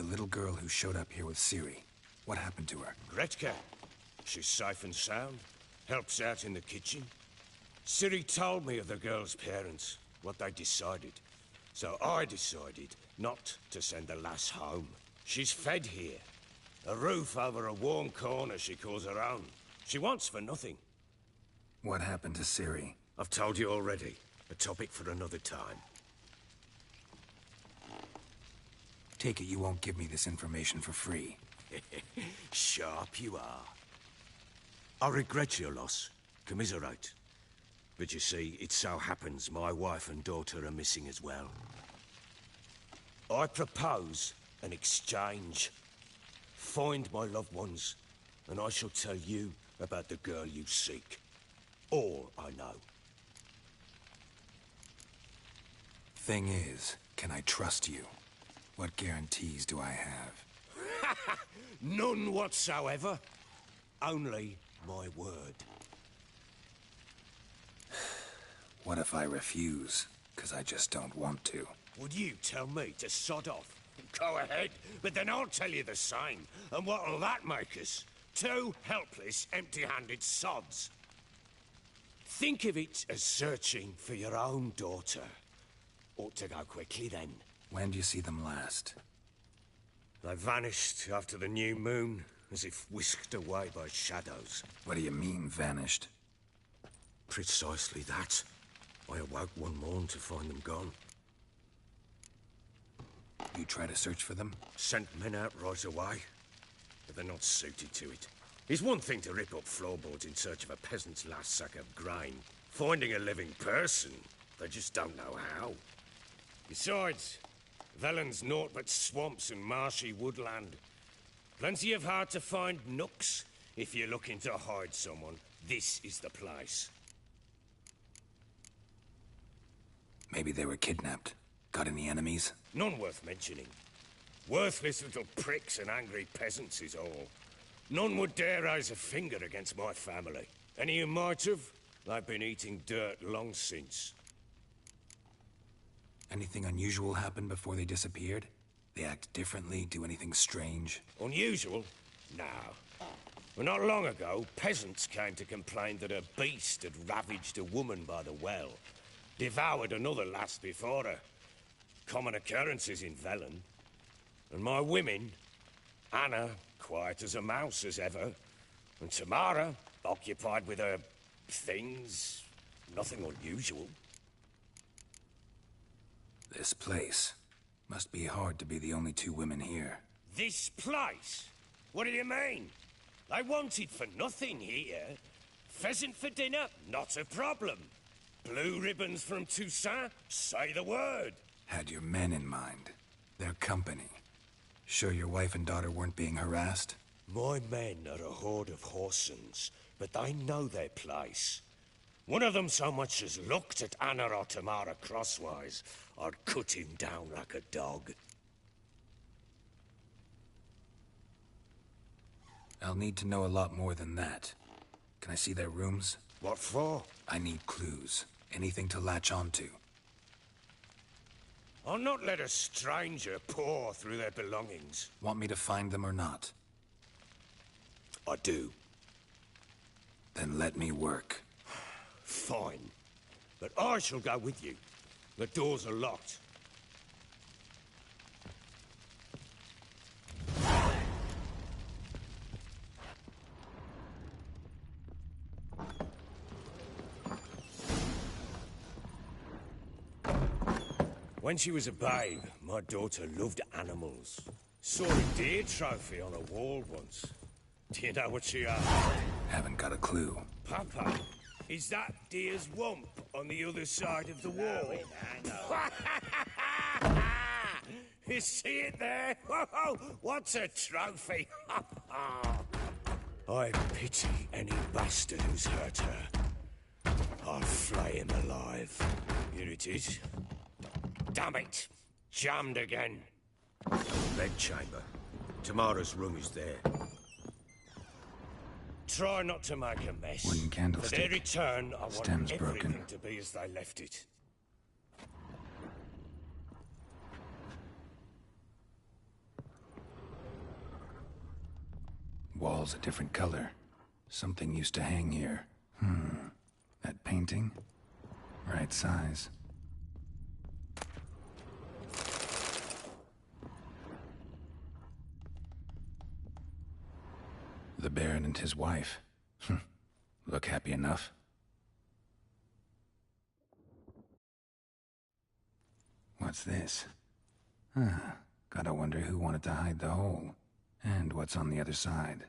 the little girl who showed up here with Ciri. What happened to her? Gretka. She's safe and sound. Helps out in the kitchen. Ciri told me of the girl's parents, what they decided. So I decided not to send the lass home. She's fed here. A roof over a warm corner she calls her own. She wants for nothing. What happened to Ciri? I've told you already. A topic for another time. Take it you won't give me this information for free. Sharp you are. I regret your loss. Commiserate. But you see, it so happens my wife and daughter are missing as well. I propose an exchange. Find my loved ones, and I shall tell you about the girl you seek. All I know. Thing is, can I trust you? What guarantees do I have? None whatsoever. Only my word. What if I refuse? Because I just don't want to. Would you tell me to sod off? Go ahead, but then I'll tell you the same. And what'll that make us? Two helpless, empty-handed sods. Think of it as searching for your own daughter. Ought to go quickly then. When do you see them last? They vanished after the new moon, as if whisked away by shadows. What do you mean, vanished? Precisely that. I awoke one morn to find them gone. You try to search for them? Sent men out right away, but they're not suited to it. It's one thing to rip up floorboards in search of a peasant's last sack of grain. Finding a living person, they just don't know how. Besides, Velen's naught but swamps and marshy woodland. Plenty of hard-to-find nooks. If you're looking to hide someone, this is the place. Maybe they were kidnapped. Got any enemies? None worth mentioning. Worthless little pricks and angry peasants is all. None would dare raise a finger against my family. Any who might have, they've been eating dirt long since. Anything unusual happen before they disappeared? They act differently, do anything strange? Unusual? No. Well, not long ago, peasants came to complain that a beast had ravaged a woman by the well. Devoured another lass before her. Common occurrences in Velen. And my women, Anna, quiet as a mouse as ever, and Tamara, occupied with her things, nothing unusual. This place. Must be hard to be the only two women here. This place? What do you mean? They wanted for nothing here. Pheasant for dinner? Not a problem. Blue ribbons from Toussaint? Say the word. Had your men in mind. Their company. Sure your wife and daughter weren't being harassed? My men are a horde of whoresons, but they know their place. One of them so much as looked at Anna or Tamara crosswise, I'd cut him down like a dog. I'll need to know a lot more than that. Can I see their rooms? What for? I need clues. Anything to latch onto. I'll not let a stranger pore through their belongings. Want me to find them or not? I do. Then let me work. Fine. But I shall go with you. The doors are locked. When she was a babe, my daughter loved animals. Saw a deer trophy on a wall once. Do you know what she asked? Haven't got a clue. Papa, is that deer's wump on the other side of the wall? You see it there? Whoa, what's a trophy? I pity any bastard who's hurt her. I'll flay him alive. Here it is. Damn it! Jammed again. Bedchamber. Tamara's room is there. Try not to make a mess. Wooden candlestick. For their return, I want Stem's everything broken. to be as they left it. wall's a different color. Something used to hang here. That painting? Right size. The Baron and his wife. Look happy enough. What's this? Gotta wonder who wanted to hide the hole. And what's on the other side.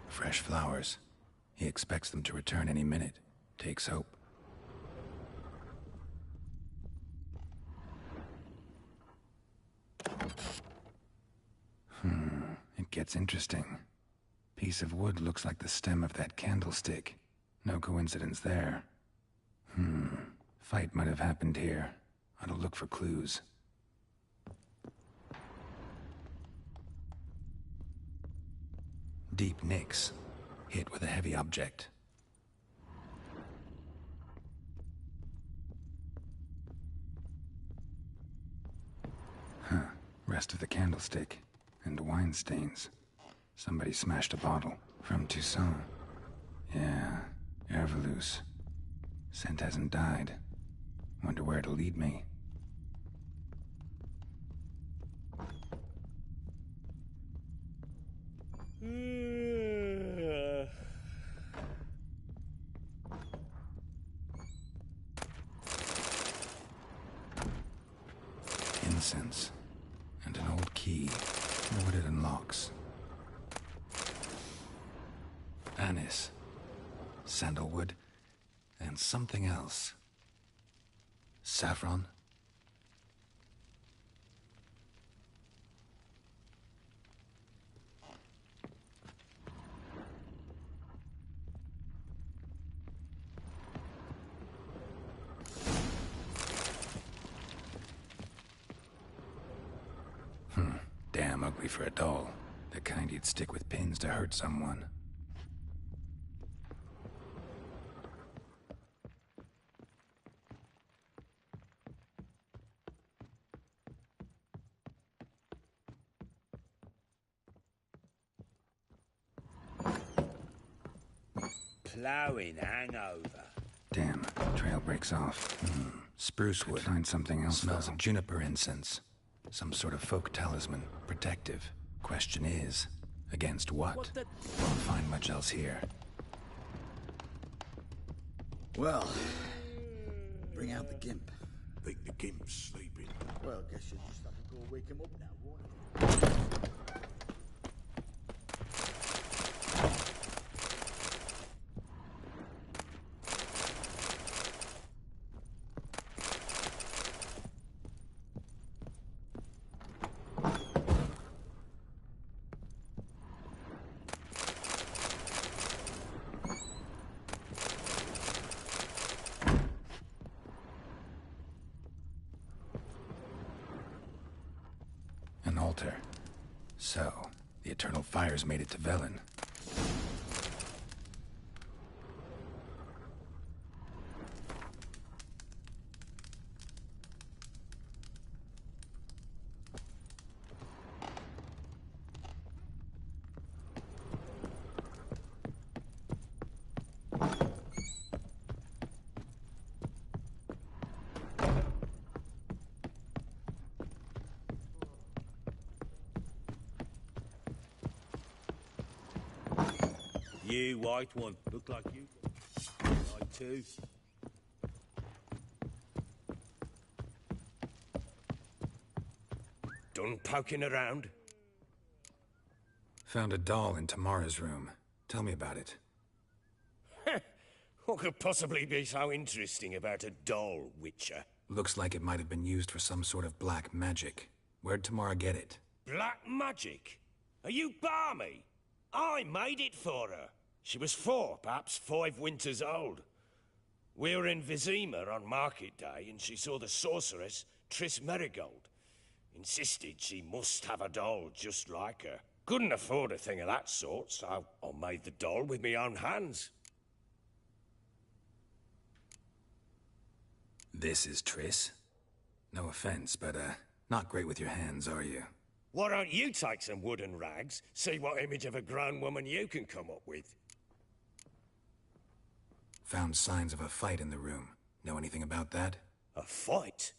Fresh flowers. He expects them to return any minute. Takes hope. It gets interesting. Piece of wood looks like the stem of that candlestick. No coincidence there. Fight might have happened here. Ought to look for clues. Deep nicks. Hit with a heavy object. Rest of the candlestick. And wine stains. Somebody smashed a bottle. From Toussaint. Yeah, Herveloos. Scent hasn't died. Wonder where it'll lead me. Incense. And an old key. What it unlocks. Anise. Sandalwood. And something else. Saffron? Damn ugly for a doll. The kind you'd stick with pins to hurt someone. Ploughing hangover. Damn, trail breaks off. Spruce wood. Find something else. Smells of juniper incense. Some sort of folk talisman. Protective. Question is, against what? Won't find much else here. Well, bring out the gimp. Think the gimp's sleeping. Well, guess you'll just have to go wake him up now, won't you? An altar. So, the Eternal Fires made it to Velen. You, white one. Look like you. I too. Done poking around? Found a doll in Tamara's room. Tell me about it. What could possibly be so interesting about a doll, Witcher? Looks like it might have been used for some sort of black magic. Where'd Tamara get it? Black magic? Are you balmy? I made it for her. She was 4, perhaps 5 winters old. We were in Vizima on market day, and she saw the sorceress, Triss Merigold. Insisted she must have a doll just like her. Couldn't afford a thing of that sort, so I made the doll with my own hands. This is Triss? No offense, but, not great with your hands, are you? Why don't you take some wooden rags, see what image of a grown woman you can come up with? Found signs of a fight in the room. Know anything about that? A fight?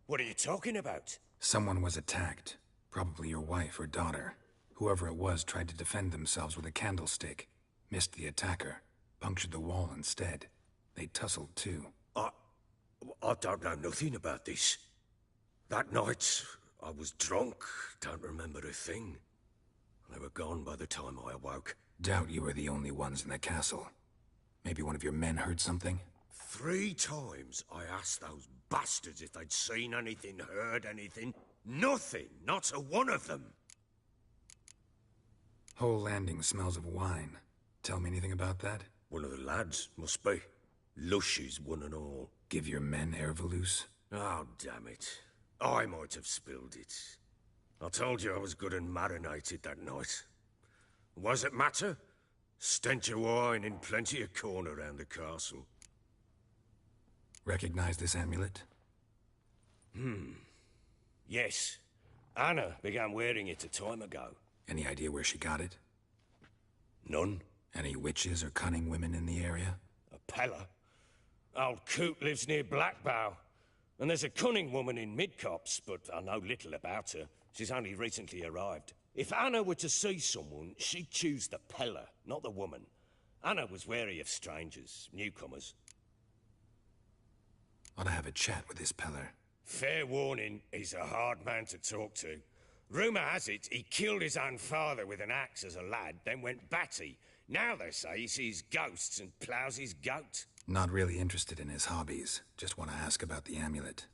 What are you talking about? Someone was attacked. Probably your wife or daughter. Whoever it was tried to defend themselves with a candlestick. Missed the attacker. Punctured the wall instead. They tussled too. I don't know nothing about this. That night, I was drunk, don't remember a thing. They were gone by the time I awoke. Doubt you were the only ones in the castle. Maybe one of your men heard something? 3 times I asked those bastards if they'd seen anything, heard anything. Nothing, not a one of them. Whole landing smells of wine. Tell me anything about that? One of the lads, must be. Lushes, one and all. Give your men Airvalus? Oh, damn it. I might have spilled it. I told you I was good and marinated that night. What does it matter? Stench of wine in plenty of corn around the castle. Recognize this amulet? Yes. Anna began wearing it a time ago. Any idea where she got it? None. Any witches or cunning women in the area? A Pella? Old Coot lives near Blackbow. And there's a cunning woman in Midcopse, but I know little about her. She's only recently arrived. If Anna were to see someone, she'd choose the Pella, not the woman. Anna was wary of strangers, newcomers. Ought to have a chat with this Peller. Fair warning, he's a hard man to talk to. Rumour has it he killed his own father with an axe as a lad, then went batty. Now they say he sees ghosts and ploughs his goat. Not really interested in his hobbies. Just want to ask about the amulet.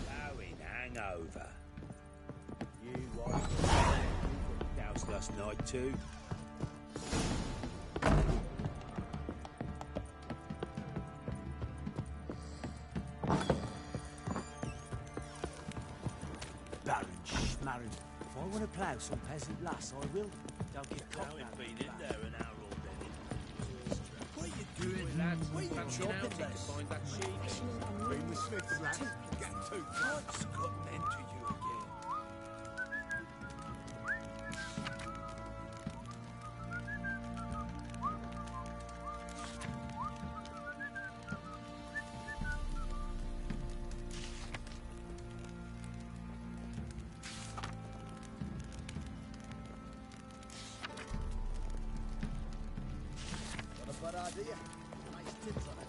Bowing hangover. You want doused last night too? Baron Schmarren. If I want to plough some peasant lass, I will. Don't get caught. Now we've been in there an hour already. What are you doing, lads? What are you chopping there? Find that sheep. Been with Smith's lads. Get too What's gotten into you again? Got a bad idea. Nice tips on it.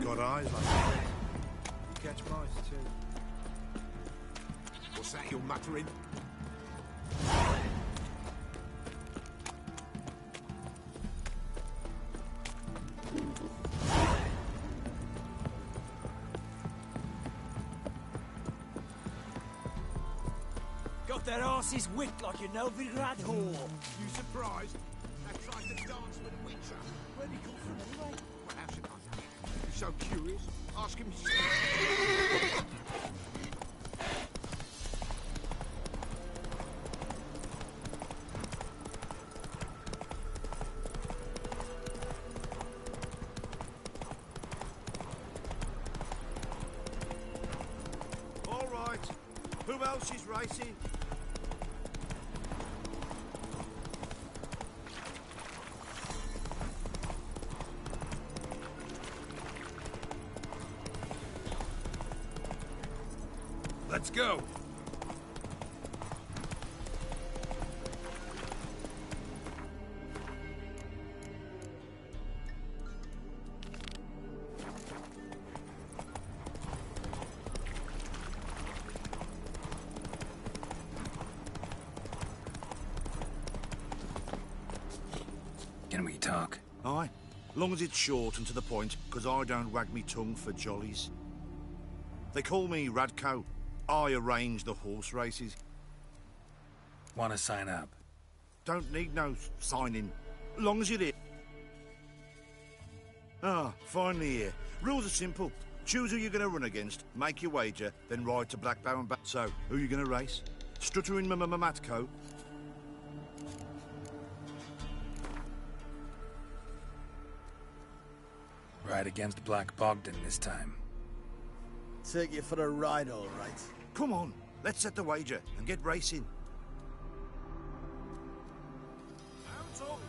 Got eyes like that. You catch mice too. What's that you're muttering? Got their asses whipped like a Novigrad whore. You surprised? They tried to dance with a witcher. Where'd he come from anyway? Well, how should I know? You're so curious. Ask him. All right. Who else is racing? Let's go! Can we talk? Aye, long as it's short and to the point, because I don't wag me tongue for jollies. They call me Radko. I arrange the horse races. Want to sign up? Don't need no signing, long as you're here. Ah, finally here. Rules are simple. Choose who you're going to run against, make your wager, then ride to Blackbow and back. So, who you going to race? Stuttering Matko? Right against Black Bogdan this time. Take you for a ride, all right. Come on, let's set the wager and get racing. Mount up.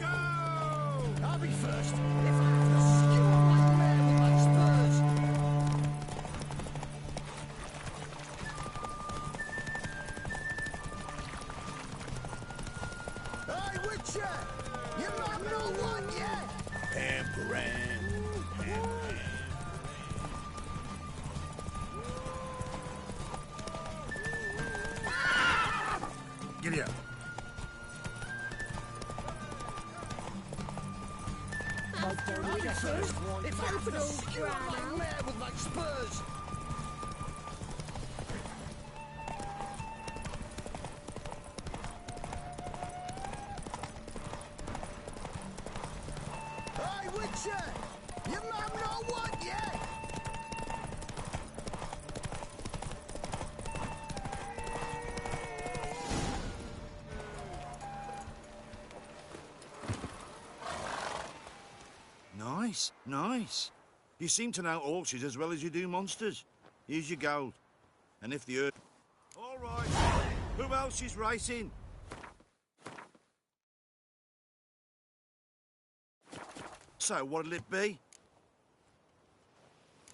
Go! I'll be first. If I have to skew on my mare with my spurs. Hey, Witcher! You not know what yet? Giddy up. I'll be first. If I have to skew on my mare with my spurs. Hey, Witcher! You not know what yet? Nice, nice. You seem to know horses as well as you do monsters. Here's your gold. And if the earth... All right. Who else is racing? So, what'll it be?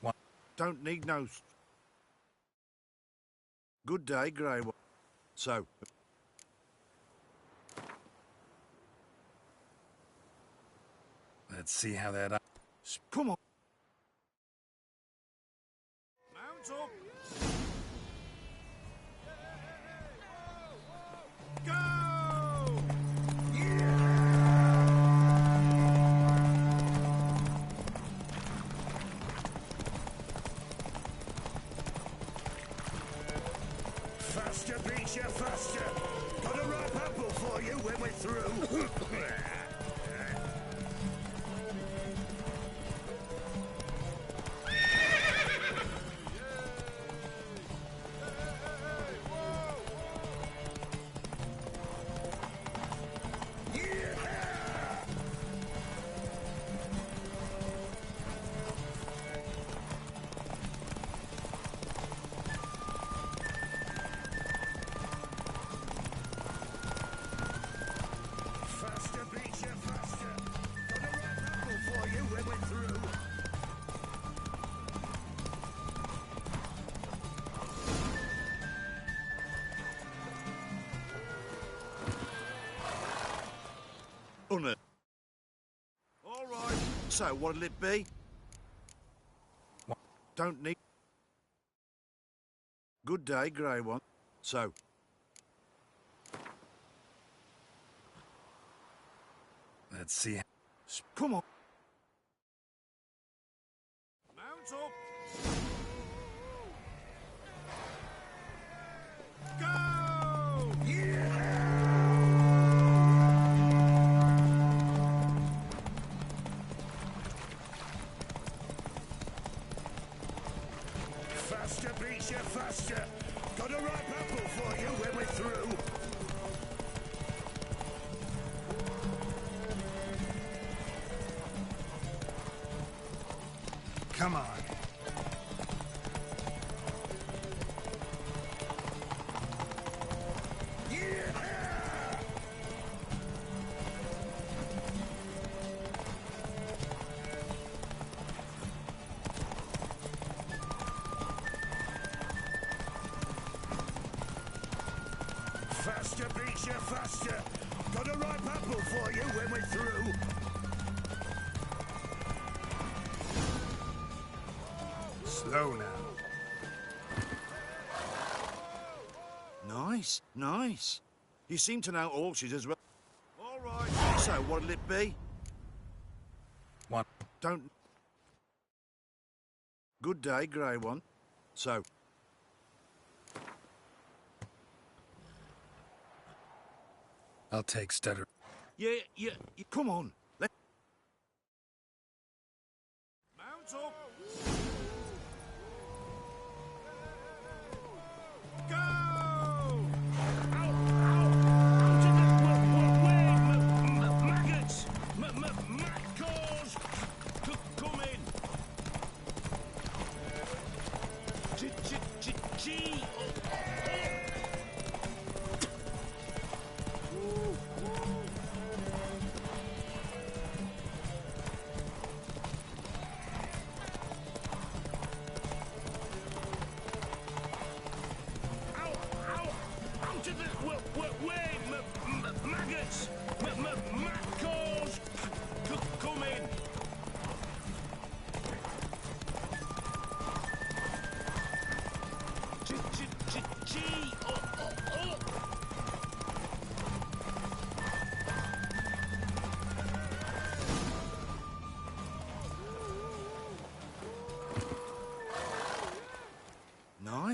What? Don't need no... Good day, Grey One. So... Let's see how that... Come on. Mount up. Go! Faster beats you faster. Got a ripe apple for you when we're through. Faster beats you faster. Got a ripe apple for you when we're through. Unna. All right. So, what'll it be? What? Don't need... Good day, Grey One. So... Let's see... Come on. Mount up. Go! Faster beats you faster. Got a ripe apple for you when we're through. Come on. Faster beats you faster. Got a ripe apple for you when we're through. Slow now. Nice, nice. You seem to know horses as well. All right. So, what'll it be? What? Don't... Good day, Grey One. So... I'll take Stutter. Yeah. Come on. Let... Mount up. Go!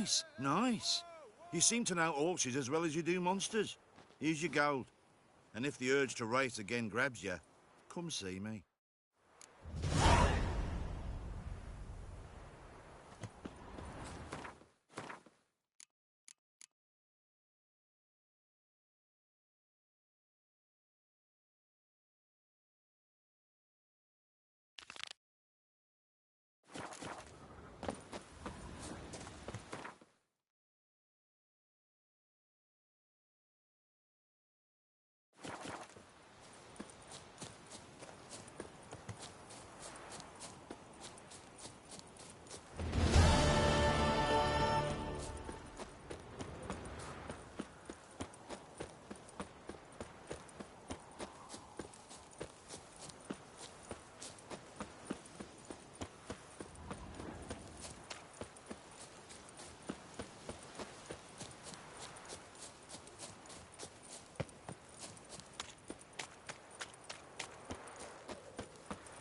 Nice, nice. You seem to know horses as well as you do monsters. Here's your gold. And if the urge to race again grabs you, come see me.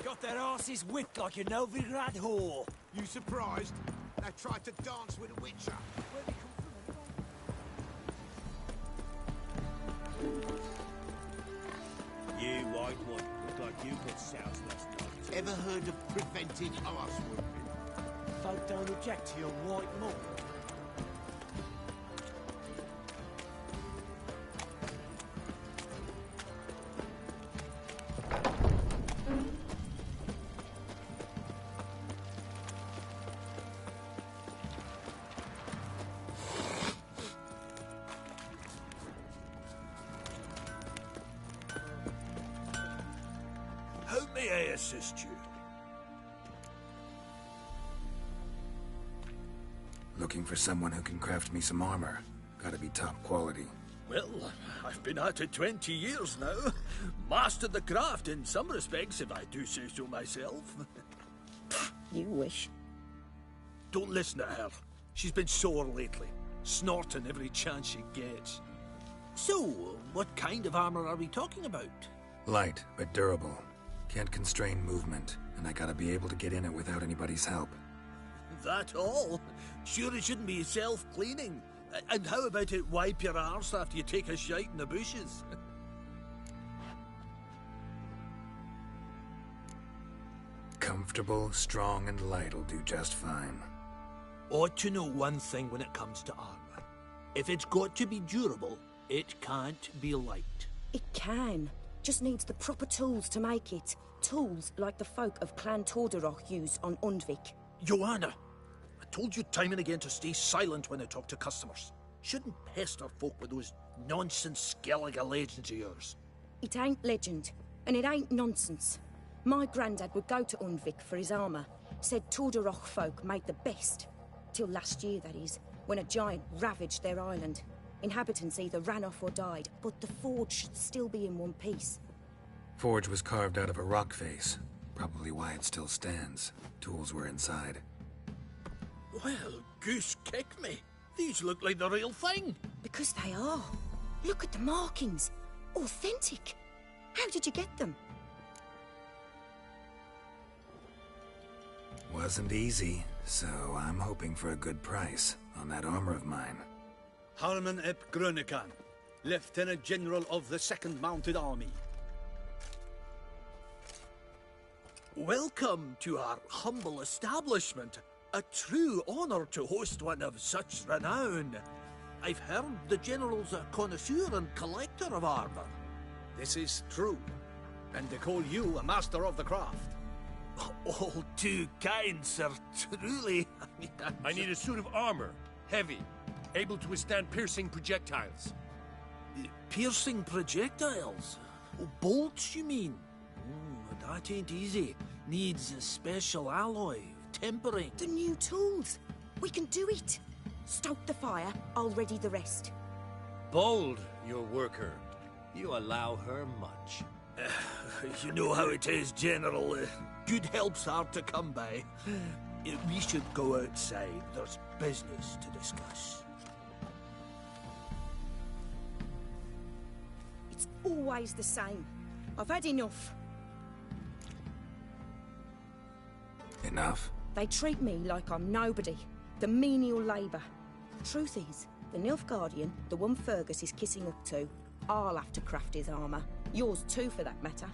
Got their asses whipped like a Novigrad whore. You surprised? They tried to dance with a witcher. Where'd they come from? You white one. Look like you got souse last night. Ever heard of preventing arse whooping? Folk don't object to your white mug. How may I assist you? Looking for someone who can craft me some armor. Gotta be top quality. Well, I've been at it 20 years now. Mastered the craft in some respects, if I do say so myself. You wish. Don't listen to her. She's been sore lately, snorting every chance she gets. So, what kind of armor are we talking about? Light, but durable. Can't constrain movement, and I gotta be able to get in it without anybody's help. That all? Sure it shouldn't be self-cleaning. And how about it wipe your arse after you take a shite in the bushes? Comfortable, strong, and light'll do just fine. Ought to know one thing when it comes to armor. If it's got to be durable, it can't be light. It can. Just needs the proper tools to make it. Tools like the folk of Clan Tordarroch use on Undvik. Joanna, I told you time and again to stay silent when I talk to customers. Shouldn't pester folk with those nonsense Skellige legends of yours. It ain't legend, and it ain't nonsense. My granddad would go to Undvik for his armour. Said Tordarroch folk made the best. Till last year, that is, when a giant ravaged their island. Inhabitants either ran off or died, but the forge should still be in one piece. Forge was carved out of a rock face. Probably why it still stands. Tools were inside. Well, goose kick me. These look like the real thing. Because they are. Look at the markings. Authentic. How did you get them? Wasn't easy, so I'm hoping for a good price on that armor of mine. Harman ep Grönekan, Lieutenant General of the 2nd Mounted Army. Welcome to our humble establishment. A true honor to host one of such renown. I've heard the General's a connoisseur and collector of armor. This is true, and they call you a master of the craft. All too kind, sir, truly. I need a suit of armor, heavy, able to withstand piercing projectiles. Piercing projectiles? Oh, bolts, you mean? That ain't easy. Needs a special alloy, tempering. The new tools. We can do it. Stoke the fire, I'll ready the rest. Bold, your worker. You allow her much. You know how it is, General. Good help's hard to come by. We should go outside. There's business to discuss. It's always the same. I've had enough. Enough? They treat me like I'm nobody. The menial labour. Truth is, the Nilfgaardian, the one Fergus is kissing up to, I'll have to craft his armour. Yours too, for that matter.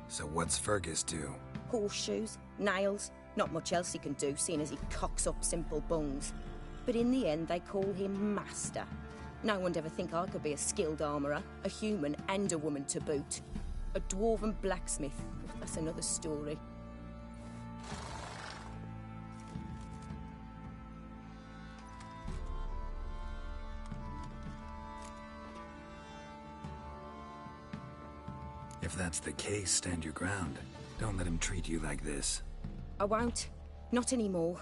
So what's Fergus do? Horseshoes, nails, not much else he can do, seeing as he cocks up simple bungs. But in the end, they call him Master. No one'd ever think I could be a skilled armourer, a human and a woman to boot. A dwarven blacksmith, that's another story. If that's the case, stand your ground. Don't let him treat you like this. I won't. Not anymore.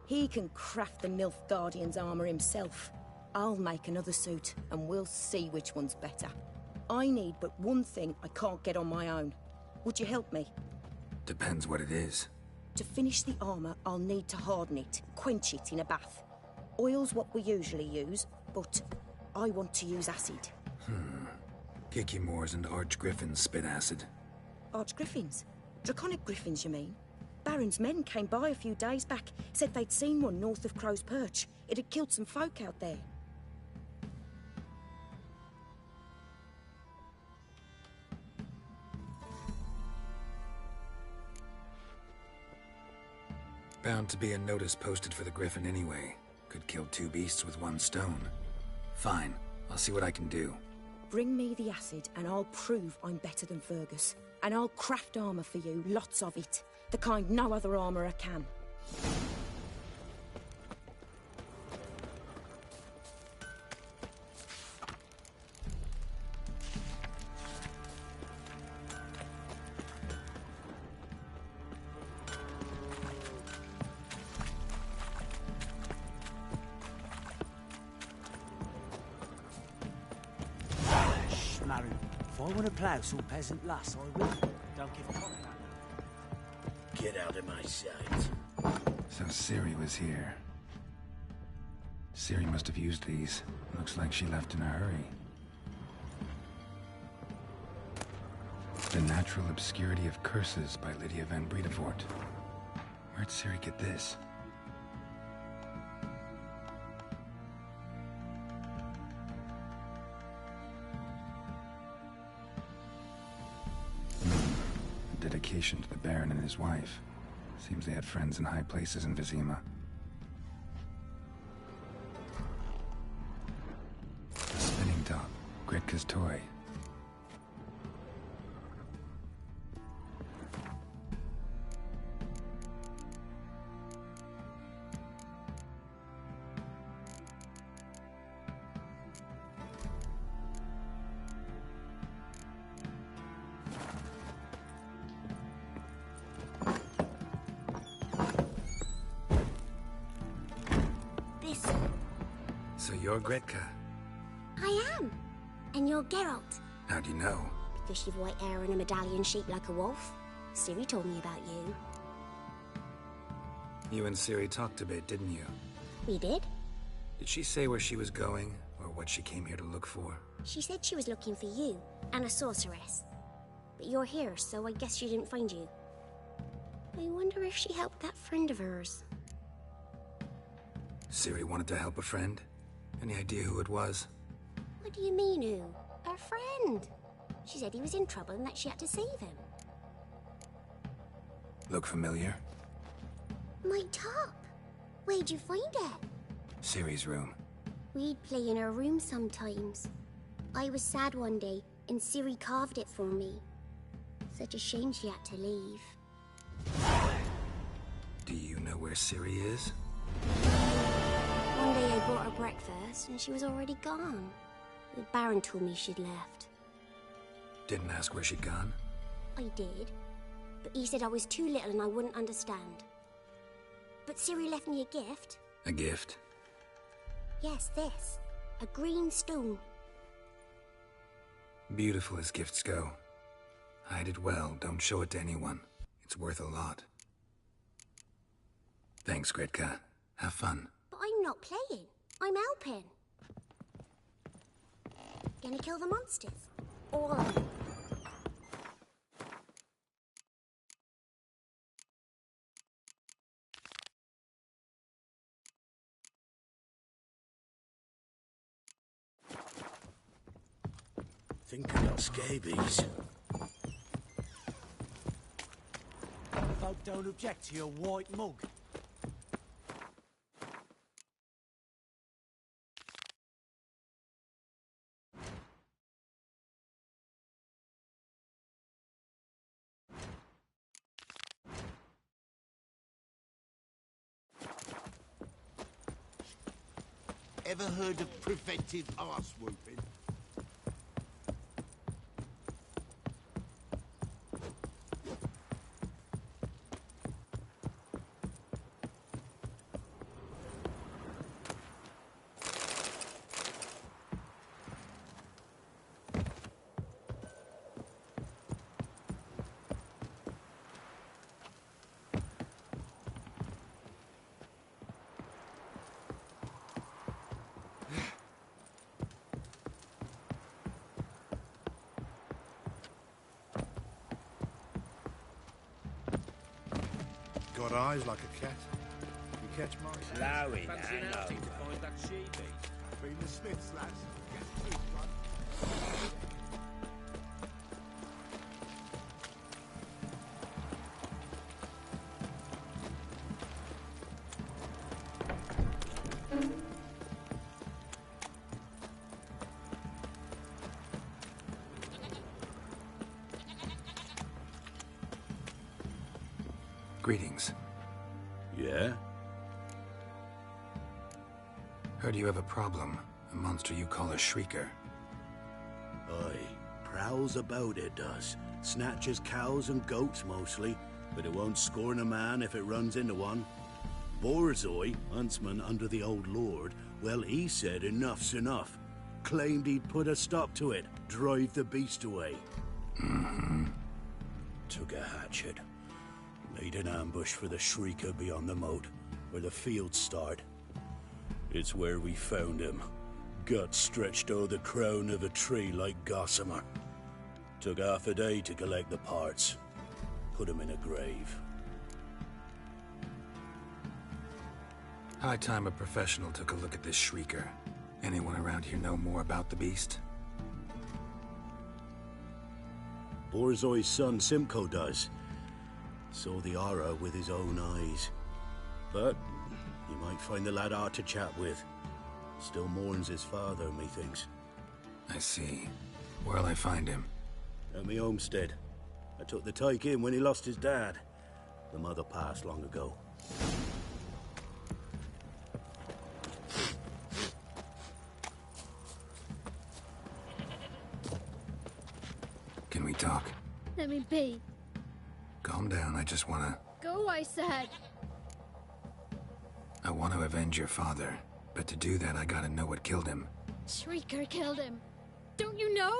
He can craft the Nilfgaardian's armour himself. I'll make another suit, and we'll see which one's better. I need but one thing I can't get on my own. Would you help me? Depends what it is. To finish the armour, I'll need to harden it, quench it in a bath. Oil's what we usually use, but I want to use acid. Kikimors and Archgriffins spit acid. Archgriffins? Draconic griffins, you mean? Baron's men came by a few days back, said they'd seen one north of Crow's Perch. It had killed some folk out there. Bound to be a notice posted for the Griffin anyway. Could kill two beasts with one stone. Fine, I'll see what I can do. Bring me the acid and I'll prove I'm better than Fergus. And I'll craft armour for you, lots of it. The kind no other armourer can. Maru, if I want to plough some peasant lass, I will. Don't give a fuck about that. Get out of my sight. So Ciri was here. Ciri must have used these. Looks like she left in a hurry. The Natural Obscurity of Curses by Lydia van Bredevoort. Where'd Ciri get this? Dedication to the Baron and his wife. Seems they had friends in high places in Vizima. A spinning top. Gretka's toy. So you're Gretka. I am. And you're Geralt. How do you know? Because you've white hair and a medallion shaped like a wolf. Ciri told me about you. You and Ciri talked a bit, didn't you? We did? Did she say where she was going, or what she came here to look for? She said she was looking for you, and a sorceress. But you're here, so I guess she didn't find you. I wonder if she helped that friend of hers. Ciri wanted to help a friend? Any idea who it was? What do you mean, who? Her friend. She said he was in trouble and that she had to save him. Look familiar? My top. Where'd you find it? Ciri's room. We'd play in her room sometimes. I was sad one day, and Ciri carved it for me. Such a shame she had to leave. Do you know where Ciri is? One day I brought her breakfast, and she was already gone. The Baron told me she'd left. Didn't ask where she'd gone? I did, but he said I was too little and I wouldn't understand. But Ciri left me a gift. A gift? Yes, this. A green stone. Beautiful as gifts go. Hide it well, don't show it to anyone. It's worth a lot. Thanks, Gretka. Have fun. But I'm not playing. I'm helping. Gonna kill the monsters. All of them. think I got scabies. Folk don't object to your white mug. Ever heard of preventive arse whooping? Got eyes like a cat. You catch mice. Flowing, Fancy an outing to find that she-beast. Been the Smiths, lads. Get to one. Greetings. Yeah? Heard you have a problem. A monster you call a Shrieker. Aye. Prowls about, it does. Snatches cows and goats mostly, but it won't scorn a man if it runs into one. Borzoi, huntsman under the old lord, well, he said enough's enough. Claimed he'd put a stop to it, drive the beast away. Mm-hmm. Took a hatchet. Laid an ambush for the Shrieker beyond the moat, where the fields start. It's where we found him. Guts stretched o'er the crown of a tree like gossamer. Took half a day to collect the parts. Put him in a grave. High time a professional took a look at this Shrieker. Anyone around here know more about the beast? Borzoi's son Simcoe does. Saw the aura with his own eyes. But you might find the lad hard to chat with. Still mourns his father, methinks. I see. Where'll I find him? At me homestead. I took the tyke in when he lost his dad. The mother passed long ago. Can we talk? Let me be. Calm down, I just wanna... Go, I said. I want to avenge your father, but to do that I gotta know what killed him. Shrieker killed him. Don't you know?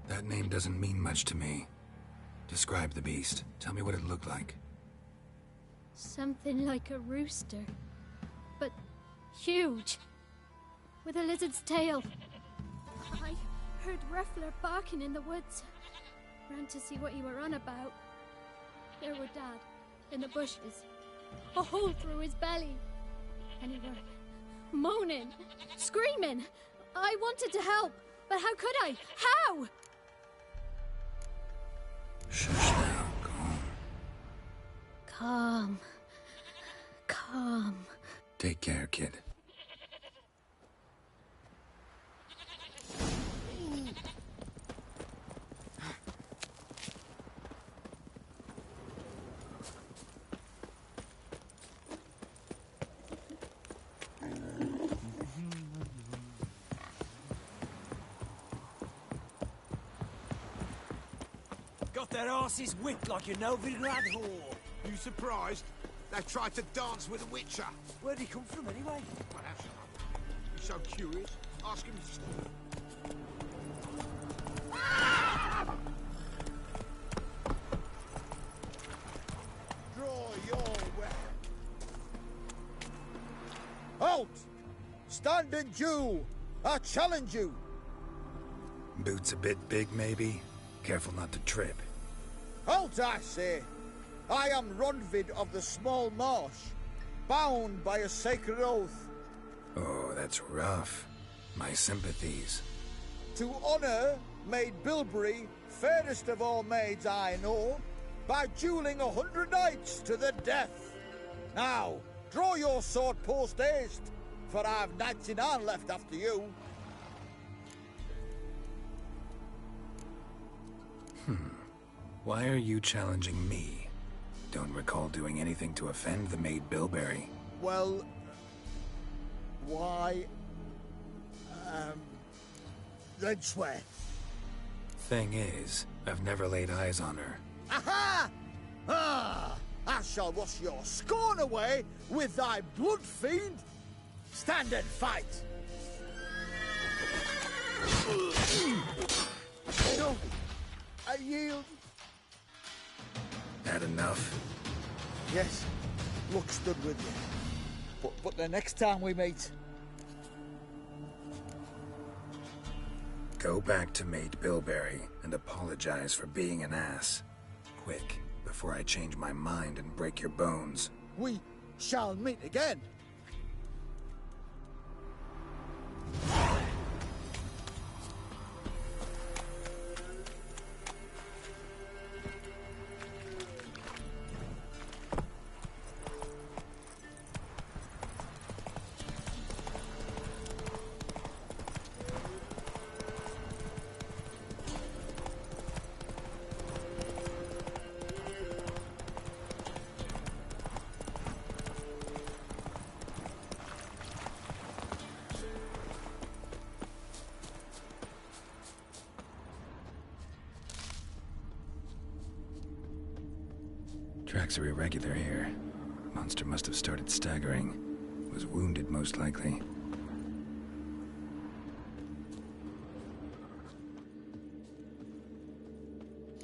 That name doesn't mean much to me. Describe the beast. Tell me what it looked like. Something like a rooster. But huge. With a lizard's tail. I heard Ruffler barking in the woods. Ran to see what you were on about. There were Dad, in the bushes. A hole through his belly. And he were moaning, screaming. I wanted to help, but how could I? How? Shush now, calm. Calm. Calm. Take care, kid. Got their asses whipped like a Novigrad whore. You surprised? They tried to dance with a Witcher. Where'd he come from anyway? Well, that's enough. You're so curious. Ask him to stop. Draw your weapon. Halt! Standing Jew! I challenge you! Boots a bit big, maybe? Careful not to trip. Halt, I say! I am Ronvid of the Small Marsh, bound by a sacred oath. Oh, that's rough. My sympathies. To honor Maid Bilberry, fairest of all maids I know, by duelling 100 knights to the death. Now, draw your sword post haste, for I've knights in hand left after you. Why are you challenging me? Don't recall doing anything to offend the Maid Bilberry. Well, why, then swear. Thing is, I've never laid eyes on her. Aha! Ah! I shall wash your scorn away with thy blood fiend. Stand and fight. No, I yield. Had enough? Yes, luck stood with you. But the next time we meet... Go back to Maid Bilberry and apologize for being an ass. Quick, before I change my mind and break your bones. We shall meet again. Tracks are irregular here. Monster must have started staggering. Was wounded, most likely.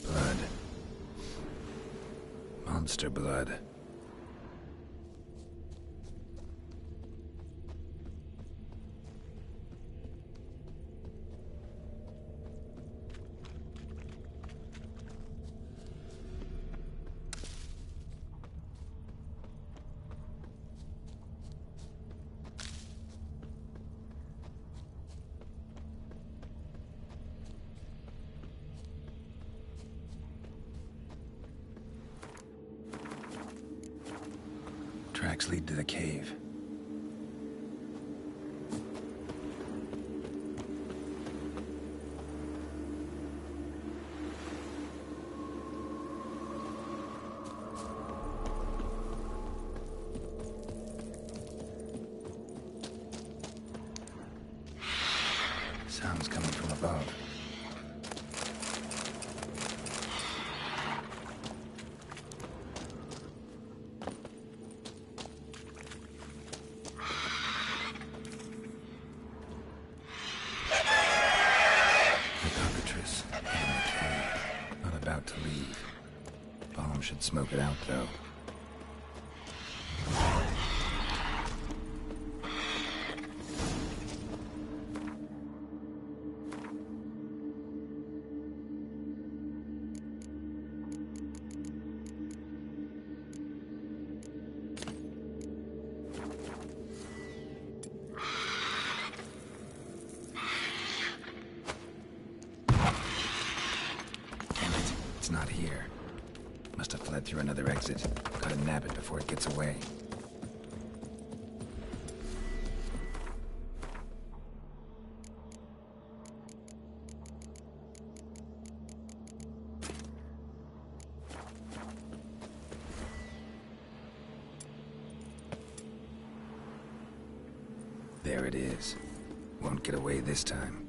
Blood. Monster blood. Tracks lead to the cave. Sounds coming from above. Should smoke it out, though. Damn it, it's not here. Must have fled through another exit. Gotta nab it before it gets away. There it is. Won't get away this time.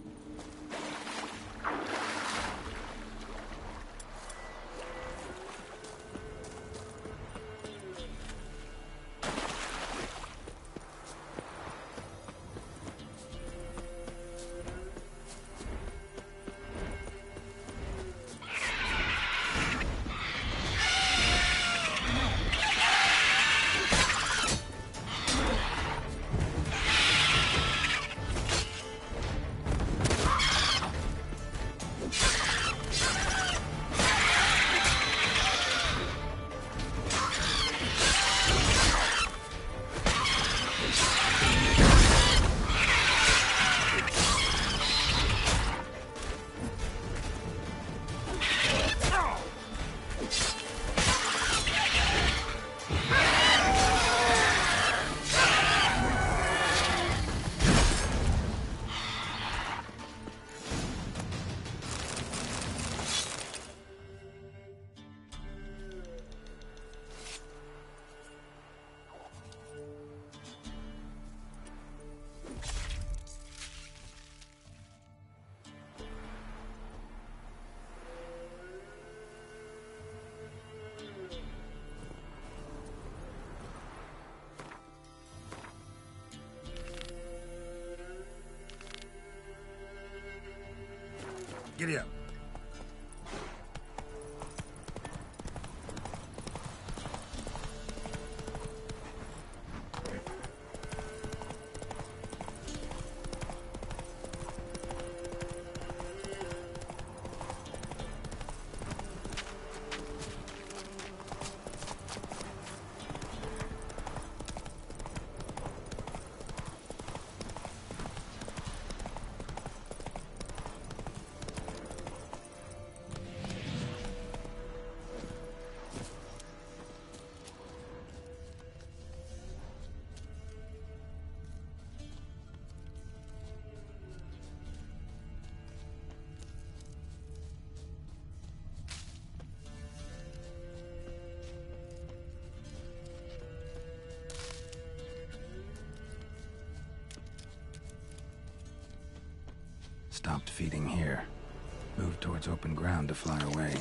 it here. Stopped feeding here. Moved towards open ground to fly away.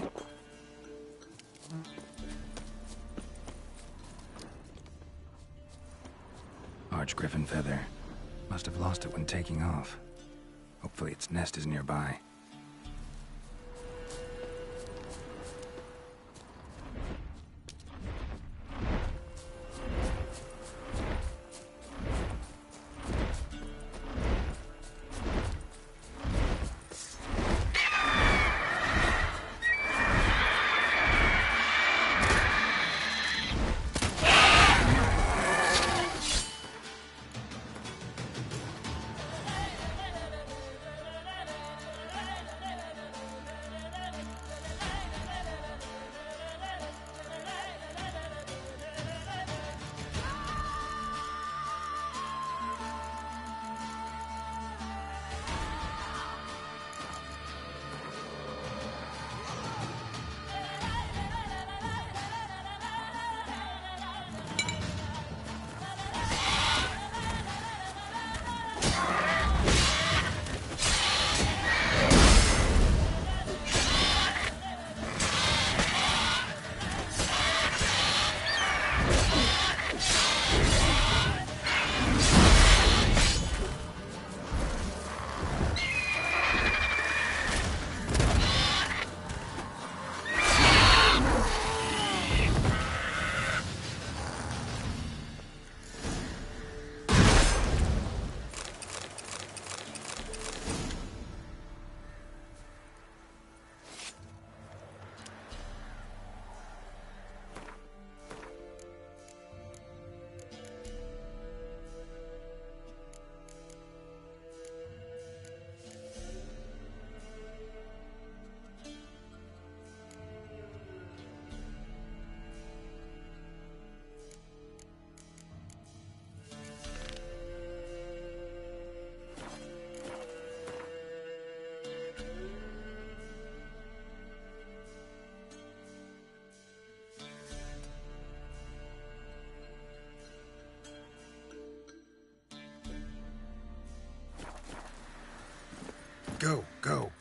Arch-griffin feather. Must have lost it when taking off. Hopefully its nest is nearby. Go, go.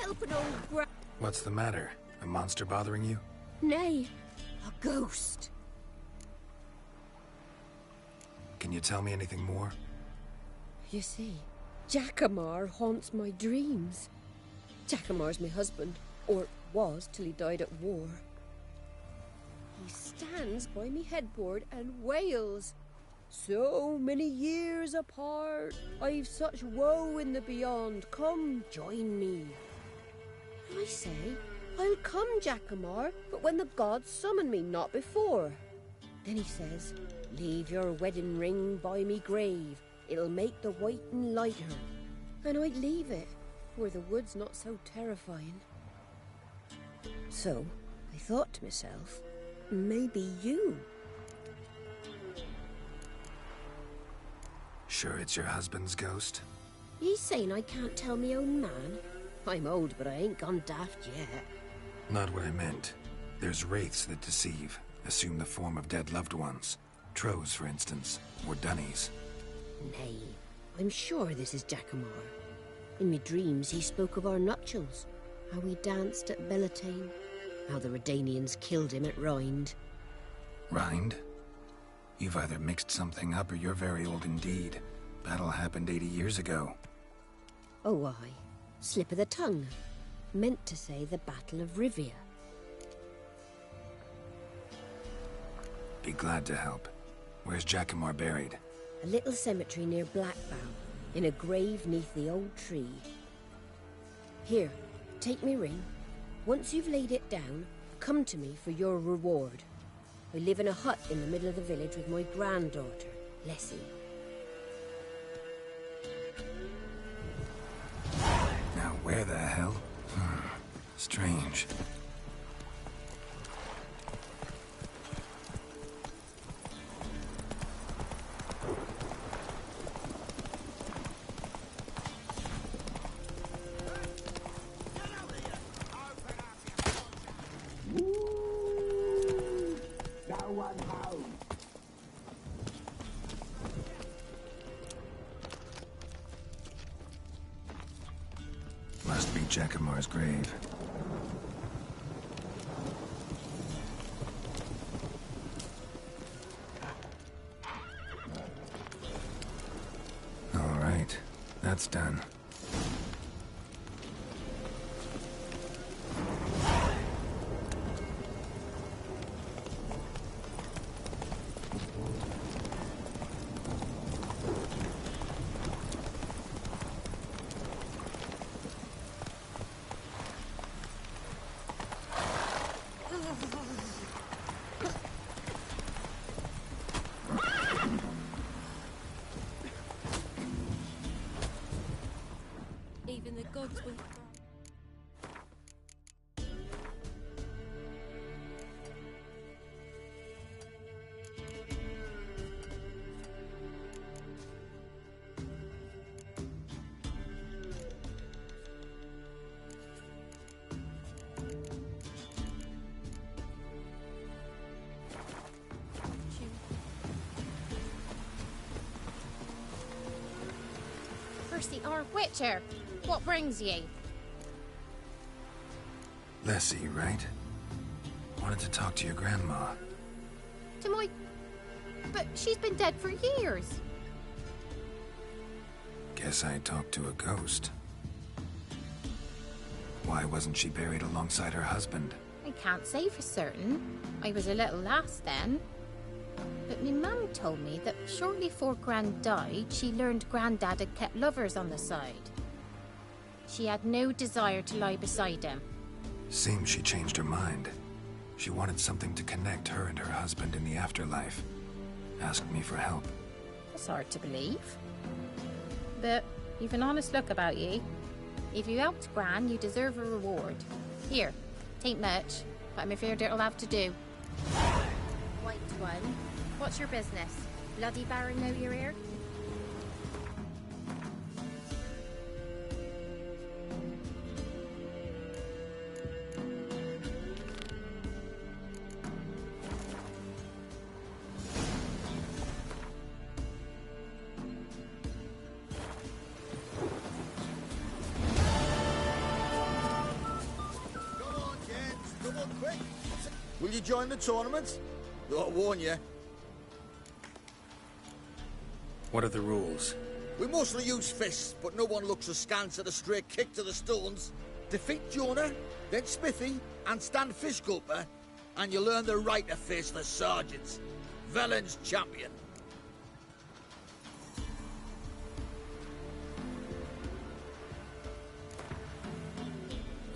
Help an old What's the matter? A monster bothering you? Nay, a ghost. Can you tell me anything more? You see, Jackamar haunts my dreams. Jackamar's my husband, or was till he died at war. He stands by me headboard and wails. So many years apart, I've such woe in the beyond, come join me. I say, I'll come, Jackamar, but when the gods summon me, not before. Then he says, leave your wedding ring by me grave, it'll make the waiting lighter. And I'd leave it, where the wood's not so terrifying. So, I thought to myself, maybe you. Sure it's your husband's ghost? Ye saying I can't tell me own man? I'm old, but I ain't gone daft yet. Not what I meant. There's wraiths that deceive, assume the form of dead loved ones. Trows, for instance, or Dunnies. Nay, I'm sure this is Jackamar. In me dreams he spoke of our nuptials, how we danced at Bellatane, how the Redanians killed him at Rind. Rind? You've either mixed something up or you're very old indeed. Battle happened 80 years ago. Oh, aye. Slip of the tongue. Meant to say the Battle of Rivia. Be glad to help. Where's Jackamar buried? A little cemetery near Blackbow, in a grave neath the old tree. Here, take me ring. Once you've laid it down, come to me for your reward. I live in a hut in the middle of the village with my granddaughter, Lessie. Now where the hell? Strange. Must be Jackamar's grave. All right, that's done. Even the gods will. Percy R. Witcher, what brings ye? Lessie, right? Wanted to talk to your grandma. To my... But she's been dead for years. Guess I talked to a ghost. Why wasn't she buried alongside her husband? I can't say for certain. I was a little lass then. But my mum told me that shortly before Gran died, she learned Grandad had kept lovers on the side. She had no desire to lie beside him. Seems she changed her mind. She wanted something to connect her and her husband in the afterlife. Asked me for help. That's hard to believe. But you've an honest look about ye. If you helped Gran, you deserve a reward. Here, tain't much, but I'm afraid it'll have to do. White one, what's your business? Bloody Baron know you're here? Will you join the tournament? I'll warn you. What are the rules? We mostly use fists, but no one looks askance at a stray kick to the stones. Defeat Jonah, then Smithy, and stand fish gulper, and you'll earn the right to face the sergeants. Velen's champion.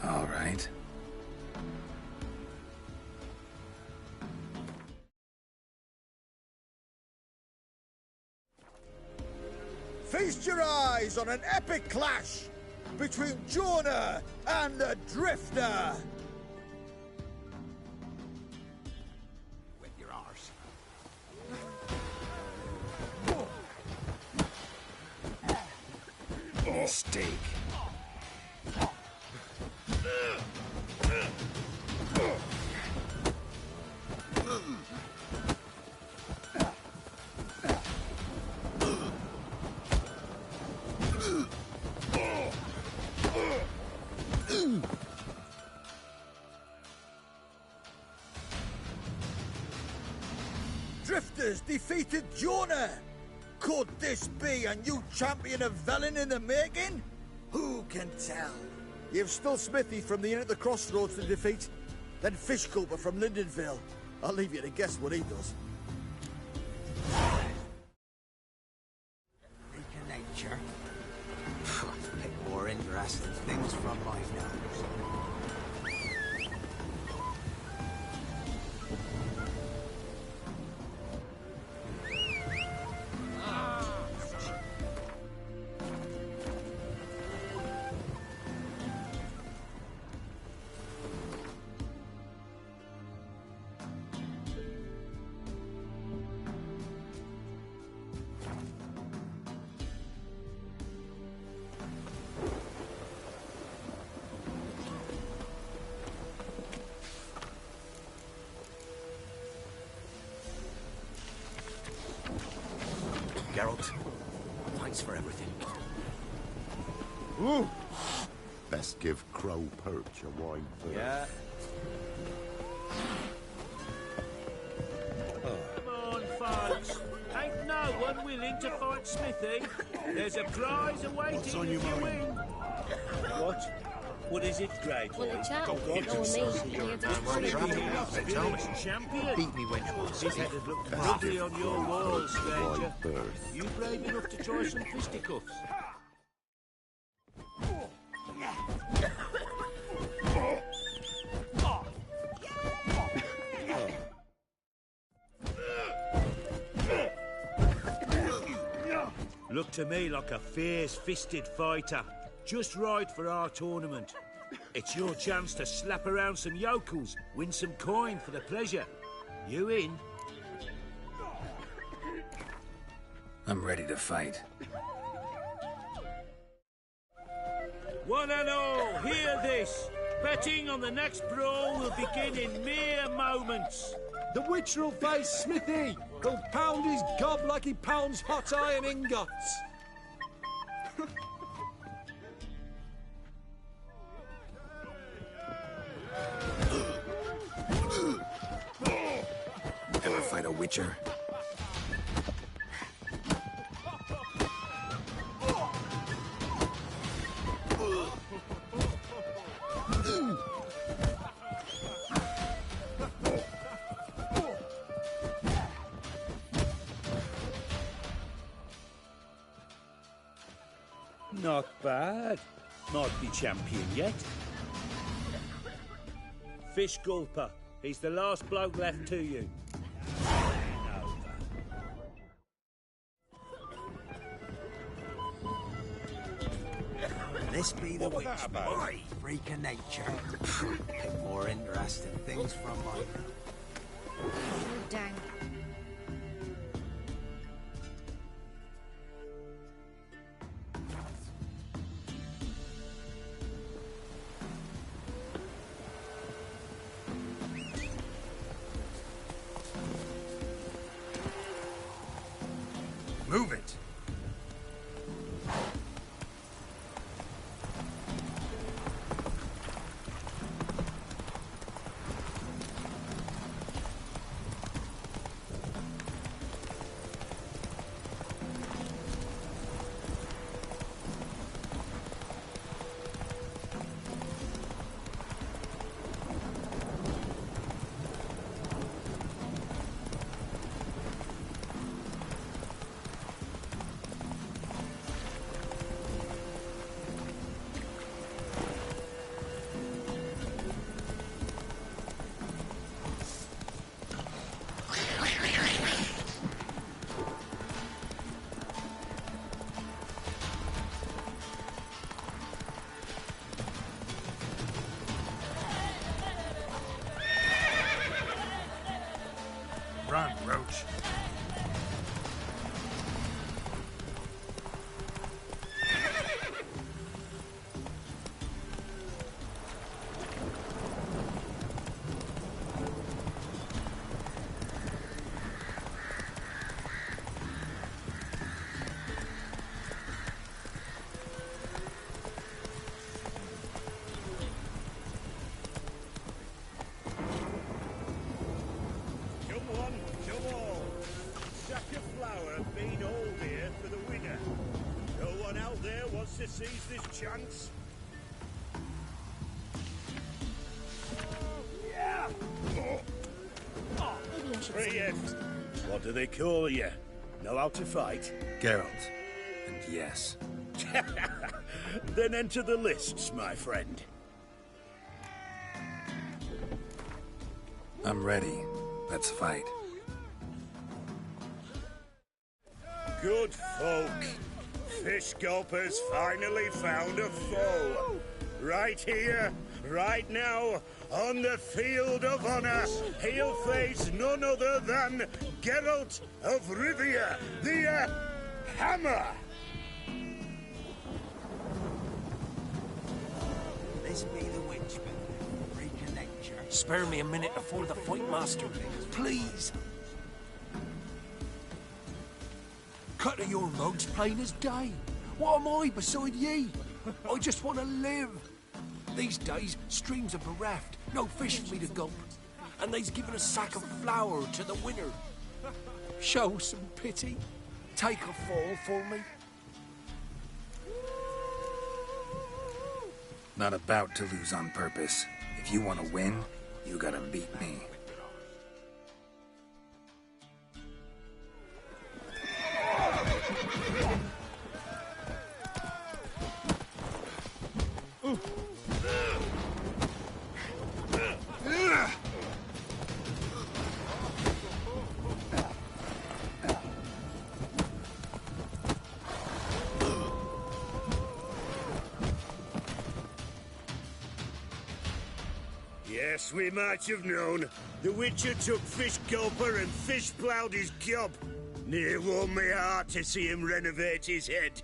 All right. Feast your eyes on an epic clash between Jonah and the Drifter. With your arse. mistake. Drifters defeated Jonah! Could this be a new champion of Velen in the making? Who can tell? You've still Smithy from the Inn at the Crossroads to defeat, then Fish Cooper from Lindenville. I'll leave you to guess what he does. Freak of nature. Pick more interesting things from my nose. Geralt, thanks for everything. Ooh. Best give Crow Perch a wide berth. Yeah. Come on, folks. Ain't no one willing to fight Smithy. There's a prize awaiting What's on if your you mind? win. What? What is it, Great? Well, a chat. Go You know me. You're just champion. Beat me when you want. This head had looked lovely on your wall, stranger. You brave enough to try some fisticuffs? Look to me like a fierce-fisted fighter. Just right for our tournament. It's your chance to slap around some yokels, win some coin for the pleasure. You in? I'm ready to fight. One and all, hear this. Betting on the next brawl will begin in mere moments. The Witcher will face Smithy. He'll pound his gob like he pounds hot iron ingots. Ever fight a Witcher? Not bad. Might be champion yet. Fish Gulper. He's the last bloke left to you. This be the witch, boy. Freak of nature. Pick more interesting things from my nose. Dang. Move it! to seize this chance? Yeah! Maybe I should Brienne! What do they call you? Know how to fight? Geralt. And yes. Then enter the lists, my friend. I'm ready. Let's fight. Good folk. Fish Gulper's finally found a foe. Right here, right now, on the field of honor, he'll face none other than Geralt of Rivia, the Hammer. This be the witch, recollect her. Spare me a minute before the fight, master. Please. Cut of your mug's plain as day. What am I beside ye? I just want to live. These days, streams are bereft. No fish for me to gulp. And they's given a sack of flour to the winner. Show some pity. Take a fall for me. Not about to lose on purpose. If you want to win, you gotta beat me. Yes, we might have known. The Witcher took Fish Gulper and fish-ploughed his gob. Near warmed me heart to see him renovate his head.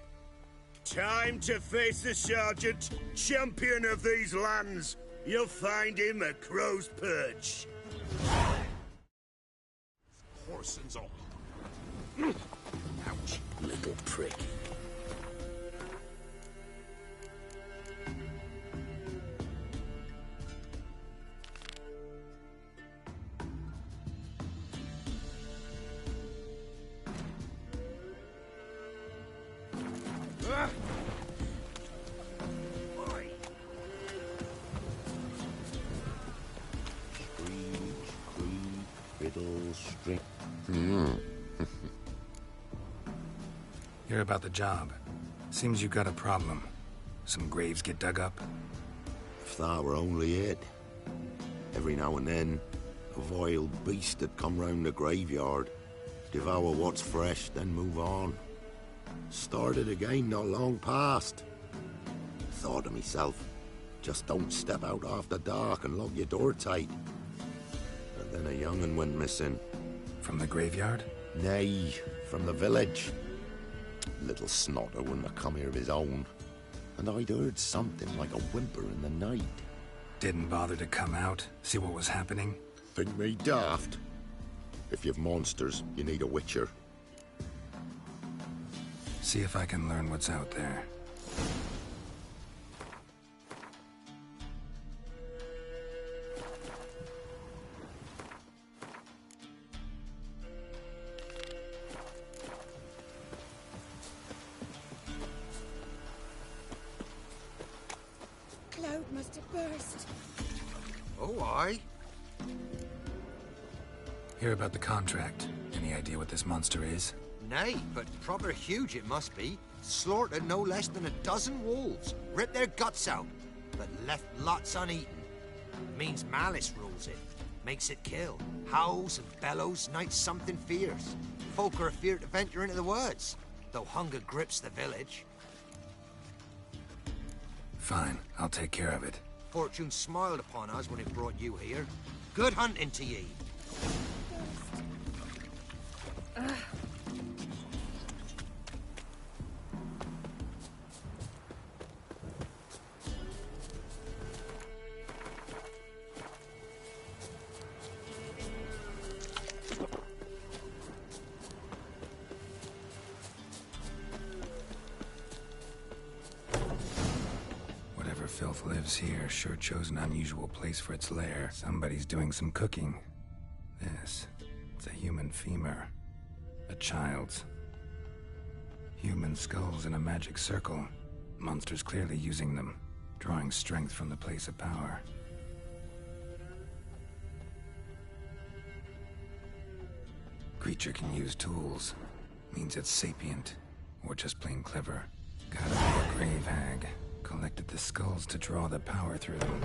Time to face the Sergeant, champion of these lands. You'll find him at Crow's Perch. Horsens all. Ouch. Little prick. Hear about the job. Seems you got a problem. Some graves get dug up? If that were only it. Every now and then, a vile beast would come round the graveyard, devour what's fresh, then move on. Started again not long past. Thought to myself, just don't step out after dark and lock your door tight. And then a young'un went missing. From the graveyard? Nay, from the village. Little snotter wouldn't have come here of his own. And I'd heard something like a whimper in the night. Didn't bother to come out, see what was happening? Think me daft? If you've monsters, you need a witcher. See if I can learn what's out there. Cloud must have burst. Oh, aye. Hear about the contract. Any idea what this monster is? Nay, but proper huge it must be. Slaughtered no less than a dozen wolves. Ripped their guts out, but left lots uneaten. Means malice rules it. Makes it kill. Howls and bellows, nights something fierce. Folk are afeard to venture into the woods, though hunger grips the village. Fine, I'll take care of it. Fortune smiled upon us when it brought you here. Good hunting to ye. Whatever filth lives here sure chose an unusual place for its lair. Somebody's doing some cooking. It's a human femur. A child's. Human skulls in a magic circle. Monster's clearly using them, drawing strength from the place of power. Creature can use tools. Means it's sapient, or just plain clever. Gotta be a grave hag. Collected the skulls to draw the power through them.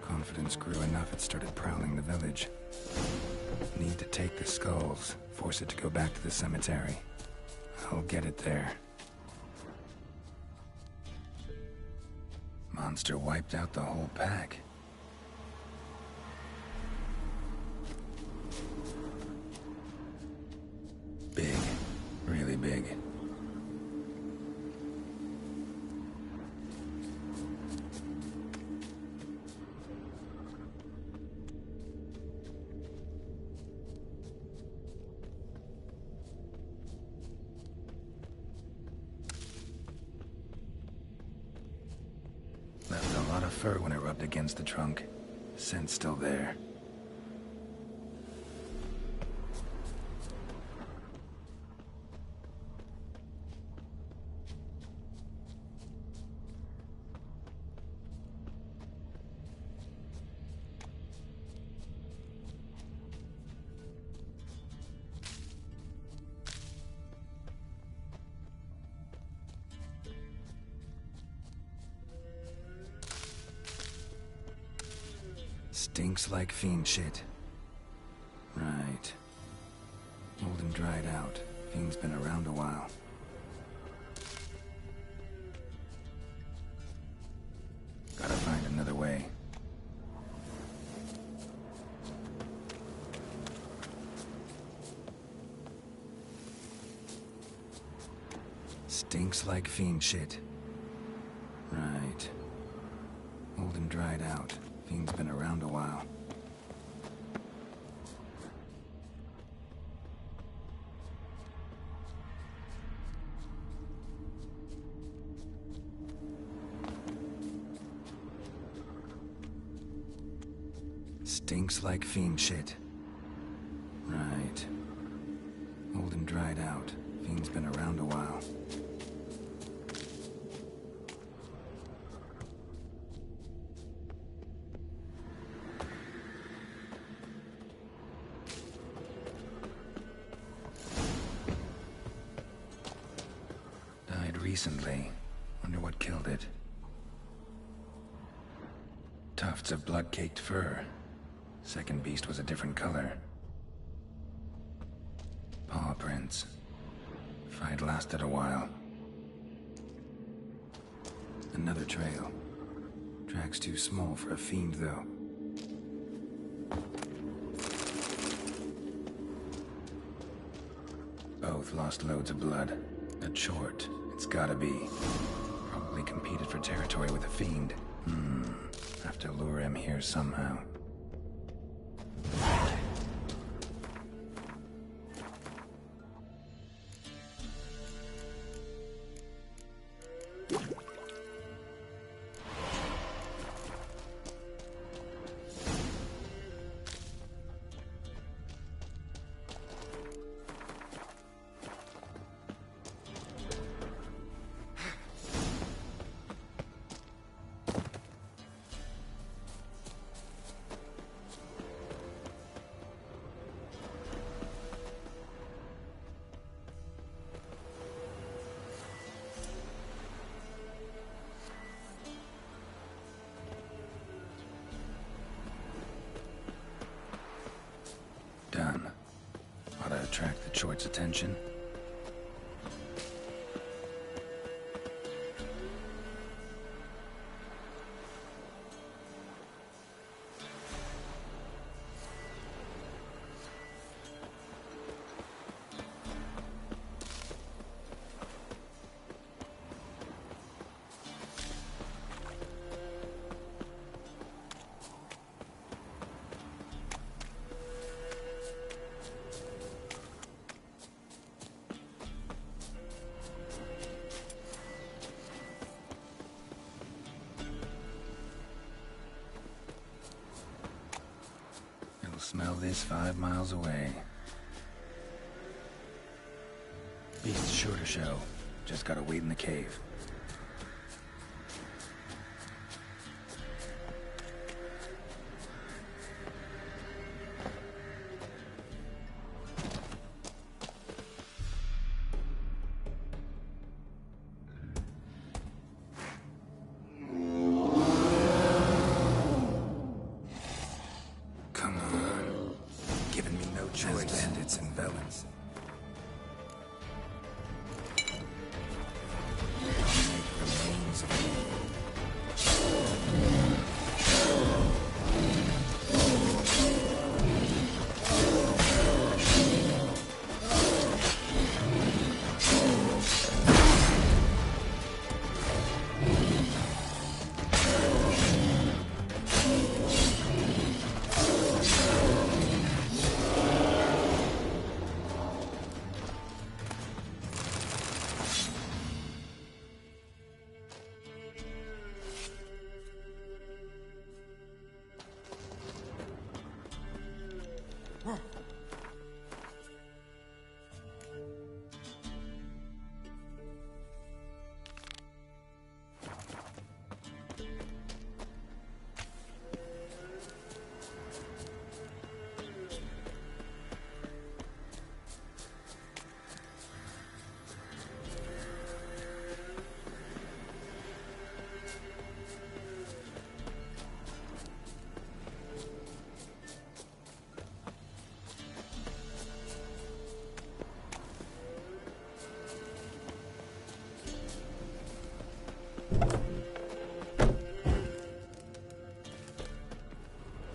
Confidence grew enough it started prowling the village. Need to take the skulls, force it to go back to the cemetery. I'll get it there. Monster wiped out the whole pack. Big. Really big. Left a lot of fur when I rubbed against the trunk. Scent's still there. Stinks like fiend shit. Right. Old and dried out. Fiend's been around a while. Gotta find another way. Stinks like fiend shit. Right. Old and dried out. Fiend's been around a while. Stinks like fiend shit. Right. Old and dried out. Fiend's been around a while. Recently. Wonder what killed it. Tufts of blood-caked fur. Second beast was a different color. Paw prints. Fight lasted a while. Another trail. Track's too small for a fiend, though. Both lost loads of blood. A short. It's gotta be. Probably competed for territory with a fiend. Have to lure him here somehow. Done. Ought to attract the Choit's attention. Smell this 5 miles away. Beast's sure to show. Just gotta wait in the cave. choice. Bandits and villains. Remains of evil.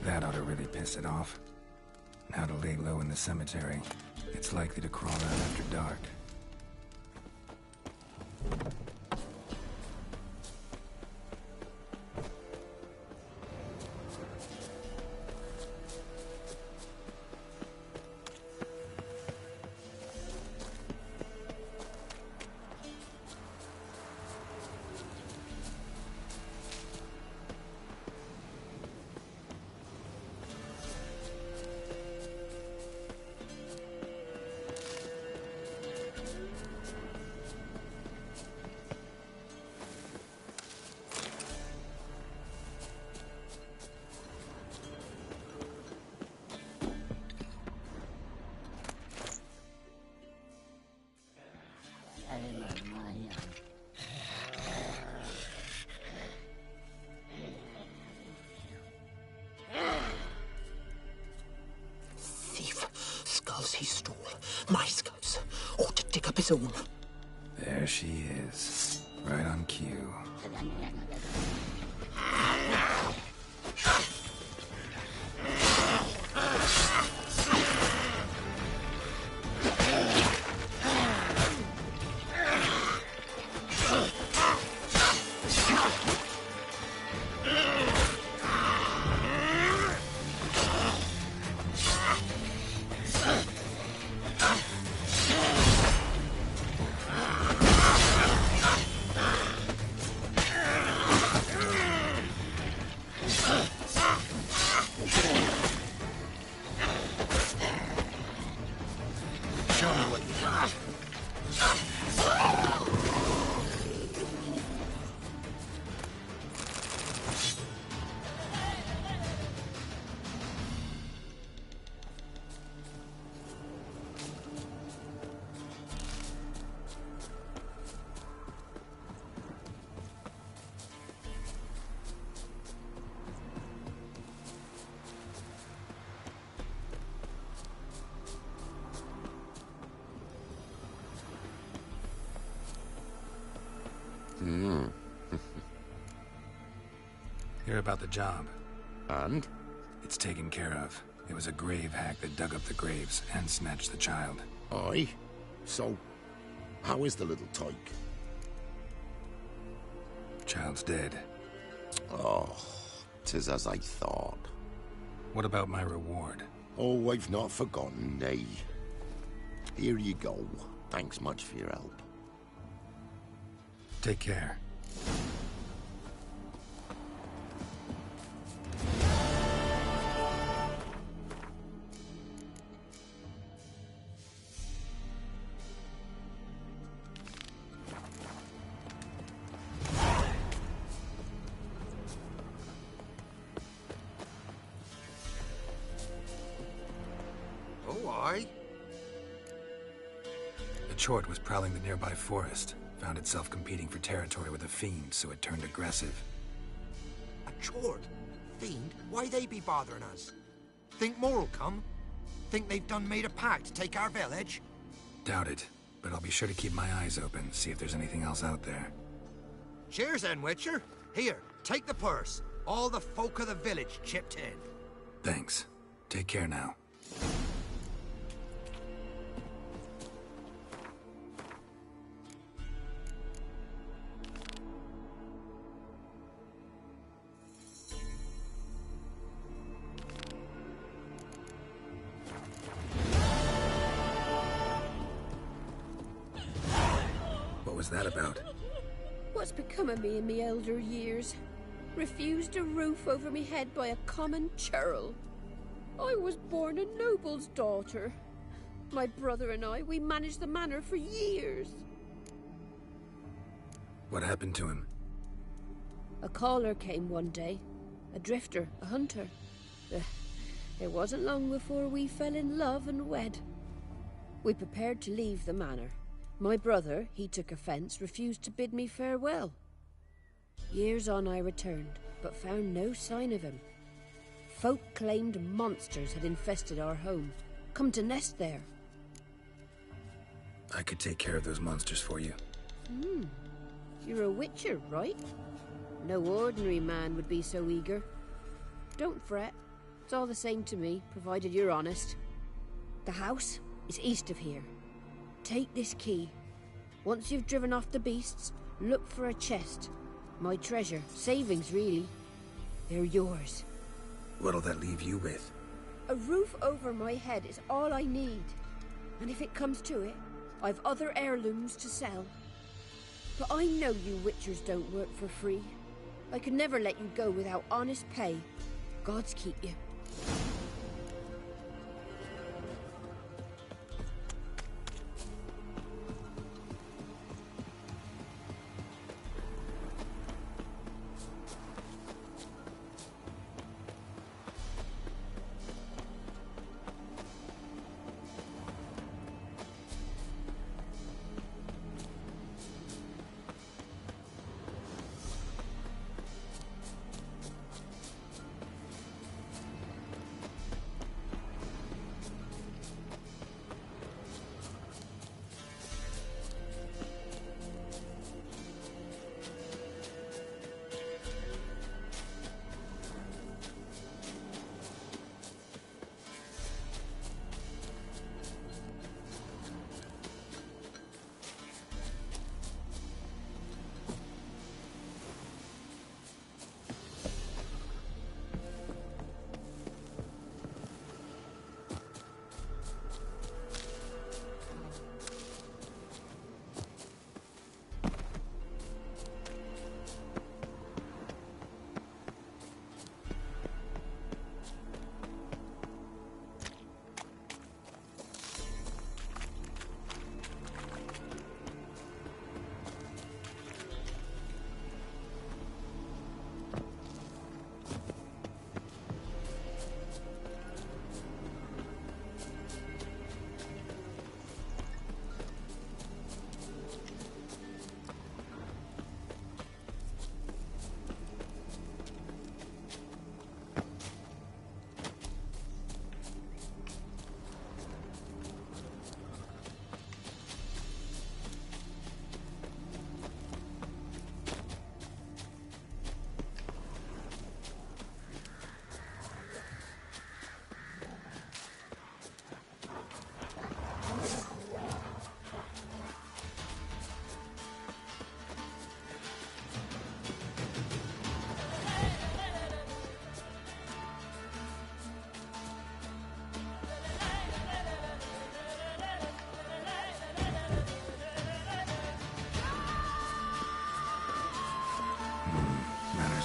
That ought to really piss it off. Now to lay low in the cemetery. It's likely to crawl out after dark. Skulls he stole. My skulls. Ought to dig up his own. There she is. Right on cue. Hear about the job. And? It's taken care of. It was a grave hack that dug up the graves and snatched the child. Aye? So, how is the little tyke? Child's dead. Oh, 'tis as I thought. What about my reward? Oh, I've not forgotten, nay. Here you go. Thanks much for your help. Take care. Chort was prowling the nearby forest. Found itself competing for territory with a fiend, so it turned aggressive. A Chort? Fiend? Why they be bothering us? Think more'll come? Think they've done made a pact to take our village? Doubt it, but I'll be sure to keep my eyes open, see if there's anything else out there. Cheers then, Witcher. Here, take the purse. All the folk of the village chipped in. Thanks. Take care now. What was that about? What's become of me in me elder years? Refused a roof over me head by a common churl. I was born a noble's daughter. My brother and I, we managed the manor for years. What happened to him? A caller came one day. A drifter, a hunter. It wasn't long before we fell in love and wed. We prepared to leave the manor. My brother, he took offence, refused to bid me farewell. Years on I returned, but found no sign of him. Folk claimed monsters had infested our home, come to nest there. I could take care of those monsters for you. You're a witcher, right? No ordinary man would be so eager. Don't fret. It's all the same to me, provided you're honest. The house is east of here. Take this key. Once you've driven off the beasts, look for a chest. My treasure. Savings, really. They're yours. What'll that leave you with? A roof over my head is all I need. And if it comes to it, I've other heirlooms to sell. But I know you witchers don't work for free. I could never let you go without honest pay. Gods keep you.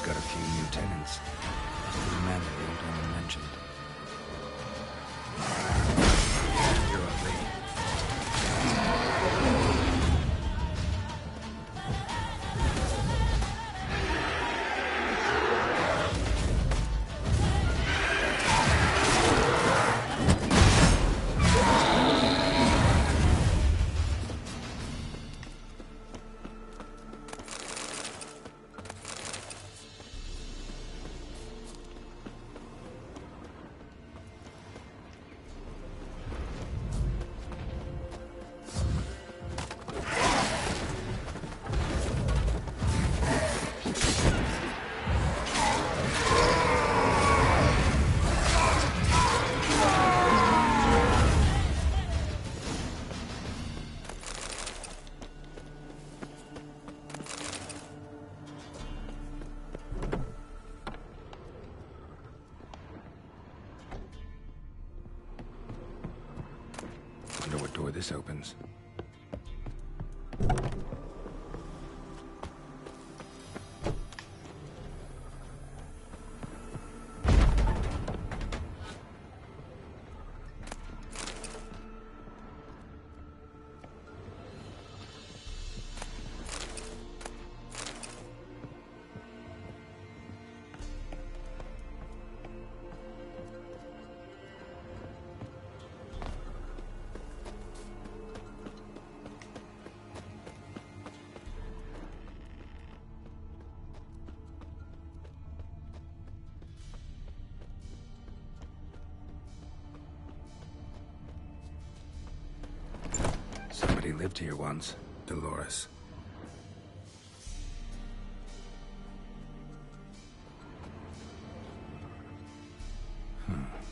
Got a few new tenants. The man that the old woman mentioned. You're up, lady. this opens. Somebody lived here once. Dolores.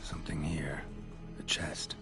Something here. A chest.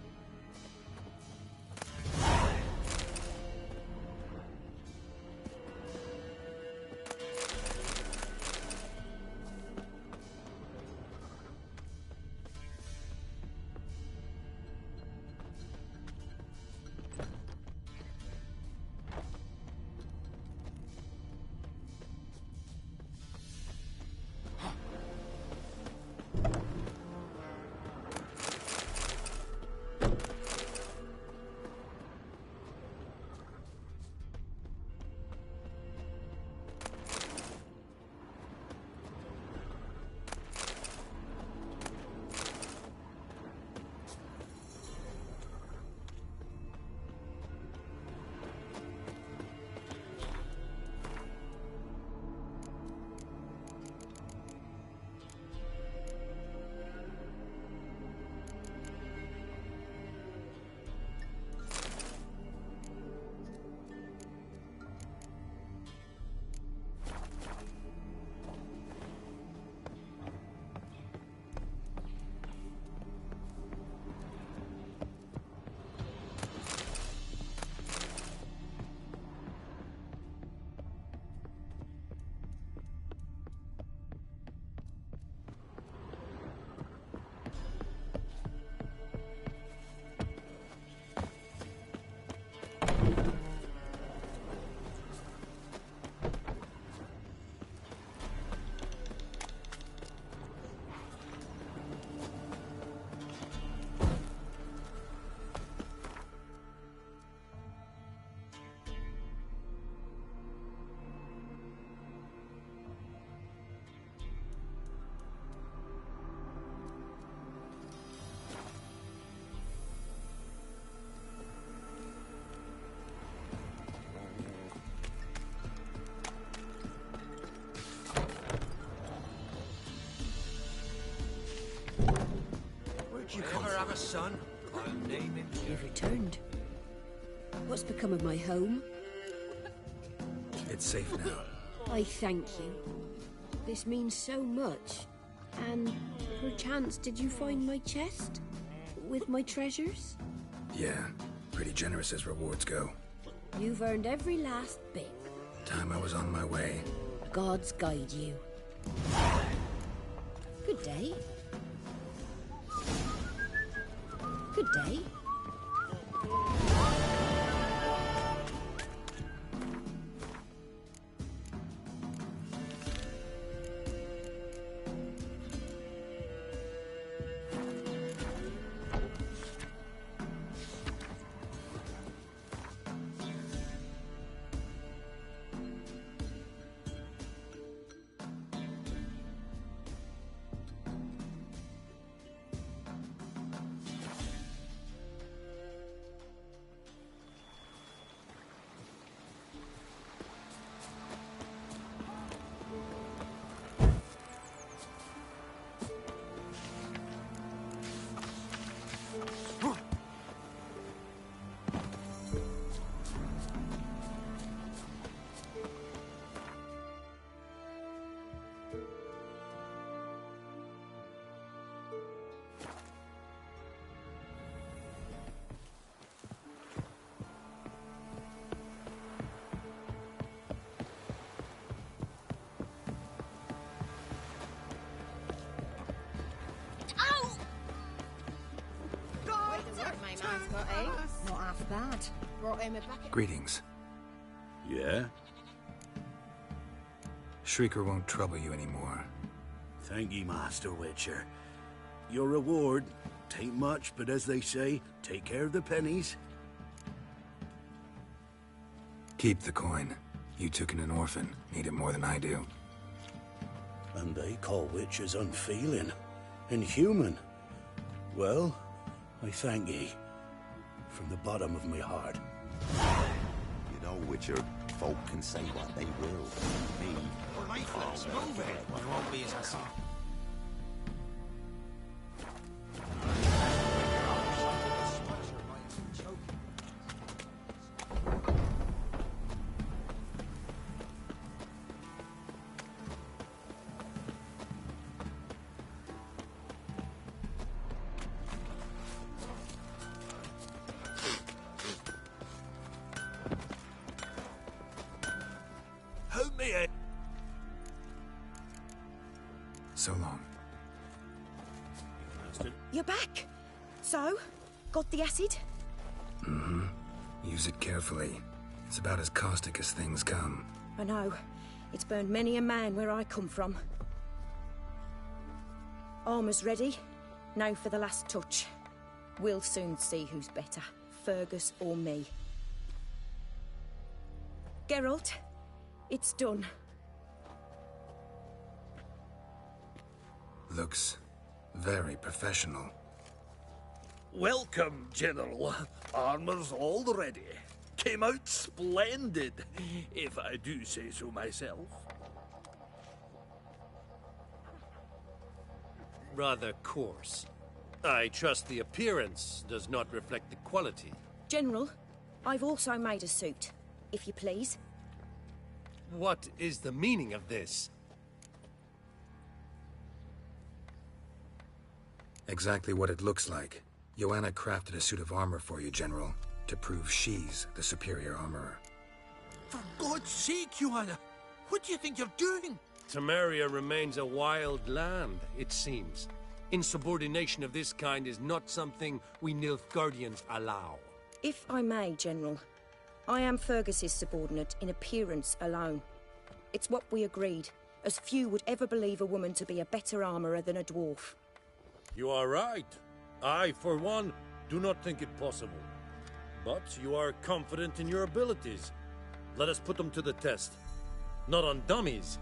You ever have a son? I'll name him. You've returned. What's become of my home? It's safe now. I thank you. This means so much. And perchance did you find my chest? With my treasures? Yeah, pretty generous as rewards go. You've earned every last bit. Time I was on my way. Gods guide you. Good day. Good day. Lad, brought him a bucket. Greetings. Yeah? Shrieker won't trouble you anymore. Thank ye, Master Witcher. Your reward, tain't much, but as they say, take care of the pennies. Keep the coin. You took in an orphan. Need it more than I do. And they call witches unfeeling, inhuman. Well, I thank ye. From the bottom of my heart. You know, Witcher, folk can say what they will. Me... We're lifeless. Move it. You won't be as I saw. Help me, Ed. So long. You're back. So, got the acid? Mm-hmm. Use it carefully. It's about as caustic as things come. I know. It's burned many a man where I come from. Armor's ready. Now for the last touch. We'll soon see who's better, Fergus or me. Geralt, it's done. Looks very professional. Welcome, General. Armor's all ready. Came out splendid, if I do say so myself. Rather coarse. I trust the appearance does not reflect the quality. General, I've also made a suit, if you please. What is the meaning of this? Exactly what it looks like. Joanna crafted a suit of armor for you, General, to prove she's the superior armorer. For God's sake, Joanna! What do you think you're doing? Temeria remains a wild land, it seems. Insubordination of this kind is not something we Nilfgaardians allow. If I may, General, I am Fergus's subordinate in appearance alone. It's what we agreed, as few would ever believe a woman to be a better armorer than a dwarf. You are right. I, for one, do not think it possible. But you are confident in your abilities. Let us put them to the test. Not on dummies,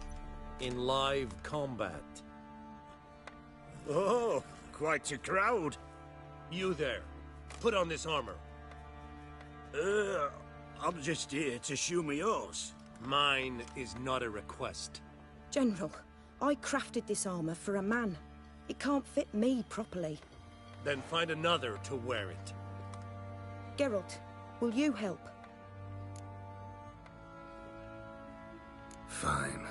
in live combat. Oh, quite a crowd. You there, put on this armor. I'm just here to show me yours. Mine is not a request. General, I crafted this armor for a man. It can't fit me properly. Then find another to wear it. Geralt, will you help? Fine.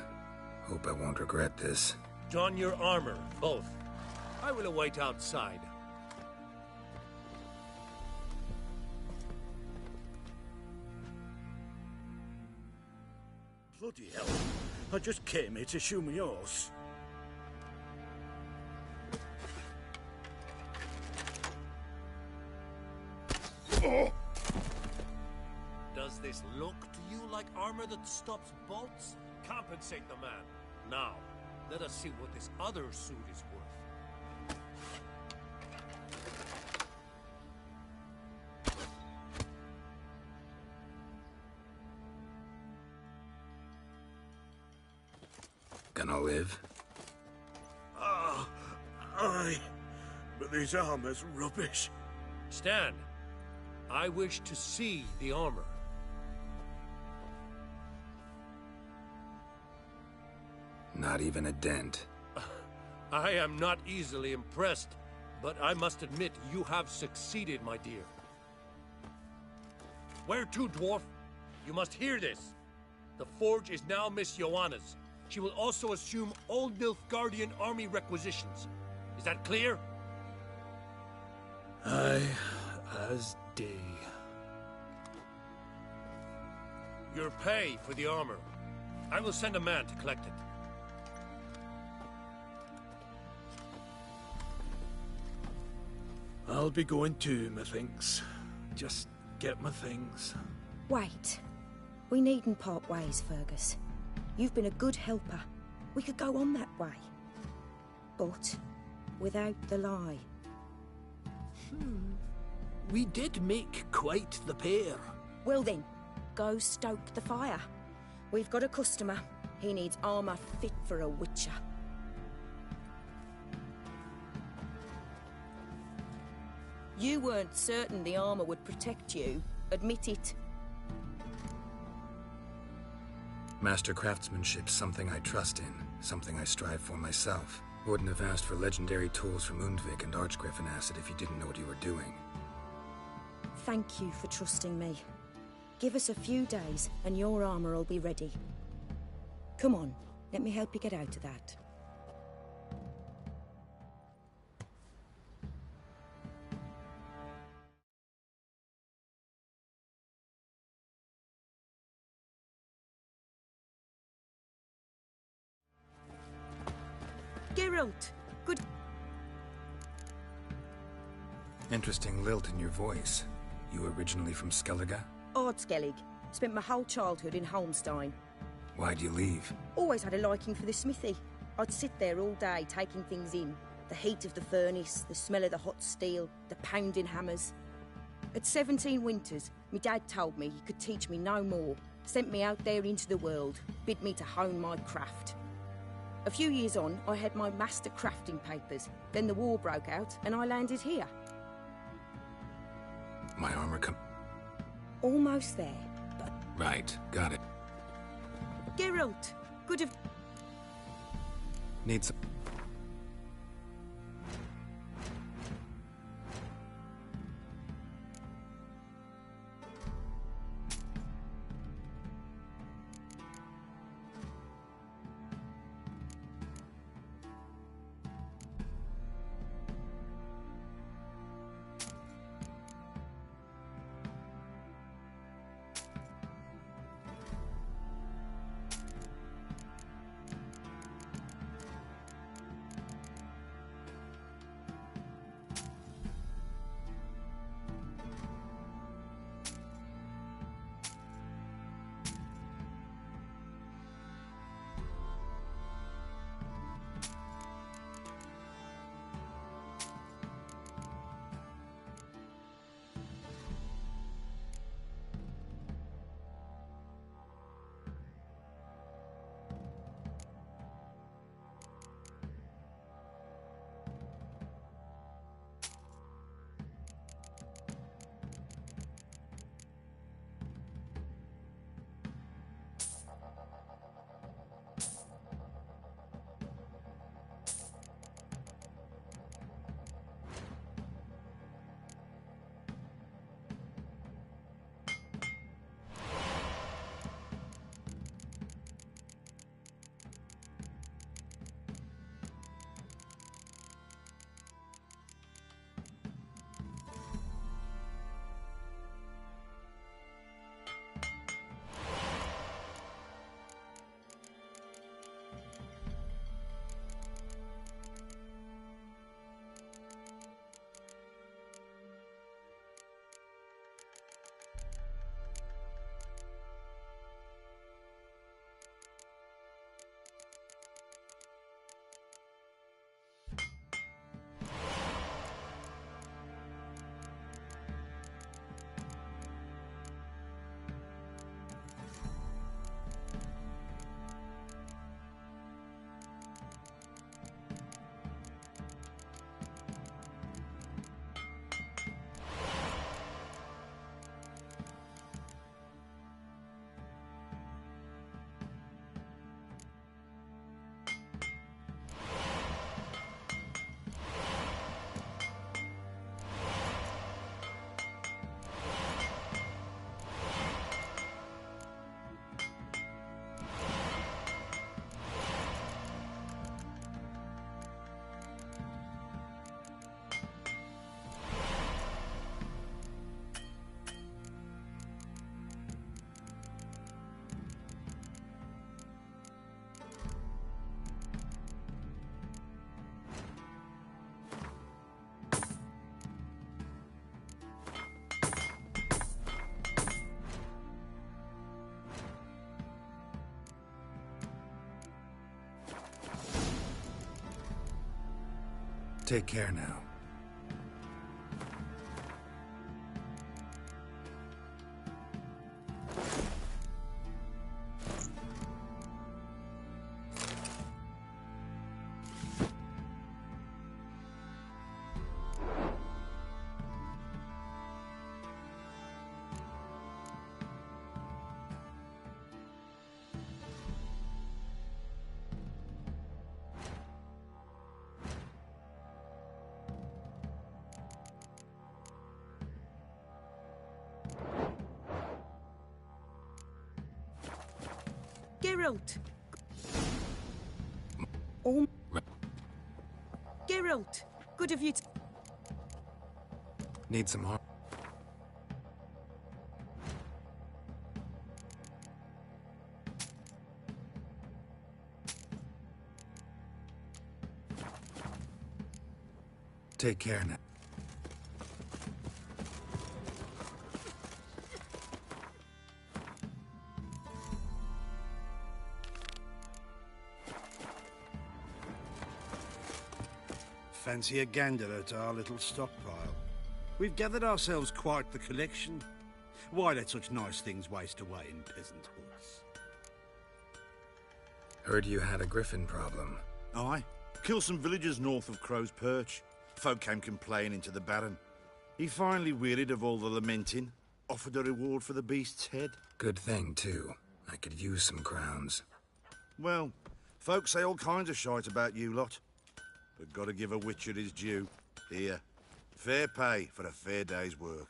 Hope I won't regret this. Don your armor, both. I will await outside. Bloody hell. I just came here to show me yours. Oh. Does this look to you like armor that stops bolts? Compensate the man. Now, let us see what this other suit is worth. Gonna live? Aye. But this armor's rubbish. Stand. I wish to see the armor. Not even a dent. I am not easily impressed, but I must admit you have succeeded, my dear. Where to, dwarf? You must hear this. The forge is now Miss Joanna's. She will also assume all Nilfgaardian army requisitions. Is that clear? Aye, as day. Your pay for the armor. I will send a man to collect it. I'll be going too, methinks. Just get my things. Wait. We needn't part ways, Fergus. You've been a good helper. We could go on that way. But without the lie. We did make quite the pair. Well then, go stoke the fire. We've got a customer. He needs armor fit for a witcher. You weren't certain the armor would protect you. Admit it. Master craftsmanship's something I trust in, something I strive for myself. Wouldn't have asked for legendary tools from Undvik and Archgriffin Acid if you didn't know what you were doing. Thank you for trusting me. Give us a few days and your armor will be ready. Come on, let me help you get out of that. Geralt, good... Interesting lilt in your voice. You originally from Skellige? Ardskellig. Spent my whole childhood in Holmstein. Why'd you leave? Always had a liking for the smithy. I'd sit there all day taking things in. The heat of the furnace, the smell of the hot steel, the pounding hammers. At 17 winters, my dad told me he could teach me no more. Sent me out there into the world, bid me to hone my craft. A few years on, I had my master crafting papers. Then the war broke out, and I landed here. My armor Almost there, but... Right, got it. Geralt, good of... Need some... Take care now. Geralt! Oh. Geralt! Good of you to... Need some harm. Take care now. Fancy a gander at our little stockpile. We've gathered ourselves quite the collection. Why let such nice things waste away in peasant huts? Heard you had a griffin problem. Aye. Killed some villagers north of Crow's Perch. Folk came complaining to the Baron. He finally wearied of all the lamenting, offered a reward for the beast's head. Good thing, too. I could use some crowns. Well, folk say all kinds of shite about you lot. But gotta give a witcher his due. Here, fair pay for a fair day's work.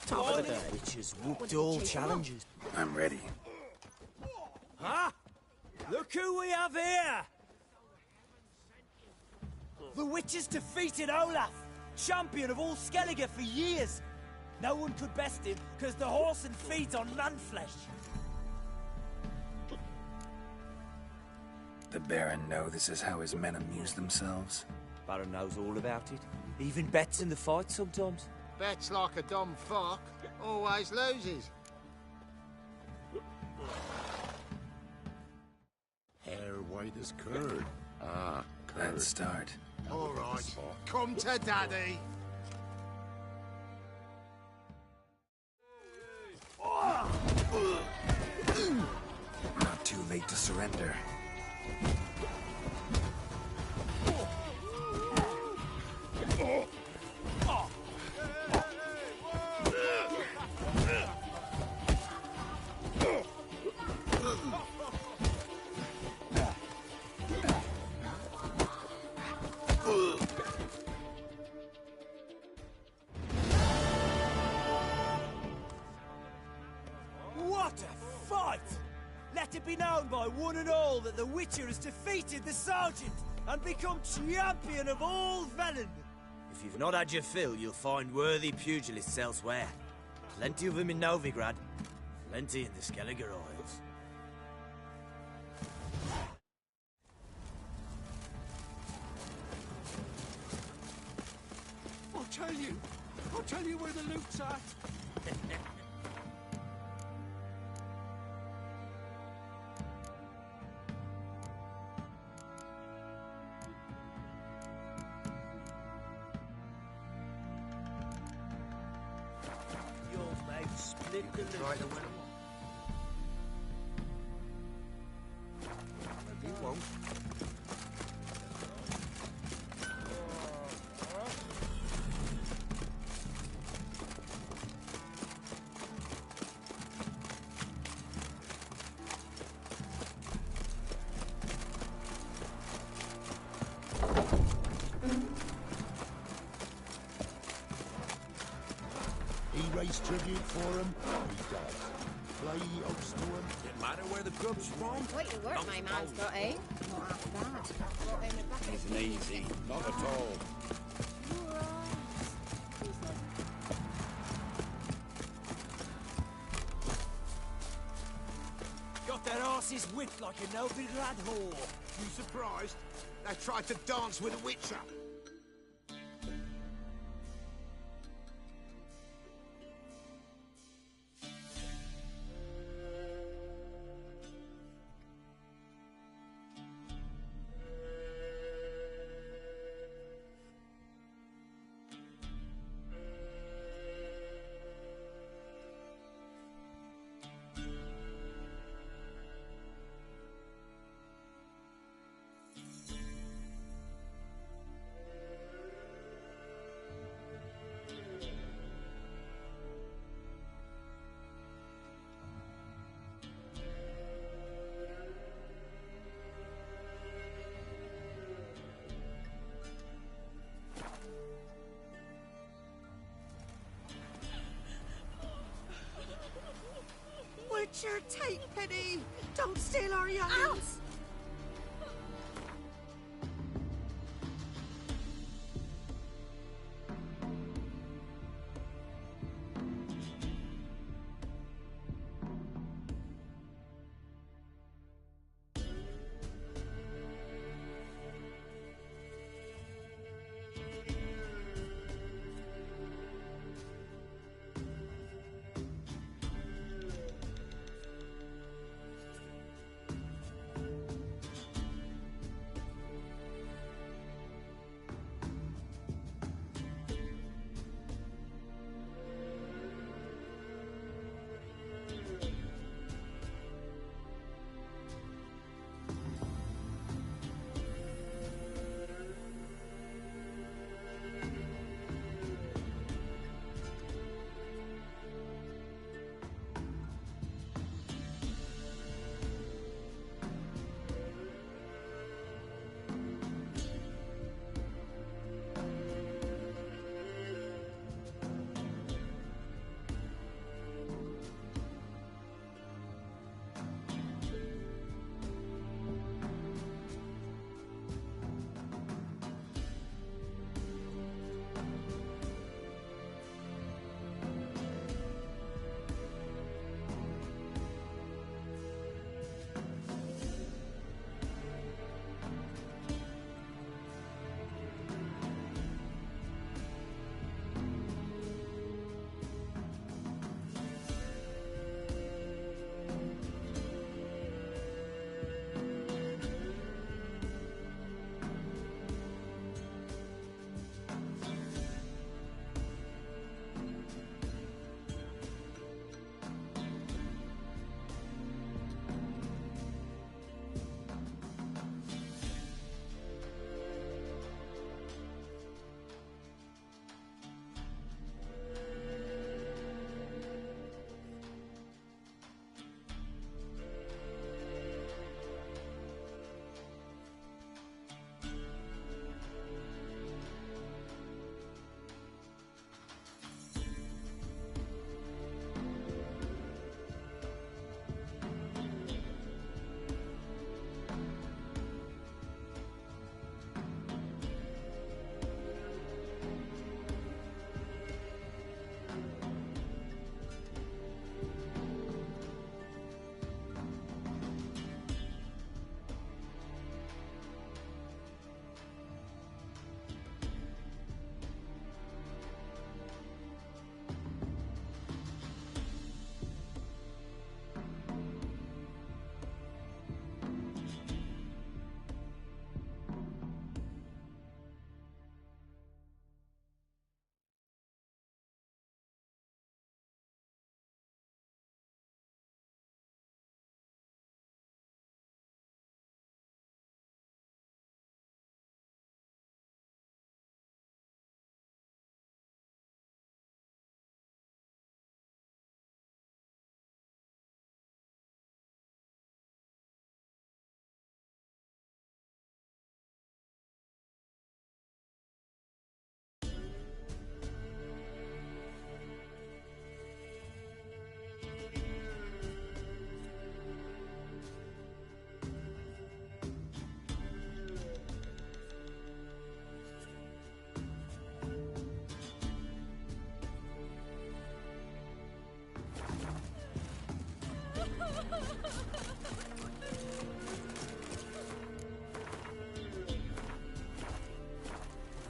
Top of the day. Witches whooped all challenges. I'm ready. Huh? Look who we have here! The Witches defeated Olaf, champion of all Skellige for years. No one could best him, because the horse and feeds on man flesh. The Baron know this is how his men amuse themselves? Baron knows all about it. Even bets in the fight sometimes. Bets like a dumb fuck, always loses. Hair white as curd. Ah, curd. Let's start. All right, come to daddy. Not too late to surrender. What a fight! Let it be known by one and all that the Witcher has defeated the Sergeant and become champion of all Velen. If you've not had your fill, you'll find worthy pugilists elsewhere. Plenty of them in Novigrad, plenty in the Skellige Isles. I'll tell you where the loot's at. Yours, mate, split the loot. tribute for him, he does. Play host to him. Didn't matter where the grub's from. Quite the work my man's got, eh? Not half bad. Isn't easy. Not at all. Got their asses whipped like a no-bid lad whore. You surprised? They tried to dance with a witcher. Witcher, take pity! Don't steal our youngins!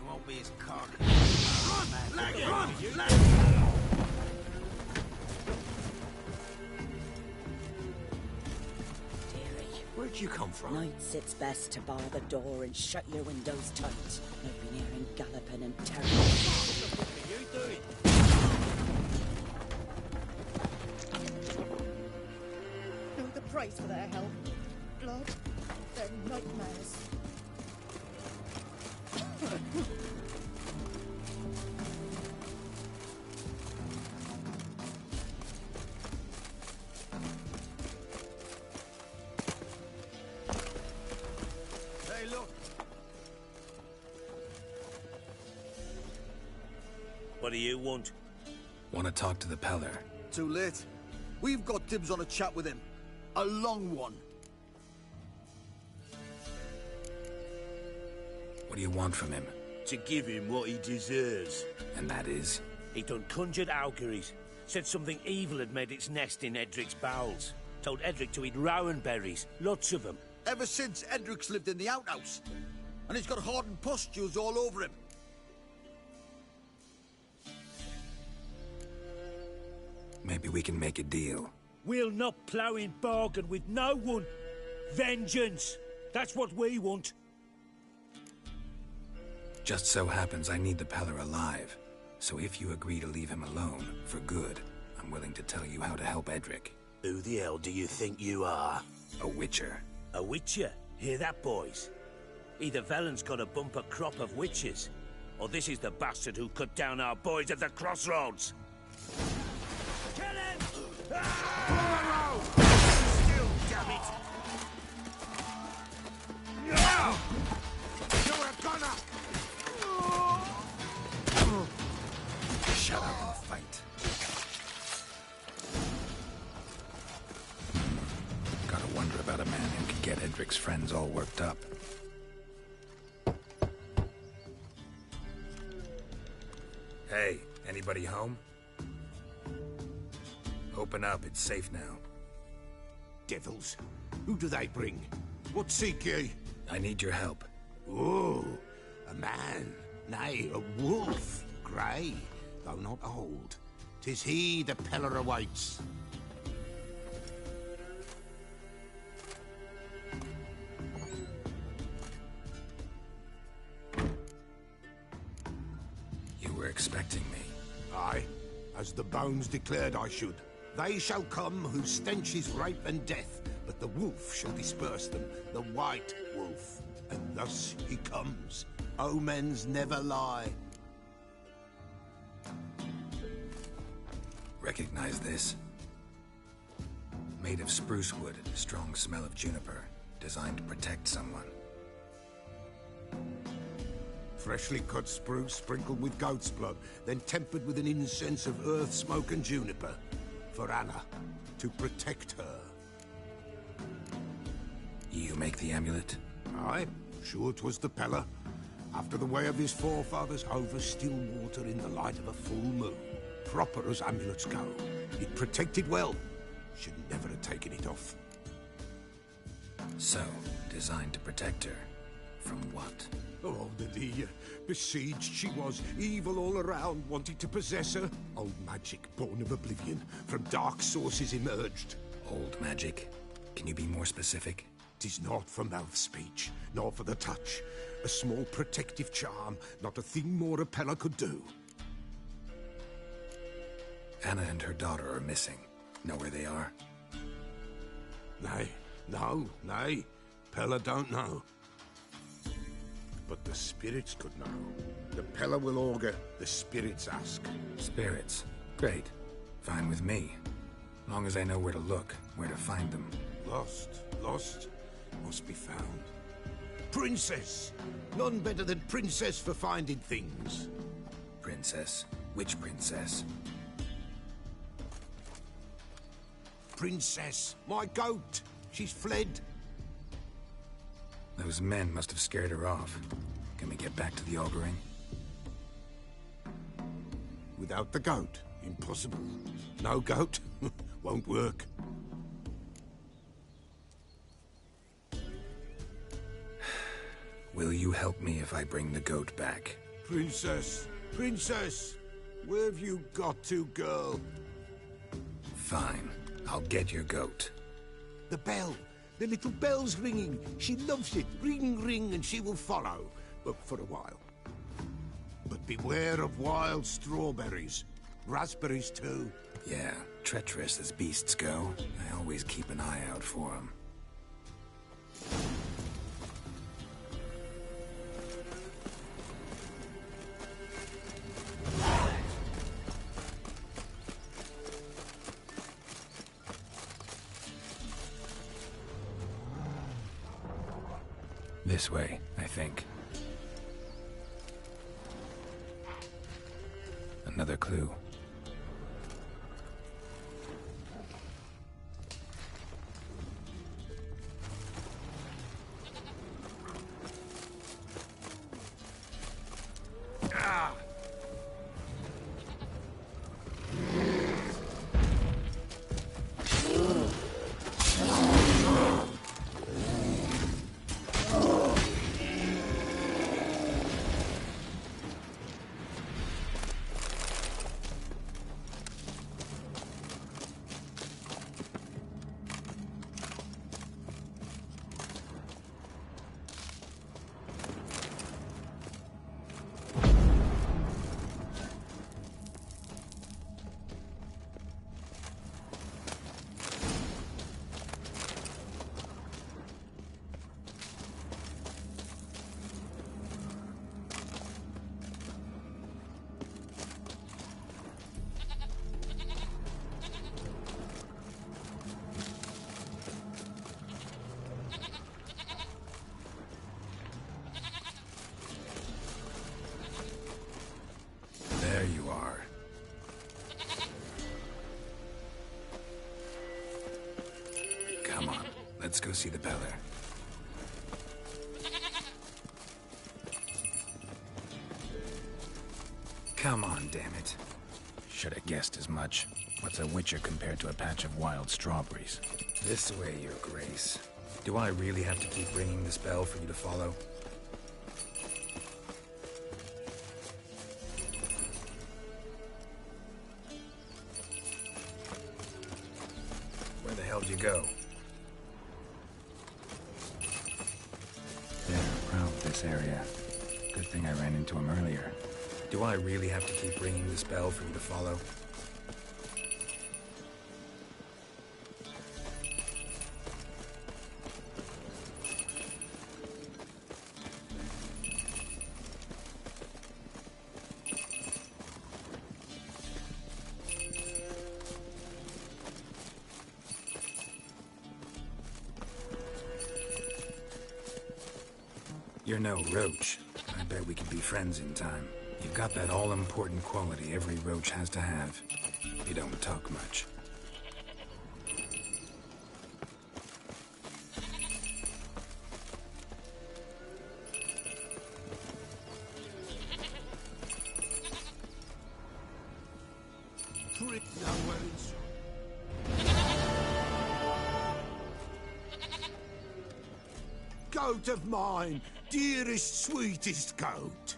won't be as cocky. Run! Leg! Run! Leg! Where'd you come from? Nights it's best to bar the door and shut your windows tight. I've been hearing galloping and terror. What are you doing? Know the price for their help. Blood. Their nightmares. Hey, look. What do you want? Want to talk to the Peller. Too late. We've got dibs on a chat with him. A long one. What do you want from him? To give him what he deserves. And that is? He done conjured auguries. Said something evil had made its nest in Edric's bowels. Told Edric to eat rowan berries. Lots of them. Ever since Edric's lived in the outhouse. And he's got hardened pustules all over him. Maybe we can make a deal. We'll not plough in bargain with no one. Vengeance. That's what we want. Just so happens I need the Peller alive. So if you agree to leave him alone, for good, I'm willing to tell you how to help Edric. Who the hell do you think you are? A witcher. A witcher? Hear that, boys? Either Velen's got a bumper crop of witches, or this is the bastard who cut down our boys at the crossroads. Kill him! Ah! Still, damn it! No! You're a gunner! Shut up and fight. Gotta wonder about a man who can get Edric's friends all worked up. Hey, anybody home? Open up, it's safe now. Devils. Who do they bring? What seek ye? I need your help. Oh, a man. Nay, a wolf. Grey, though not old. 'Tis he the Peller awaits. You were expecting me. Aye, as the bones declared I should. They shall come whose stench is rape and death, but the wolf shall disperse them, the white wolf. And thus he comes. Omens never lie. Recognize this? Made of spruce wood, strong smell of juniper, designed to protect someone. Freshly cut spruce sprinkled with goat's blood, then tempered with an incense of earth, smoke and juniper. For Anna, to protect her. You make the amulet? Aye, sure 'twas the Peller. After the way of his forefathers, over still water in the light of a full moon. Proper as amulets go. It protected well. Should never have taken it off. So, designed to protect her. From what? Oh, the besieged she was, evil all around, wanted to possess her. Old magic, born of oblivion, from dark sources emerged. Old magic? Can you be more specific? 'Tis not for mouth speech, nor for the touch. A small protective charm, not a thing more a Peller could do. Anna and her daughter are missing. Know where they are? Nay, nay. Peller don't know. But the spirits could know. The Peller will augur, the spirits ask. Spirits? Great. Fine with me. Long as I know where to look, where to find them. Lost, must be found. Princess! None better than Princess for finding things. Princess? Which princess? Princess, my goat. She's fled. Those men must have scared her off. Can we get back to the auguring? Without the goat, impossible. No goat, won't work. Will you help me if I bring the goat back? Princess! Princess! Where have you got to, girl? Fine. I'll get your goat. The bell! The little bell's ringing. She loves it. Ring, ring, and she will follow. But for a while. But beware of wild strawberries. Raspberries, too. Yeah, treacherous as beasts go. I always keep an eye out for them. This way, I think. Another clue. There you are. Come on, let's go see the Beller. Come on, damn it. Should have guessed as much. What's a witcher compared to a patch of wild strawberries? This way, Your Grace. Do I really have to keep ringing this bell for you to follow? Where the hell did you go? They're proud of this area. Good thing I ran into him earlier. Do I really have to keep ringing this bell for you to follow? You're no roach. I bet we could be friends in time. You've got that all-important quality every roach has to have. You don't talk much. Trick nowheres. Goat of mine, dearest, sweetest goat.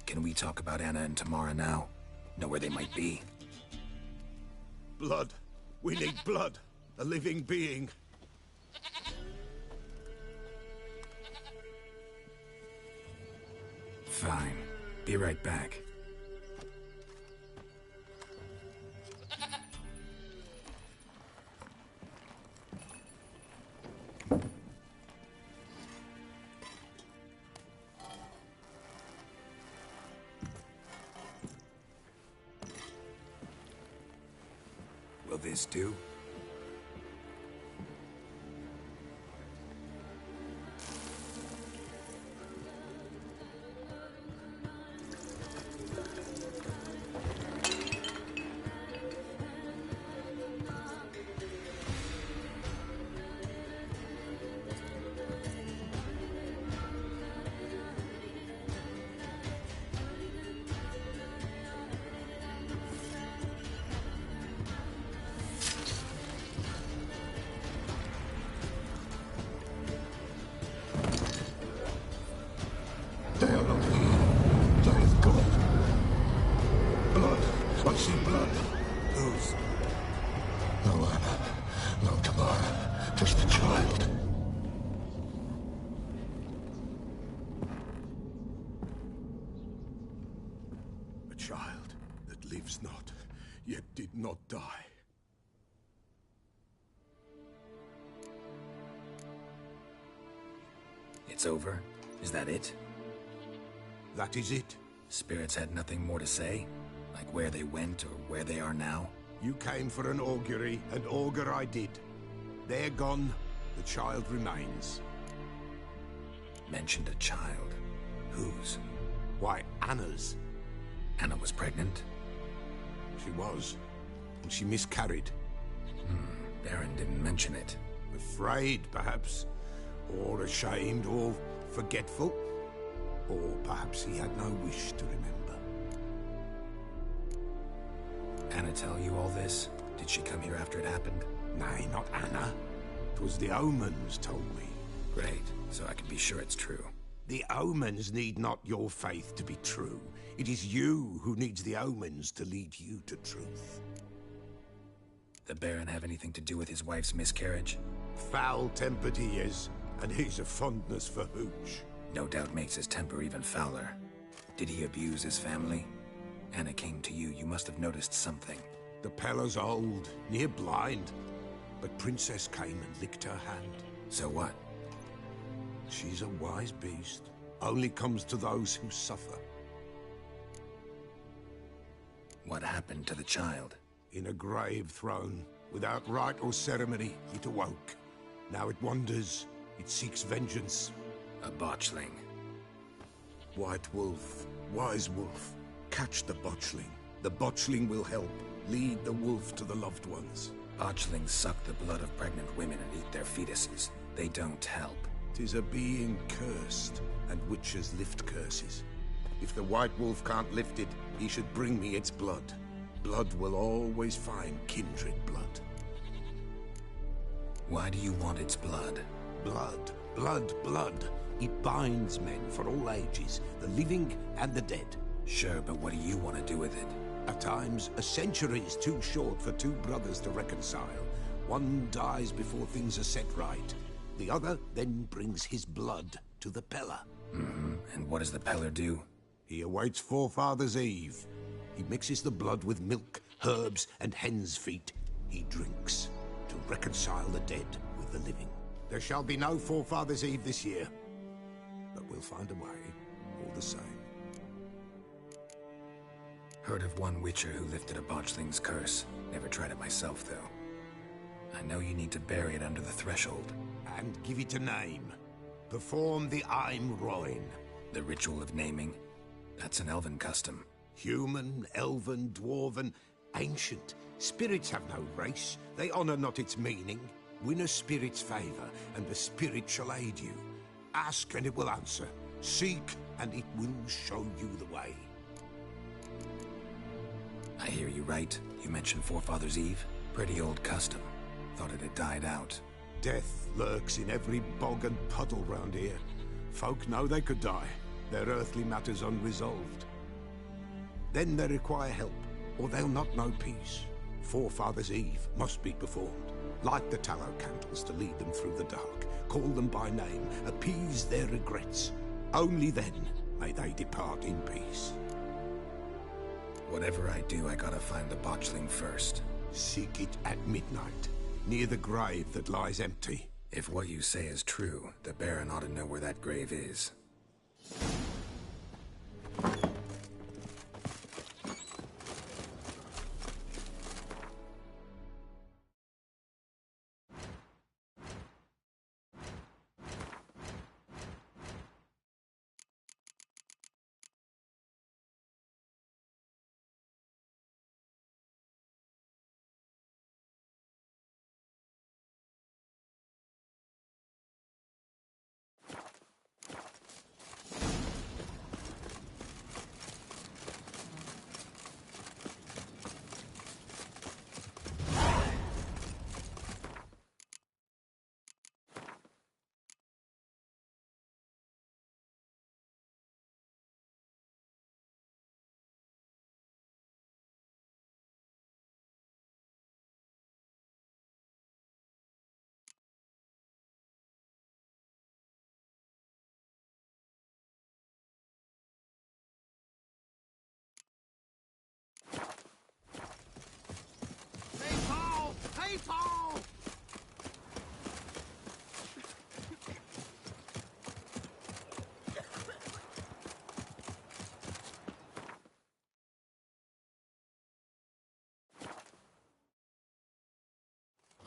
Can we talk about Anna and Tamara now? Know where they might be? Blood. We need blood. A living being. Fine. Be right back. Will this do? lives not, yet did not die. It's over? Is that it? That is it. Spirits had nothing more to say? Like where they went or where they are now? You came for an augury, and augur I did. They're gone, the child remains. Mentioned a child. Whose? Why, Anna's. Anna was pregnant? She was, and she miscarried. Baron didn't mention it. Afraid, perhaps. Or ashamed, or forgetful. Or perhaps he had no wish to remember. Anna tell you all this? Did she come here after it happened? Nay, not Anna. 'Twas the omens told me. Great, so I can be sure it's true. The omens need not your faith to be true. It is you who needs the omens to lead you to truth. The Baron have anything to do with his wife's miscarriage? Foul-tempered he is, and he's a fondness for hooch. No doubt makes his temper even fouler. Did he abuse his family? Anna came to you, you must have noticed something. The Pella's old, near blind, but Princess came and licked her hand. So what? She's a wise beast. Only comes to those who suffer. What happened to the child? In a grave thrown. Without rite or ceremony, it awoke. Now it wanders. It seeks vengeance. A botchling. White Wolf, Wise Wolf, catch the botchling. The botchling will help. Lead the wolf to the loved ones. Botchlings suck the blood of pregnant women and eat their fetuses. They don't help. 'Tis a being cursed, and witches lift curses. If the White Wolf can't lift it, he should bring me its blood. Blood will always find kindred blood. Why do you want its blood? Blood, blood, blood. It binds men for all ages, the living and the dead. Sure, but what do you want to do with it? At times, a century is too short for two brothers to reconcile. One dies before things are set right. The other then brings his blood to the Pella. And what does the Peller do? He awaits Forefather's Eve. He mixes the blood with milk, herbs, and hen's feet. He drinks to reconcile the dead with the living. There shall be no Forefather's Eve this year. But we'll find a way, all the same. Heard of one witcher who lifted a botchling's curse. Never tried it myself, though. I know you need to bury it under the threshold. And give it a name. Perform the Aim Roin. The ritual of naming? That's an elven custom. Human, elven, dwarven, ancient. Spirits have no race. They honor not its meaning. Win a spirit's favor, and the spirit shall aid you. Ask, and it will answer. Seek, and it will show you the way. I hear you right. You mentioned Forefather's Eve? Pretty old custom. Thought it had died out. Death lurks in every bog and puddle round here. Folk know they could die, their earthly matters unresolved. Then they require help, or they'll not know peace. Forefather's Eve must be performed. Light the tallow candles to lead them through the dark. Call them by name, appease their regrets. Only then may they depart in peace. Whatever I do, I gotta find the botchling first. Seek it at midnight, near the grave that lies empty. If what you say is true, the Baron ought to know where that grave is.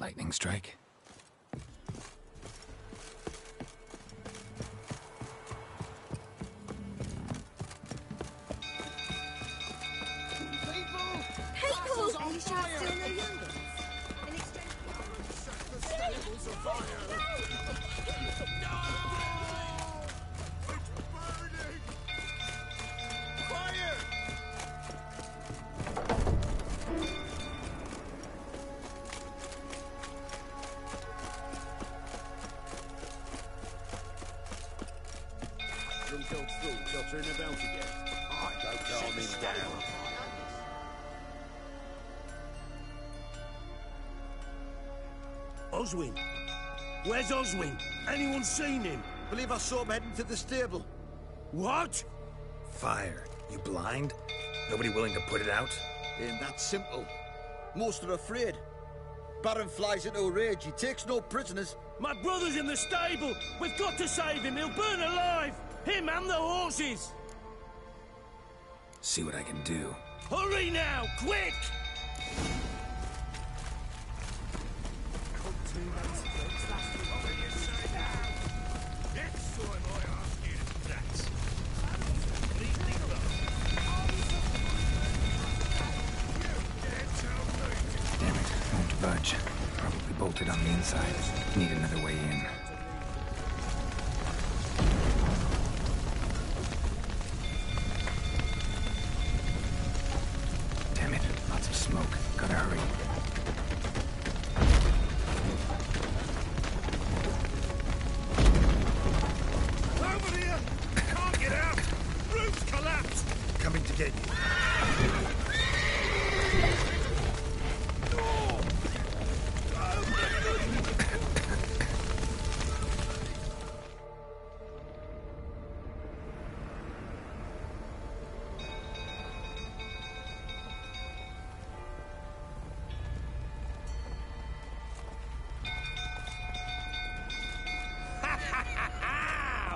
Lightning strike. People! Are you sure it's still no younger? Drunk old fool dottering about again. I don't calm him down. Oswin! Where's Oswin? Anyone seen him? Believe I saw him heading to the stable. What? Fire. You blind? Nobody willing to put it out? Ain't that simple. Most are afraid. Baron flies into a rage. He takes no prisoners. My brother's in the stable! We've got to save him! He'll burn alive! Him and the horses! See what I can do. Hurry now! Quick! Damn it, won't budge. Probably bolted on the inside. Need another way in. Damn it, lots of smoke. Gotta hurry. Over here! Can't get out! Roof's collapsed! Coming to get you.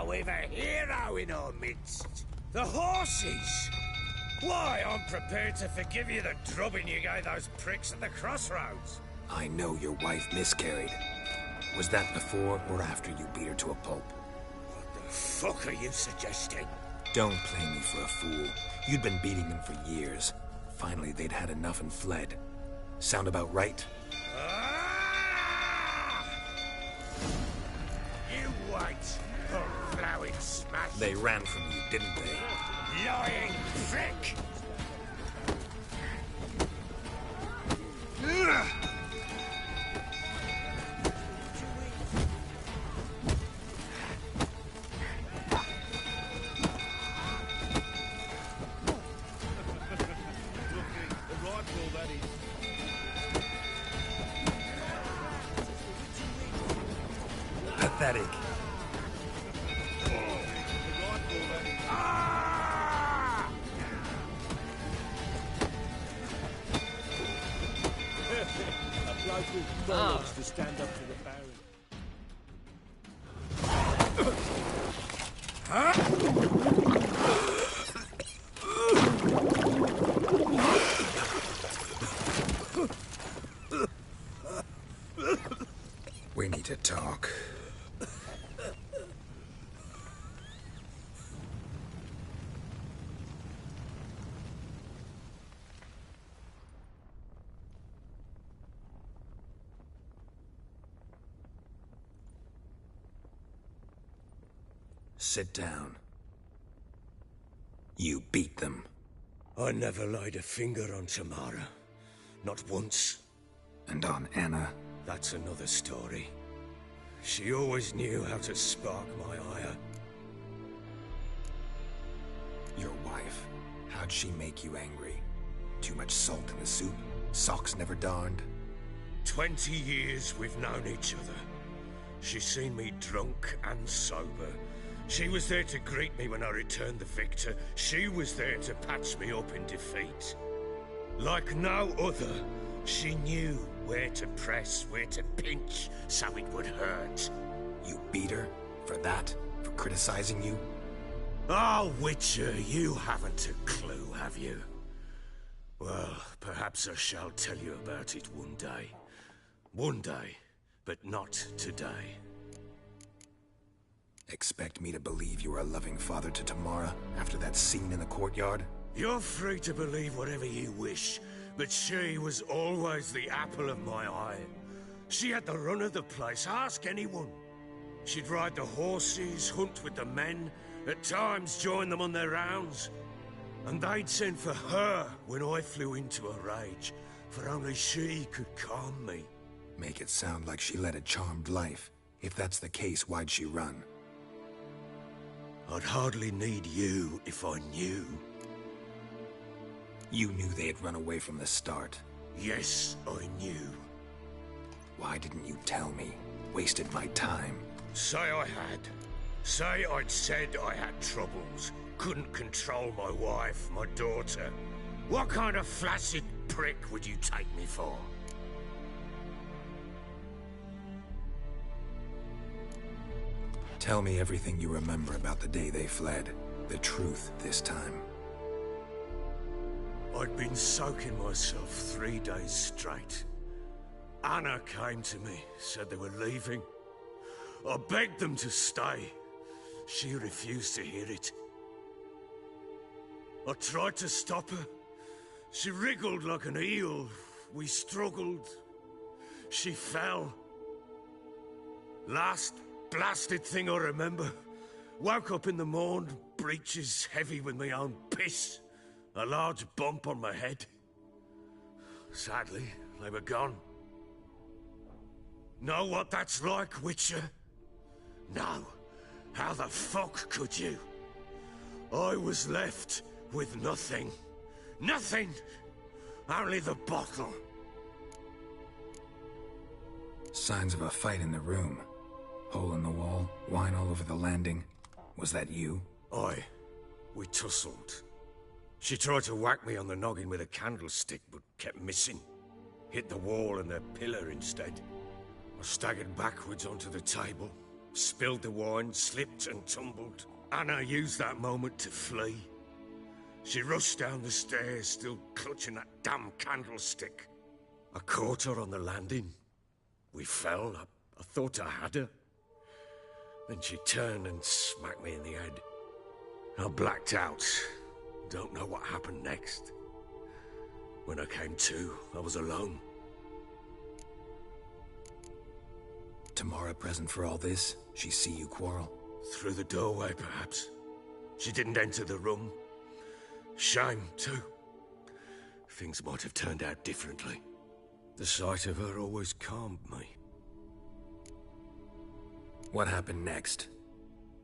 We've a hero in our midst. The horses! Why, I'm prepared to forgive you the drubbing you gave those pricks at the crossroads. I know your wife miscarried. Was that before or after you beat her to a pulp? What the fuck are you suggesting? Don't play me for a fool. You'd been beating them for years. Finally, they'd had enough and fled. Sound about right? You wait, flowing smash. They ran from you, didn't they? Lying prick! Pathetic. A bloke with bollocks to stand up to the Baron. We need to talk. Sit down. You beat them. I never laid a finger on Tamara. Not once. And on Anna? That's another story. She always knew how to spark my ire. Your wife. How'd she make you angry? Too much salt in the soup? Socks never darned? 20 years we've known each other. She's seen me drunk and sober. She was there to greet me when I returned the victor. She was there to patch me up in defeat. Like no other, she knew where to press, where to pinch, so it would hurt. You beat her? For that? For criticizing you? Oh, Witcher, you haven't a clue, have you? Well, perhaps I shall tell you about it one day. One day, but not today. Expect me to believe you were a loving father to Tamara after that scene in the courtyard? You're free to believe whatever you wish, but she was always the apple of my eye. She had the run of the place, ask anyone. She'd ride the horses, hunt with the men, at times join them on their rounds. And they'd send for her when I flew into a rage, for only she could calm me. Make it sound like she led a charmed life. If that's the case, why'd she run? I'd hardly need you if I knew. You knew they had run away from the start? Yes, I knew. Why didn't you tell me? Wasted my time. Say I had. Say I'd said I had troubles. Couldn't control my wife, my daughter. What kind of flaccid prick would you take me for? Tell me everything you remember about the day they fled. The truth this time. I'd been soaking myself 3 days straight. Anna came to me, said they were leaving. I begged them to stay. She refused to hear it. I tried to stop her. She wriggled like an eel. We struggled. She fell. Last blasted thing I remember. Woke up in the morn, breeches heavy with my own piss. A large bump on my head. Sadly, they were gone. Know what that's like, Witcher? No. How the fuck could you? I was left with nothing. Nothing! Only the bottle. Signs of a fight in the room. Hole in the wall, wine all over the landing. Was that you? Aye. We tussled. She tried to whack me on the noggin with a candlestick, but kept missing. Hit the wall and the pillar instead. I staggered backwards onto the table, spilled the wine, slipped and tumbled. Anna used that moment to flee. She rushed down the stairs, still clutching that damn candlestick. I caught her on the landing. We fell. I thought I had her. Then she turned and smacked me in the head. I blacked out. Don't know what happened next. When I came to, I was alone. Tamara present for all this? She see you quarrel? Through the doorway, perhaps. She didn't enter the room. Shame, too. Things might have turned out differently. The sight of her always calmed me. What happened next?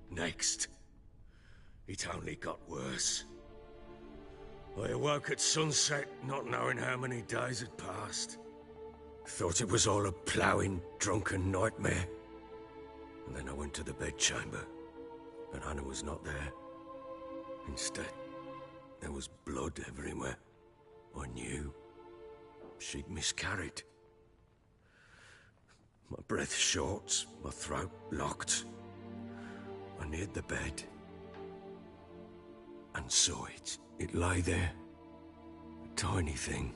Next? It only got worse. I awoke at sunset, not knowing how many days had passed. Thought it was all a ploughing, drunken nightmare. And then I went to the bedchamber, and Anna was not there. Instead, there was blood everywhere. I knew she'd miscarried. My breath short, my throat locked. I neared the bed and saw it. It lay there, a tiny thing,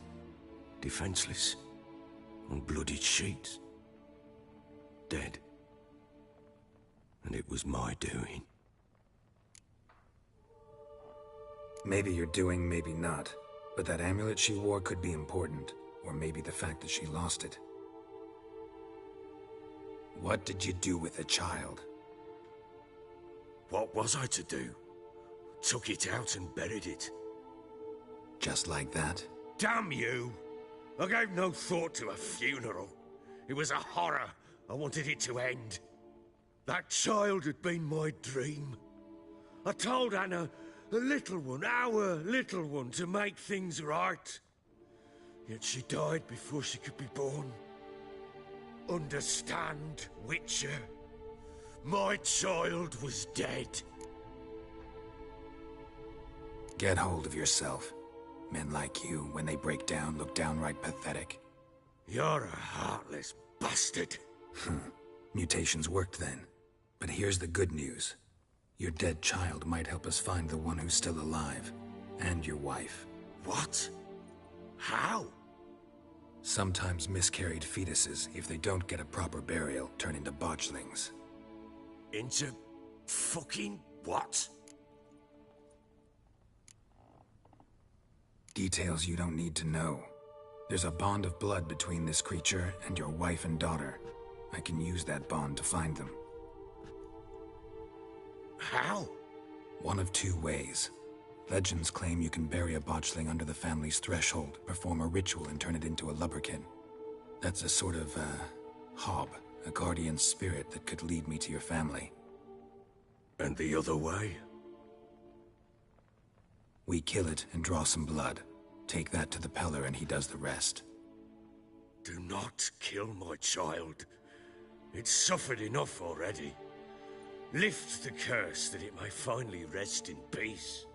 defenseless, on bloodied sheets, dead. And it was my doing. Maybe your doing, maybe not. But that amulet she wore could be important. Or maybe the fact that she lost it. What did you do with the child? What was I to do? Took it out and buried it. Just like that? Damn you! I gave no thought to a funeral. It was a horror. I wanted it to end. That child had been my dream. I told Anna, the little one, our little one, to make things right. Yet she died before she could be born. Understand, Witcher? My child was dead. Get hold of yourself. Men like you, when they break down, look downright pathetic. You're a heartless bastard. Mutations worked then. But here's the good news. Your dead child might help us find the one who's still alive. And your wife. What? How? Sometimes miscarried fetuses, if they don't get a proper burial, turn into botchlings. Into fucking what? Details you don't need to know. There's a bond of blood between this creature and your wife and daughter. I can use that bond to find them. How? One of two ways. Legends claim you can bury a botchling under the family's threshold, perform a ritual and turn it into a lubberkin. That's a sort of, hob, a guardian spirit that could lead me to your family. And the other way? We kill it and draw some blood. Take that to the Peller and he does the rest. Do not kill my child. It's suffered enough already. Lift the curse that it may finally rest in peace.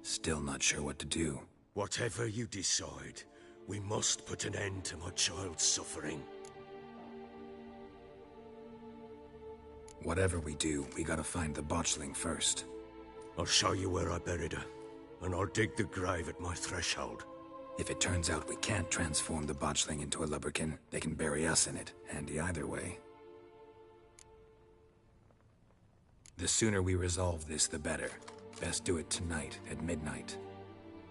Still not sure what to do. Whatever you decide, we must put an end to my child's suffering. Whatever we do, we gotta find the botchling first. I'll show you where I buried her, and I'll dig the grave at my threshold. If it turns out we can't transform the botchling into a lubberkin, they can bury us in it. Handy either way. The sooner we resolve this, the better. Best do it tonight, at midnight.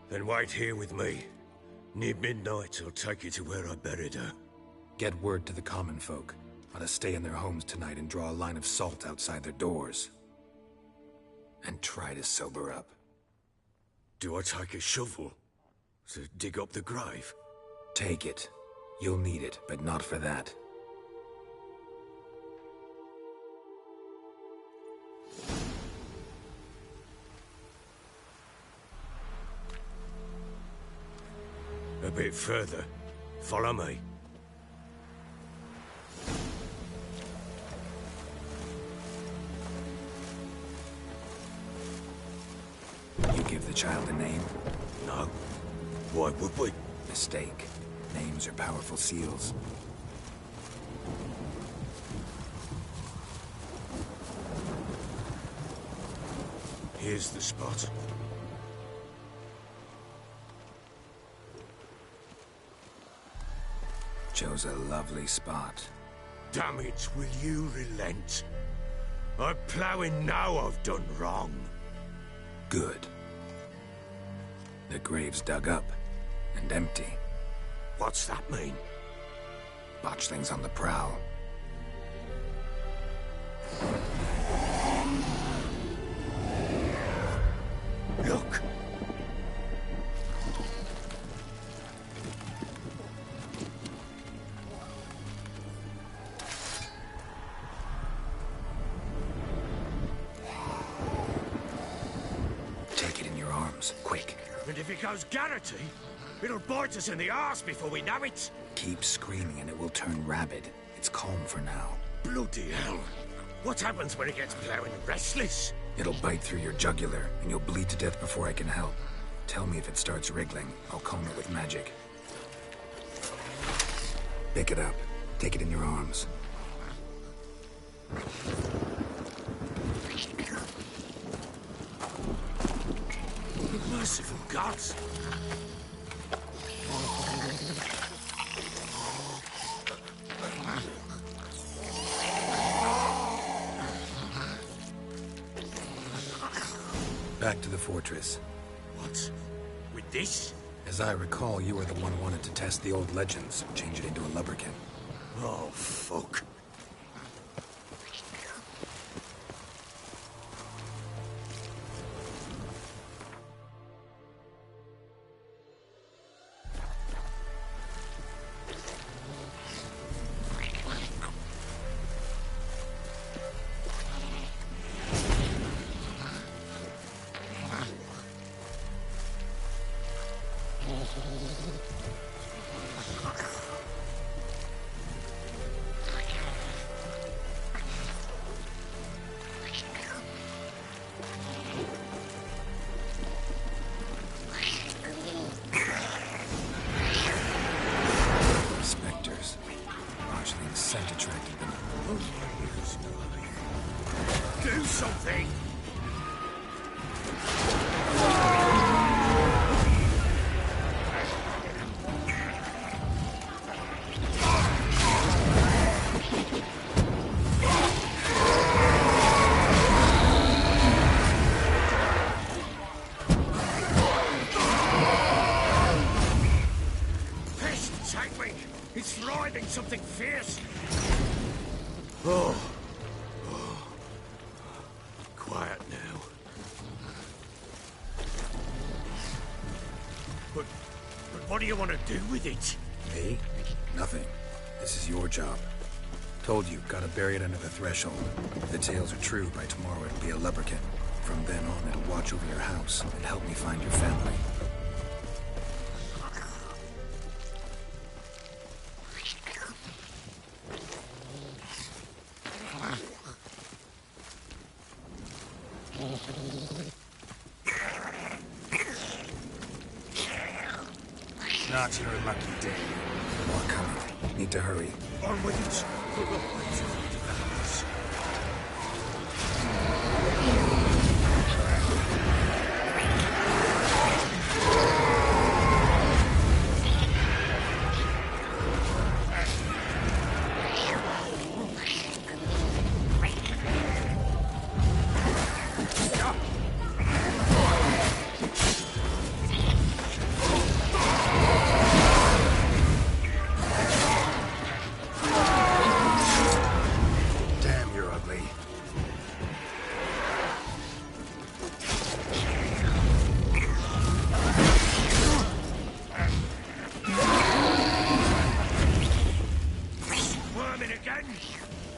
Then wait here with me. Near midnight, I'll take you to where I buried her. Get word to the common folk. Ought to stay in their homes tonight and draw a line of salt outside their doors. And try to sober up. Do I take a shovel to dig up the grave? Take it. You'll need it, but not for that. A bit further. Follow me. You give the child a name? No. Why would we? Mistake. Names are powerful seals. Here's the spot. Chose a lovely spot. Damn it, will you relent? I'm ploughing now I've done wrong. Good. The grave's dug up and empty. What's that mean? Botchling's on the prowl. Look! Take it in your arms, quick. And if it goes Garrity, it'll bite us in the arse before we know it. Keep screaming and it will turn rabid. It's calm for now. Bloody hell. What happens when it gets ploughing restless? It'll bite through your jugular, and you'll bleed to death before I can help. Tell me if it starts wriggling. I'll calm it with magic. Pick it up. Take it in your arms. Merciful gods! Back to the fortress. What? With this? As I recall, you were the one who wanted to test the old legends, change it into a lubberkin. Oh, fuck. Spectres. Botchling's scent attracted them. Do something! It's writhing something fierce. Oh. Quiet now. But what do you want to do with it? Me? Nothing. This is your job. Told you, gotta bury it under the threshold. If the tales are true, by tomorrow it'll be a lubberkin. From then on, it'll watch over your house and help me find your family. Not your lucky day. More coming. Need to hurry. On with it.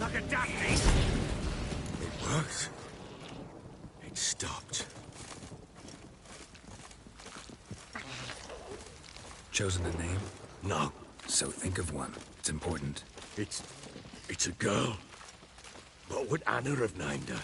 Like a Daphne. It worked. It stopped. Chosen a name? No. So think of one. It's important. It's a girl. What would Anna have named her?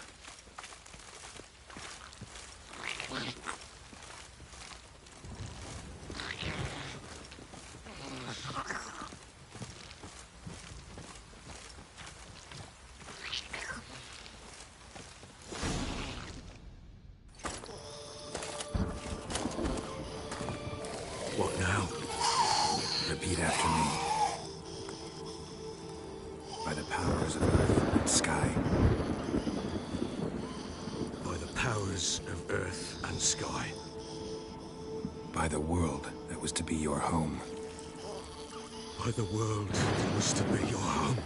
What now? Repeat after me. because of earth and sky. By the world that was to be your home. By the world that was to be your home.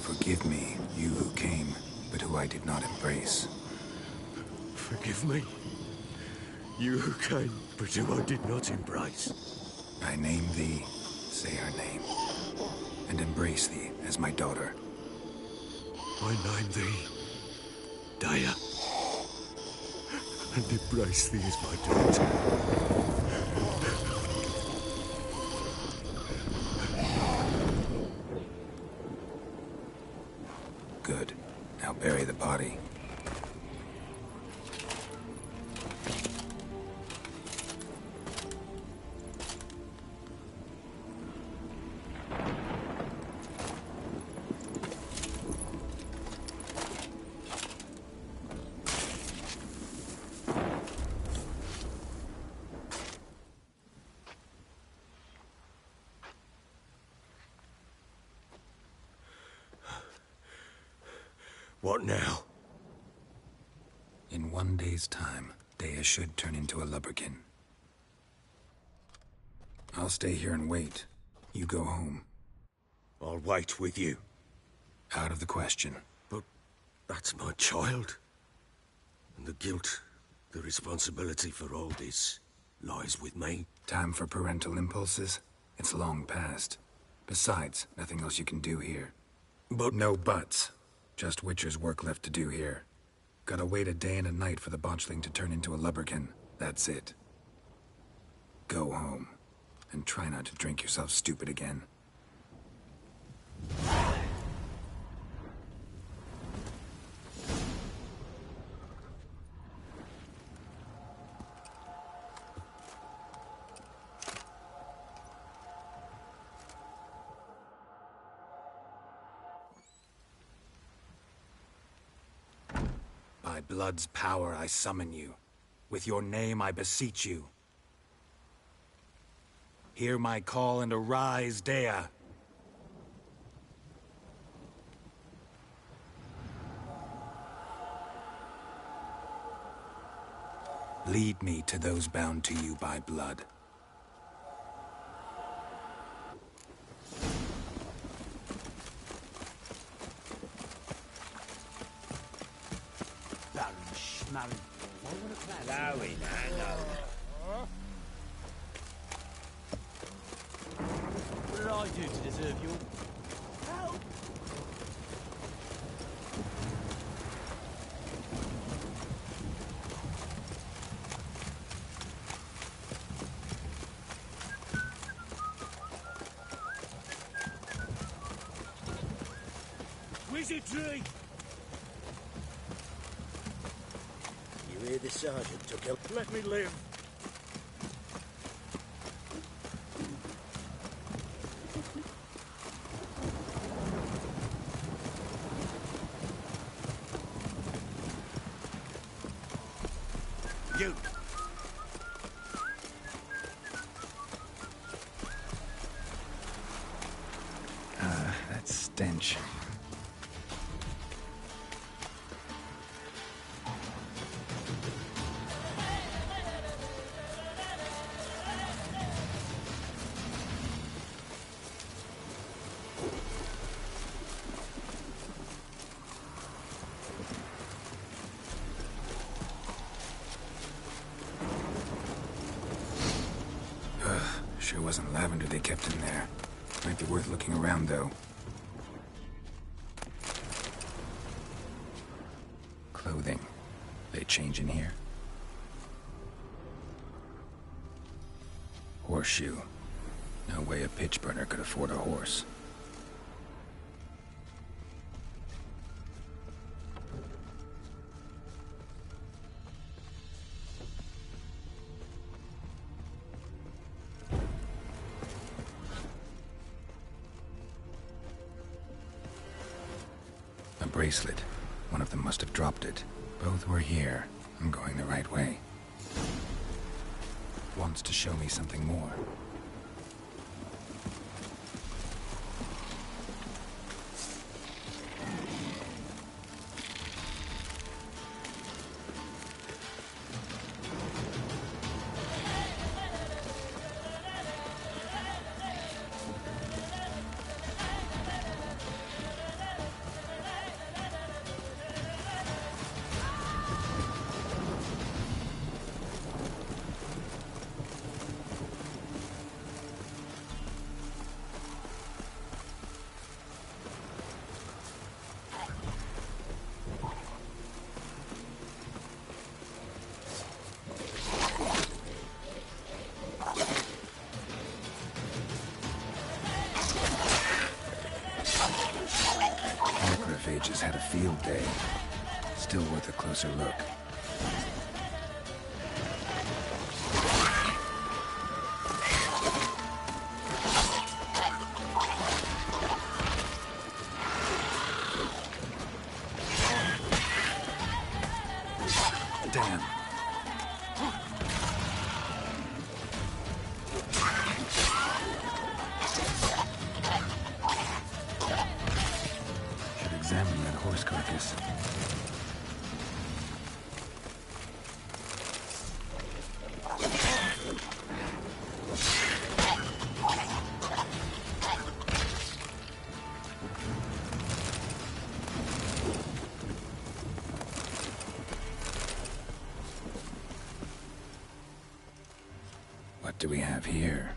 Forgive me, you who came, but who I did not embrace. Forgive me, you who came, but who I did not embrace. I name thee, say her name, and embrace thee as my daughter. I name thee, Daya, and embrace thee as my daughter. Good. Now bury the body. What now? In 1 day's time, Daya should turn into a lubberkin. I'll stay here and wait. You go home. I'll wait with you. Out of the question. But that's my child. And the guilt, the responsibility for all this lies with me. Time for parental impulses? It's long past. Besides, nothing else you can do here. But... No buts. Just Witcher's work left to do here. Gotta wait a day and a night for the botchling to turn into a lubberkin. That's it. Go home. And try not to drink yourself stupid again. By blood's power I summon you. With your name I beseech you. Hear my call and arise, Daya. Lead me to those bound to you by blood. Schmarren. Lowie, no. What did I do to deserve your help? Wizardry! You hear the sergeant took help? Let me live. You! That stench. Sure wasn't lavender they kept in there. Might be worth looking around, though. Clothing. They change in here? Horseshoe. No way a pitch burner could afford a horse. A bracelet. One of them must have dropped it. Both were here. I'm going the right way. Wants to show me something more. day. Still worth a closer look. Damn. Should examine that horse carcass. What do we have here?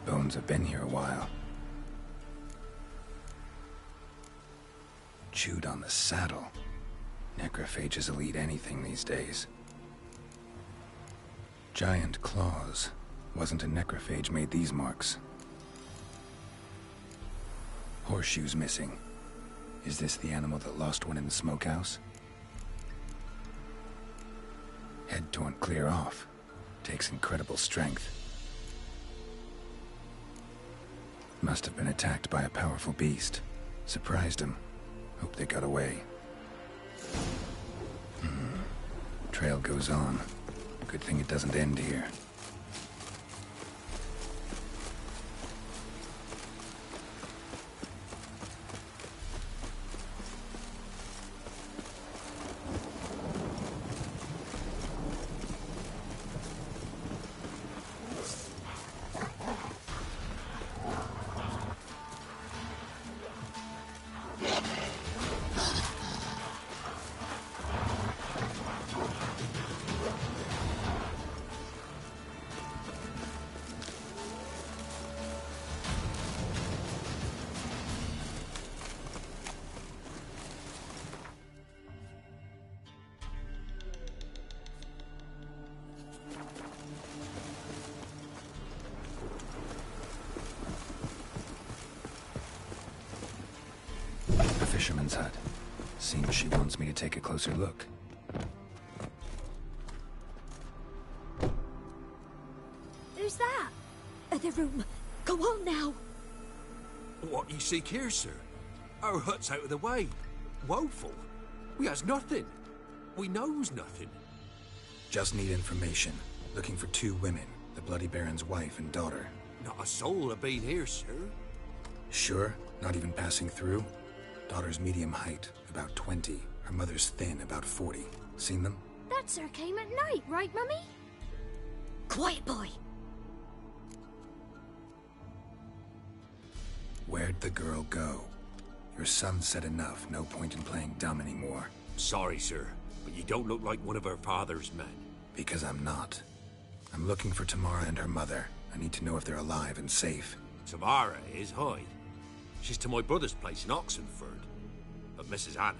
Bones have been here a while. Chewed on the saddle. Necrophages will eat anything these days. Giant claws. Wasn't a necrophage made these marks. Horseshoes missing. Is this the animal that lost one in the smokehouse? Head torn clear off. Takes incredible strength. Must have been attacked by a powerful beast. Surprised him. Hope they got away. Trail goes on. Good thing it doesn't end here. Fisherman's hut. Seems she wants me to take a closer look. Who's that? The room. Go on now. What you seek here, sir? Our hut's out of the way. Woeful. We has nothing. We knows nothing. Just need information. Looking for 2 women. The Bloody Baron's wife and daughter. Not a soul have been here, sir. Sure? Not even passing through? Daughter's medium height, about 20. Her mother's thin, about 40. Seen them? That sir came at night, right, Mummy? Quiet, boy. Where'd the girl go? Your son said enough. No point in playing dumb anymore. Sorry, sir, but you don't look like one of her father's men. Because I'm not. I'm looking for Tamara and her mother. I need to know if they're alive and safe. Tamara is Hyde. She's to my brother's place in Oxenford. But Mrs. Anna,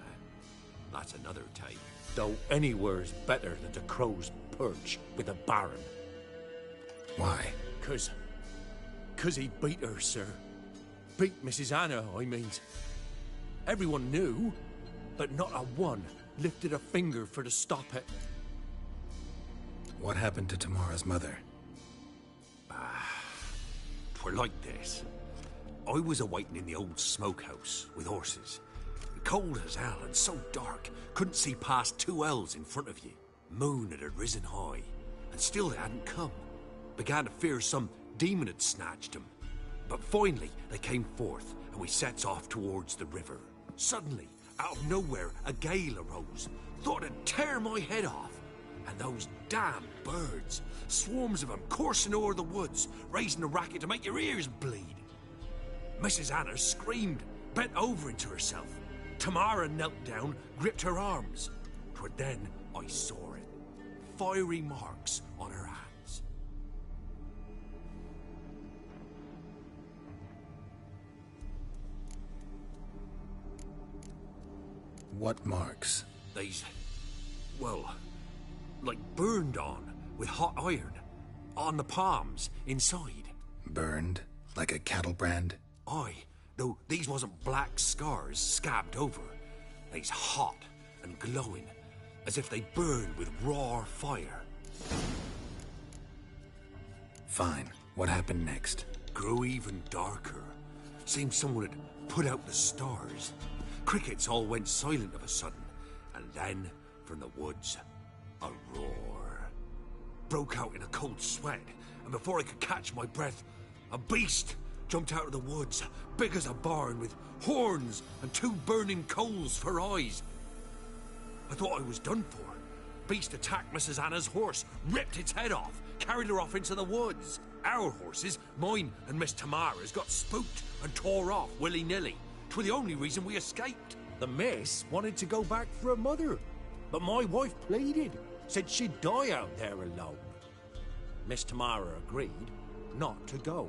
that's another type. Though anywhere's better than the Crow's Perch with a Baron. Why? 'Cause he beat her, sir. Beat Mrs. Anna, I mean. Everyone knew, but not a one lifted a finger for to stop it. What happened to Tamara's mother? 'Twere like this. I was awaiting in the old smokehouse with horses. Cold as hell and so dark, couldn't see past 2 ells in front of you. Moon had risen high, and still they hadn't come. Began to fear some demon had snatched them. But finally, they came forth, and we sets off towards the river. Suddenly, out of nowhere, a gale arose. Thought it'd tear my head off. And those damn birds, swarms of them coursing o'er the woods, raising a racket to make your ears bleed. Mrs. Anna screamed, bent over into herself. Tamara knelt down, gripped her arms. 'Twere then I saw it. Fiery marks on her hands. What marks? They's, well, like burned on with hot iron. On the palms, inside. Burned? Like a cattle brand? Aye, Though these wasn't black scars scabbed over. They's hot and glowing, as if they burned with raw fire. Fine. What happened next? Grew even darker. Seemed someone had put out the stars. Crickets all went silent of a sudden, and then, from the woods, a roar. Broke out in a cold sweat, and before I could catch my breath, a beast jumped out of the woods, big as a barn, with horns and 2 burning coals for eyes. I thought I was done for. Beast attacked Mrs. Anna's horse, ripped its head off, carried her off into the woods. Our horses, mine and Miss Tamara's, got spooked and tore off willy-nilly. 'Twere the only reason we escaped. The miss wanted to go back for her mother, but my wife pleaded, said she'd die out there alone. Miss Tamara agreed not to go.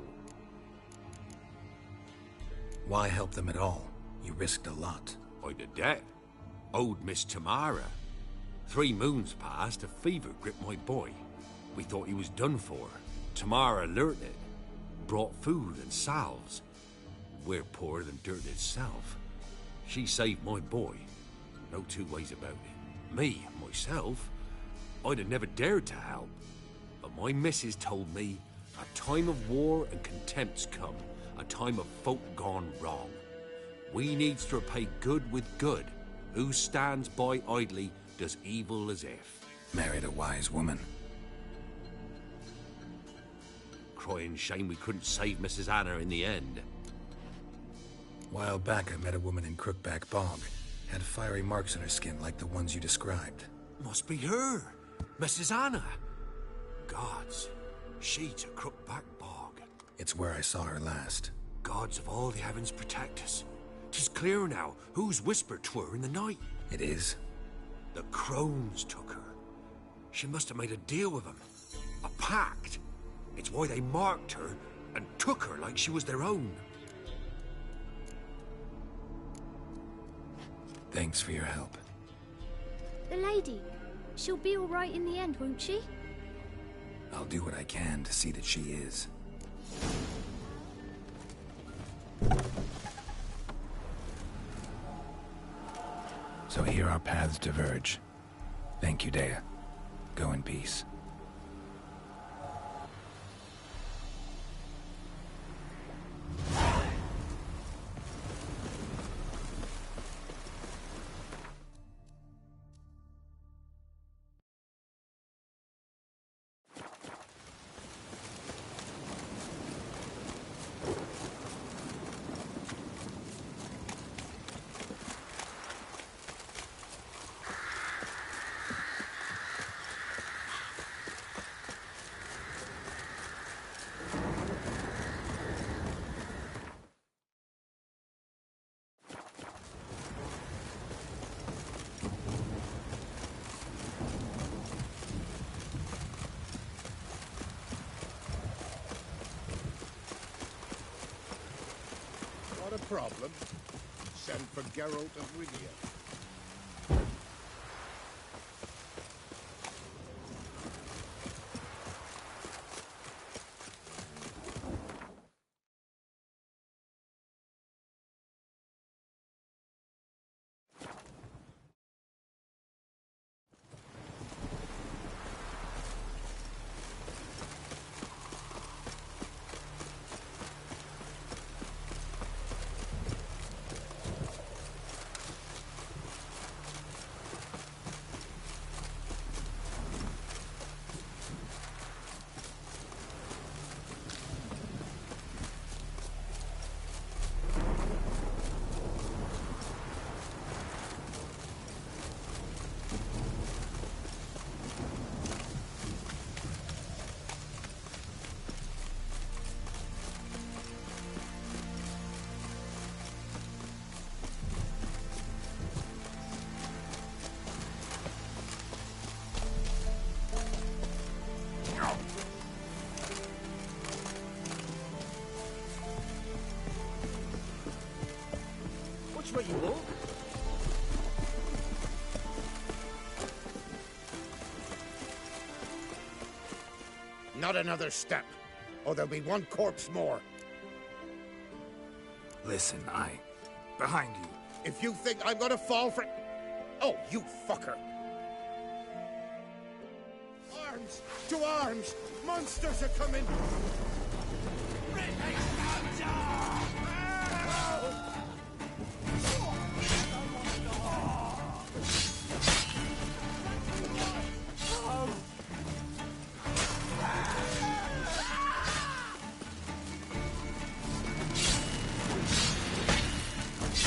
Why help them at all? You risked a lot. I'd a debt. Owed Miss Tamara. 3 moons passed, a fever gripped my boy. We thought he was done for. Tamara learnt it. Brought food and salves. We're poorer than dirt itself. She saved my boy. No 2 ways about it. Me, myself, I'd have never dared to help. But my missus told me a time of war and contempt's come. A time of folk gone wrong. We needs to repay good with good. Who stands by idly does evil as if. Married a wise woman. Crying shame we couldn't save Mrs. Anna in the end. While back, I met a woman in Crookback Bog. Had fiery marks on her skin like the ones you described. Must be her. Mrs. Anna. Gods, she's a Crookback Bog. It's where I saw her last. Gods of all the heavens protect us. 'Tis clear now who's whispered to her in the night. It is? The crones took her. She must have made a deal with them. A pact. It's why they marked her and took her like she was their own. Thanks for your help. The lady. She'll be all right in the end, won't she? I'll do what I can to see that she is. So here our paths diverge. Thank you, Dea. Go in peace. Problem. Send for Geralt of Rivia. Where you walk? Not another step, or there'll be 1 corpse more. Listen, behind you. If you think I'm gonna fall for... Oh, you fucker! Arms! To arms! Monsters are coming!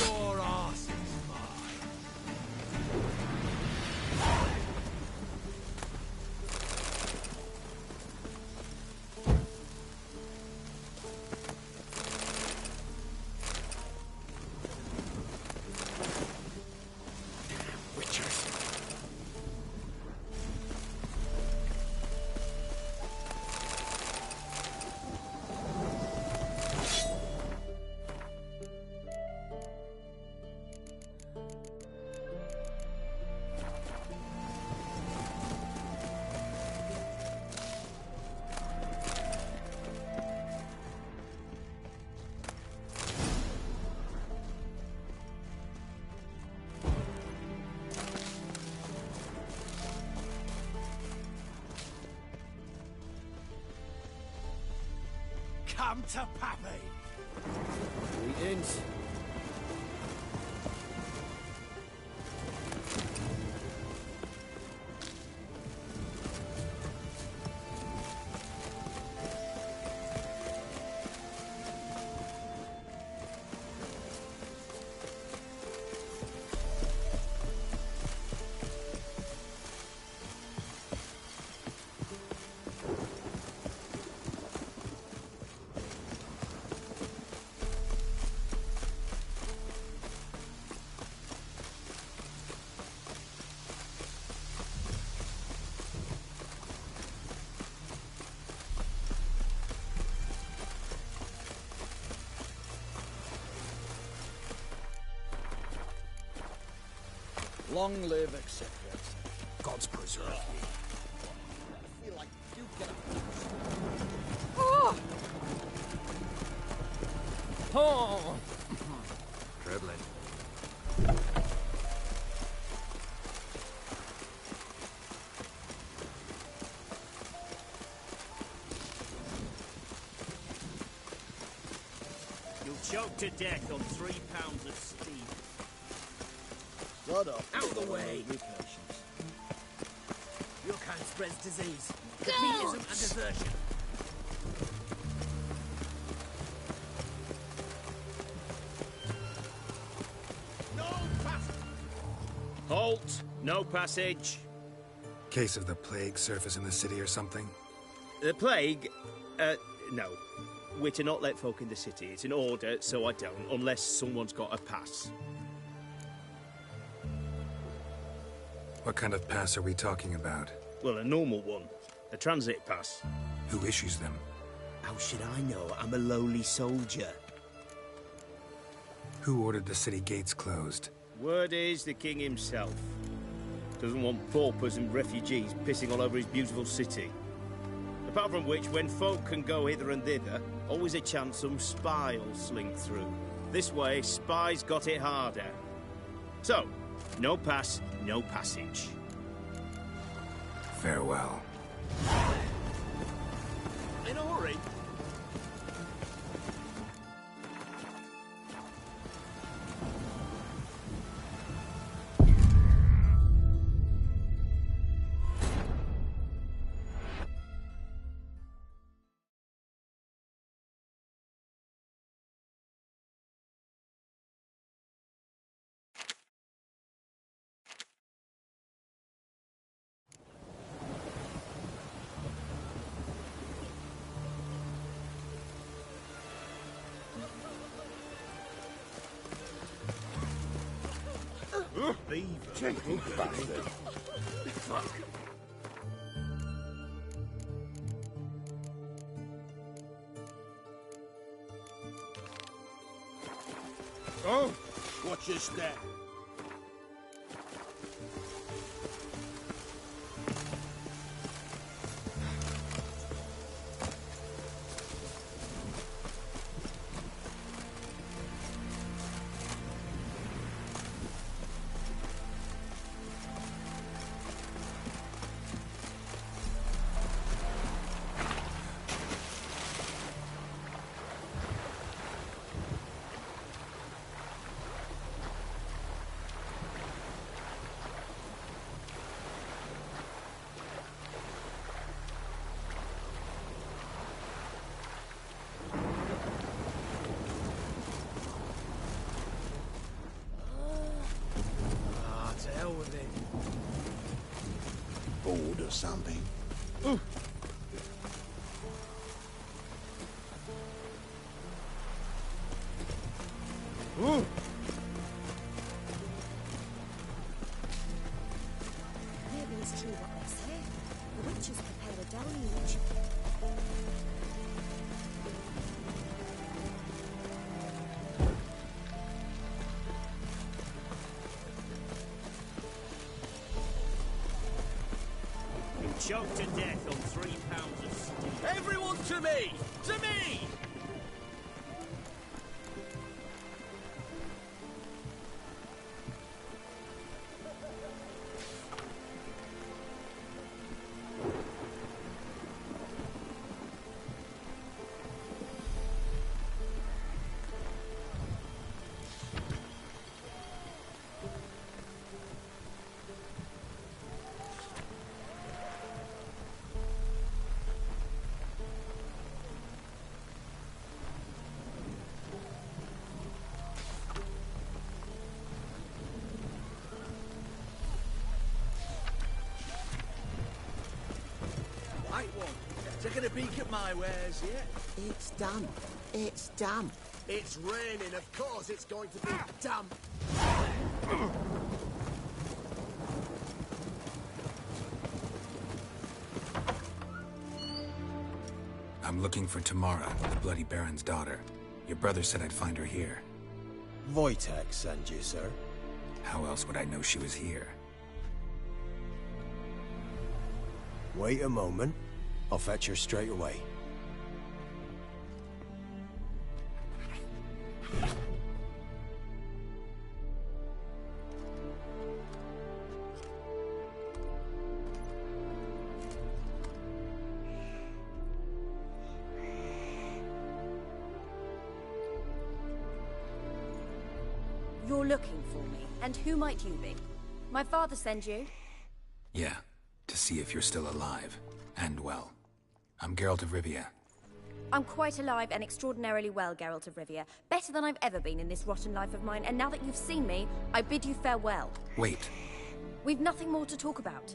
Your ass is mine. Come to Pappy. Greetings. Long live, etc., etc. God's preserve you. I feel like you get up. Oh! Oh! Dribbling. You'll choke to death on 3 pounds of steam. Shut up. Out of the way. Your kind spreads disease, defeatism, and desertion. No passage! Halt! No passage. Case of the plague surface in the city or something? The plague? No. We're to not let folk in the city. It's an order, so I don't, unless someone's got a pass. What kind of pass are we talking about? Well, a normal one. A transit pass. Who issues them? How should I know? I'm a lowly soldier. Who ordered the city gates closed? Word is the king himself. Doesn't want paupers and refugees pissing all over his beautiful city. Apart from which, when folk can go hither and thither, always a chance some spy will slink through. This way, spies got it harder. So, no pass, no passage. Farewell. In a hurry. Beaver. Cheeky bastard. Fuck. Oh, watch your step. bored or something. Maybe it's true what they say. The witches prepare a deluge. Choked to death on 3 pounds of steam. Everyone to me! To me! Right one. Taking a peek at my wares yet? It's damp. It's damp. It's raining, of course it's going to be damp. I'm looking for Tamara, the Bloody Baron's daughter. Your brother said I'd find her here. Wojtek sent you, sir. How else would I know she was here? Wait a moment. I'll fetch her straight away. You're looking for me, and who might you be? My father send you? Yeah, to see if you're still alive. And well. I'm Geralt of Rivia. I'm quite alive and extraordinarily well, Geralt of Rivia. Better than I've ever been in this rotten life of mine, and now that you've seen me, I bid you farewell. Wait. We've nothing more to talk about.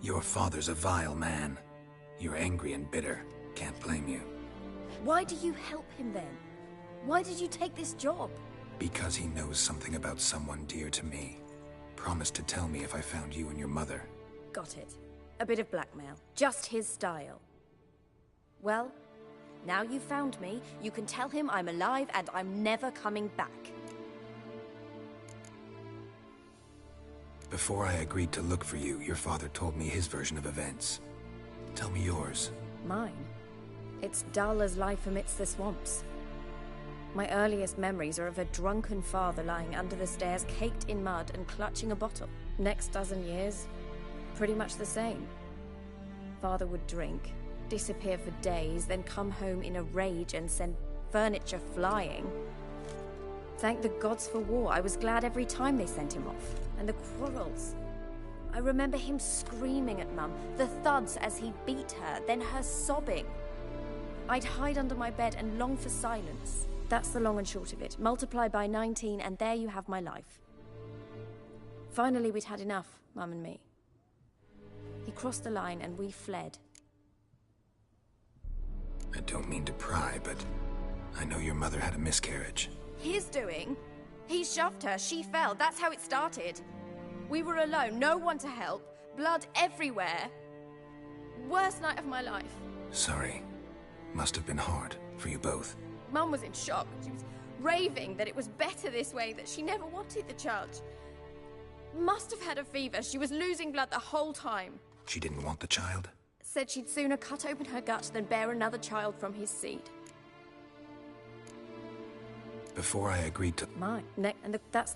Your father's a vile man. You're angry and bitter. Can't blame you. Why do you help him then? Why did you take this job? Because he knows something about someone dear to me. Promised to tell me if I found you and your mother. Got it. A bit of blackmail. Just his style. Well, now you've found me, you can tell him I'm alive and I'm never coming back. Before I agreed to look for you, your father told me his version of events. Tell me yours. Mine? It's dull as life amidst the swamps. My earliest memories are of a drunken father lying under the stairs, caked in mud and clutching a bottle. Next dozen years, pretty much the same. Father would drink, disappear for days, then come home in a rage and send furniture flying. Thank the gods for war. I was glad every time they sent him off. And the quarrels. I remember him screaming at Mum, the thuds as he beat her, then her sobbing. I'd hide under my bed and long for silence. That's the long and short of it. Multiply by 19 and there you have my life. Finally, we'd had enough, Mum and me. He crossed the line and we fled. I don't mean to pry, but I know your mother had a miscarriage. His doing? He shoved her, she fell, that's how it started. We were alone, no one to help, blood everywhere. Worst night of my life. Sorry. Must have been hard for you both. Mum was in shock. She was raving that it was better this way, that she never wanted the child. Must have had a fever. She was losing blood the whole time. She didn't want the child? Said she'd sooner cut open her gut than bear another child from his seed. Before I agreed to... Mine. That's...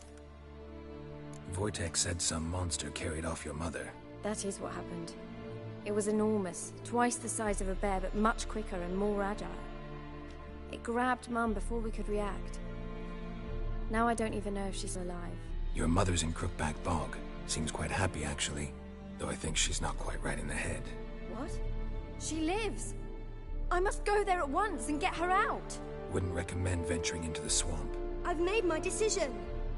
Wojtek said some monster carried off your mother. That is what happened. It was enormous. Twice the size of a bear, but much quicker and more agile. It grabbed Mum before we could react. Now I don't even know if she's alive. Your mother's in Crookback Bog. Seems quite happy, actually. Though I think she's not quite right in the head. What? She lives! I must go there at once and get her out! Wouldn't recommend venturing into the swamp. I've made my decision.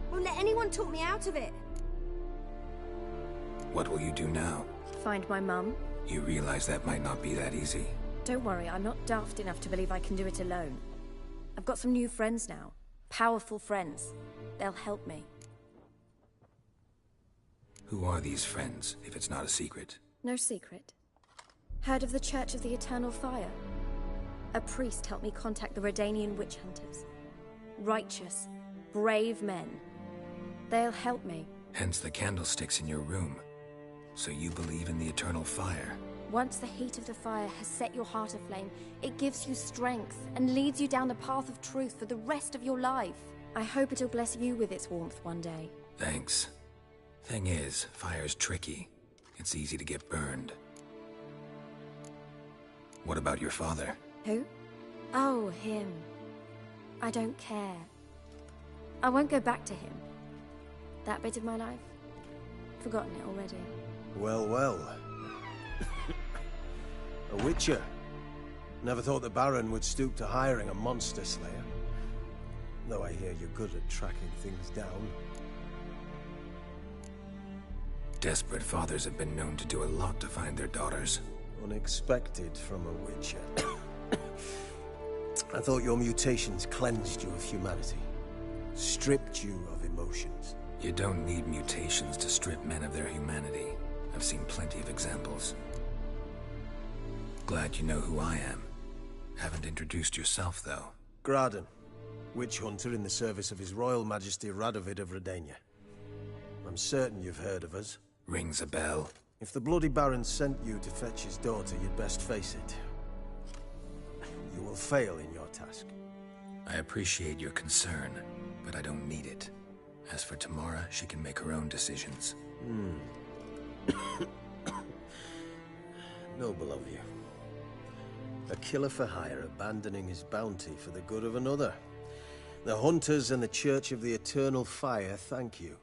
Won't let anyone talk me out of it. What will you do now? Find my mum. You realize that might not be that easy. Don't worry, I'm not daft enough to believe I can do it alone. I've got some new friends now. Powerful friends. They'll help me. Who are these friends, if it's not a secret? No secret. Heard of the Church of the Eternal Fire? A priest helped me contact the Redanian witch hunters. Righteous, brave men. They'll help me. Hence the candlesticks in your room. So you believe in the eternal fire? Once the heat of the fire has set your heart aflame, it gives you strength and leads you down the path of truth for the rest of your life. I hope it'll bless you with its warmth one day. Thanks. Thing is, fire's tricky. It's easy to get burned. What about your father? Who? Oh, him. I don't care. I won't go back to him. That bit of my life? Forgotten it already. Well, well. A witcher. Never thought the Baron would stoop to hiring a monster slayer. Though I hear you're good at tracking things down. Desperate fathers have been known to do a lot to find their daughters. Unexpected from a witcher. I thought your mutations cleansed you of humanity. Stripped you of emotions. You don't need mutations to strip men of their humanity. I've seen plenty of examples. Glad you know who I am. Haven't introduced yourself, though. Graden, witch hunter in the service of His Royal Majesty Radovid of Redania. I'm certain you've heard of us. Rings a bell. If the Bloody Baron sent you to fetch his daughter, you'd best face it. You will fail in your task. I appreciate your concern, but I don't need it. As for Tamara, she can make her own decisions. Noble of you. A killer for hire abandoning his bounty for the good of another. The Hunters and the Church of the Eternal Fire thank you.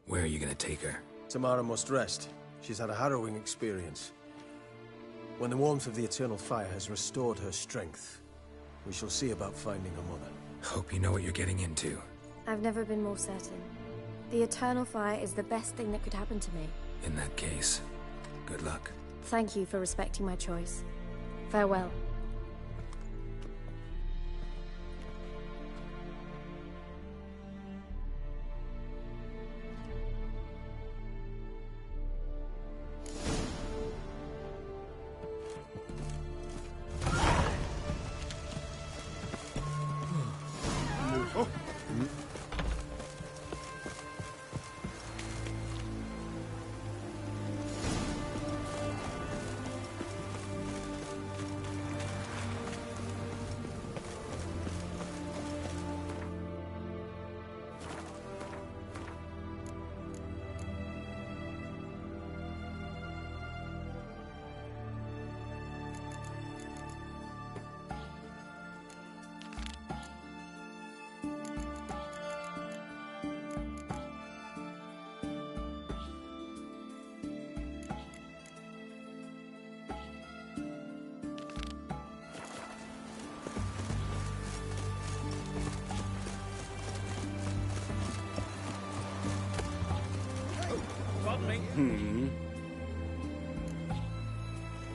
Where are you gonna take her? Tamara must rest. She's had a harrowing experience. When the warmth of the Eternal Fire has restored her strength, we shall see about finding her mother. Hope you know what you're getting into. I've never been more certain. The Eternal Fire is the best thing that could happen to me. In that case, good luck. Thank you for respecting my choice. Farewell.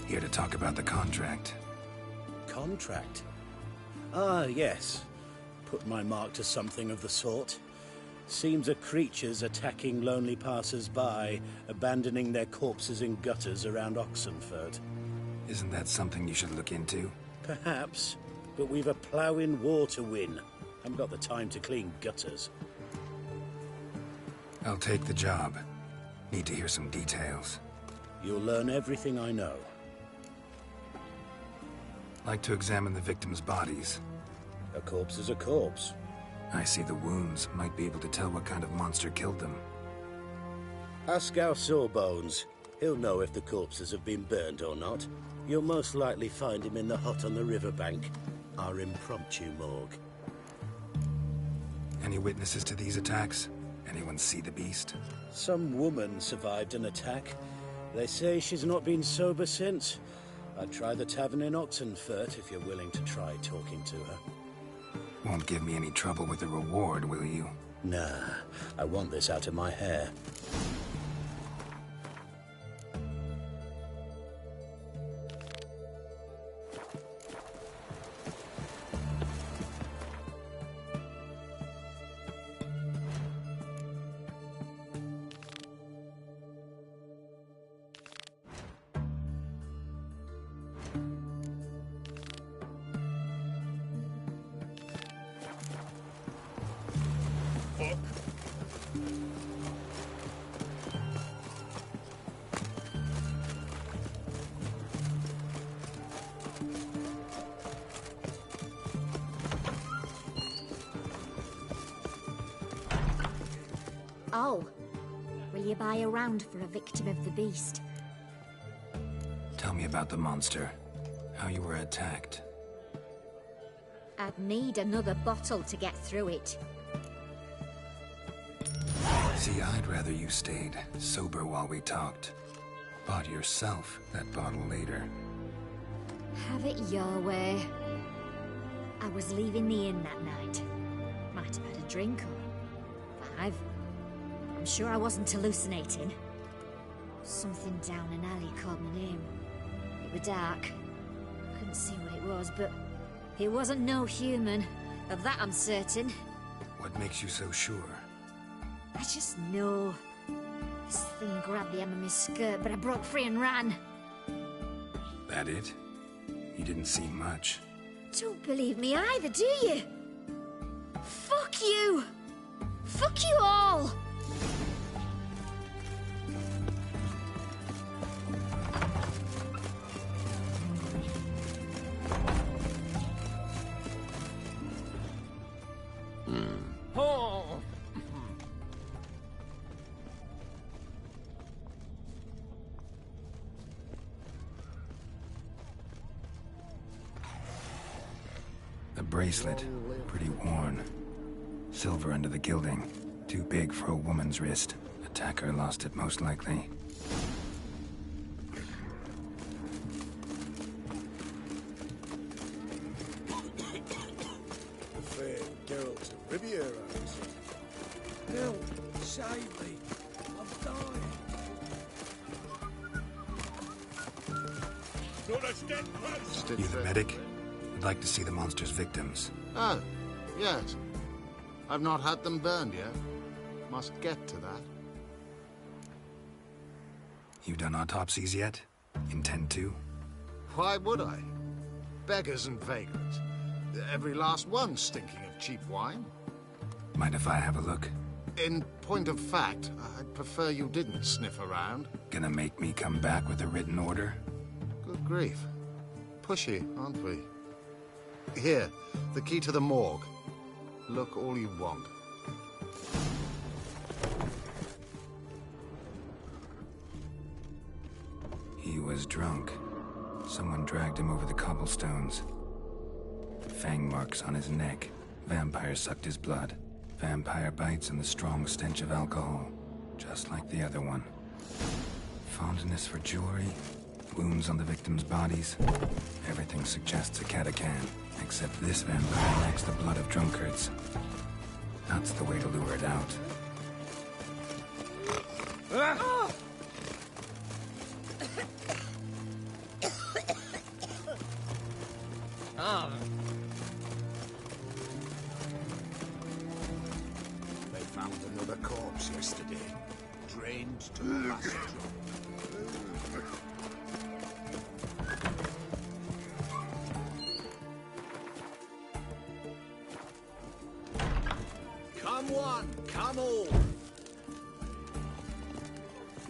Here to talk about the contract. Contract? Ah, yes. Put my mark to something of the sort. Seems a creature's attacking lonely passers-by, abandoning their corpses in gutters around Oxenfurt. Isn't that something you should look into? Perhaps, but we've a ploughing war to win. Haven't got the time to clean gutters. I'll take the job. Need to hear some details. You'll learn everything I know. Like to examine the victims' bodies. A corpse is a corpse. I see the wounds. Might be able to tell what kind of monster killed them. Ask our Sawbones. He'll know if the corpses have been burned or not. You'll most likely find him in the hut on the riverbank. Our impromptu morgue. Any witnesses to these attacks? Anyone see the beast? Some woman survived an attack. They say she's not been sober since. I'd try the tavern in Oxenfurt if you're willing to try talking to her. Won't give me any trouble with the reward, will you? Nah, I want this out of my hair. Oh. Will you buy a round for a victim of the beast? Tell me about the monster. How you were attacked. I'd need another bottle to get through it. See, I'd rather you stayed sober while we talked. Bought yourself that bottle later. Have it your way. I was leaving the inn that night. Might have had a drink or 5. I'm sure I wasn't hallucinating. Something down an alley called my name. It was dark. Couldn't see what it was, but it wasn't no human. Of that I'm certain. What makes you so sure? I just know. This thing grabbed the hem of my skirt, but I broke free and ran. That it? You didn't see much. Don't believe me either, do you? Fuck you! Fuck you all! Oh. The bracelet, pretty worn. Silver under the gilding. Too big for a woman's wrist. Attacker lost it most likely. The fair Geralt of Riviera. Help! Save me! I'm dying! You the medic? I'd like to see the monster's victims. Oh, yes. I've not had them burned yet. Must get to that. You've done autopsies yet? Intend to? Why would I? Beggars and vagrants. Every last one stinking of cheap wine. Mind if I have a look? In point of fact, I'd prefer you didn't sniff around. Gonna make me come back with a written order? Good grief. Pushy, aren't we? Here, the key to the morgue. Look all you want. He was drunk. Someone dragged him over the cobblestones. Fang marks on his neck. Vampire sucked his blood. Vampire bites and the strong stench of alcohol. Just like the other one. Fondness for jewelry. Wounds on the victims' bodies. Everything suggests a Catacan. Except this vampire likes the blood of drunkards. That's the way to lure it out. They found another corpse yesterday. Drained to the last drop. Come one, come all.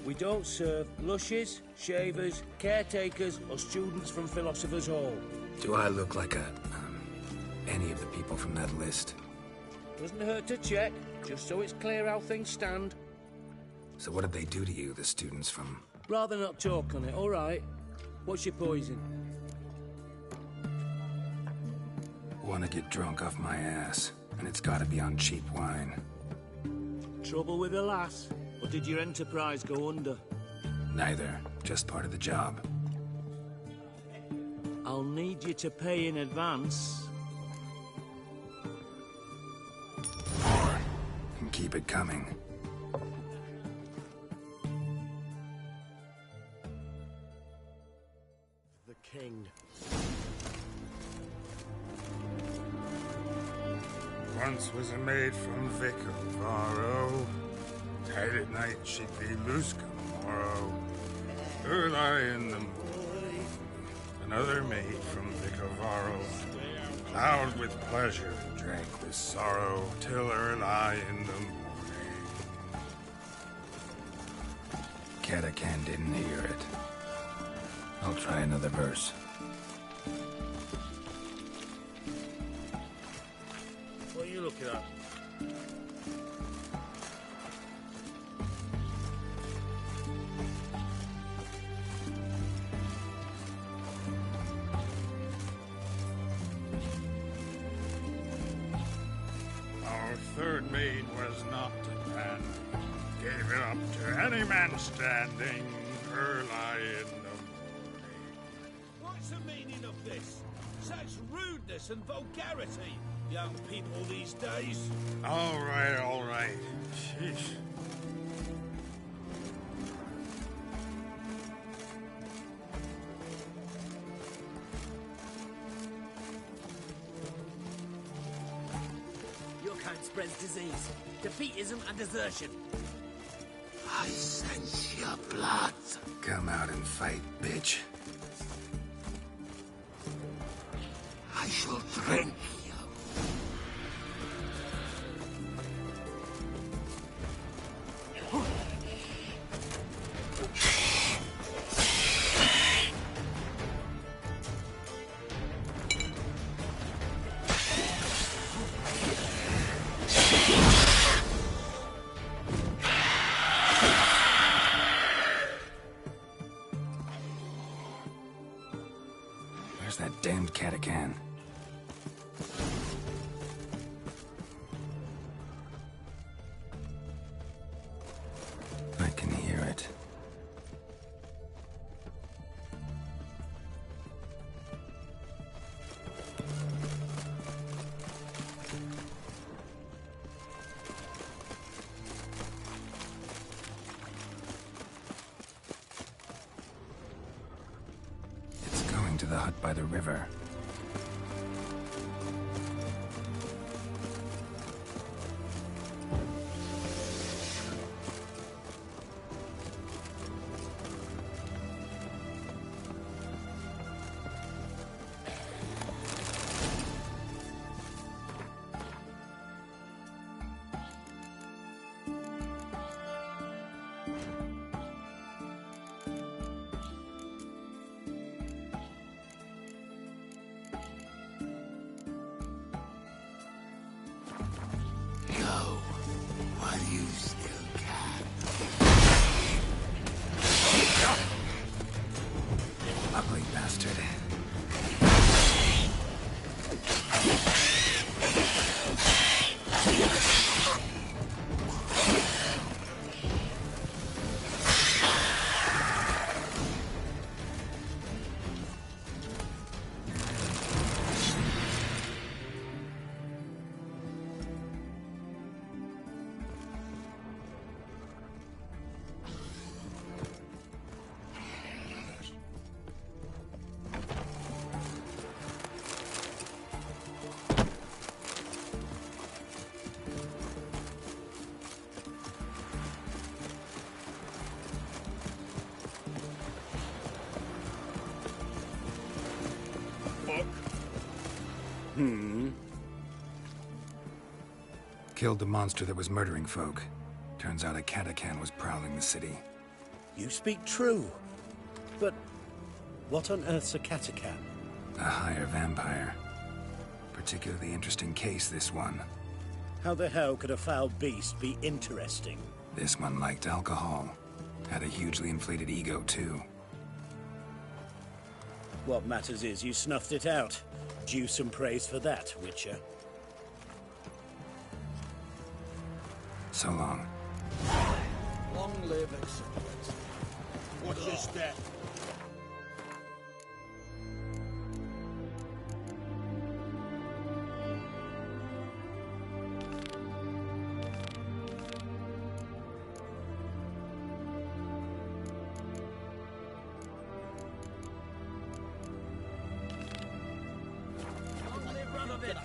We don't serve lushes, shavers, caretakers, or students from Philosopher's Hall. Do I look like any of the people from that list? Doesn't hurt to check, just so it's clear how things stand. So what did they do to you, the students from... Rather not talk on it, all right? What's your poison? Want to get drunk off my ass, and it's gotta be on cheap wine. Trouble with the lass? Or did your enterprise go under? Neither, just part of the job. I'll need you to pay in advance. Or, and keep it coming. The king. Once was a maid from Vic of Varro. Tight at night she'd be loose come morrow. Early in the morning. Another maid from Vic of Varro. Loud with pleasure, drank with sorrow, till early in the morning. Catacan didn't hear it. I'll try another verse. What are you looking at? was not to band. Gave it up to any man standing early in the morning. What's the meaning of this? Such rudeness and vulgarity, young people these days. All right. Sheesh. Your kind spreads disease, defeatism and desertion. I sense your blood. Come out and fight, bitch. I shall drink you. Where's that damned Catacan? I can hear it. It's going to the hut by the river. Go while you still can. Ugly bastard. Killed the monster that was murdering folk. Turns out a Catacan was prowling the city. You speak true. But what on earth's a Catacan? A higher vampire. Particularly interesting case, this one. How the hell could a foul beast be interesting? This one liked alcohol. Had a hugely inflated ego, too. What matters is you snuffed it out. Due some praise for that, Witcher. So long. Long live acceptance. What's your step? Long live Radovid.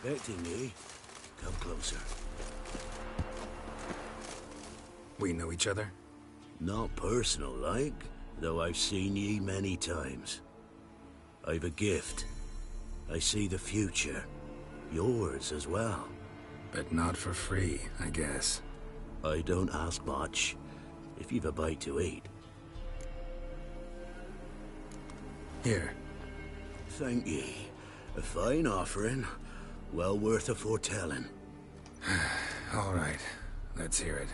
expecting ye. Come closer. We know each other? Not personal, like, though I've seen ye many times. I've a gift. I see the future. Yours as well. But not for free, I guess. I don't ask much, if you've a bite to eat. Here. Thank ye. A fine offering, well worth a foretelling. All right, let's hear it.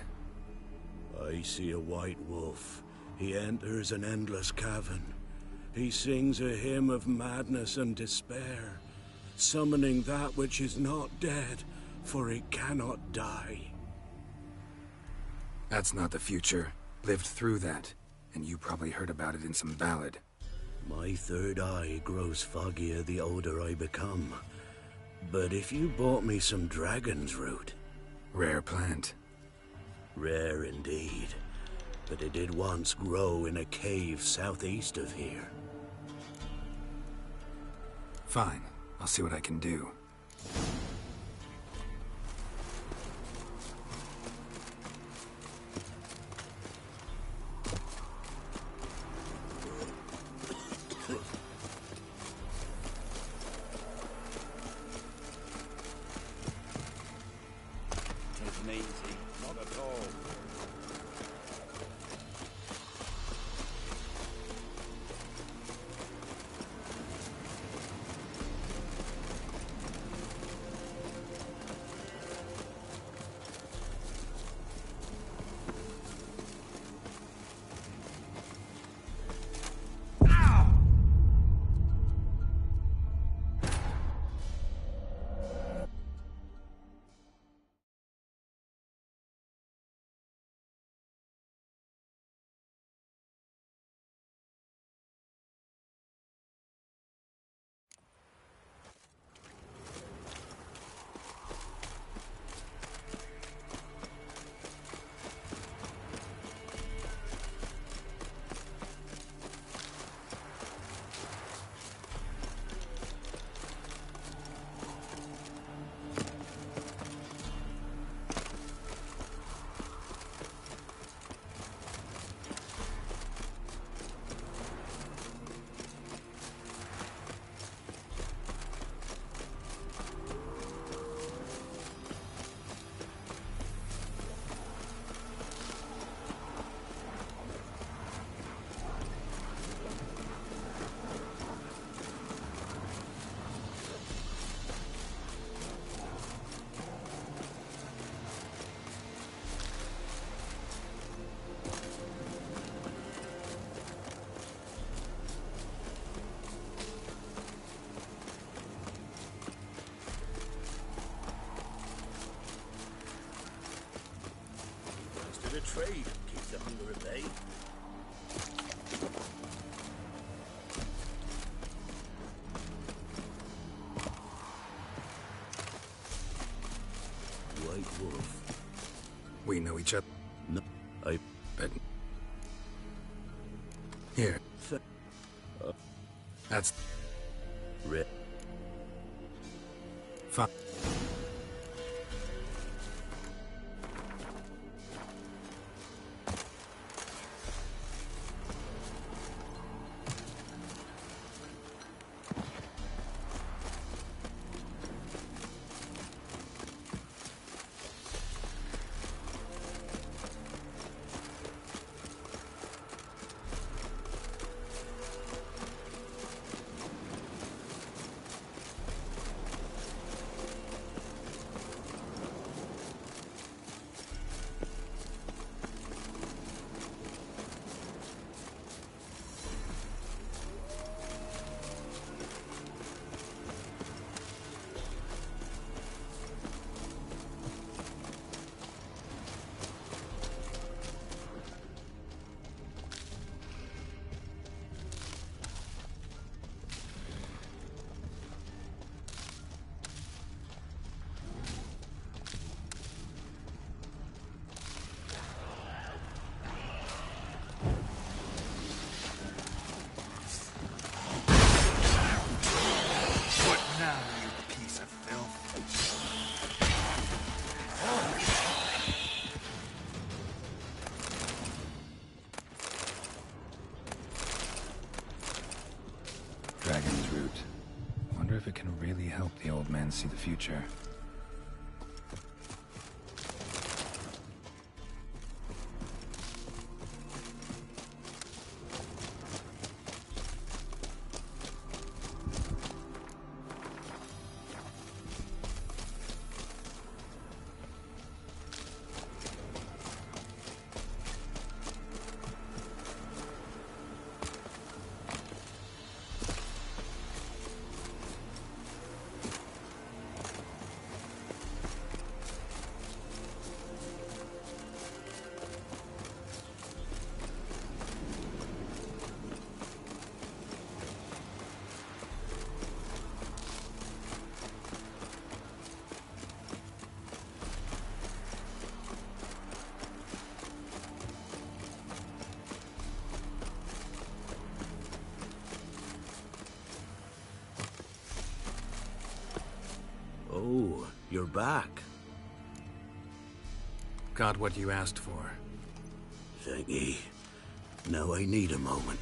I see a white wolf. He enters an endless cavern. He sings a hymn of madness and despair, summoning that which is not dead, for it cannot die. That's not the future. Lived through that, and you probably heard about it in some ballad. My third eye grows foggier the older I become. But if you bought me some dragon's root... Rare plant. Rare indeed. But it did once grow in a cave southeast of here. Fine. I'll see what I can do. Taking easy, not at all. The trade keep the hunger at bay. White wolf. We know each other. No, I bet. Here. That's red. Fine. wonder if it can really help the old man see the future. Oh, you're back. Got what you asked for. Thank ye. Now I need a moment.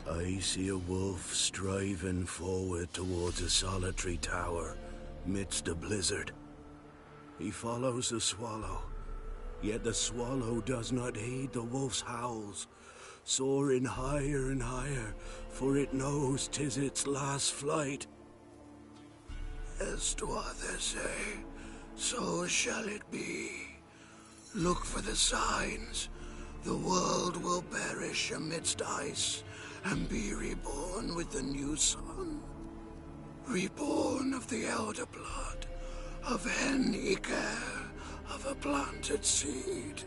I see a wolf striving forward towards a solitary tower midst a blizzard. He follows the swallow, yet the swallow does not heed the wolf's howls, soaring higher and higher, for it knows 'tis its last flight. As others say, so shall it be. Look for the signs. The world will perish amidst ice, and be reborn with the new sun. Reborn of the elder blood, of Hen-Iker, of a planted seed.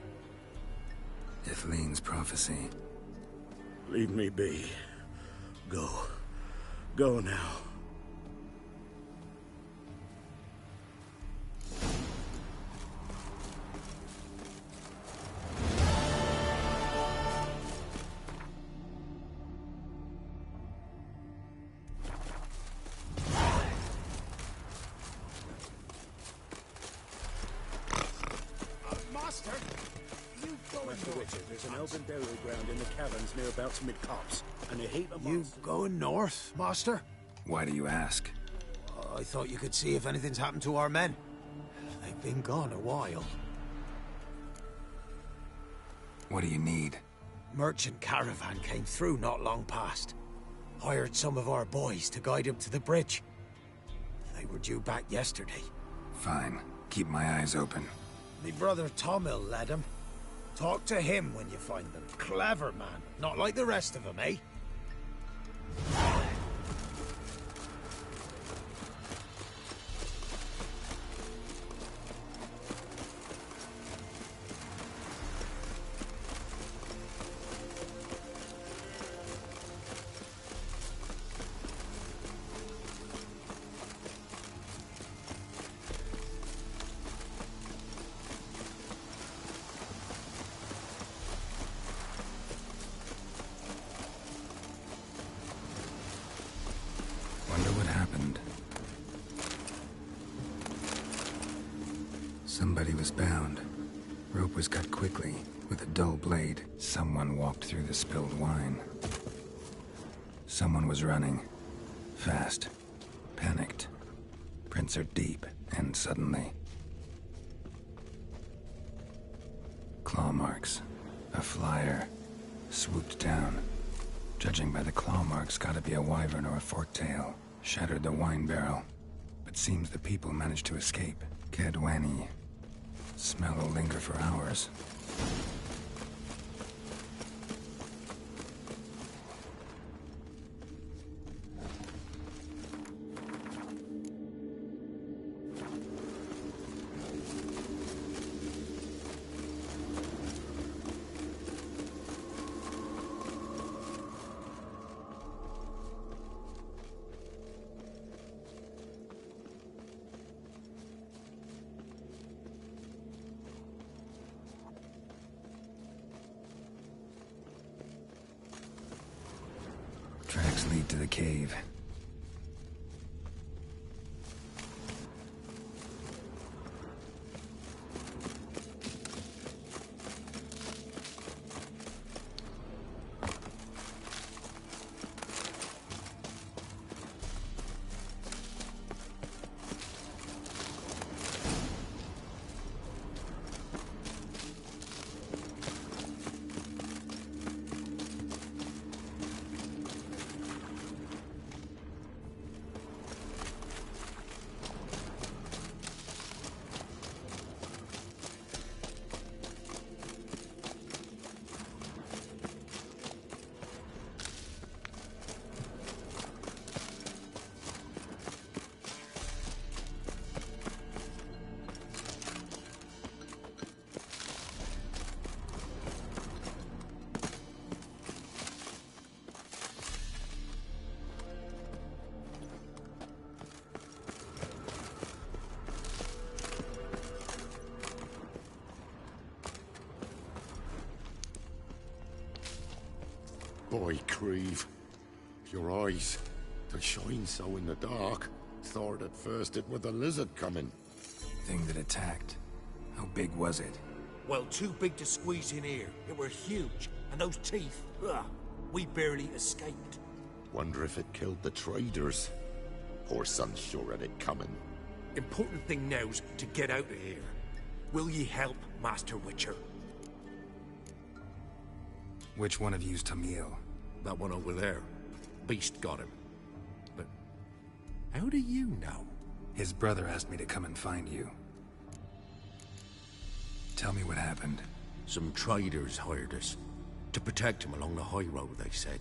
Ithleen's prophecy. Leave me be. Go. Go now. There's an elven burial ground in the caverns nearabouts mid-copse, and a heap of You going north, Master? Why do you ask? I thought you could see if anything's happened to our men. They've been gone a while. What do you need? Merchant caravan came through not long past. Hired some of our boys to guide him to the bridge. They were due back yesterday. Fine. Keep my eyes open. Me brother Tomil led him. Talk to him when you find them. Clever man. Not like the rest of them, eh? Somebody was bound. Rope was cut quickly. With a dull blade, someone walked through the spilled wine. Someone was running. Fast. Panicked. Prints are deep, and suddenly... Claw marks. A flyer. Swooped down. Judging by the claw marks, gotta be a wyvern or a forktail. Shattered the wine barrel. But seems the people managed to escape. Cadwani. Smell will linger for hours. lead to the cave. Boy, Creve, your eyes, they shine so in the dark. Thought at first it were the lizard coming. Thing that attacked. How big was it? Well, too big to squeeze in here. It were huge. And those teeth, ugh, we barely escaped. Wonder if it killed the traders. Poor son's sure at it coming. Important thing now's to get out of here. Will ye help, Master Witcher? Which one of you's Tamil? That one over there. Beast got him. But how do you know? His brother asked me to come and find you. Tell me what happened. Some traders hired us. To protect him along the high road, they said.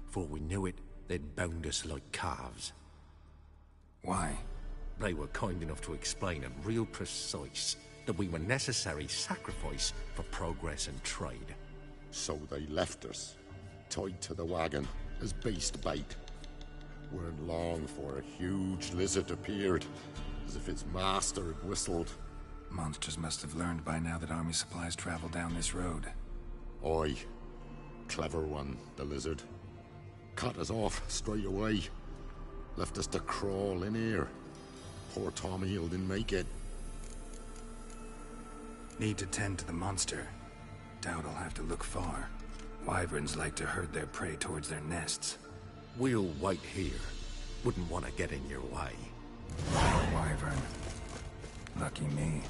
Before we knew it, they'd bound us like calves. Why? They were kind enough to explain it real precise, that we were necessary sacrifice for progress and trade. So they left us, tied to the wagon, as beast bait. Weren't long for a huge lizard appeared, as if its master had whistled. Monsters must have learned by now that army supplies travel down this road. Aye. Clever one, the lizard. Cut us off straight away. Left us to crawl in here. Poor Tom Eel didn't make it. Need to tend to the monster. Doubt I'll have to look far. Wyverns like to herd their prey towards their nests. We'll wait here. Wouldn't want to get in your way. Wyvern. Lucky me.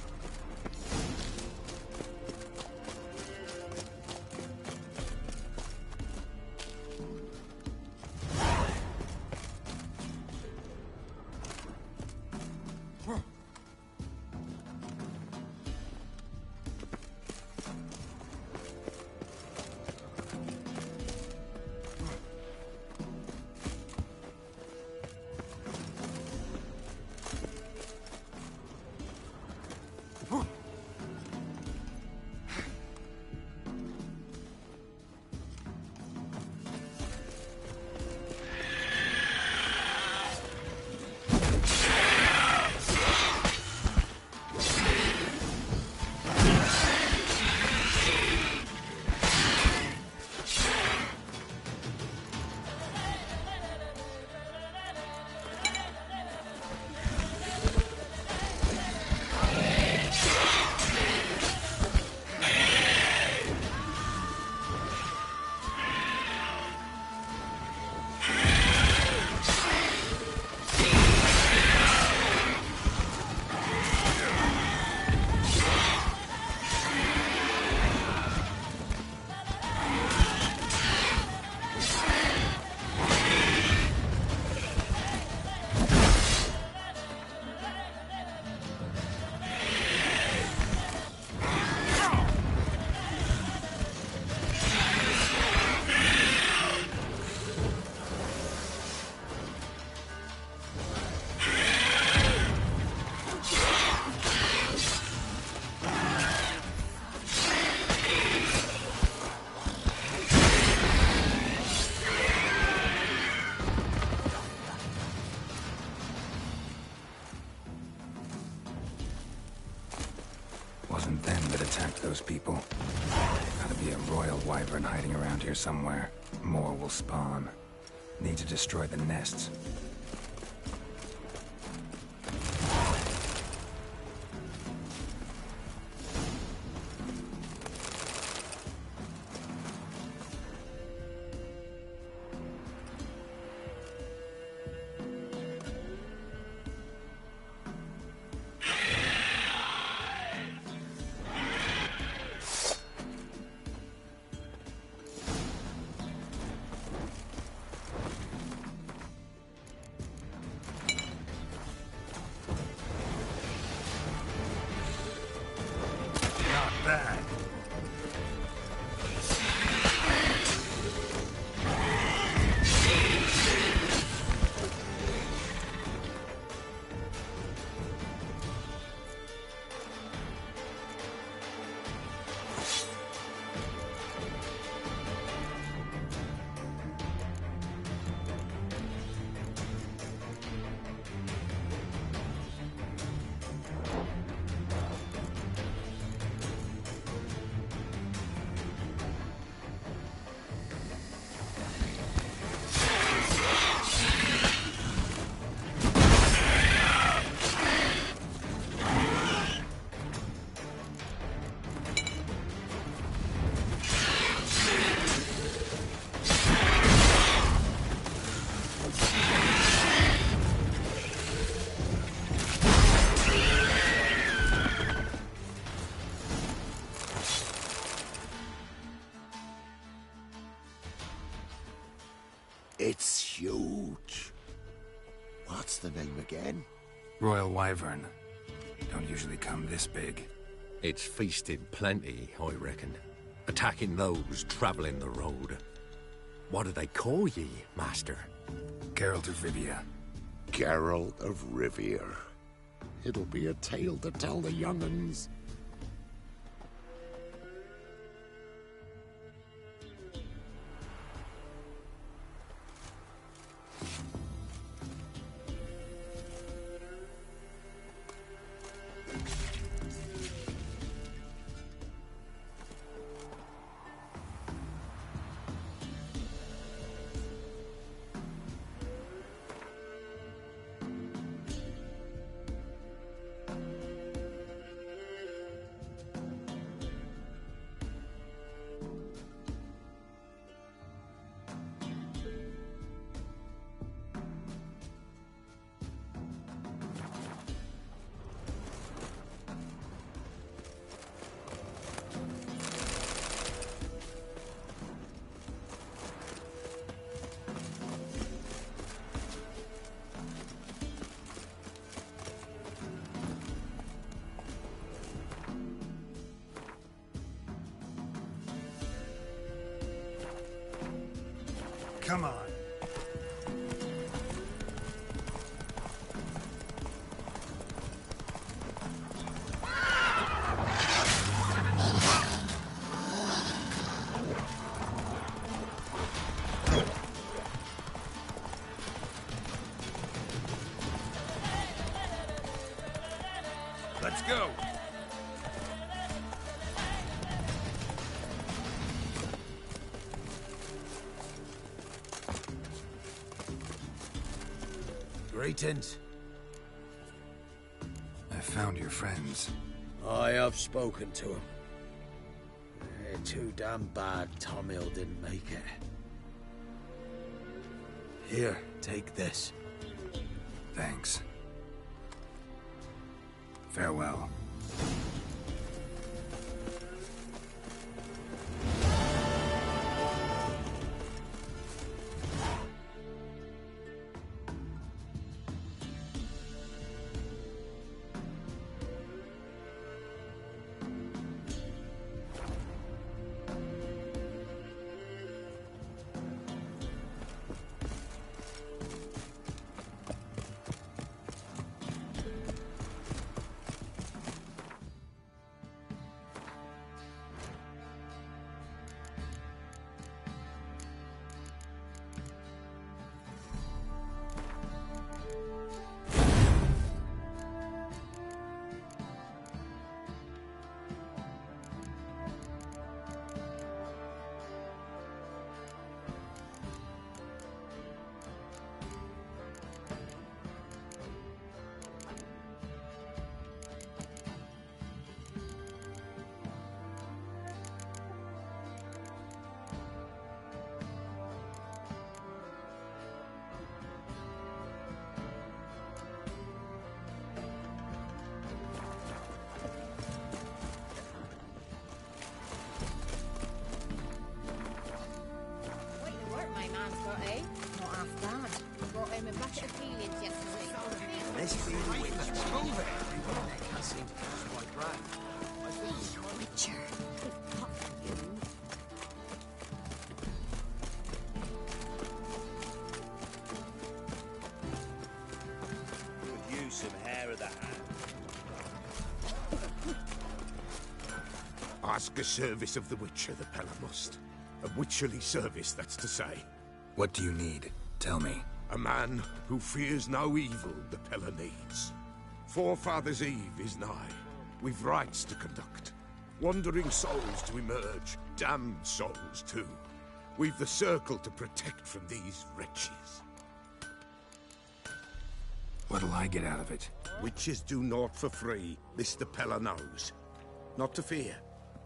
Wasn't them that attacked those people. Gotta be a royal wyvern hiding around here somewhere. More will spawn. Need to destroy the nests. It's huge. What's the name again? Royal Wyvern. Don't usually come this big. It's feasted plenty, I reckon. Attacking those travelling the road. What do they call ye, Master? Geralt of Rivia. Geralt of Rivia. It'll be a tale to tell the young'uns. Come on. Let's go. Greetings. I found your friends. I have spoken to them. They're too damn bad Tom Hill didn't make it. Here, take this. Thanks. Farewell. Let's be the winners. Move it. That seems quite brave. Witcher. Could use some hair of the hand. Ask a service of the Witcher, the Pella must. A witcherly service, that's to say. What do you need? Tell me. A man who fears no evil the Pella needs. Forefathers' Eve is nigh. We've rites to conduct. Wandering souls to emerge. Damned souls, too. We've the circle to protect from these wretches. What'll I get out of it? Witches do naught for free. This the Pella knows. Not to fear.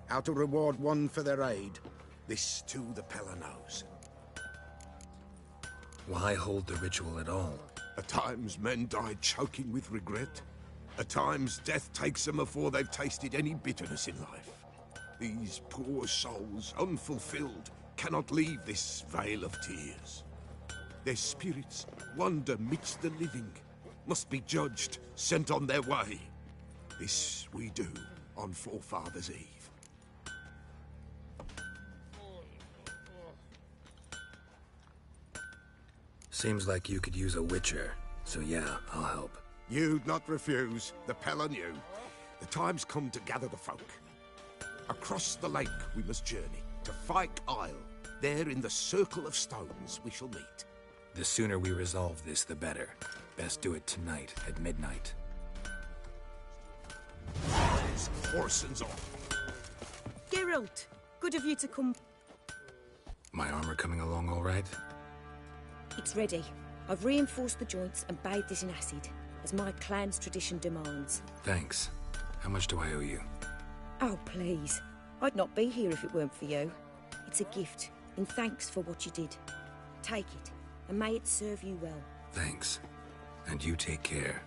How to reward one for their aid. This, too, the Pella knows. Why hold the ritual at all? At times, men die choking with regret. At times, death takes them before they've tasted any bitterness in life. These poor souls, unfulfilled, cannot leave this vale of tears. Their spirits wander midst the living, must be judged, sent on their way. This we do on Forefathers' Eve. Seems like you could use a witcher, so yeah, I'll help. You'd not refuse. The Pella knew. The time's come to gather the folk. Across the lake we must journey, to Fyke Isle. There in the Circle of Stones we shall meet. The sooner we resolve this, the better. Best do it tonight, at midnight. This Corson's off. Geralt, good of you to come. My armor coming along all right? It's ready. I've reinforced the joints and bathed it in acid, as my clan's tradition demands. Thanks. How much do I owe you? Oh, please. I'd not be here if it weren't for you. It's a gift, in thanks for what you did. Take it, and may it serve you well. Thanks. And you take care.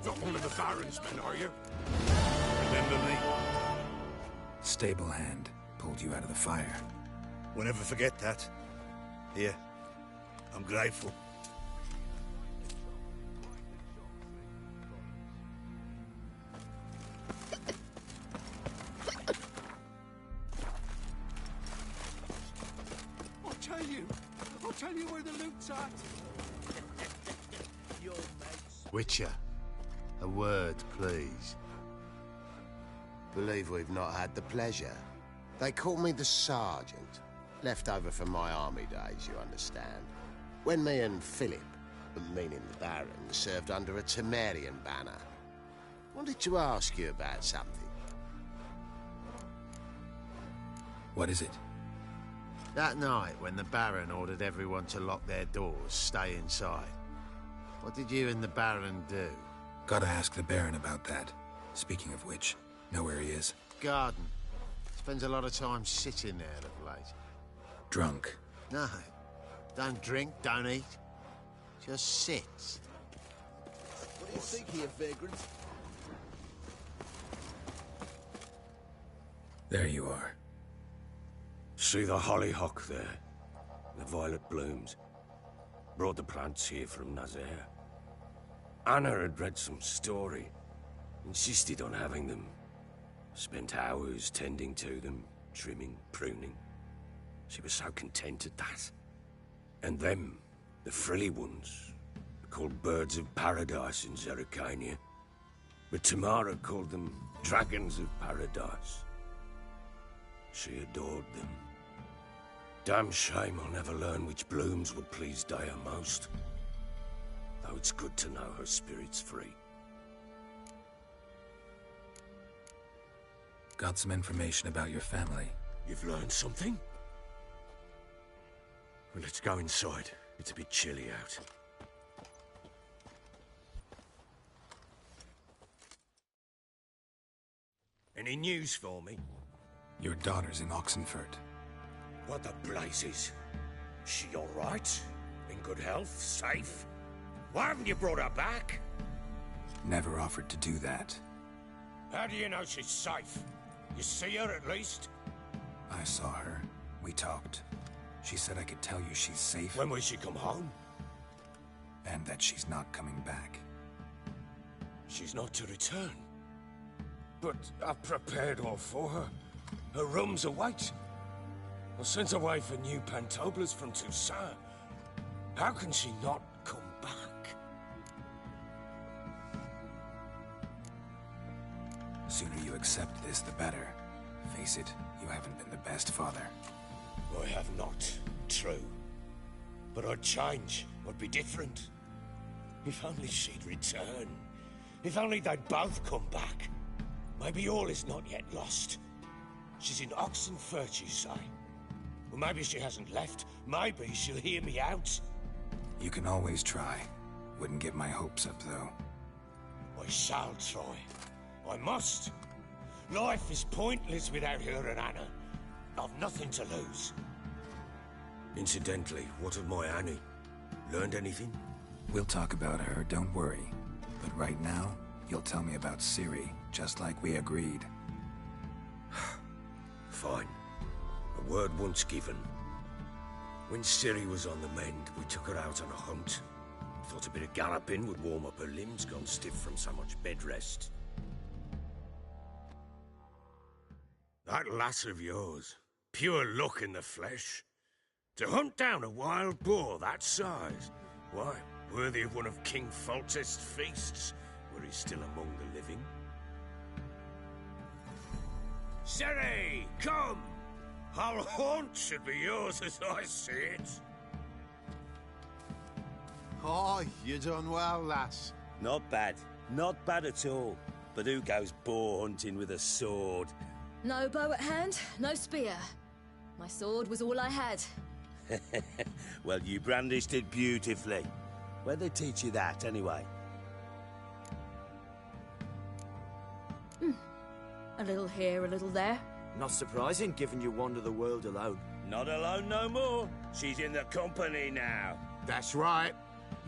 Not one of the Baron's men, are you? Remember me? Stable hand pulled you out of the fire. We'll never forget that. Here, I'm grateful. I'll tell you where the loot's at. Witcher, a word, please. Believe we've not had the pleasure. They call me the Sergeant. Left over from my army days, you understand. When me and Philip, meaning the Baron, served under a Temerian banner. Wanted to ask you about something. What is it? That night, when the Baron ordered everyone to lock their doors, stay inside, what did you and the Baron do? Gotta ask the Baron about that. Speaking of which, know where he is? Garden. Spends a lot of time sitting there of late. Drunk. No. Don't drink, don't eat. Just sits. What do you think here, vagrant? There you are. See the hollyhock there? The violet blooms. Brought the plants here from Nazaire. Anna had read some story. Insisted on having them. Spent hours tending to them, trimming, pruning. She was so content at that. And them, the frilly ones, called birds of paradise in Zerrikania. But Tamara called them dragons of paradise. She adored them. Damn shame I'll never learn which blooms would please Daya most. Though it's good to know her spirit's free. Got some information about your family. You've learned something? Well, let's go inside. It's a bit chilly out. Any news for me? Your daughter's in Oxenfurt. What the blazes? She all right? In good health? Safe? Why haven't you brought her back? never offered to do that. How do you know she's safe? You see her at least? I saw her. We talked. She said I could tell you she's safe. When will she come home? And that she's not coming back. She's not to return. But I've prepared all for her. Her rooms await. I sent away for new Pantoblas from Toussaint. How can she not come back? The sooner you accept this, the better. Face it, you haven't been the best father. I have not. True. But I'd change. I'd be different. If only she'd return. If only they'd both come back. Maybe all is not yet lost. She's in Oxenfurt, you say? Well, maybe she hasn't left. Maybe she'll hear me out. You can always try. Wouldn't get my hopes up, though. I shall try. I must. Life is pointless without her and Anna. I've nothing to lose. Incidentally, what of my Annie? Learned anything? We'll talk about her, don't worry. But right now, you'll tell me about Ciri, just like we agreed. Fine. A word once given. When Ciri was on the mend, we took her out on a hunt. Thought a bit of galloping would warm up her limbs, gone stiff from so much bed rest. That lass of yours, pure luck in the flesh. To hunt down a wild boar that size, why, worthy of one of King Foltest's feasts, were he still among the living. Ciri, come! Our haunt should be yours as I see it. Oh, you done well, lass. Not bad. Not bad at all. But who goes boar hunting with a sword? No bow at hand, no spear. My sword was all I had. Well, you brandished it beautifully. Where'd they teach you that, anyway? A little here, a little there. Not surprising, given you wander the world alone. Not alone no more. She's in the company now. That's right.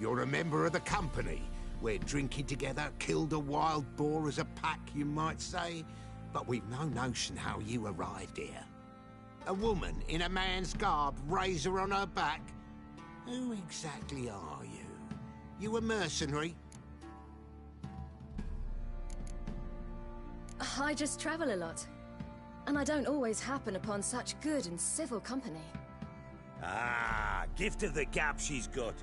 You're a member of the company. We're drinking together, killed a wild boar as a pack, you might say. But we've no notion how you arrived here. A woman in a man's garb, razor on her back. Who exactly are you? You a mercenary? I just travel a lot. And I don't always happen upon such good and civil company. Ah, gift of the gab she's got.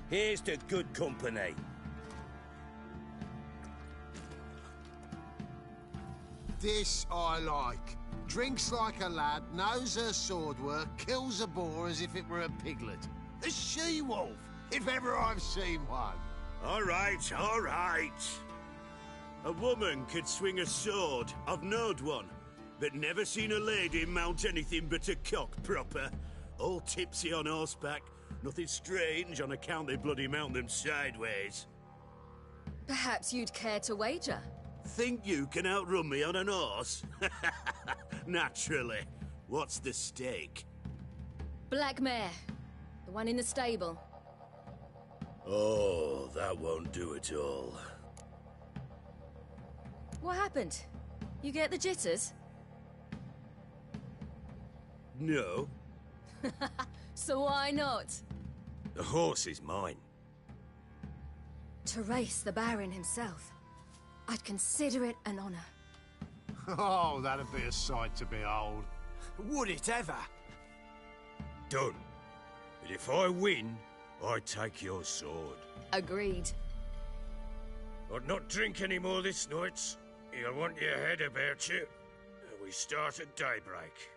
Here's to good company. This I like. Drinks like a lad, knows her sword work, kills a boar as if it were a piglet. A she-wolf, if ever I've seen one. All right, all right. A woman could swing a sword. I've knowed one. But never seen a lady mount anything but a cock proper. All tipsy on horseback. Nothing strange on account they bloody mount them sideways. Perhaps you'd care to wager? Think you can outrun me on an horse? Naturally. What's the stake? Black mare. The one in the stable. Oh, that won't do it all. What happened? You get the jitters? No. So why not? The horse is mine. To race the Baron himself. I'd consider it an honor. Oh, that'd be a sight to behold. Would it ever? Done. But if I win, I take your sword. Agreed. I'd not drink any more this night. You'll want your head about you. We start at daybreak.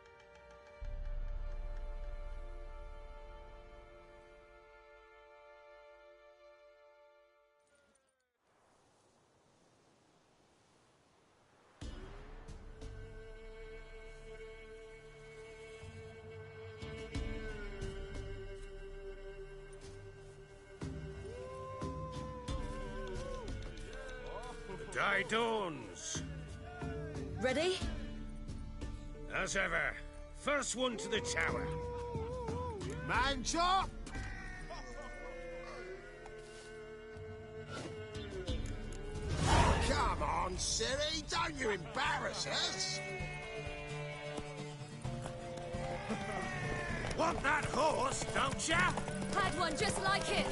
The day dawns. Ready? As ever, first one to the tower. Man chop! on, Siri. Don't you embarrass us. Want that horse, don't ya? Had one just like it.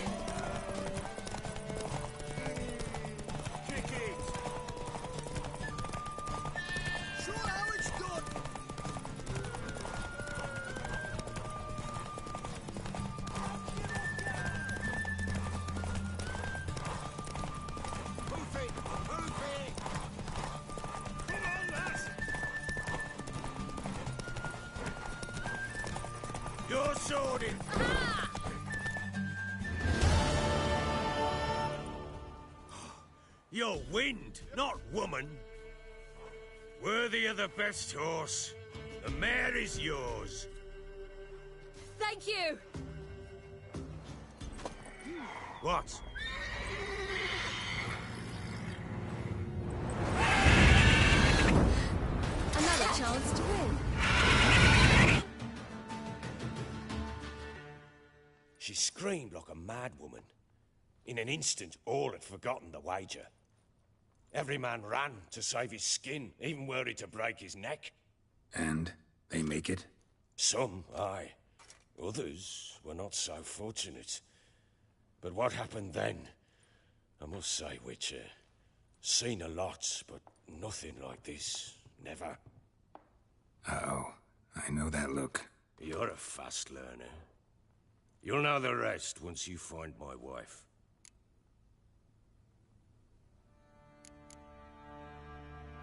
Kick it. Show how it's done. Move it! Move it! Come on, lads! You're swording! You're wind, not woman. Worthy of the best horse. The mare is yours. Thank you. What? Another chance to win. She screamed like a mad woman. In an instant, all had forgotten the wager. Every man ran to save his skin, even were he to break his neck. And they make it? Some, aye. Others were not so fortunate. But what happened then? I must say, Witcher, seen a lot, but nothing like this. Never. Uh-oh. I know that look. You're a fast learner. You'll know the rest once you find my wife.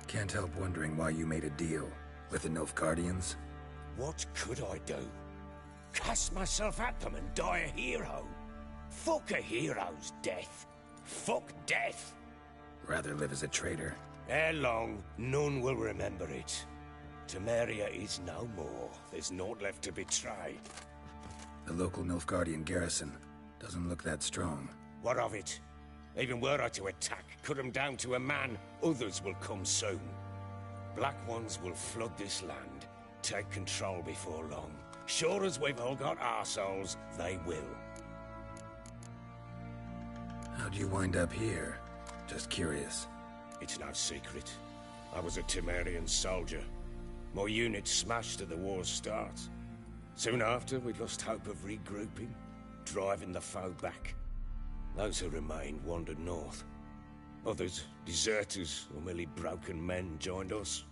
Can't help wondering why you made a deal with the Nilfgaardians. What could I do? Cast myself at them and die a hero? Fuck a hero's death. Fuck death. Rather live as a traitor. Ere long, none will remember it. Temeria is no more. There's naught left to betray. The local Nilfgaardian garrison doesn't look that strong. What of it? Even were I to attack, cut them down to a man, others will come soon. Black Ones will flood this land, take control before long. Sure as we've all got arseholes, they will. How'd you wind up here? Just curious. It's no secret. I was a Temerian soldier. My unit smashed at the war's start. Soon after, we'd lost hope of regrouping, driving the foe back. Those who remained wandered north. Others, deserters or merely broken men, joined us.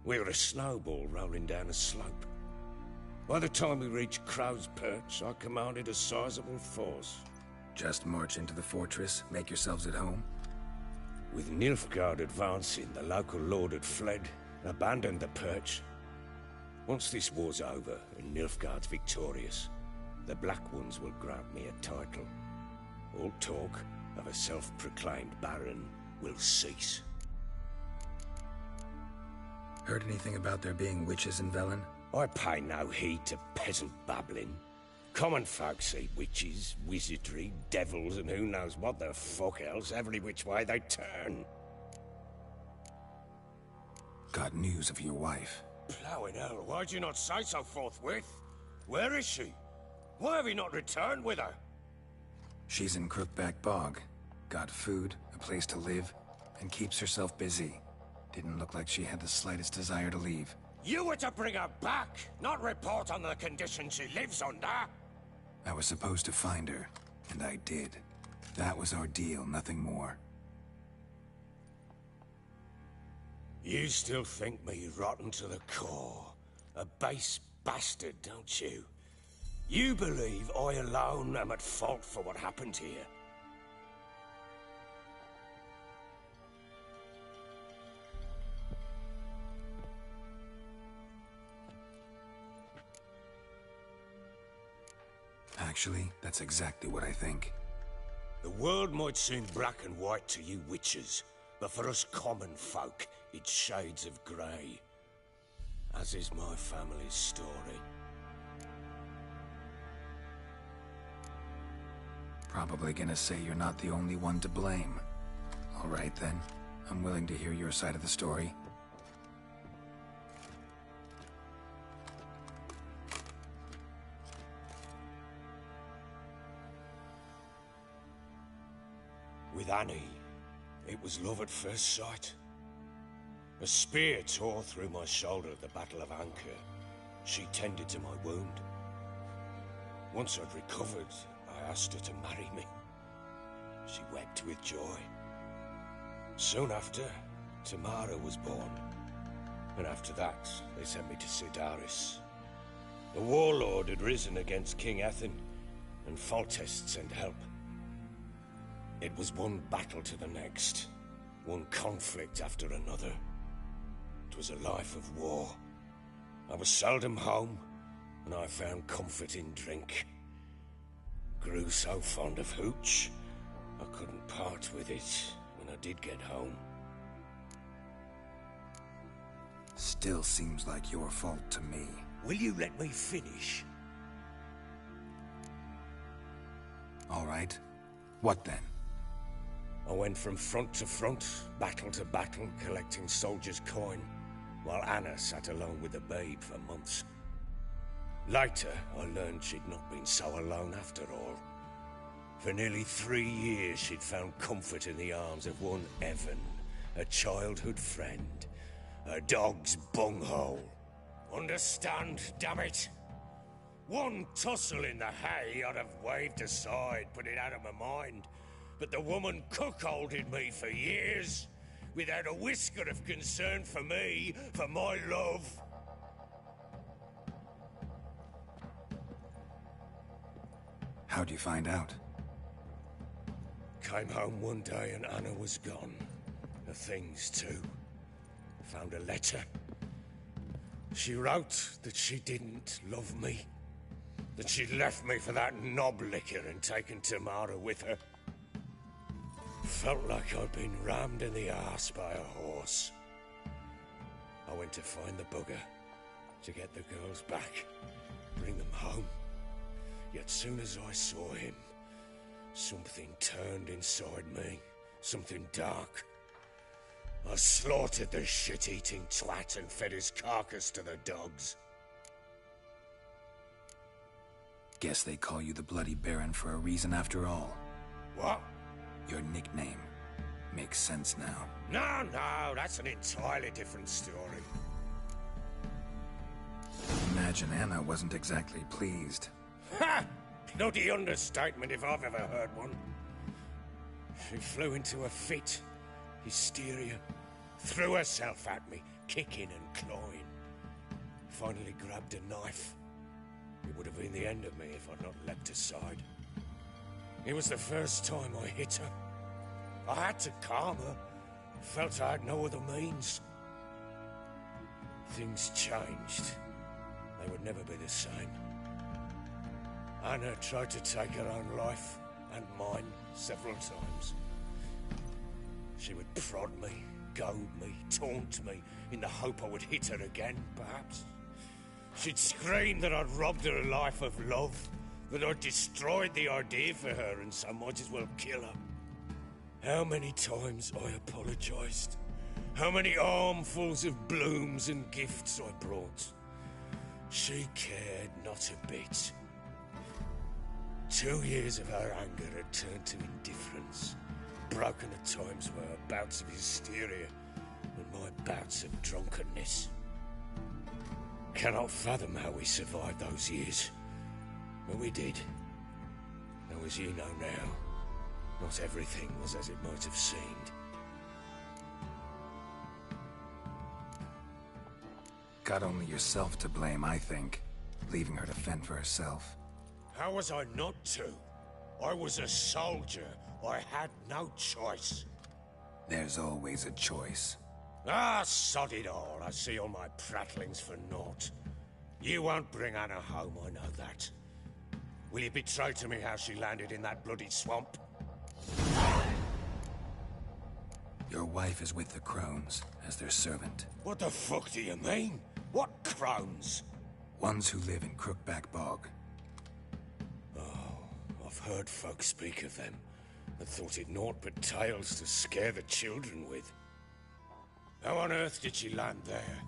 We were a snowball rolling down a slope. By the time we reached Crow's Perch, I commanded a sizable force. Just march into the fortress, make yourselves at home? With Nilfgaard advancing, the local lord had fled, abandoned the Perch. Once this war's over and Nilfgaard's victorious, the Black Ones will grant me a title. All talk of a self-proclaimed baron will cease. Heard anything about there being witches in Velen? I pay no heed to peasant babbling. Common folk see witches, wizardry, devils, and who knows what the fuck else every which way they turn. Got news of your wife. Plowing hell, why'd you not say so forthwith? Where is she? Why have you not returned with her? She's in Crookback Bog. Got food, a place to live, and keeps herself busy. Didn't look like she had the slightest desire to leave. You were to bring her back, not report on the conditions she lives under. I was supposed to find her, and I did. That was our deal, nothing more. You still think me rotten to the core. A base bastard, don't you? You believe I alone am at fault for what happened here. Actually, that's exactly what I think. The world might seem black and white to you witches, but for us common folk, it's shades of grey. As is my family's story. Probably gonna say you're not the only one to blame. All right then, I'm willing to hear your side of the story. With Annie, It was love at first sight. A spear tore through my shoulder at the Battle of Anchor. She tended to my wound. Once I'd recovered, I asked her to marry me. She wept with joy. Soon after, Tamara was born. And after that, they sent me to Cidaris. The warlord had risen against King Ethain, and Foltest sent help. It was one battle to the next, one conflict after another. It was a life of war. I was seldom home, and I found comfort in drink. Grew so fond of hooch, I couldn't part with it when I did get home. Still seems like your fault to me. Will you let me finish? All right. What then? I went from front to front, battle to battle, collecting soldiers' coin, while Anna sat alone with the babe for months. Later, I learned she'd not been so alone after all. For nearly 3 years, she'd found comfort in the arms of one Evan, a childhood friend, a dog's bunghole. Understand, damn it? One tussle in the hay I'd have waved aside, put it out of my mind. But the woman cuckolded me for years, without a whisker of concern for me, for my love. How'd you find out? Came home one day and Anna was gone. Her things too. Found a letter. She wrote that she didn't love me. That she'd left me for that knob licker and taken Tamara with her. Felt like I'd been rammed in the arse by a horse. I went to find the bugger, to get the girls back, bring them home. Yet soon as I saw him, something turned inside me, something dark. I slaughtered the shit-eating twat and fed his carcass to the dogs. Guess they call you the Bloody Baron for a reason after all. What? Your nickname makes sense now. No, that's an entirely different story. Imagine Anna wasn't exactly pleased. Ha! Bloody understatement if I've ever heard one. She flew into a fit, hysteria, threw herself at me, kicking and clawing. Finally grabbed a knife. It would have been the end of me if I'd not leapt aside. It was the first time I hit her. I had to calm her. Felt I had no other means. Things changed. They would never be the same. Anna tried to take her own life, and mine, several times. She would prod me, goad me, taunt me, in the hope I would hit her again, perhaps. She'd scream that I'd robbed her life of love, that I'd destroyed the idea for her, and so might as well kill her. How many times I apologized. How many armfuls of blooms and gifts I brought. She cared not a bit. 2 years of her anger had turned to indifference, broken at times by her bouts of hysteria and my bouts of drunkenness. Cannot fathom how we survived those years, but we did. Though as you know now, not everything was as it might have seemed. Got only yourself to blame, I think, leaving her to fend for herself. How was I not to? I was a soldier. I had no choice. There's always a choice. Ah, sod it all. I see all my prattlings for naught. You won't bring Anna home, I know that. Will you betray to me how she landed in that bloody swamp? Your wife is with the Crones, as their servant. What the fuck do you mean? What Crones? Ones who live in Crookback Bog. I've heard folk speak of them, and thought it naught but tales to scare the children with. How on earth did she land there?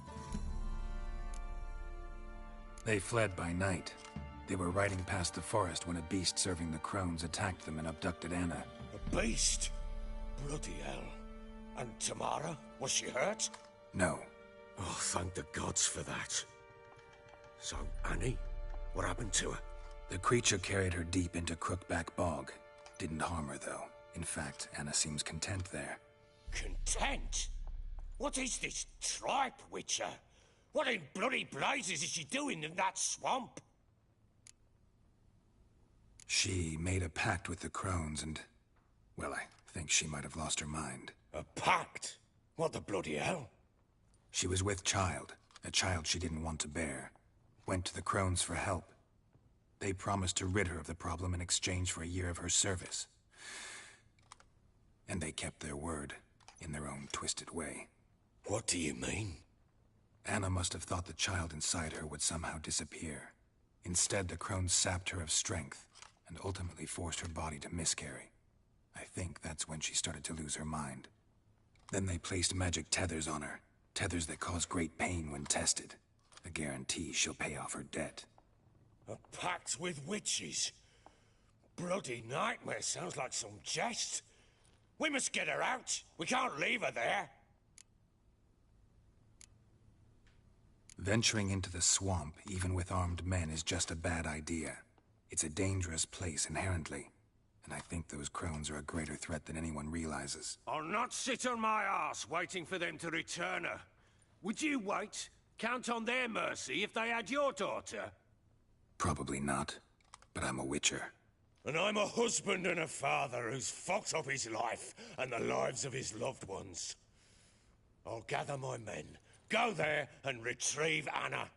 They fled by night. They were riding past the forest when a beast serving the Crones attacked them and abducted Anna. A beast? Bloody hell. And Tamara, was she hurt? No. Oh, thank the gods for that. So, Annie, what happened to her? The creature carried her deep into Crookback Bog. Didn't harm her, though. In fact, Anna seems content there. Content? What is this tripe, Witcher? What in bloody blazes is she doing in that swamp? She made a pact with the crones and... well, I think she might have lost her mind. A pact? What the bloody hell? She was with child, a child she didn't want to bear. Went to the crones for help. They promised to rid her of the problem in exchange for a year of her service. And they kept their word, in their own twisted way. What do you mean? Anna must have thought the child inside her would somehow disappear. Instead, the crones sapped her of strength, and ultimately forced her body to miscarry. I think that's when she started to lose her mind. Then they placed magic tethers on her, tethers that cause great pain when tested. A guarantee she'll pay off her debt. A pact with witches? Bloody nightmare, sounds like some jest. We must get her out. We can't leave her there. Venturing into the swamp, even with armed men, is just a bad idea. It's a dangerous place inherently, and I think those crones are a greater threat than anyone realizes. I'll not sit on my arse waiting for them to return her. Would you wait? Count on their mercy if they had your daughter? Probably not, but I'm a witcher. And I'm a husband and a father who's fucked up his life and the lives of his loved ones. I'll gather my men, go there and retrieve Anna.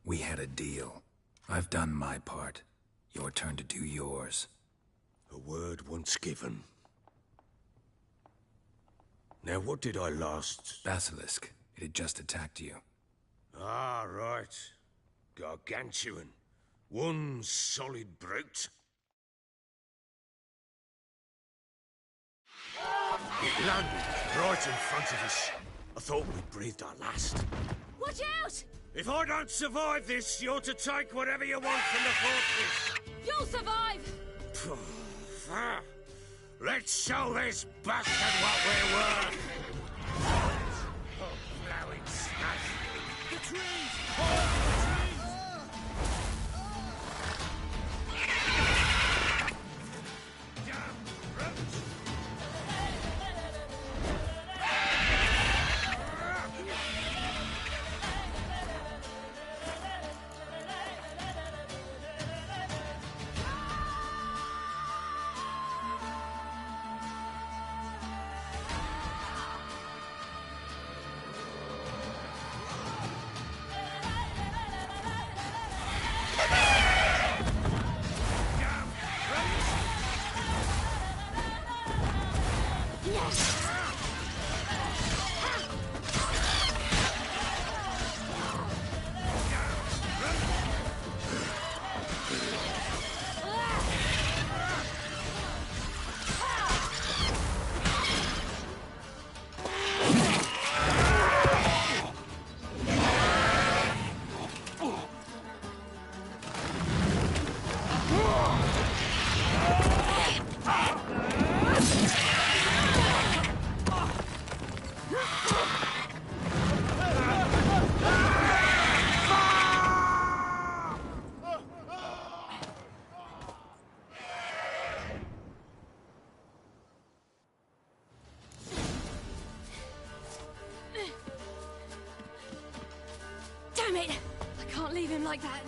We had a deal. I've done my part. Your turn to do yours. A word once given, Now, what did I last... Basilisk. It had just attacked you. Ah, right. Gargantuan. One solid brute. It landed right in front of us. I thought we'd breathed our last. Watch out! If I don't survive this, you're to take whatever you want from the fortress. You'll survive! Let's show this bastard what we're worth! Oh, blowing smash! The trees! Damn it! I can't leave him like that.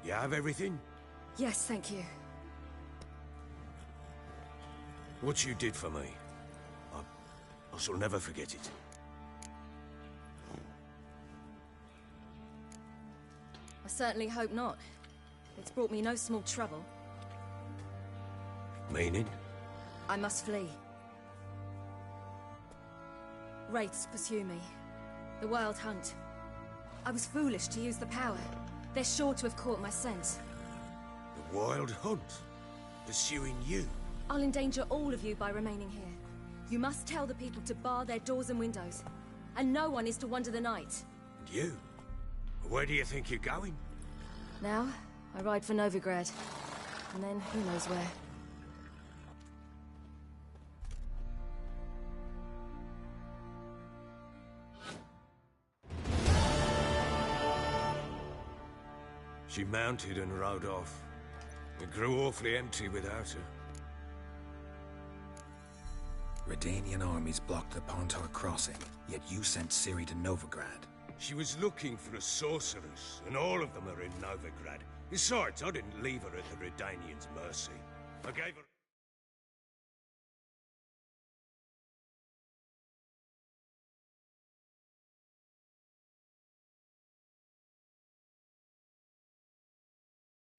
You have everything? Yes, thank you. What you did for me, I shall never forget it. I certainly hope not. It's brought me no small trouble. Meaning? I must flee. Wraiths pursue me. The Wild Hunt. I was foolish to use the power. They're sure to have caught my scent. The Wild Hunt? Pursuing you? I'll endanger all of you by remaining here. You must tell the people to bar their doors and windows. And no one is to wander the night. And you? Where do you think you're going? Now, I ride for Novigrad. And then, who knows where. She mounted and rode off. It grew awfully empty without her. Redanian armies blocked the Pontar crossing, yet you sent Ciri to Novigrad. She was looking for a sorceress, and all of them are in Novigrad. Besides, I didn't leave her at the Redanians' mercy. I gave her...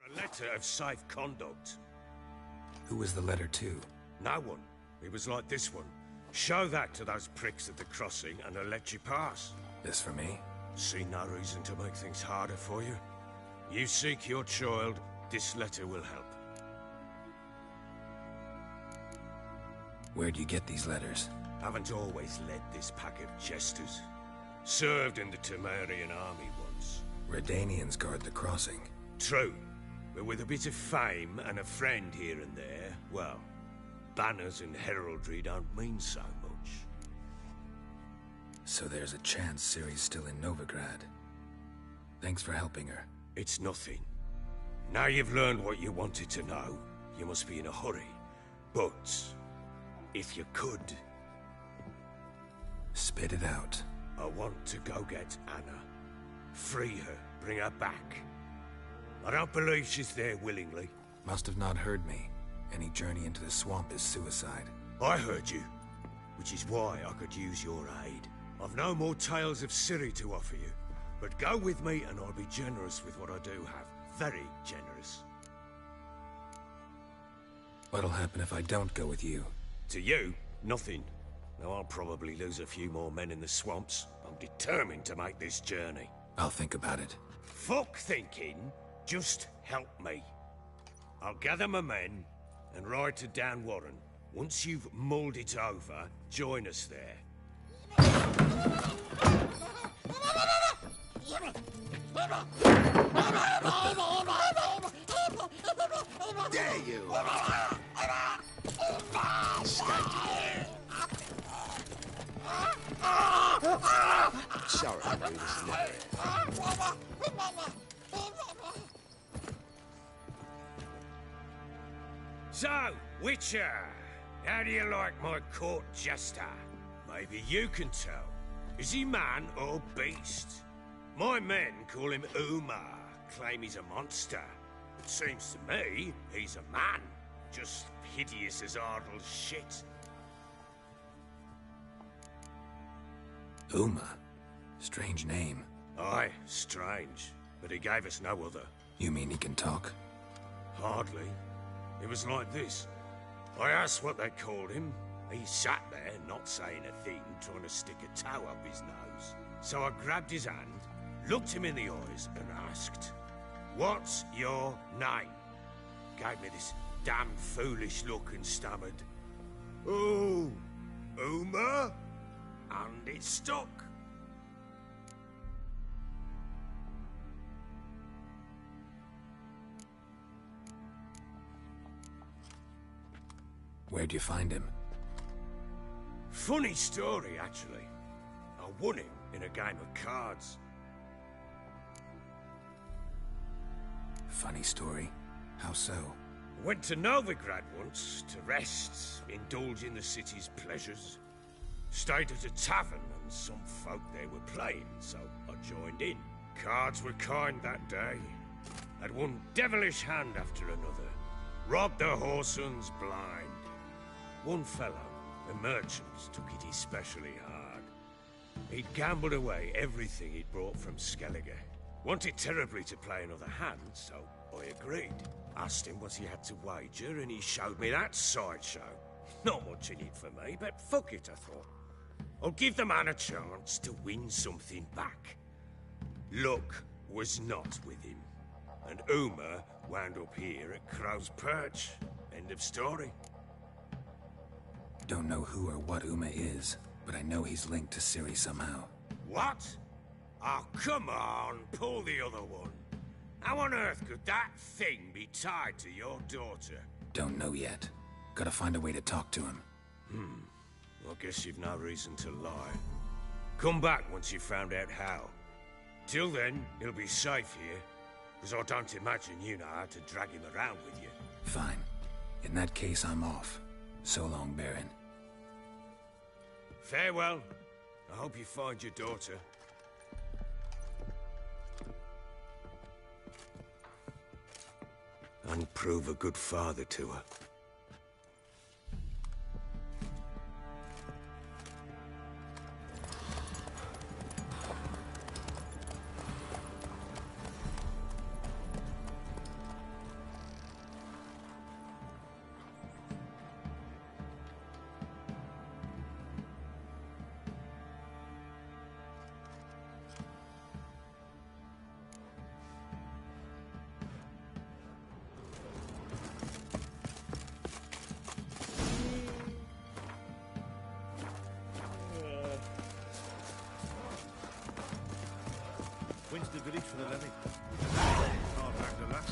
a letter of safe conduct. Who was the letter to? No one. It was like this one. Show that to those pricks at the crossing and they'll let you pass. This for me? See no reason to make things harder for you. You seek your child, this letter will help. Where do you get these letters? Haven't always led this pack of jesters. Served in the Temerian army once. Redanians guard the crossing. True. But with a bit of fame and a friend here and there, well, banners and heraldry don't mean so much. So there's a chance Ciri's still in Novigrad. Thanks for helping her. It's nothing. Now you've learned what you wanted to know, you must be in a hurry. But, if you could... Spit it out. I want to go get Anna. Free her, bring her back. I don't believe she's there willingly. Must have not heard me. Any journey into the swamp is suicide. I heard you, which is why I could use your aid. I've no more tales of Ciri to offer you, but go with me and I'll be generous with what I do have. Very generous. What'll happen if I don't go with you? To you, nothing. Now I'll probably lose a few more men in the swamps. I'm determined to make this journey. I'll think about it. Fuck thinking. Just help me. I'll gather my men and ride to Dan Warren. Once you've mulled it over, join us there. Dare you! Sorry, this is never it. So, Witcher, how do you like my court jester? Maybe you can tell. Is he man or beast? My men call him Umar, claim he's a monster. It seems to me he's a man, just hideous as Ardle's shit. Uma? Strange name. Aye, strange. But he gave us no other. You mean he can talk? Hardly. It was like this. I asked what they called him. He sat there, not saying a thing, trying to stick a toe up his nose. So I grabbed his hand, looked him in the eyes, and asked, "What's your name?" Gave me this damn foolish look and stammered, "Oh, Uma?" And it stuck. Where'd you find him? Funny story, actually. I won him in a game of cards. Funny story? How so? Went to Novigrad once to rest, indulge in the city's pleasures. Stayed at a tavern and some folk there were playing, so I joined in. Cards were kind that day. Had one devilish hand after another. Robbed the Whoresons blind. One fellow, a merchant, took it especially hard. He'd gambled away everything he'd brought from Skellige. Wanted terribly to play another hand, so I agreed. Asked him what he had to wager, and he showed me that sideshow. Not much in it for me, but fuck it, I thought. I'll give the man a chance to win something back. Luck was not with him, and Uma wound up here at Crow's Perch. End of story. Don't know who or what Ume is, but I know he's linked to Ciri somehow. What? Oh, come on, pull the other one. How on earth could that thing be tied to your daughter? Don't know yet. Gotta find a way to talk to him. I guess you've no reason to lie. Come back once you've found out how. Till then, he'll be safe here, because I don't imagine you know how to drag him around with you. Fine. In that case, I'm off. So long, Baron. Farewell. I hope you find your daughter. And prove a good father to her. When's the village for the levy? I'll back the lass.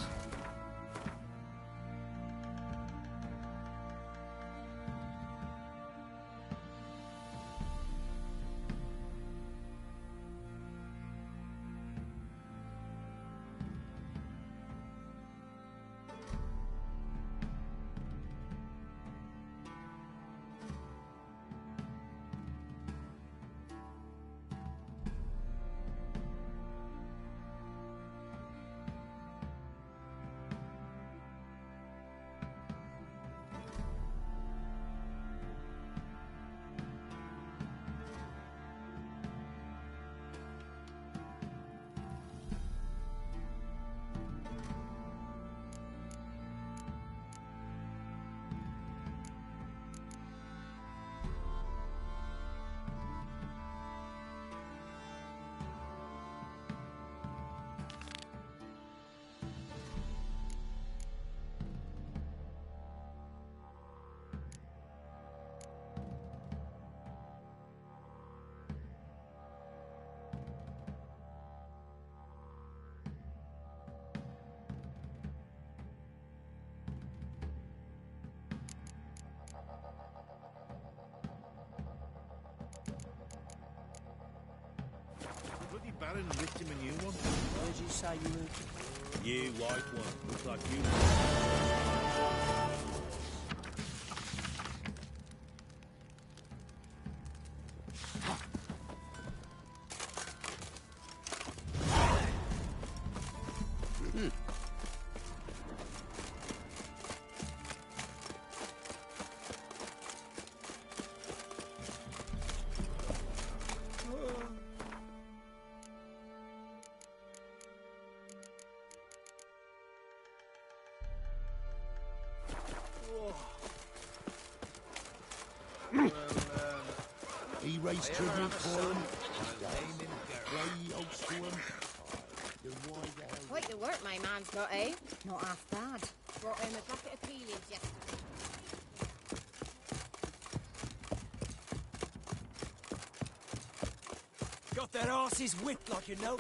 Bloody Baron ripped him a new one. Why did you say you moved? New white one. Looks like you. He raised tribute for him. Play oats to him. Quite the work my man's got, eh? Not half bad. Brought him a bucket of peelings yesterday. Got their asses whipped like a no.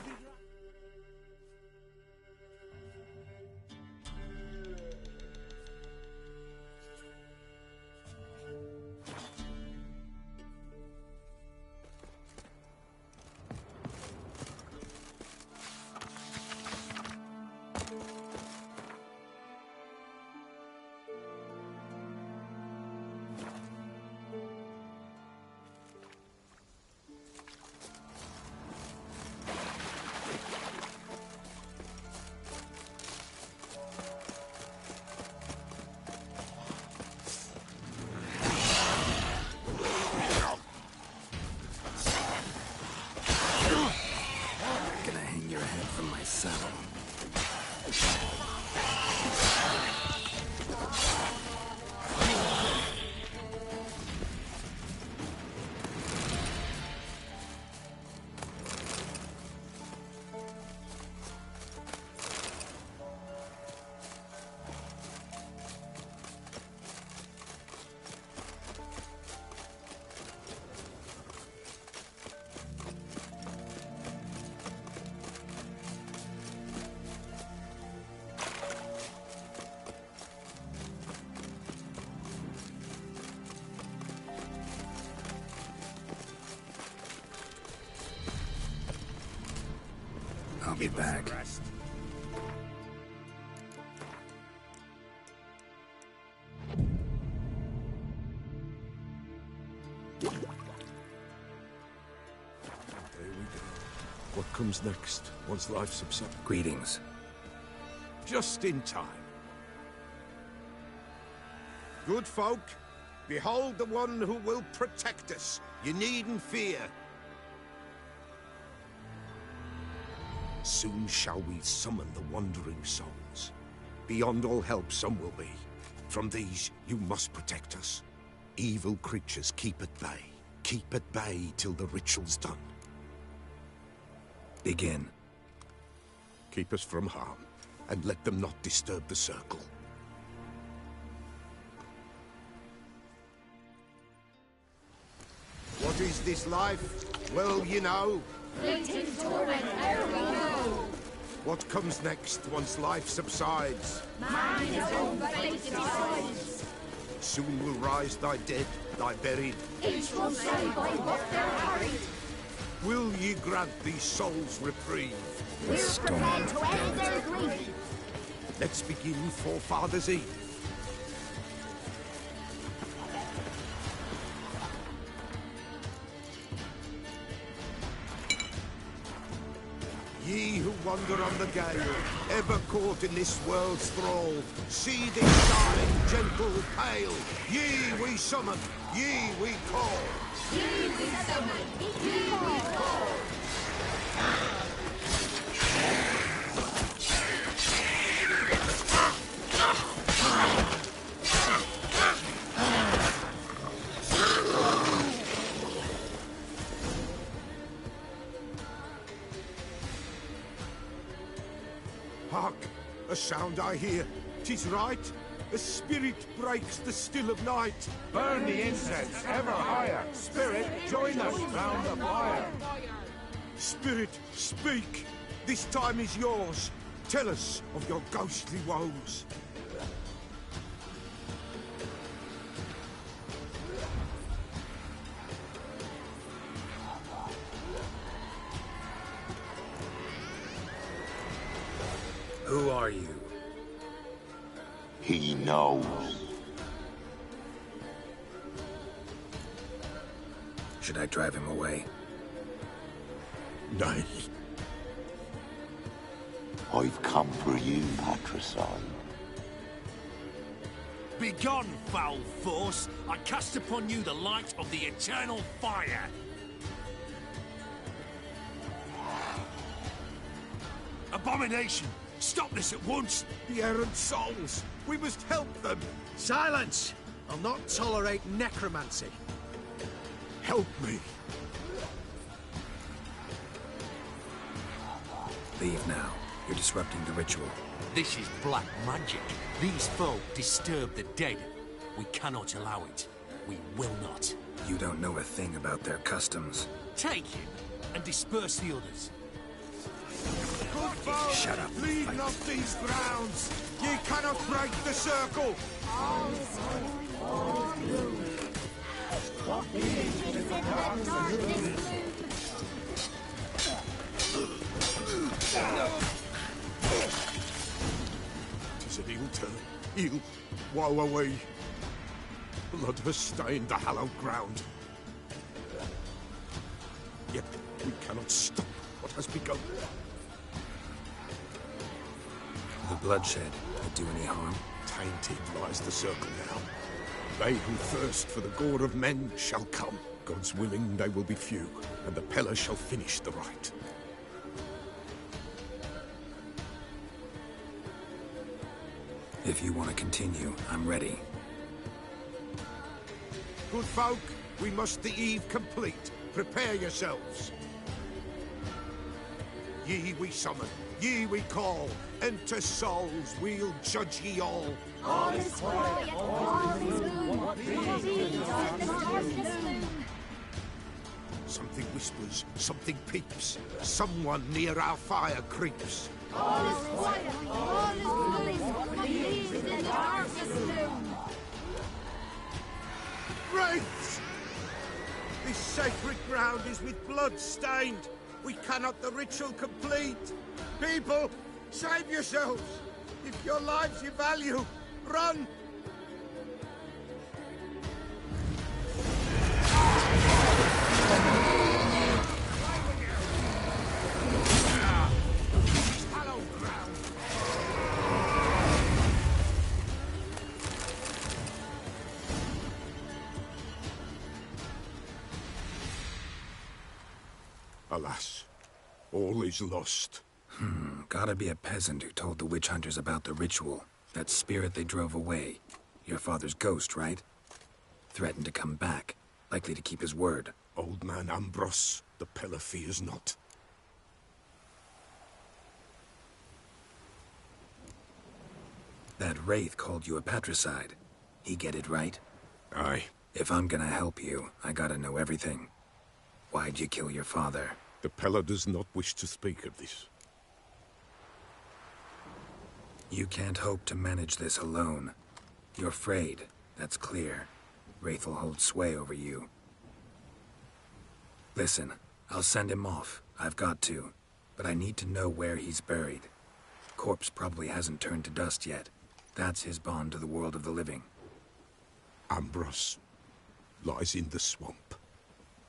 I'll be back. What comes next, once life subsides? Greetings. Just in time. Good folk, behold the one who will protect us. You needn't fear. Soon shall we summon the wandering souls. Beyond all help some will be. From these you must protect us. Evil creatures keep at bay. Keep at bay till the ritual's done. Begin. Keep us from harm, and let them not disturb the circle. What is this life? Well, you know. Fleeting torment, ere we know. What comes next once life subsides? Man his own fate decides. Soon will rise thy dead, thy buried. Each will say by what they're hurried. Will ye grant these souls reprieve? We're prepared to end their grief. Let's begin Forefathers' Eve. Ye who wander on the gale, ever caught in this world's thrall, see this darling, gentle, pale. Ye we summon, ye we call. Ye we summon, ye we call. Hark! A sound I hear. 'Tis right. A spirit breaks the still of night. Burn the incense ever higher. Spirit, join us round the fire. Spirit, speak. This time is yours. Tell us of your ghostly woes. Who are you? He knows. Should I drive him away? Nay. I've come for you, Patricide. Begone, foul force! I cast upon you the light of the eternal fire! Abomination! Stop this at once! The errant souls! We must help them! Silence! I'll not tolerate necromancy. Help me! Leave now. You're disrupting the ritual. This is black magic. These folk disturb the dead. We cannot allow it. We will not. You don't know a thing about their customs. Take him and disperse the others. Good folk, shut up. Leave not these grounds. Ye cannot break the circle. Tis an ill turn. Ill. Woe away. Blood has stained the hallowed ground. Yet we cannot stop what has begun. The bloodshed would do any harm? Tainted lies the circle now. They who thirst for the gore of men shall come. God's willing, they will be few, and the Peller shall finish the rite. If you want to continue, I'm ready. Good folk, we must the eve complete. Prepare yourselves. Ye we summon, ye we call. Enter souls, we'll judge ye all. All is quiet, all is gloom. Something whispers, something peeps. Someone near our fire creeps. All is quiet, all is gloom. Leave the darkness gloom. Wraiths! This sacred ground is with blood stained. We cannot the ritual complete. People, save yourselves! If your lives you value, run! Alas, all is lost. Gotta be a peasant who told the witch hunters about the ritual. That spirit they drove away. Your father's ghost, right? Threatened to come back. Likely to keep his word. Old man Ambros, the Pillar fears not. That wraith called you a patricide. He get it right? Aye. If I'm gonna help you, I gotta know everything. Why'd you kill your father? The Pillar does not wish to speak of this. You can't hope to manage this alone. You're afraid, that's clear. Wraith will hold sway over you. Listen, I'll send him off. I've got to. But I need to know where he's buried. Corpse probably hasn't turned to dust yet. That's his bond to the world of the living. Ambros lies in the swamp.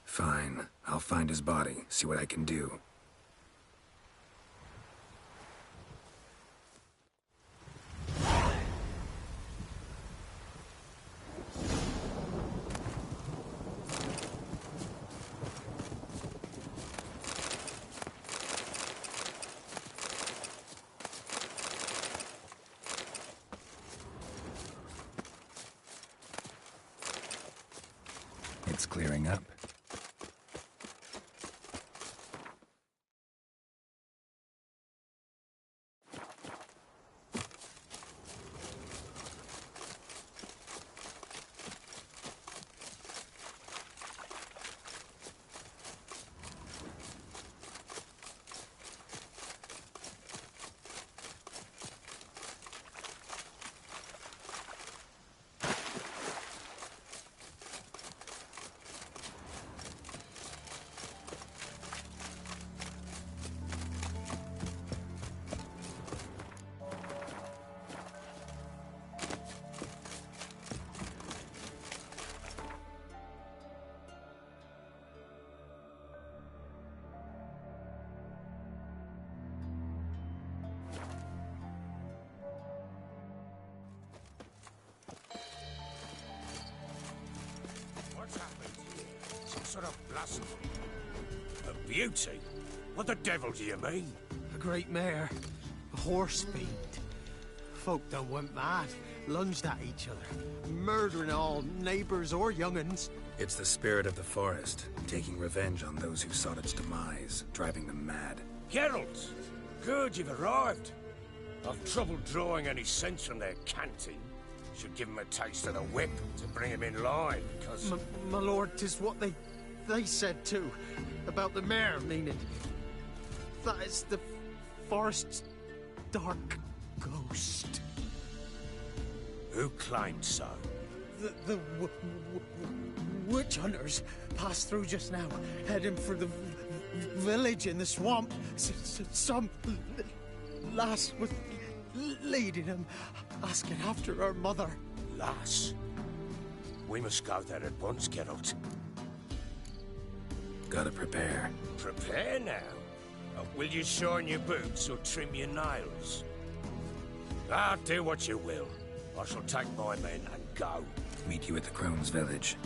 Fine. I'll find his body, see what I can do. It's clearing up. Sort of blasphemy. A beauty? What the devil do you mean? A great mare. A horse fiend. Folk done went mad. Lunged at each other. Murdering all neighbours or young'uns. It's the spirit of the forest, taking revenge on those who sought its demise, driving them mad. Geralt! Good, you've arrived. I've trouble drawing any sense from their canting. Should give them a taste of the whip to bring them in line, because... My lord, 'tis what they said too. About the mare, meaning. That is the forest's dark ghost. Who claimed so? The witch hunters passed through just now, heading for the village in the swamp. Some lass was leading them, asking after her mother. Lass? We must go there at once, Geralt. Gotta prepare. Prepare now? Will you shine your boots or trim your nails? Do what you will. I shall take my men and go. Meet you at the Crone's village.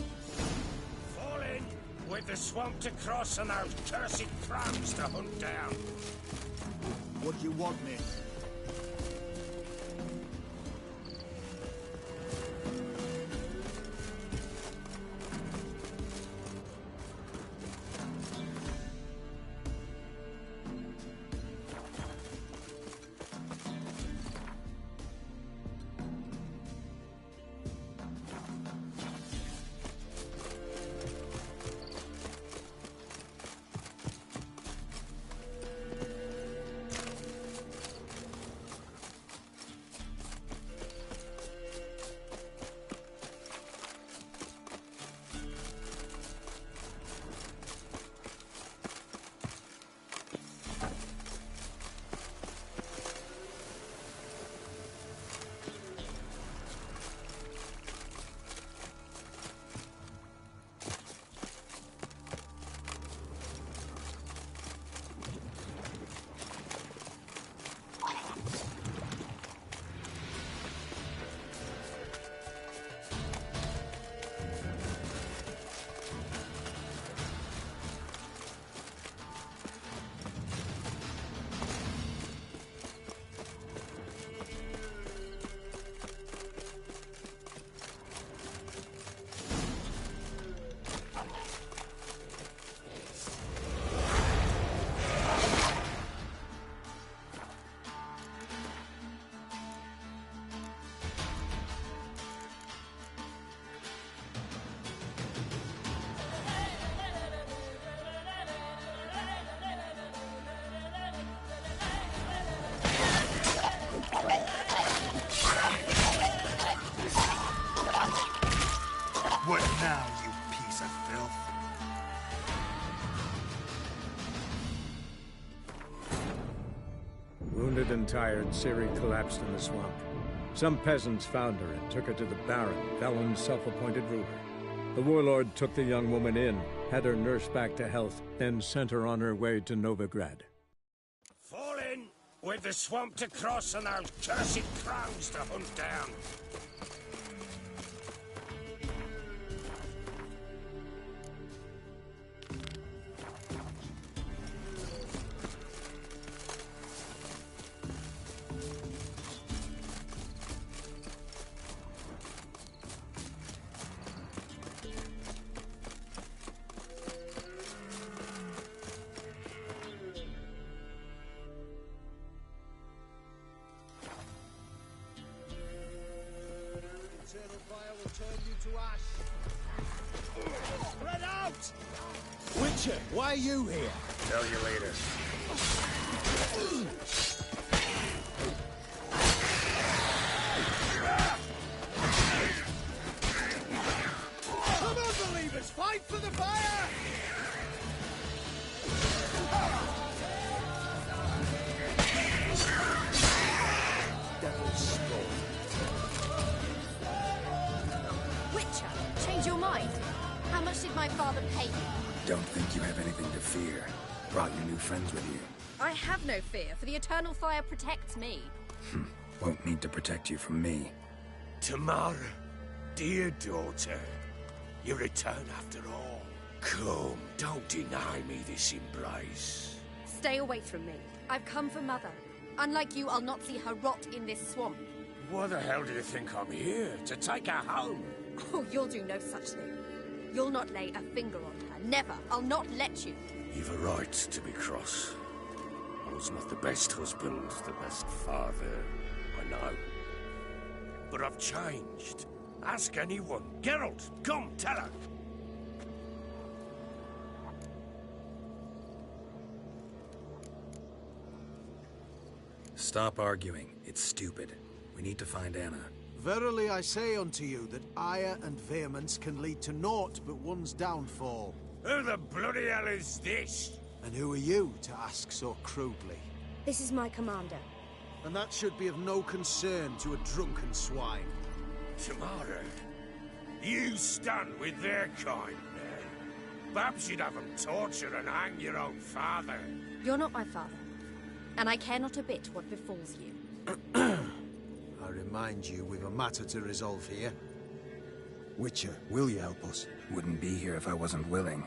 Fall in, with the swamp to cross and those cursed crows to hunt down. What do you want, men? What now, you piece of filth? Wounded and tired, Ciri collapsed in the swamp. Some peasants found her and took her to the Baron, Velen's self-appointed ruler. The warlord took the young woman in, had her nursed back to health, then sent her on her way to Novigrad. Fall in! With the swamp to cross and our cursed crowns to hunt down. Spread out! Witcher, why are you here? Tell you later. Come on, believers! Fight for the fire! Devil's Spawn. Witcher, change your mind. How much did my father pay you? Don't think you have anything to fear. Brought your new friends with you. I have no fear, for the eternal fire protects me. Won't need to protect you from me. Tamara, dear daughter, you return after all. Come, don't deny me this embrace. Stay away from me. I've come for Mother. Unlike you, I'll not see her rot in this swamp. Why the hell do you think I'm here? To take her home? Oh, you'll do no such thing. You'll not lay a finger on her. Never. I'll not let you. You've a right to be cross. I was not the best husband, the best father, I know. But I've changed. Ask anyone. Geralt, come, tell her. Stop arguing. It's stupid. We need to find Anna. Verily I say unto you that ire and vehemence can lead to naught but one's downfall. Who the bloody hell is this? And who are you to ask so crudely? This is my commander. And that should be of no concern to a drunken swine. Tamara, you stand with their kind, man. Perhaps you'd have them torture and hang your own father. You're not my father. And I care not a bit what befalls you. I remind you, we've a matter to resolve here. Witcher, will you help us? Wouldn't be here if I wasn't willing.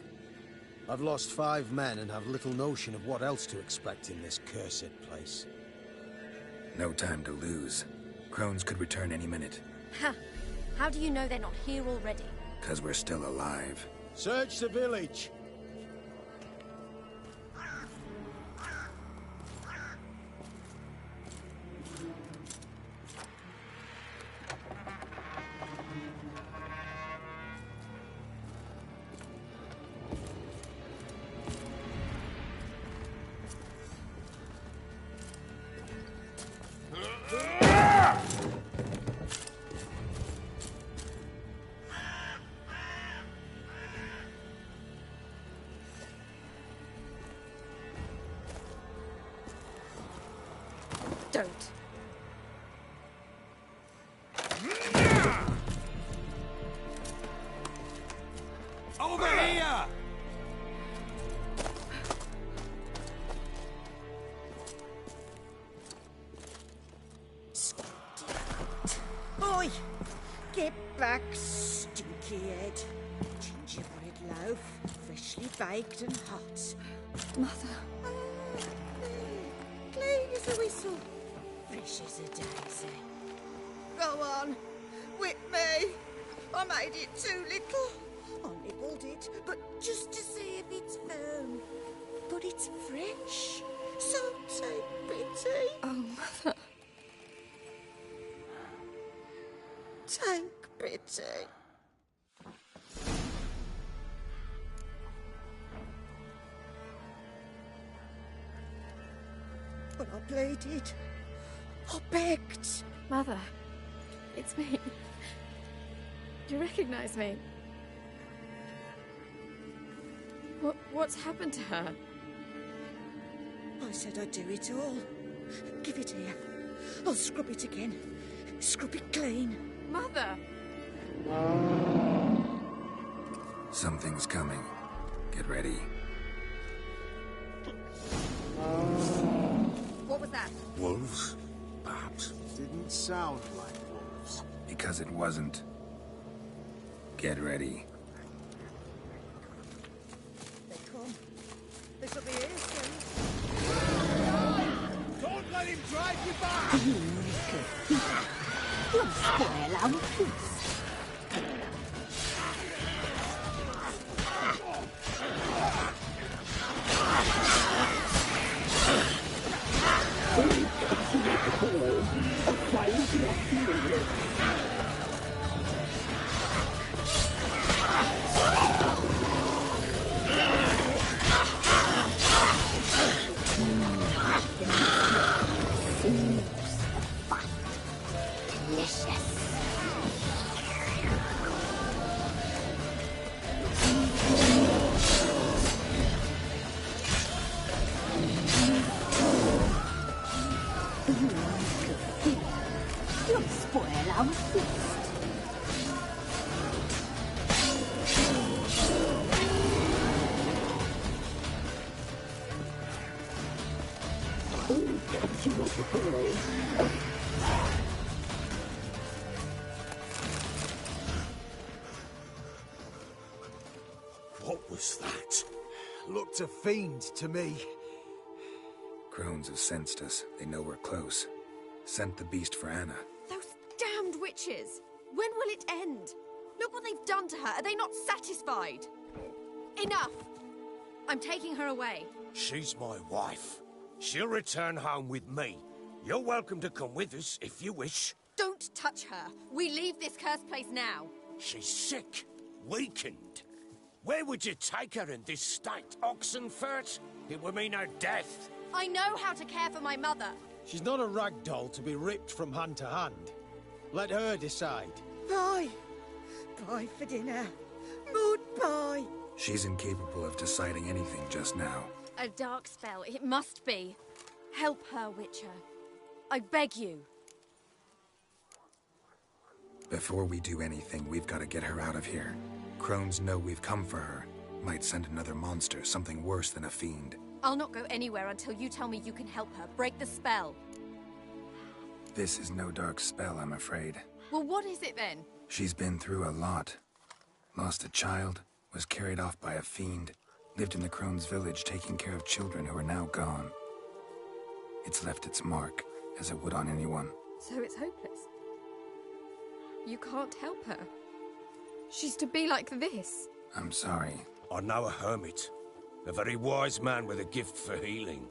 I've lost 5 men and have little notion of what else to expect in this cursed place. No time to lose. Crones could return any minute. Ha! How do you know they're not here already? 'Cause we're still alive. Search the village! Don't. Over here! Oi! Get back, stinky head. Gingerbread loaf, freshly baked and hot. Mother. Clean as a whistle, fresh as a daisy. Go on, whip me. I made it too little. I nibbled it, but just to see if it's firm. But it's fresh, so take pity. Oh, Mother. Take pity. But I pleaded. I begged. Mother, it's me. Do you recognize me? What's happened to her? I said I'd do it all. Give it here. I'll scrub it again. Scrub it clean. Mother! Something's coming. Get ready. What was that? Wolves? Perhaps. Didn't sound like wolves. Because it wasn't. Get ready. They come. They should be here soon. Don't let him drive you back! You'll spoil our feast. You'll spoil our feast. What was that? Looked a fiend to me. Crones have sensed us. They know we're close. Sent the beast for Anna. Those damned witches! When will it end? Look what they've done to her. Are they not satisfied? Enough! I'm taking her away. She's my wife. She'll return home with me. You're welcome to come with us if you wish. Don't touch her. We leave this cursed place now. She's sick, weakened. Where would you take her in this state? Oxenfurt? It would mean her death. I know how to care for my mother. She's not a rag doll to be ripped from hand to hand. Let her decide. Pie. Pie for dinner. Mood pie. She's incapable of deciding anything just now. A dark spell. It must be. Help her, Witcher. I beg you. Before we do anything, we've got to get her out of here. Crones know we've come for her. Might send another monster, something worse than a fiend. I'll not go anywhere until you tell me you can help her. Break the spell. This is no dark spell, I'm afraid. Well, what is it then? She's been through a lot. Lost a child, was carried off by a fiend, lived in the Crones village taking care of children who are now gone. It's left its mark, as it would on anyone. So it's hopeless. You can't help her. She's to be like this. I'm sorry. I know a hermit. A very wise man with a gift for healing.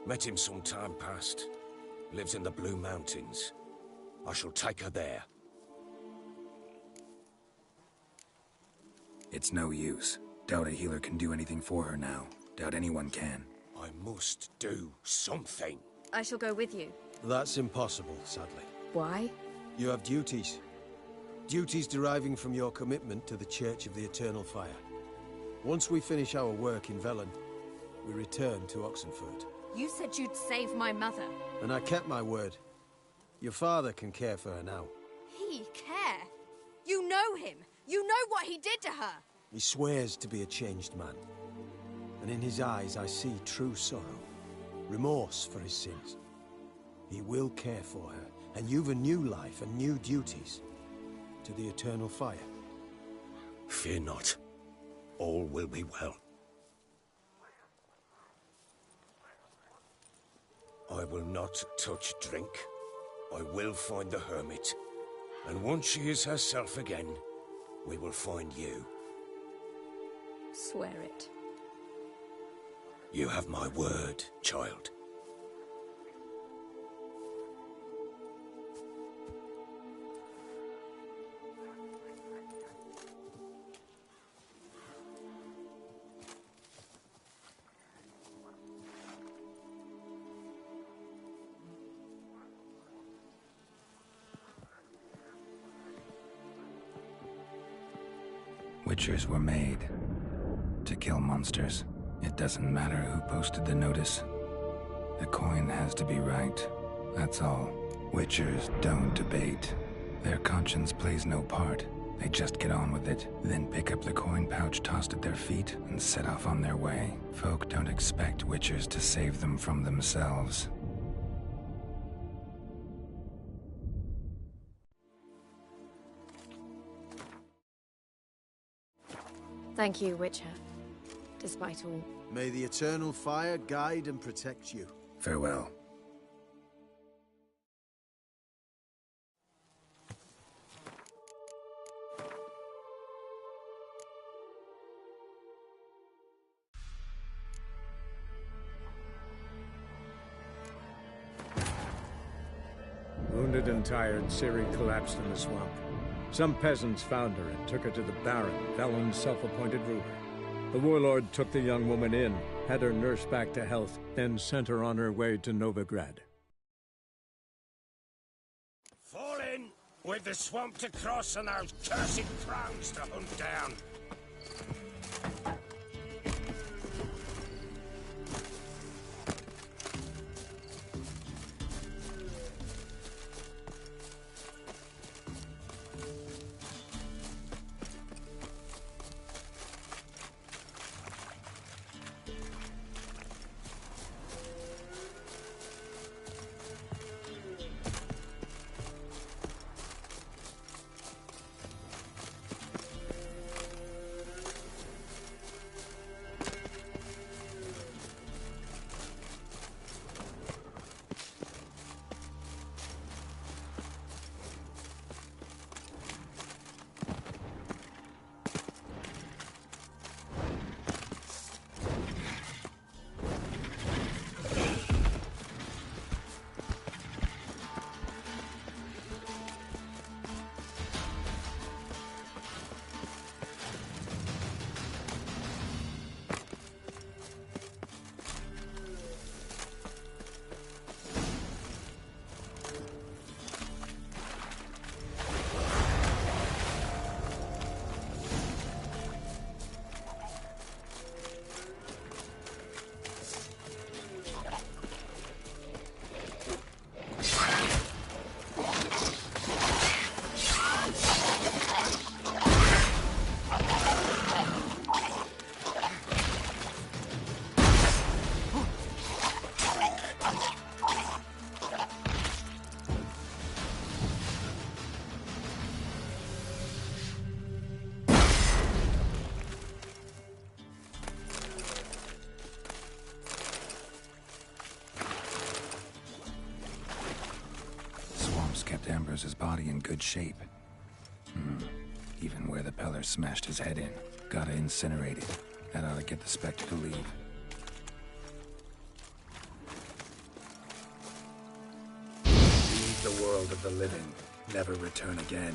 Met him some time past. Lives in the Blue Mountains. I shall take her there. It's no use. Doubt a healer can do anything for her now. Doubt anyone can. I must do something. I shall go with you. That's impossible, sadly. Why? You have duties. Duties deriving from your commitment to the Church of the Eternal Fire. Once we finish our work in Velen, we return to Oxenfurt. You said you'd save my mother. And I kept my word. Your father can care for her now. He care? You know him. You know what he did to her. He swears to be a changed man. And in his eyes I see true sorrow. Remorse for his sins. He will care for her. And you've a new life and new duties. To the Eternal Fire. Fear not. All will be well. I will not touch drink. I will find the hermit. And once she is herself again, we will find you. Swear it. You have my word, child. Witchers were made. to kill monsters. It doesn't matter who posted the notice. The coin has to be right. That's all. Witchers don't debate. Their conscience plays no part. They just get on with it, then pick up the coin pouch tossed at their feet and set off on their way. Folk don't expect Witchers to save them from themselves. Thank you, Witcher. Despite all. May the eternal fire guide and protect you. Farewell. Wounded and tired, Ciri collapsed in the swamp. Some peasants found her and took her to the Baron, Velen's self-appointed ruler. The warlord took the young woman in, had her nursed back to health, then sent her on her way to Novigrad. Fall in, with the swamp to cross and those cursed crows to hunt down. Kept Ambrose's body in good shape. Even where the Peller smashed his head in. Gotta incinerate it. That ought to get the Spectre to leave. Leave the world of the living. Never return again.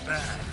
bad.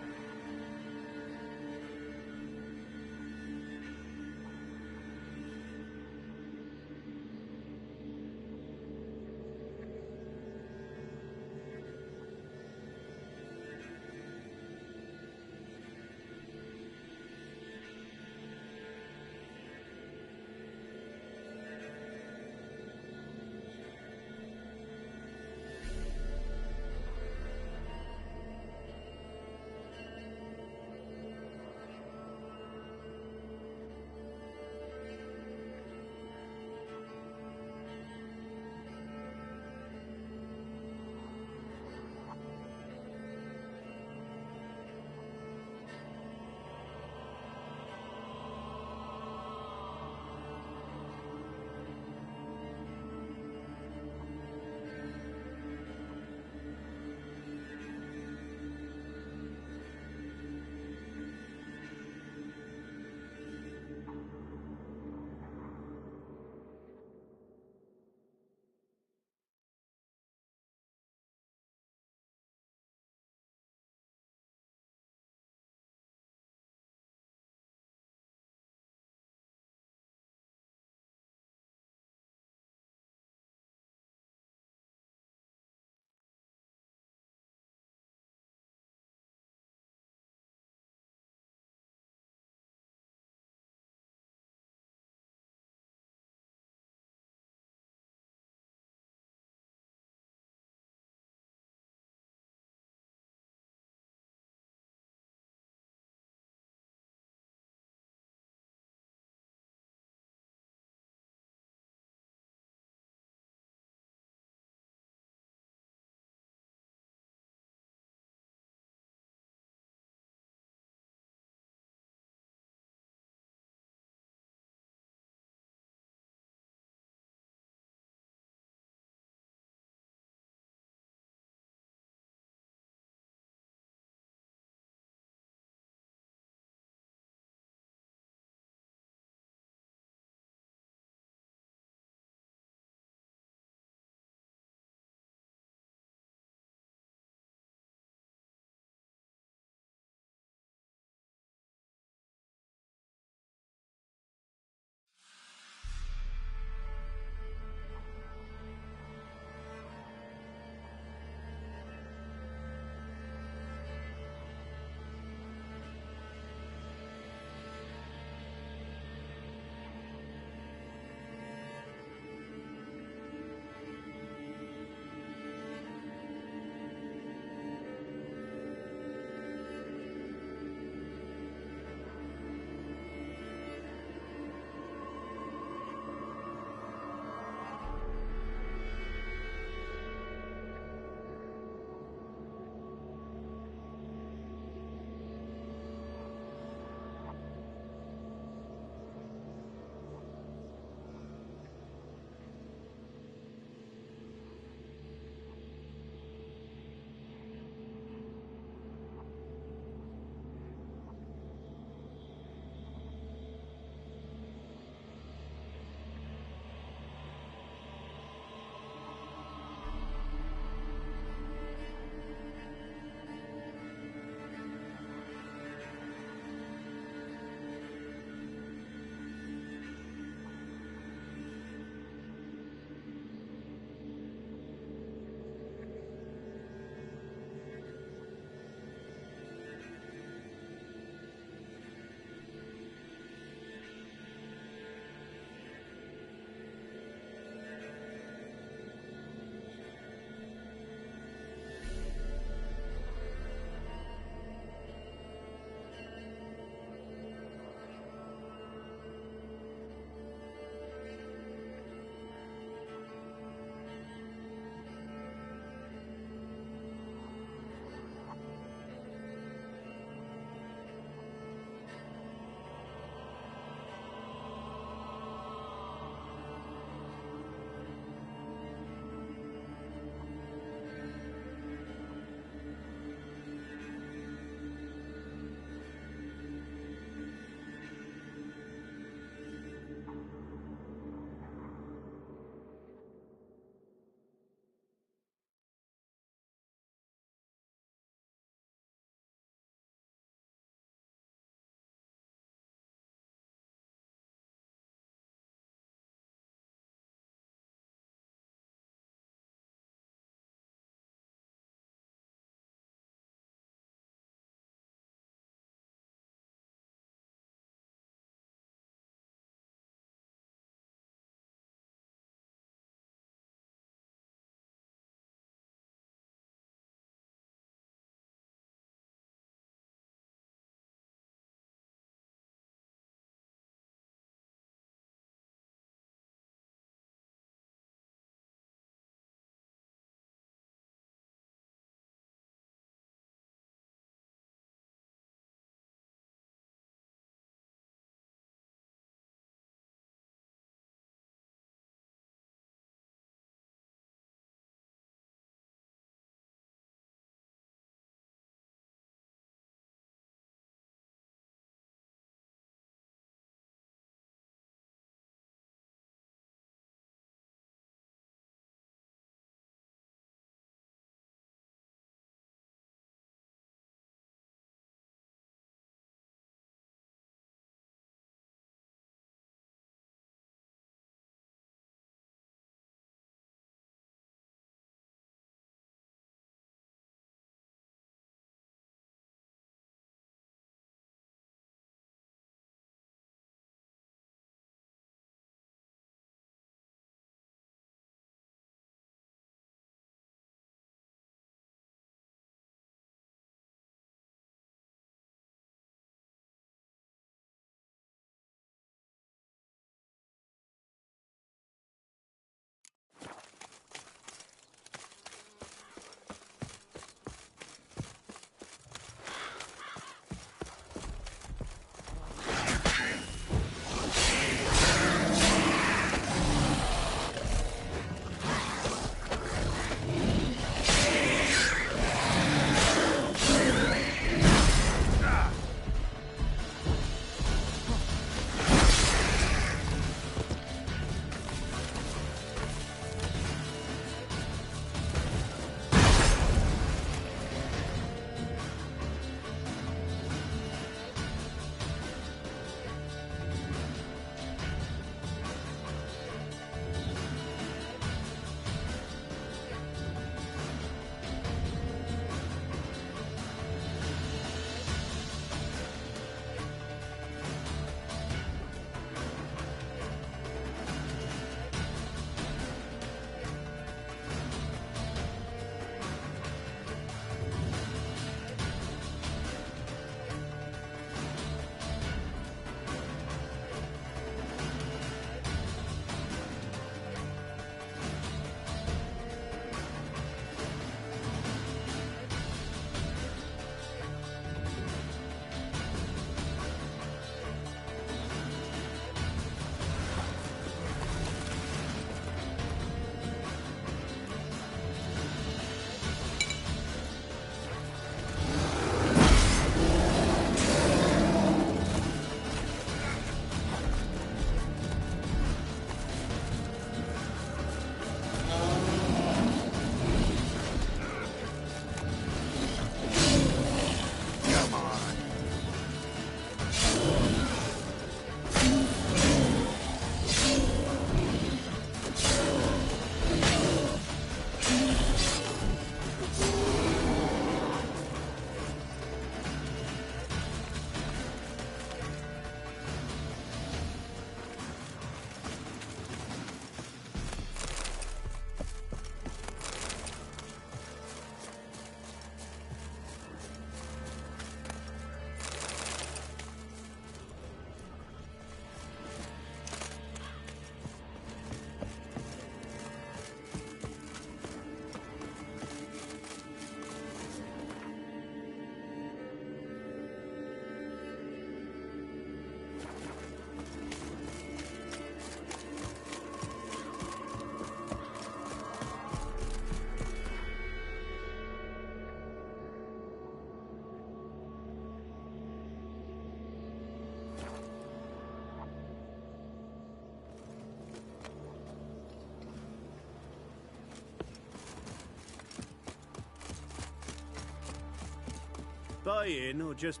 spying or just...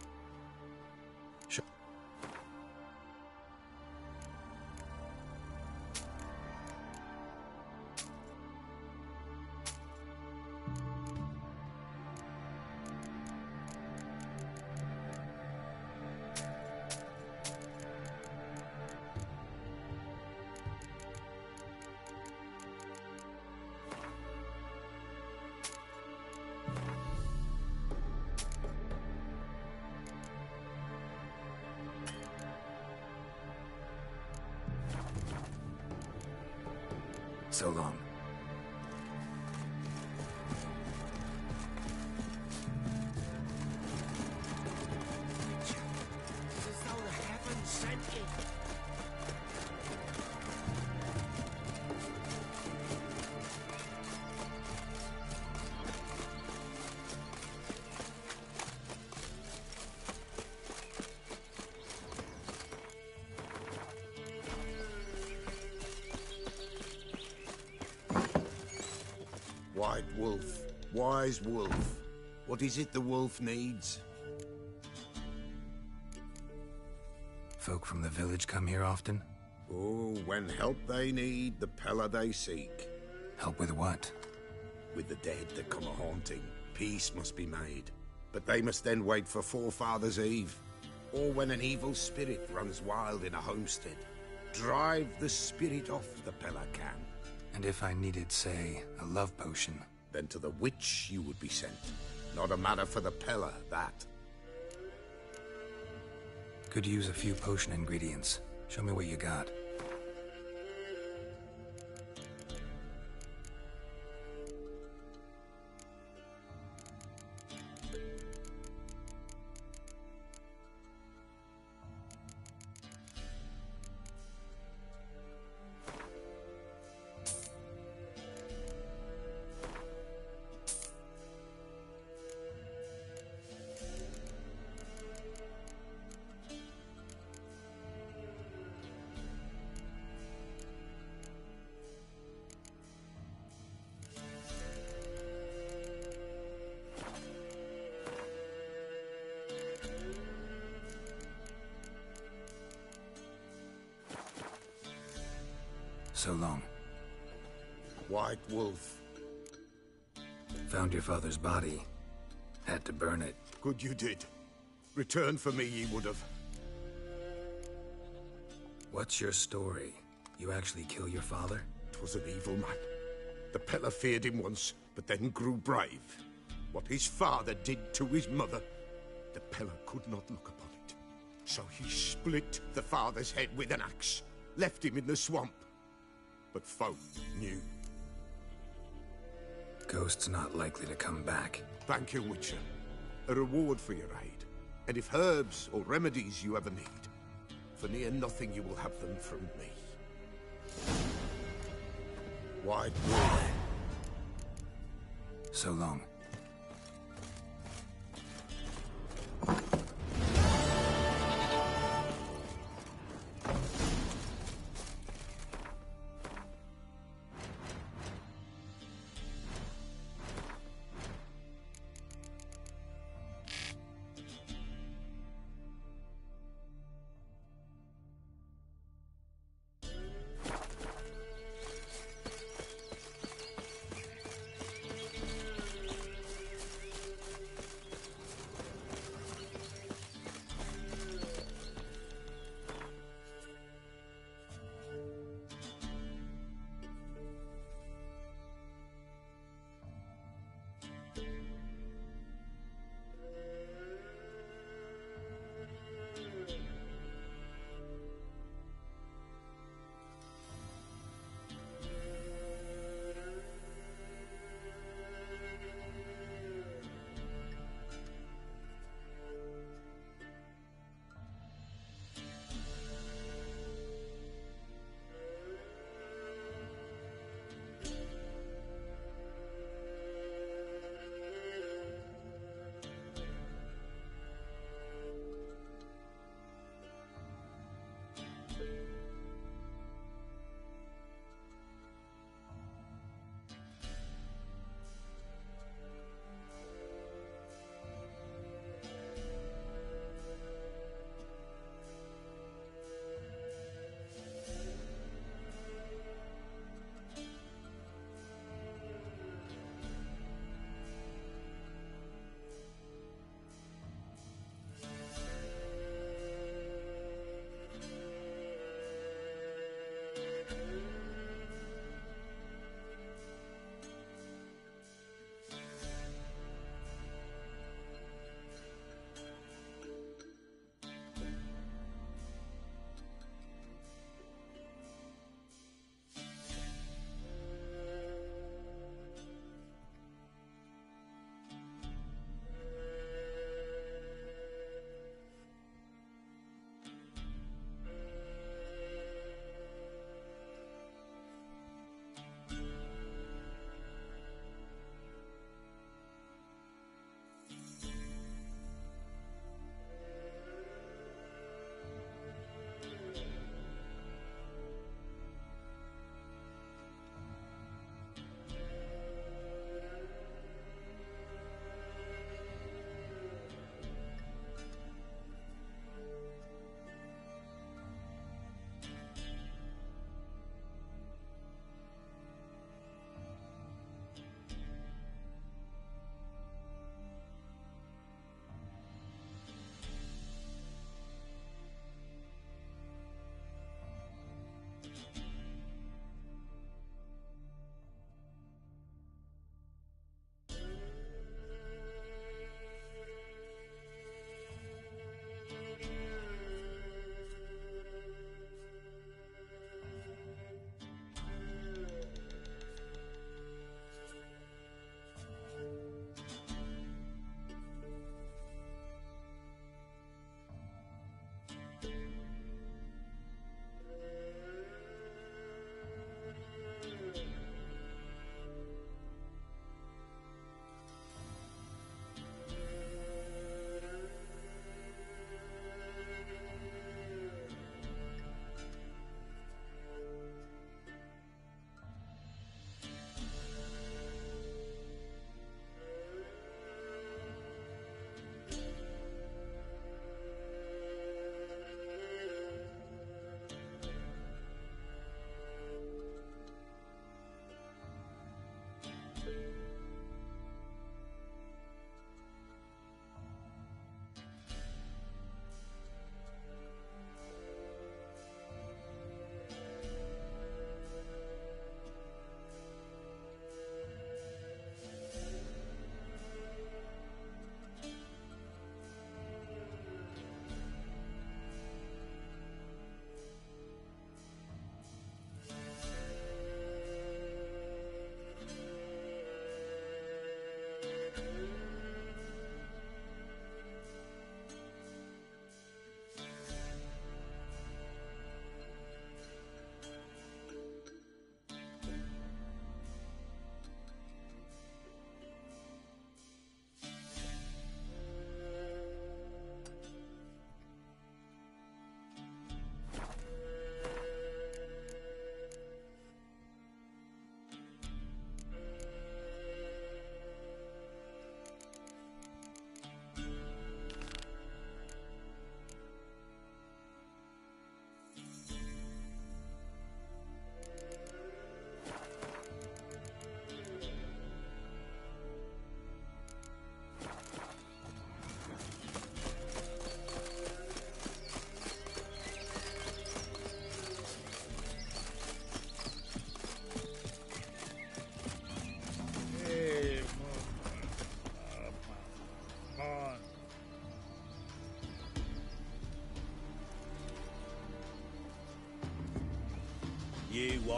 Sure. So long. It's as though the heavens sent you. White wolf, wise wolf. What is it the wolf needs? Folk from the village come here often? Oh, when help they need, the Pella they seek. Help with what? With the dead that come a-haunting, peace must be made. But they must then wait for Forefathers' Eve, or when an evil spirit runs wild in a homestead. Drive the spirit off the Pella can. And if I needed, say, a love potion? Then to the witch you would be sent. Not a matter for the Pella, that. Could use a few potion ingredients. Show me what you got. So long. White wolf. Found your father's body. Had to burn it. Good you did. Return for me ye would have. What's your story? You actually kill your father? 'Twas an evil man. The Pella feared him once, but then grew brave. What his father did to his mother, the Pella could not look upon it. So he split the father's head with an axe, left him in the swamp. But folk knew. Ghost's not likely to come back. Thank you, Witcher. A reward for your aid. And if herbs or remedies you ever need, for near nothing you will have them from me. White wolf. So long.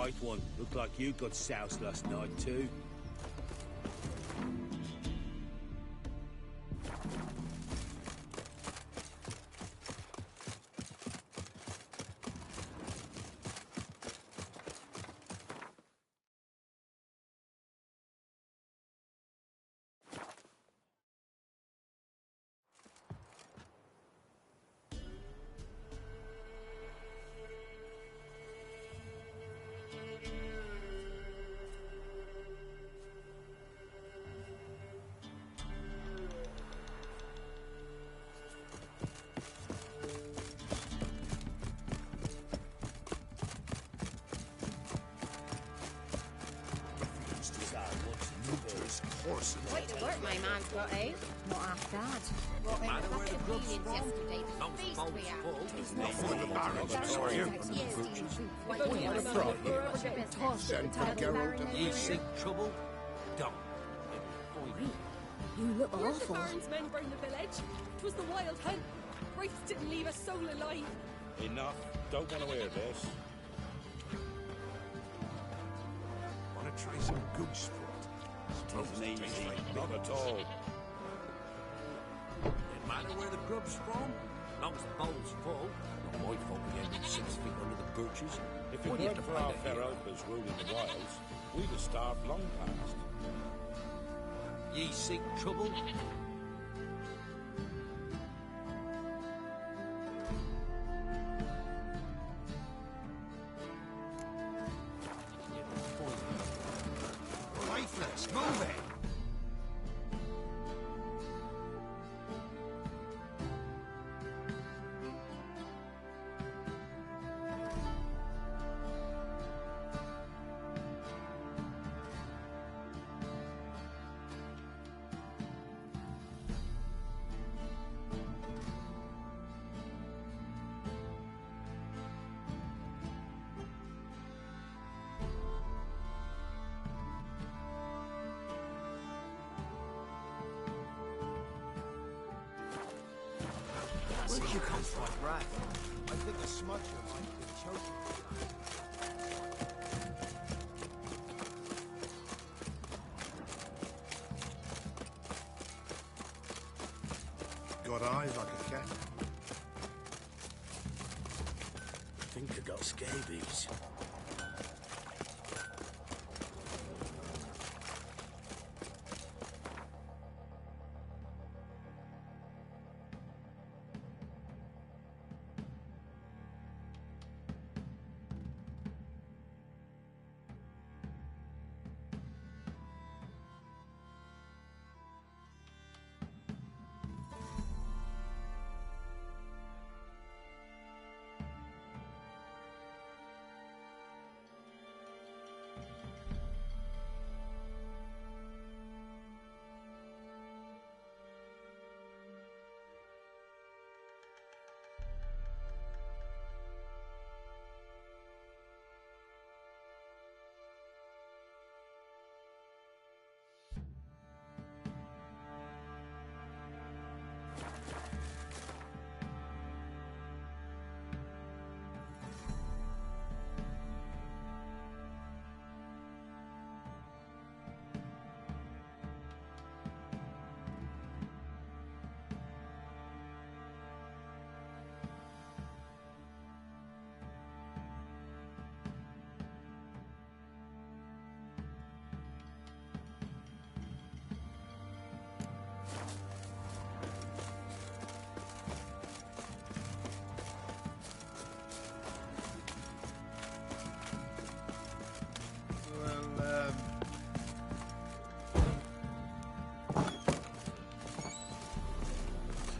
right one. Looked like you got soused last night, too. Horses. Way to work, my man's got, eh? Not half bad. What matter where the grub's from? Yesterday, the feast we had. Not one of the barons, are you? Send for Geralt. Ye seek trouble? Don't. You look awful. Barons men burn the village. 'Twas the wild hunt. Wraiths didn't leave a soul alive. Enough. Don't want to hear this. Want to try some goose foot? Isn't easy. Not at all. It matter where the grub's from? Long as the bowl's full. Not my fault we ended 6 feet under the birches. If it weren't for our fair opers ruling the wilds, we'd have starved long past. Ye seek trouble? Lifeless, move it! Where'd you come from, Brad? I think a smudger might have been choking. Got eyes like a cat. I think I got scabies.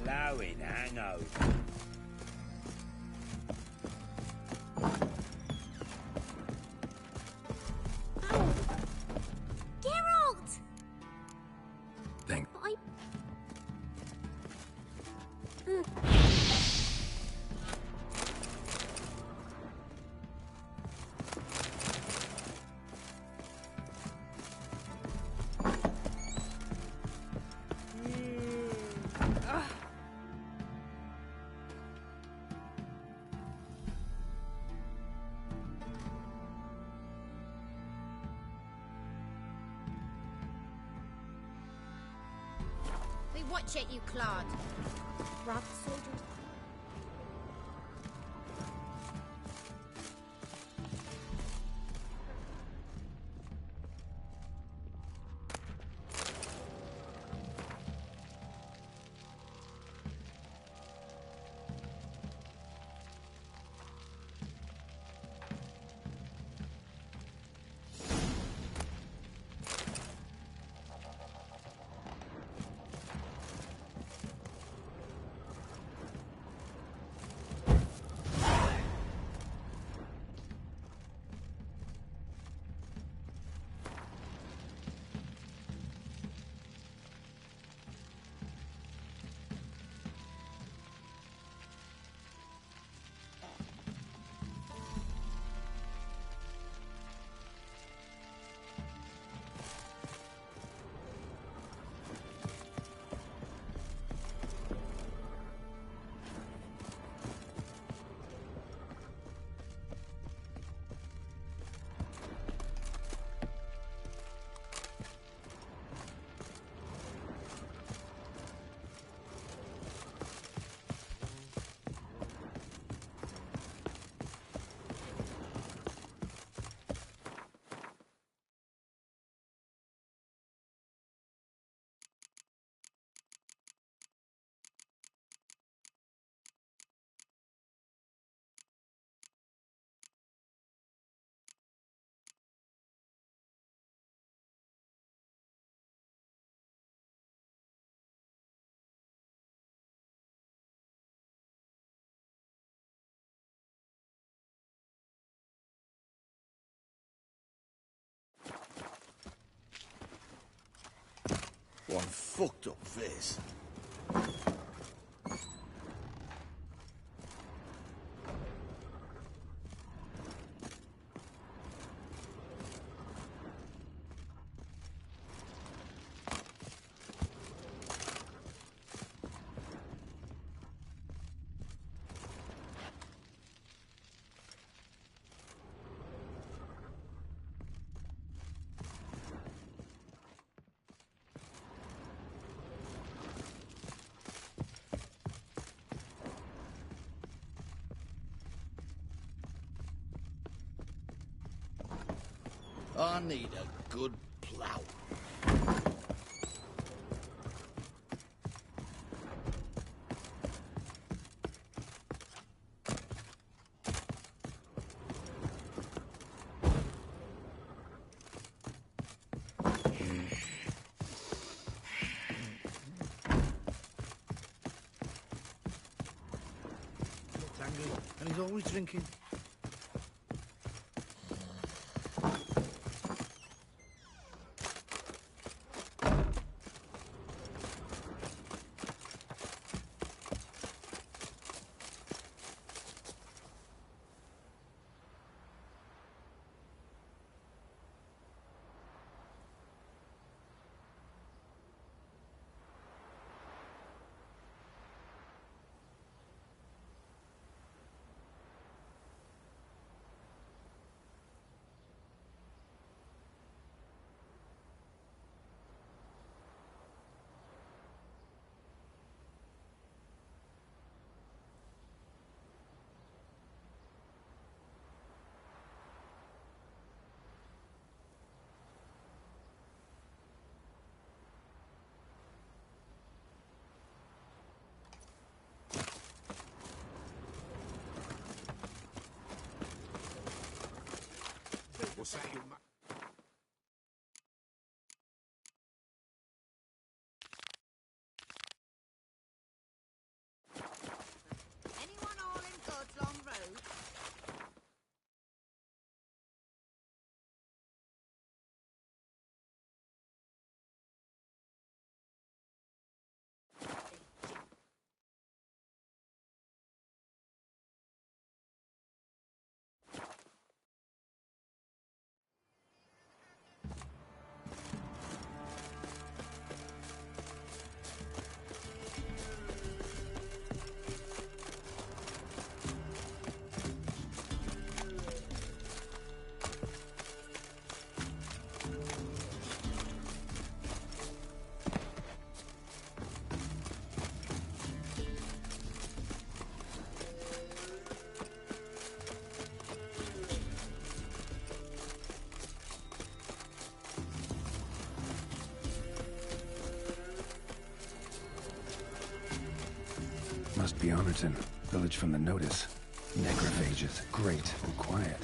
Ploughing hangover. Geralt! Thank. Watch it, you clod. Right, soldiers. One fucked up face. I need a good plough. Looks angry, and he's always drinking. What's that, you Anyone all in God's Long Road? be Honorton, village from the notice. Necrophages, great and quiet.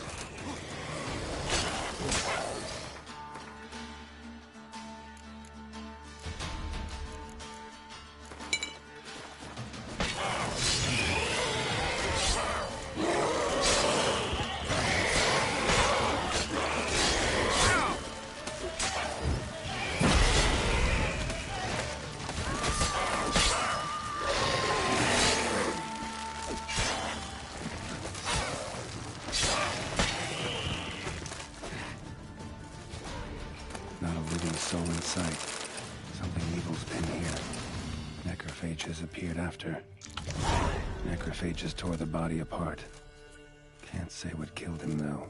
Not a living soul in sight. Something evil's been here. Necrophages appeared after. Necrophages tore the body apart. Can't say what killed him, though.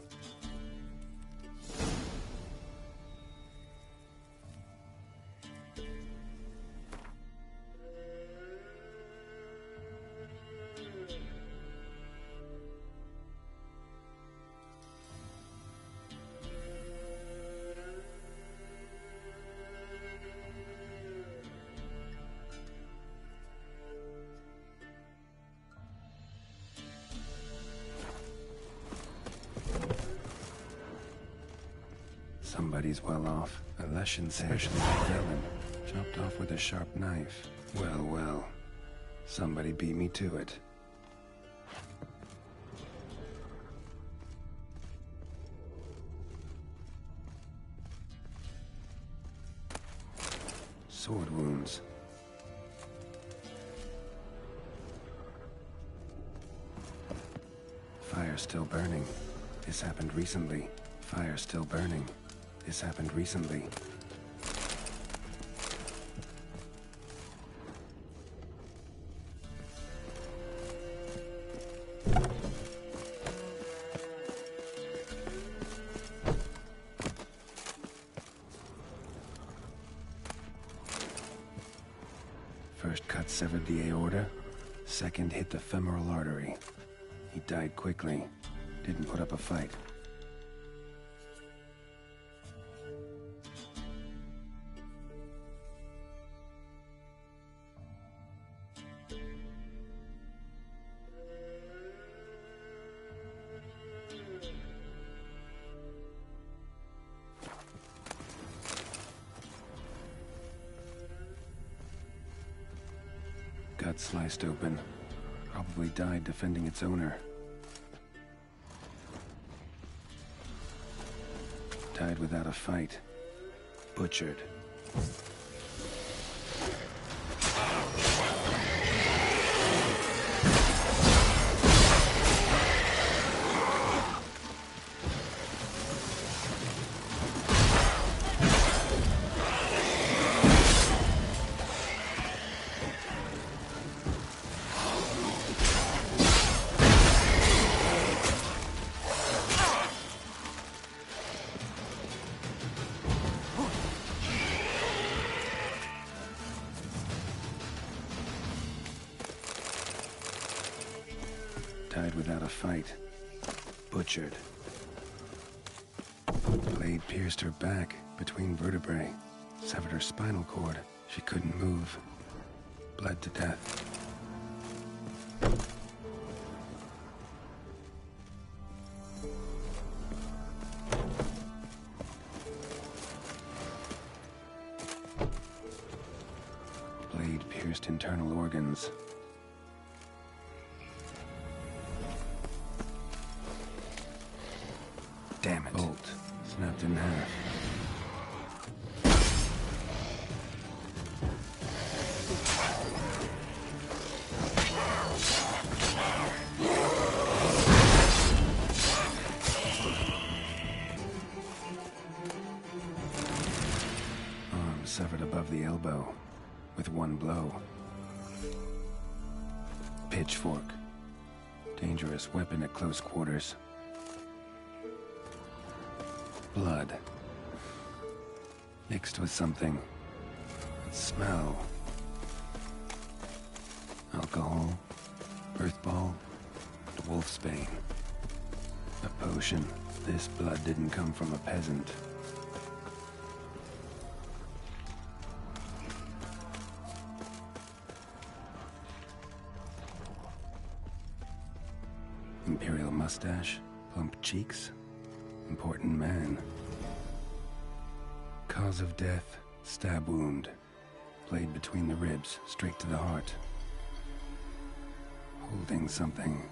Somebody's well off. A Leshen specialist villain, chopped off with a sharp knife. Well, well. Somebody beat me to it. Sword wounds. Fire still burning. This happened recently. Fire still burning. This happened recently. First cut severed the aorta. Second hit the femoral artery. He died quickly. Didn't put up a fight. Gut sliced open. Probably died defending its owner. Died without a fight. Butchered. Died without a fight. Butchered. Blade pierced her back between vertebrae. Severed her spinal cord. She couldn't move. Bled to death. Blade pierced internal organs. Damn it. Bolt snapped in half. Arm severed above the elbow with one blow. Pitchfork. Dangerous weapon at close quarters. Blood. Mixed with something. Smell. Alcohol. Earthball. And wolfsbane. A potion. This blood didn't come from a peasant. Imperial mustache, plump cheeks. Important man. Cause of death, stab wound. Blade between the ribs, straight to the heart. Holding something.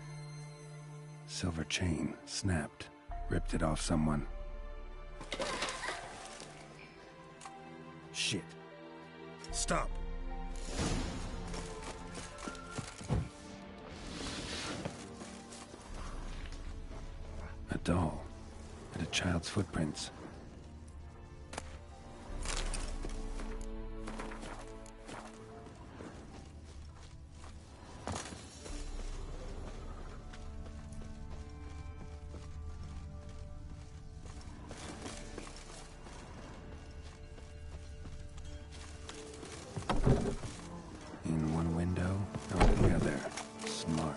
Silver chain, snapped. Ripped it off someone. Shit. Stop. A doll. And a child's footprints. In one window, out the other. Smart.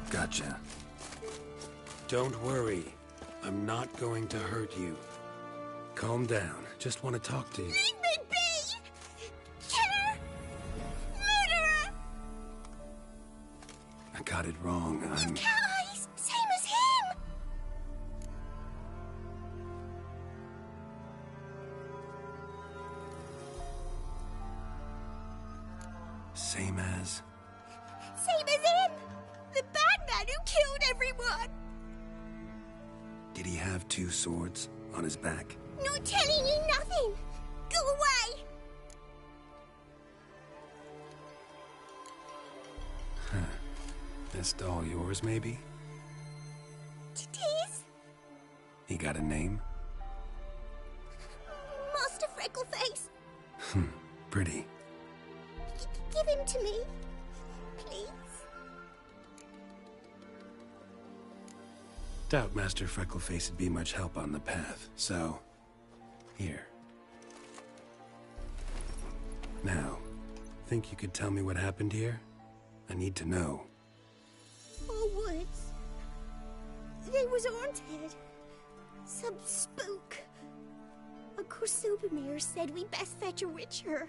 Gotcha. Don't worry. I'm not going to hurt you. Calm down. Just want to talk to you. Leave me be! Killer! Murderer! I got it wrong. I'm... Cat eyes! Same as him! Same as... Same as him! The bad man who killed everyone! Did he have two swords on his back? Not telling you nothing! Go away! Huh. This doll yours, maybe? It is? He got a name? Master Freckleface! Pretty. Give him to me. Please. Doubt Master Freckleface would be much help on the path, so... Here. Now, think you could tell me what happened here? I need to know. All woods. They was haunted. Some spook. Uncle Silvermere said we best fetch a witcher.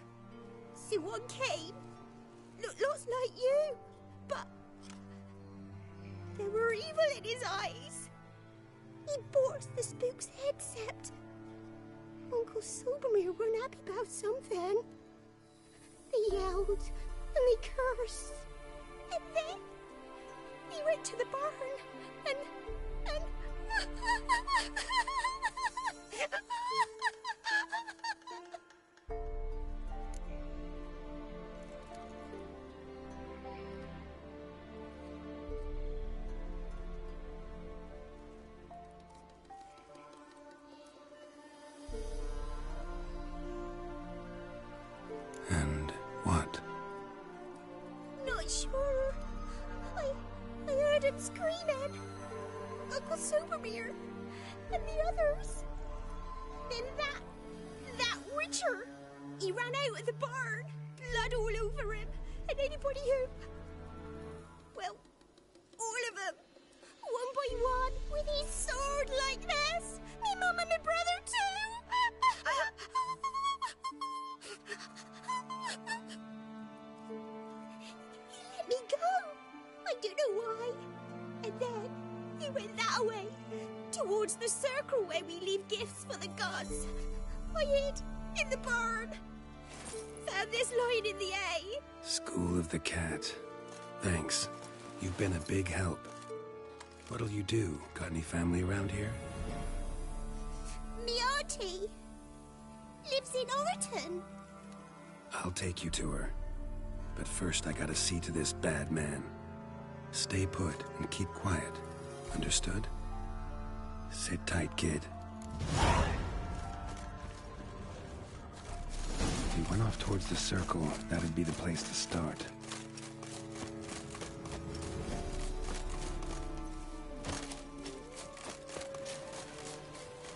So one came. Looks like you, but... there were evil in his eyes. He bores the spook's head, except... Uncle Silvermere weren't happy about something. They yelled, and they cursed. And then... he went to the barn, and... And what? Not sure. I heard him screaming. Uncle Silvermere and the others. Then that witcher. He ran out of the barn, blood all over him, and anybody who... well, all of them, one by one, with his sword like this. Me mum and my brother too. He let me go. I don't know why. And then he went that way, towards the circle where we leave gifts for the gods. I hid in the barn. Found this lying in the hay. School of the Cat. Thanks. You've been a big help. What'll you do? Got any family around here? Me auntie lives in Overton. I'll take you to her. But first I gotta see to this bad man. Stay put and keep quiet. Understood? Sit tight, kid. If he went off towards the circle, that'd be the place to start.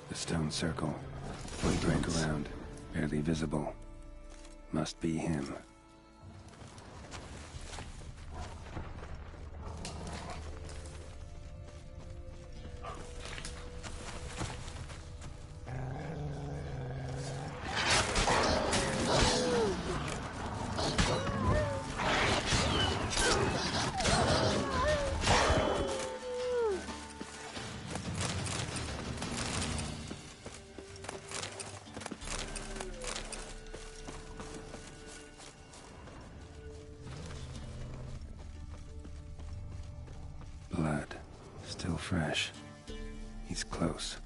The stone circle. Footprint around. Barely visible. Must be him. Still fresh. He's close.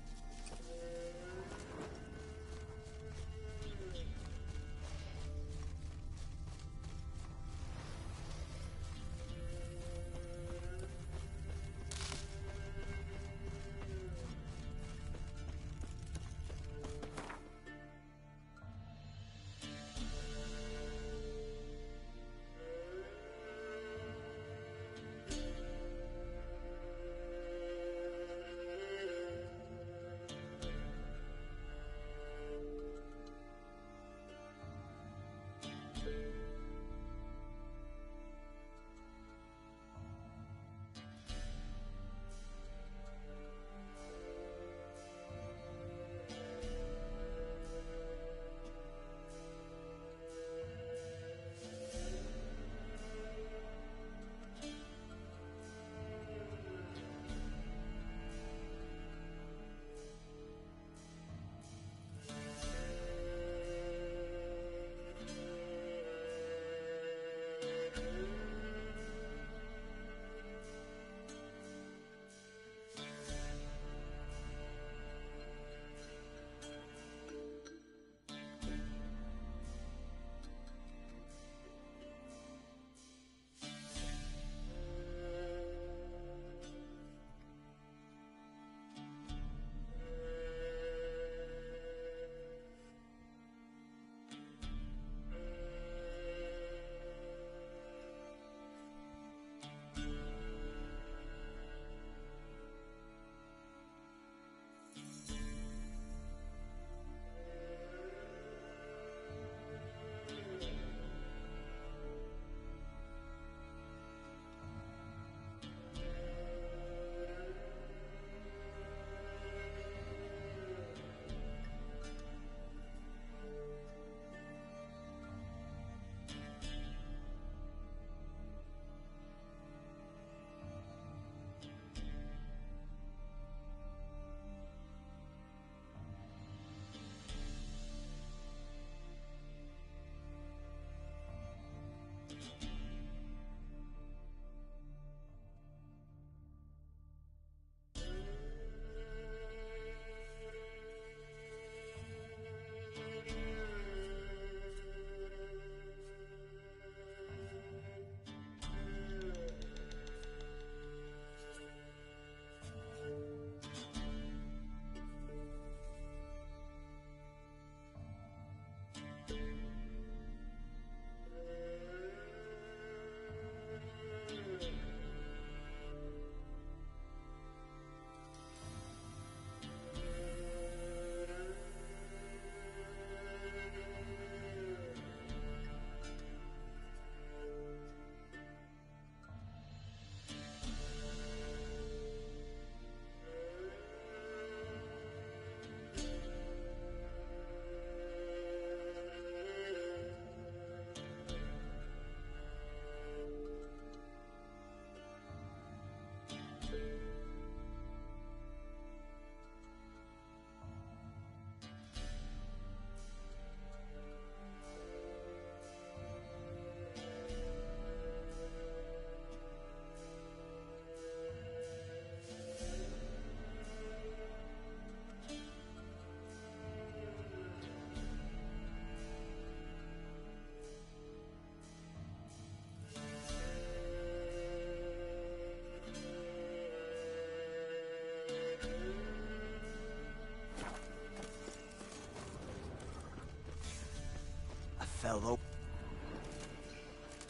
Fellow.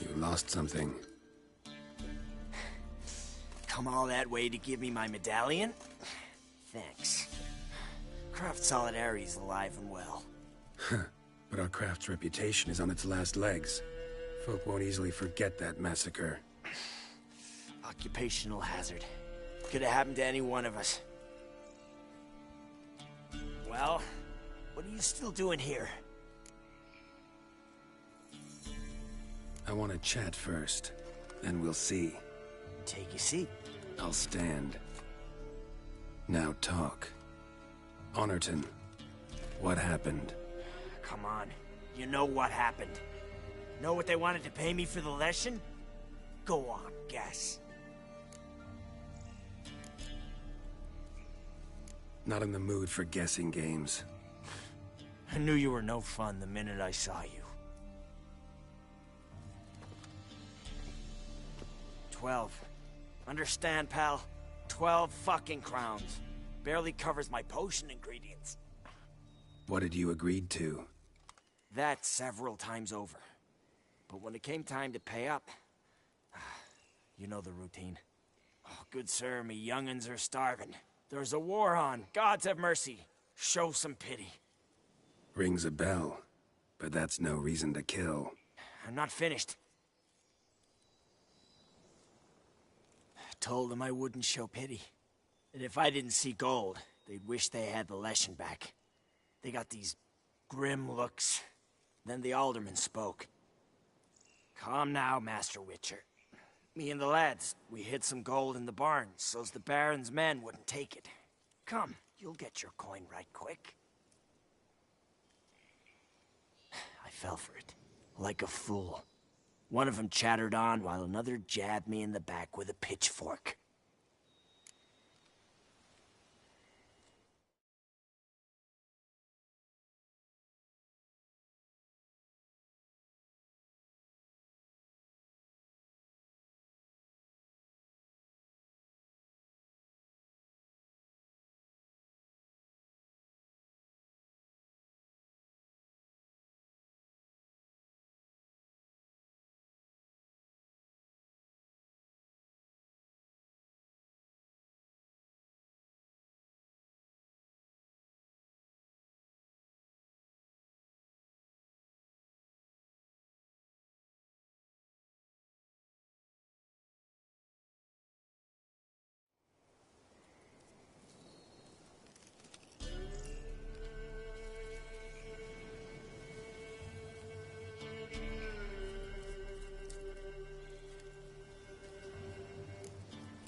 You lost something. Come all that way to give me my medallion? Thanks. Craft Solidarity's alive and well. But our craft's reputation is on its last legs. Folk won't easily forget that massacre. Occupational hazard. Could have happened to any one of us. Well, what are you still doing here? I want to chat first, then we'll see. Take a seat. I'll stand. Now talk. Honorton, what happened? Come on. You know what happened. Know what they wanted to pay me for the lesson? Go on, guess. Not in the mood for guessing games. I knew you were no fun the minute I saw you. 12. Understand, pal? 12 fucking crowns. Barely covers my potion ingredients. What had you agreed to? That several times over. But when it came time to pay up... You know the routine. Oh, good sir, me young'uns are starving. There's a war on. Gods have mercy. Show some pity. Rings a bell, but that's no reason to kill. I'm not finished. I told them I wouldn't show pity. That if I didn't see gold, they'd wish they had the Leshen back. They got these grim looks. Then the alderman spoke. Calm now, Master Witcher. Me and the lads, we hid some gold in the barn, so's the Baron's men wouldn't take it. Come, you'll get your coin right quick. I fell for it, like a fool. One of them chattered on while another jabbed me in the back with a pitchfork.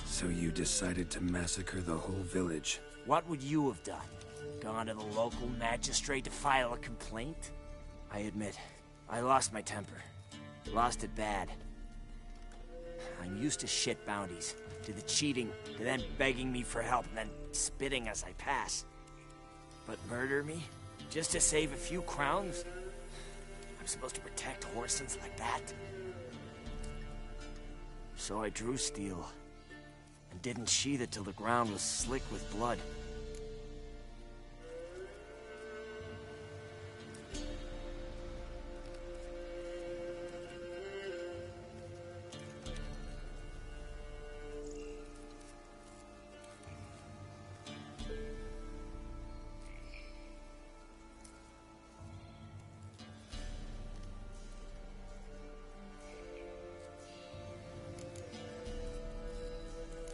So you decided to massacre the whole village? What would you have done? Gone to the local magistrate to file a complaint? I admit, I lost my temper. Lost it bad. I'm used to shit bounties, to the cheating, to then begging me for help, and then spitting as I pass. But murder me? Just to save a few crowns? I'm supposed to protect horsens like that? So I drew steel, and didn't sheathe it till the ground was slick with blood.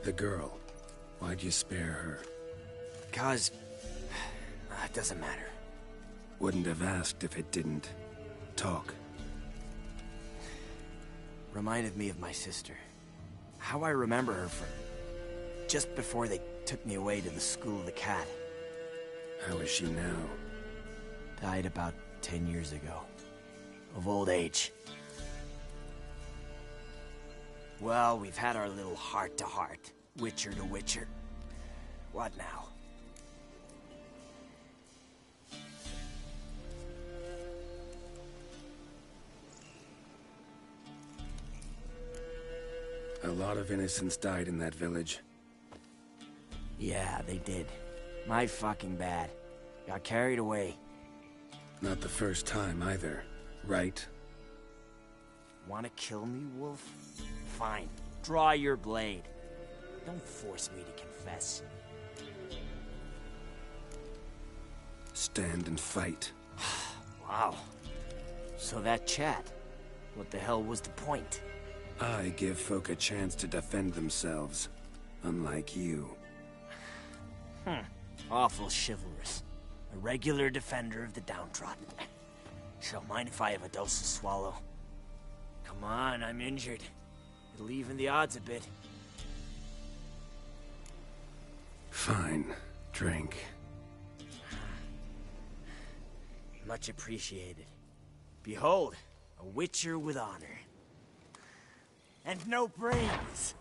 The girl. Why'd you spare her? 'Cause... it doesn't matter. Wouldn't have asked if it didn't talk. Reminded me of my sister. How I remember her from... just before they took me away to the School of the Cat. How is she now? Died about 10 years ago. Of old age. Well, we've had our little heart-to-heart. Witcher to Witcher. What now? A lot of innocents died in that village. Yeah, they did. My fucking bad. Got carried away. Not the first time either, right? Wanna kill me, Wolf? Fine. Draw your blade. Don't force me to confess. Stand and fight. Wow. So that chat, what the hell was the point? I give folk a chance to defend themselves, unlike you. Awful chivalrous. A regular defender of the downtrodden. So mind if I have a dose to swallow? Come on, I'm injured. It'll even the odds a bit. Fine. Drink. Much appreciated. Behold, a Witcher with honor. And no brains!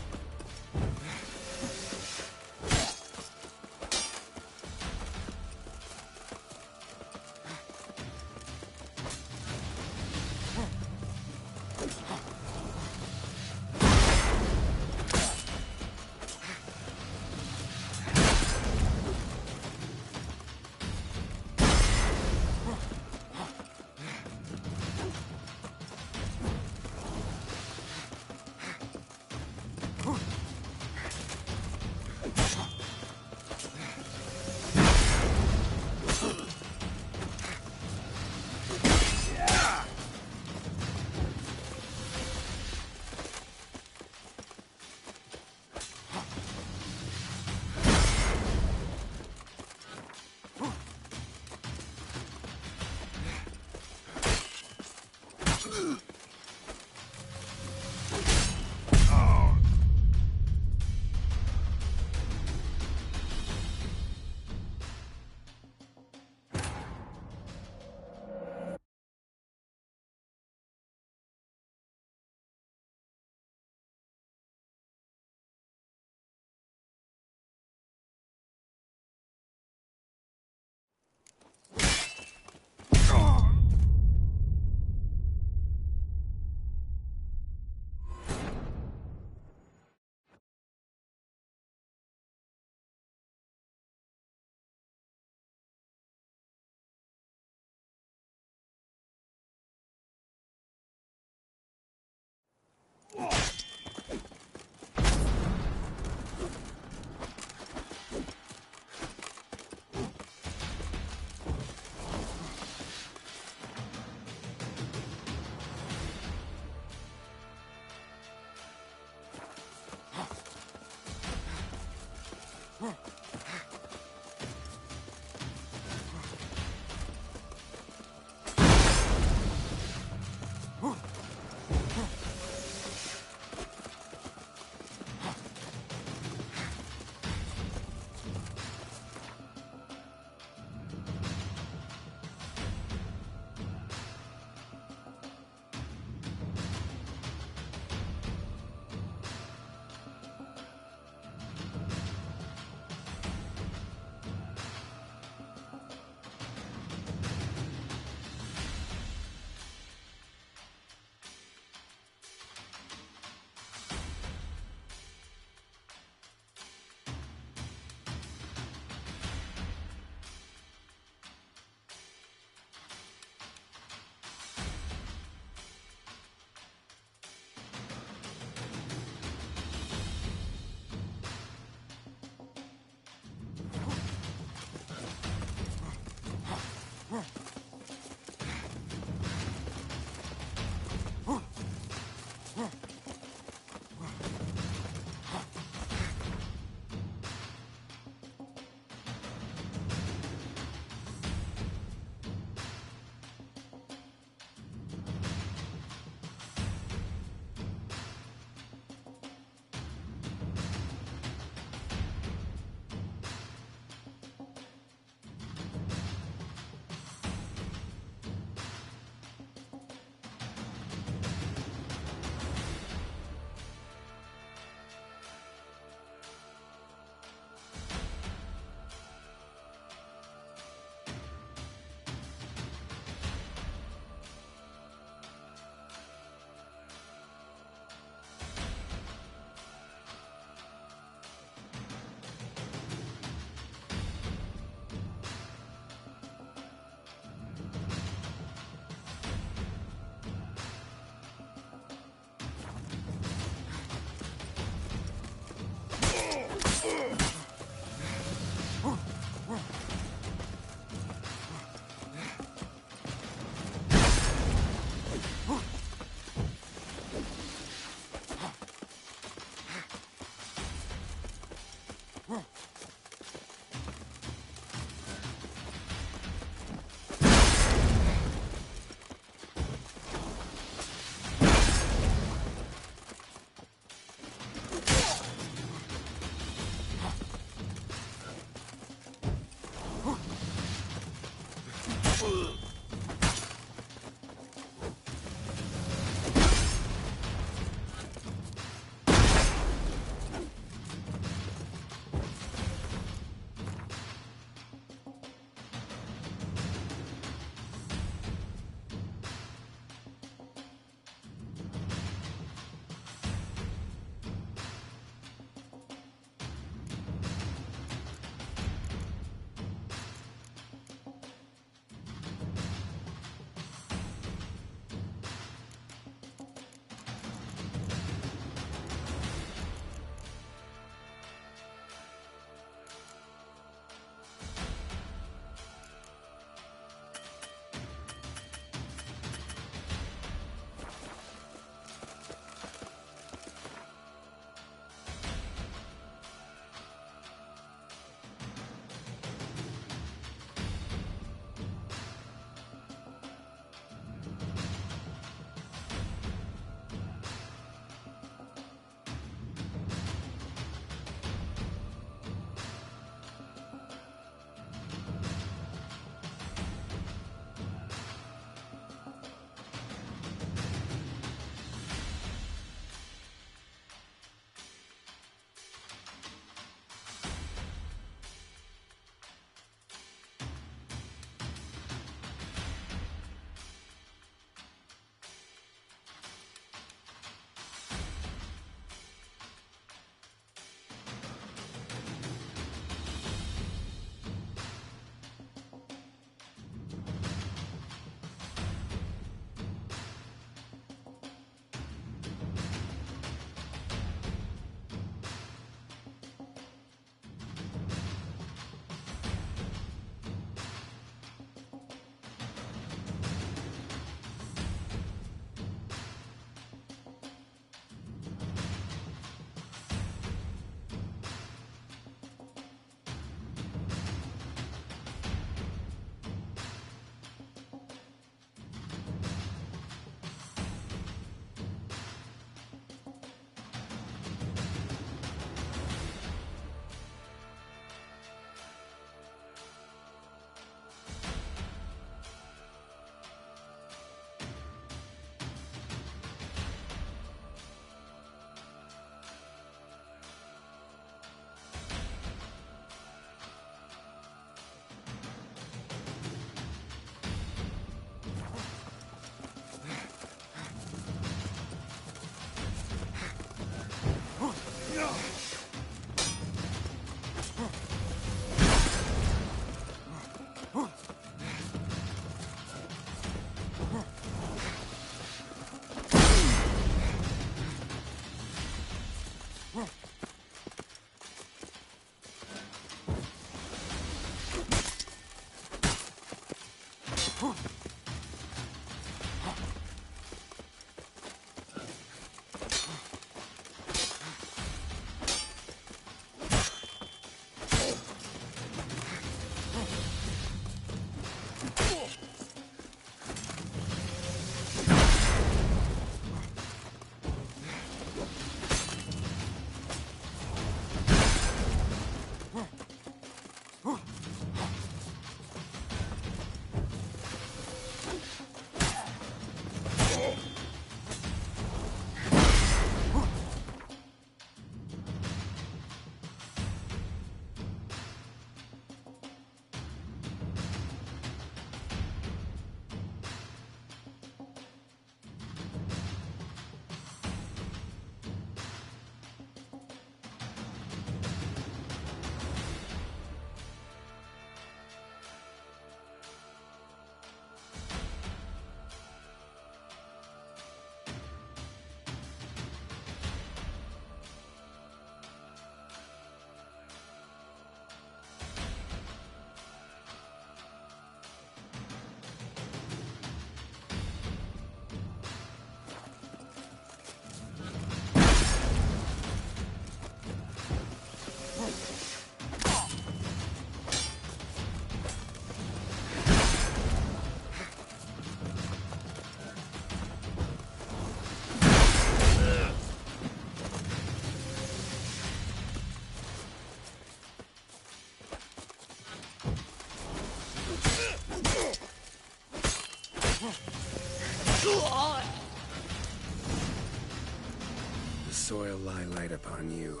The soil lie light upon you.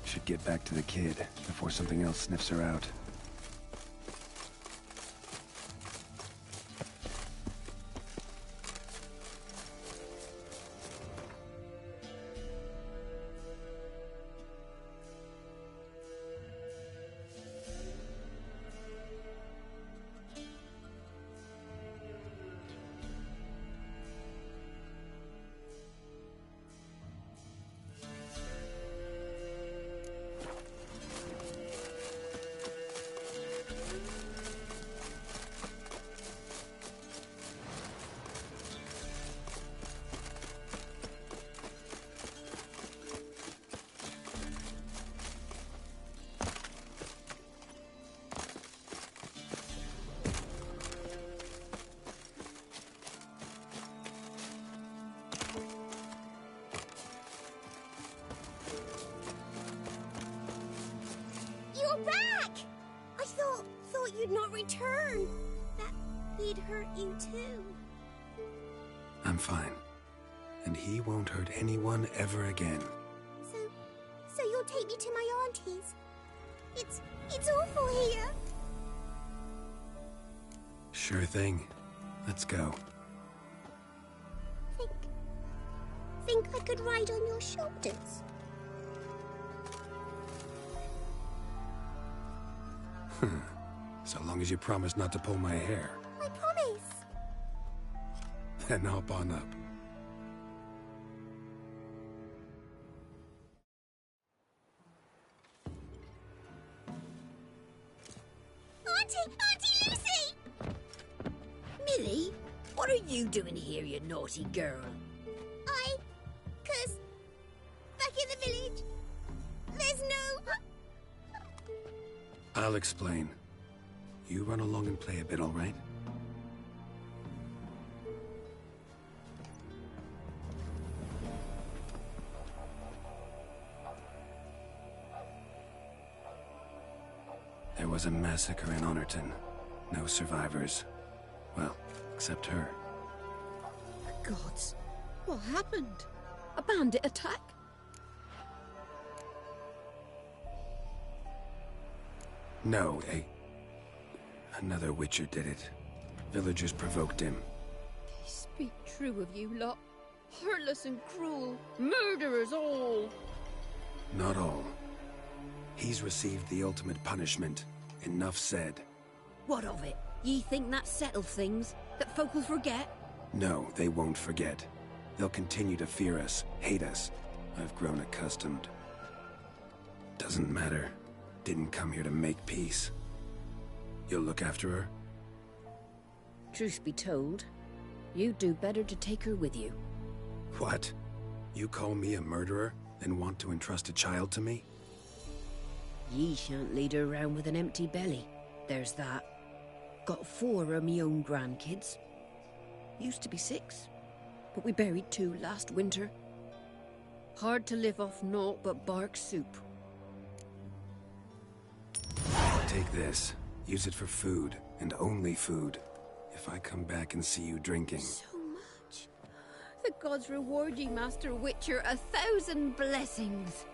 Should get back to the kid before something else sniffs her out. You're back! I thought you'd not return. That he'd hurt you too. I'm fine. And he won't hurt anyone ever again. So you'll take me to my auntie's? It's awful here. Sure thing. Let's go. Think I could ride on your shoulders? So long as you promise not to pull my hair. I promise. Then hop on up. Auntie Lucy! Millie, what are you doing here, you naughty girl? 'Cause back in the village, there's no... I'll explain. You run along and play a bit, all right? There was a massacre in Honorton. No survivors. Well, except her. The gods, what happened? A bandit attack? No, another Witcher did it. Villagers provoked him. They speak true of you lot. Heartless and cruel. Murderers all. Not all. He's received the ultimate punishment. Enough said. What of it? Ye think that settled things? That folk will forget? No, they won't forget. They'll continue to fear us, hate us. I've grown accustomed. Doesn't matter. Didn't come here to make peace. You'll look after her? Truth be told, you'd do better to take her with you. What? You call me a murderer and want to entrust a child to me? Ye shan't lead her around with an empty belly. There's that. Got 4 of me own grandkids. Used to be 6, but we buried 2 last winter. Hard to live off naught but bark soup. Take this. Use it for food, and only food. If I come back and see you drinking... So much. The gods reward ye, Master Witcher, 1,000 blessings.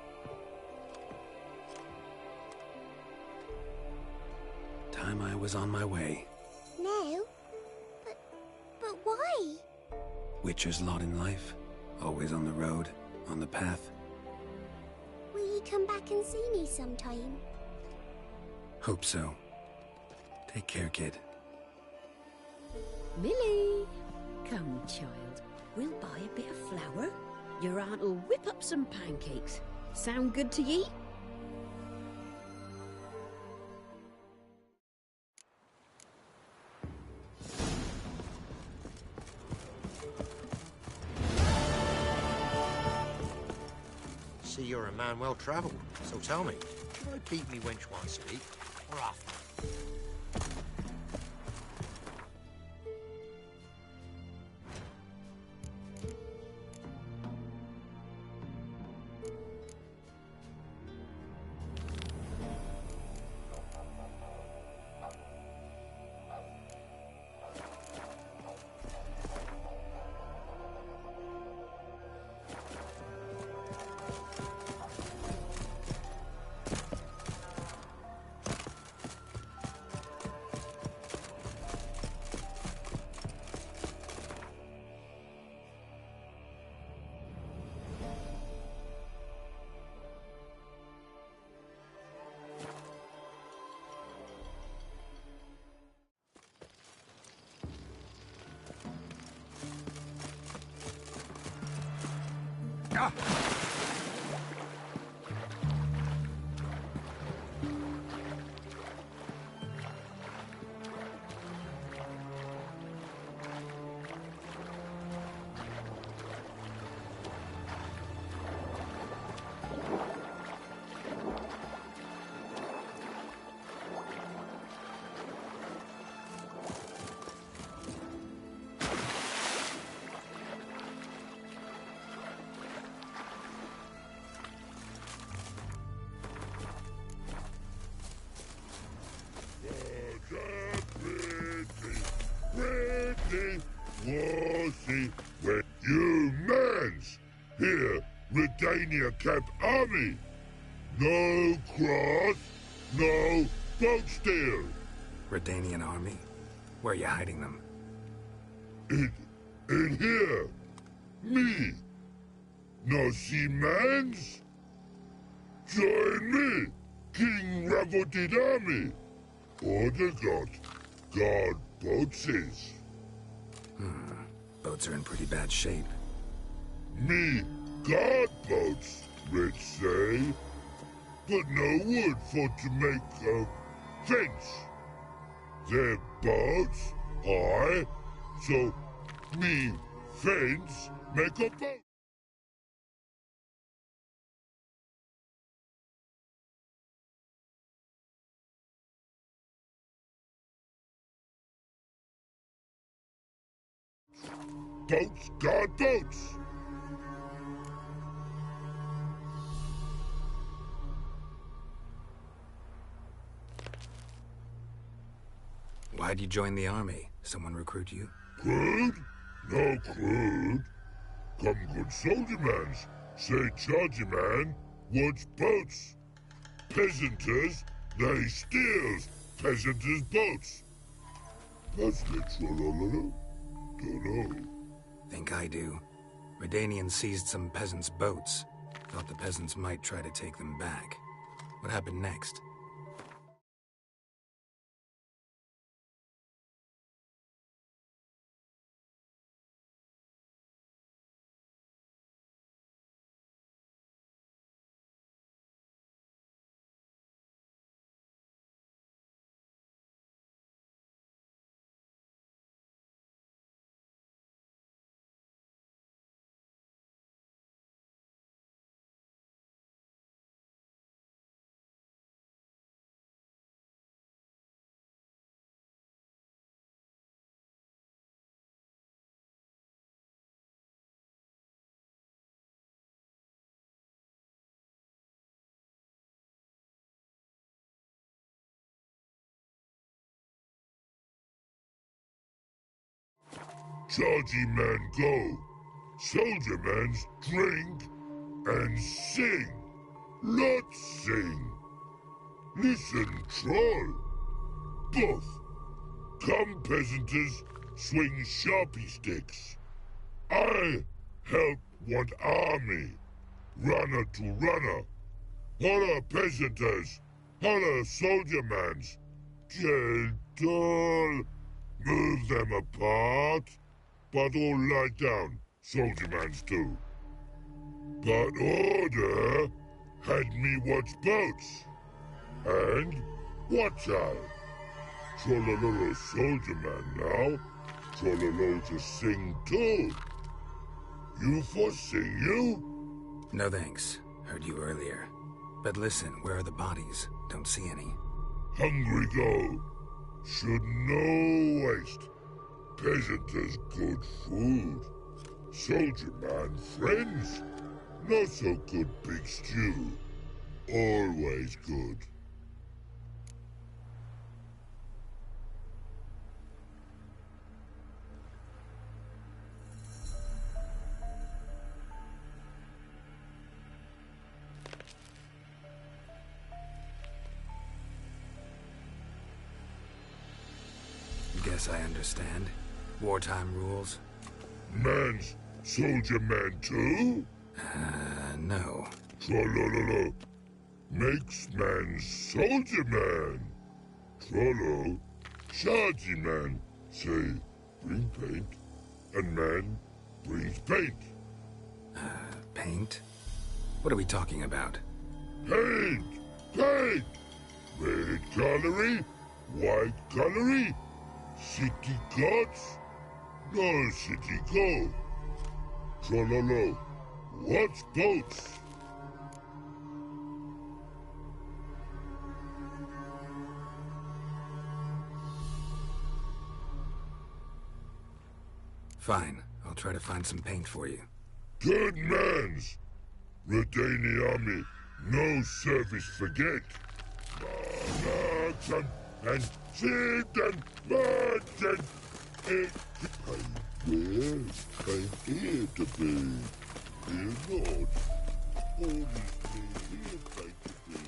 Time I was on my way. No? But why? Witcher's lot in life. Always on the road, on the path. Will you come back and see me sometime? Hope so. Take care, kid. Millie! Come, child. We'll buy a bit of flour. Your aunt'll whip up some pancakes. Sound good to ye? See, you're a man well travelled, so tell me, should I keep me wench one speak, or after? When you mans here, Redania Camp Army. No cross, no boat steal. Redanian army? Where are you hiding them? In here. Me. No see mans? Join me, King Ravodid Army. Order God boats is. Boats are in pretty bad shape. Me guard boats, Rich say. But no wood for to make a fence. Their boats high, so me fence make a boat. Boats guard boats. Why'd you join the army? Someone recruit you? Crude? No crude. Come good soldier mans. Say chargy man wants boats. Peasanters, they steals peasanters' boats. That's the trollololo. Dunno. Think I do. Redanians seized some peasants' boats. Thought the peasants might try to take them back. What happened next? Chargy man go. Soldier mans drink and sing. Not sing. Listen, troll. Buff. Come, peasanters, swing sharpie sticks. I help one army. Runner to runner. Holla, peasanters. Holla, soldier mans. Gentle. Move them apart. But all lie down, soldier mans do. But order had me watch boats. And watch out. Trollololo soldier man now. Trollolo to sing too. You for sing you? No thanks. Heard you earlier. But listen, where are the bodies? Don't see any. Hungry go. Should no waste. Peasanters good food. Soldier man friends. Not so good big stew. Always good. Guess I understand. Wartime rules? Man's soldier man too? No. Trollololo. Makes man soldier man. Trollo. Chargy man. Say, bring paint. And man brings paint. Paint? What are we talking about? Paint! Paint! Red colory? White colory? City cuts? No city go. Trololo. What's boats? Fine. I'll try to find some paint for you. Good mans! Redani army, no service forget. Monarchs and Sid and Martin. I'm here to be. Fear not. Only me here fight to be.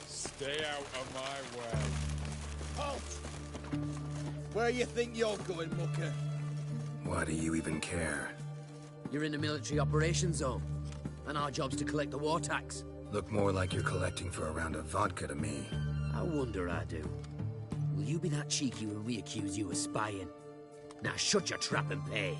Stay out of my way. Halt! Where you think you're going, mucker? Why do you even care? You're in the military operations zone, and our job's to collect the war tax. Look more like you're collecting for a round of vodka to me. I wonder I do. Will you be that cheeky when we accuse you of spying? Now shut your trap and pay.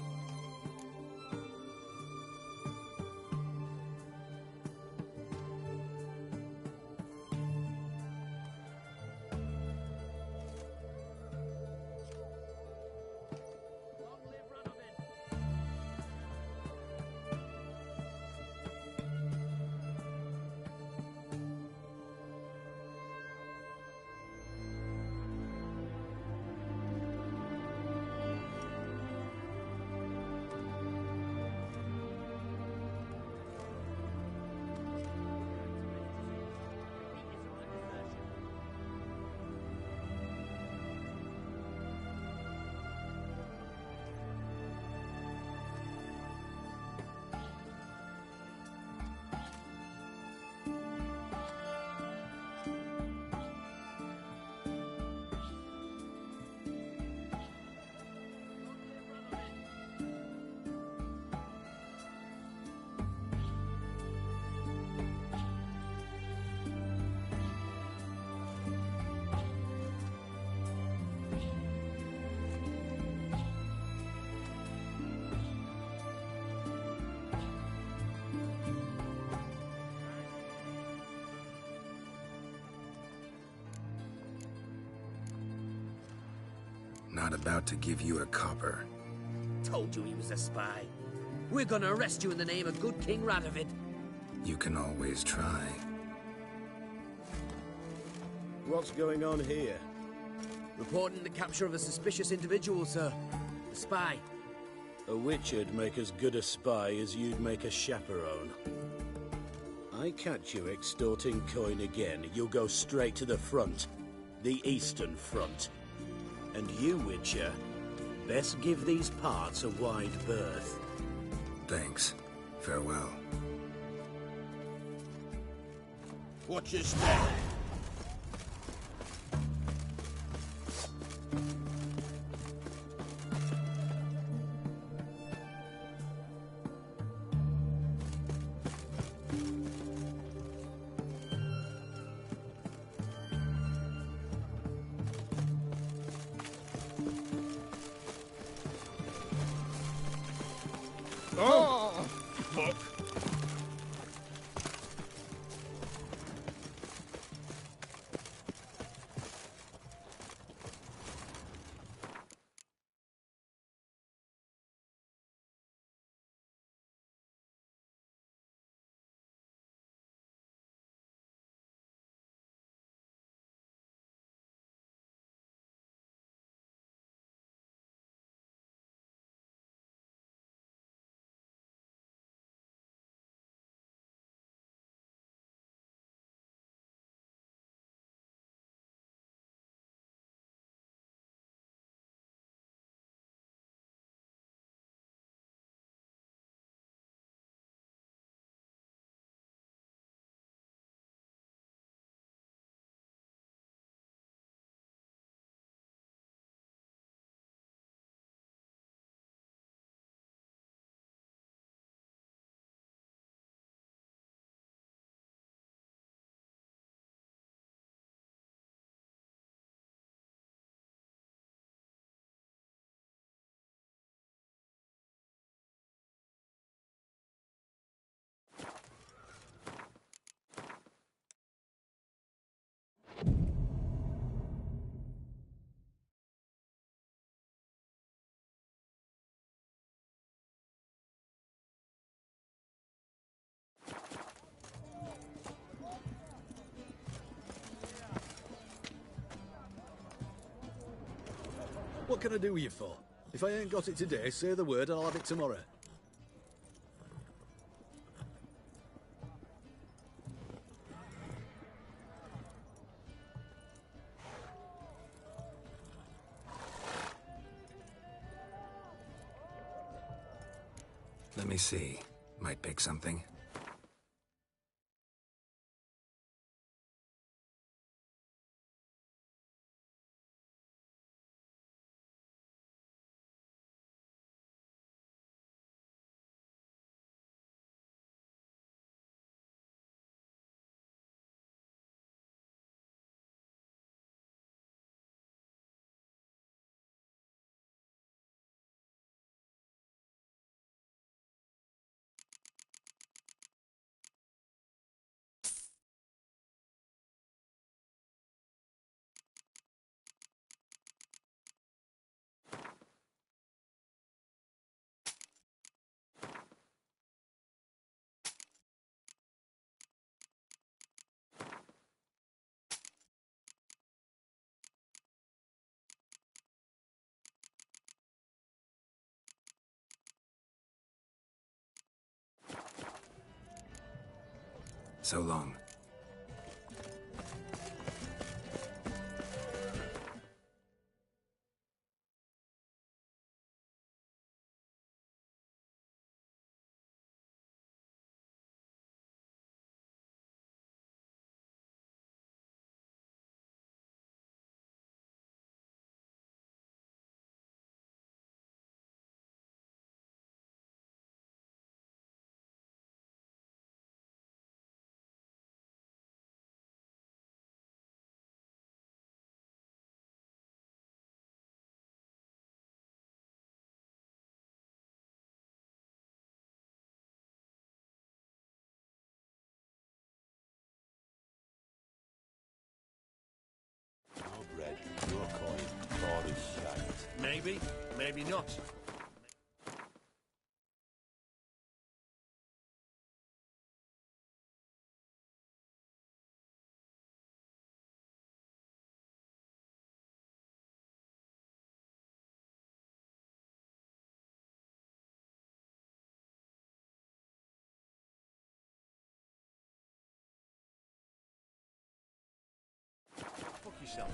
Not about to give you a copper. Told you he was a spy. We're gonna arrest you in the name of good King Radovid. You can always try. What's going on here? Reporting the capture of a suspicious individual, sir. A spy. A witcher'd make as good a spy as you'd make a chaperone. I catch you extorting coin again, you'll go straight to the front. The Eastern Front. And you, Witcher, best give these parts a wide berth. Thanks. Farewell. Watch your step. Oh! Fuck. What can I do with you for? If I ain't got it today, say the word and I'll have it tomorrow. Let me see. Might pick something. So long. Your bread, your coin, all is shite. Maybe, maybe not. Fuck yourself.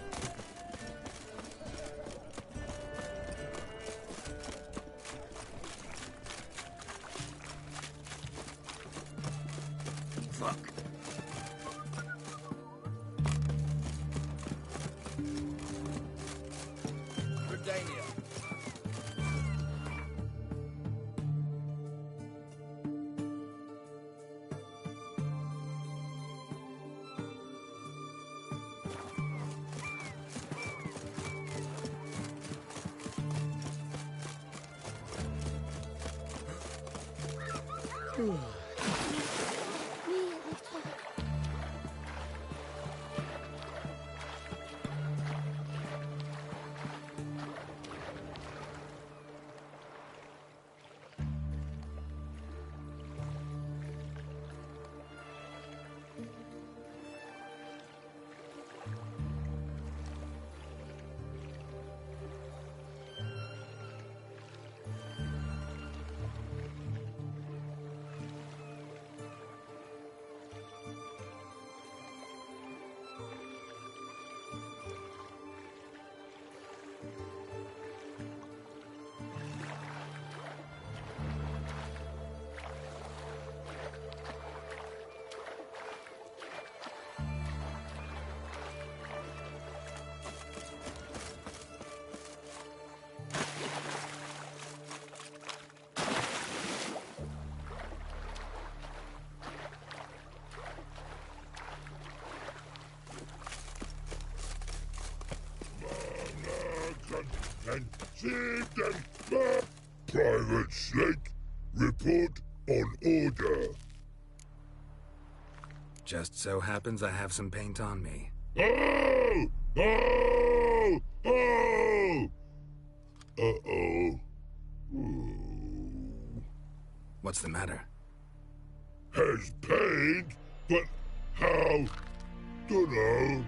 Fuck. Verdania. And see them back. Private Snake, report on order. Just so happens I have some paint on me. Oh! Oh! Oh! Uh-oh. Ooh. What's the matter? Has paint, but how? Dunno.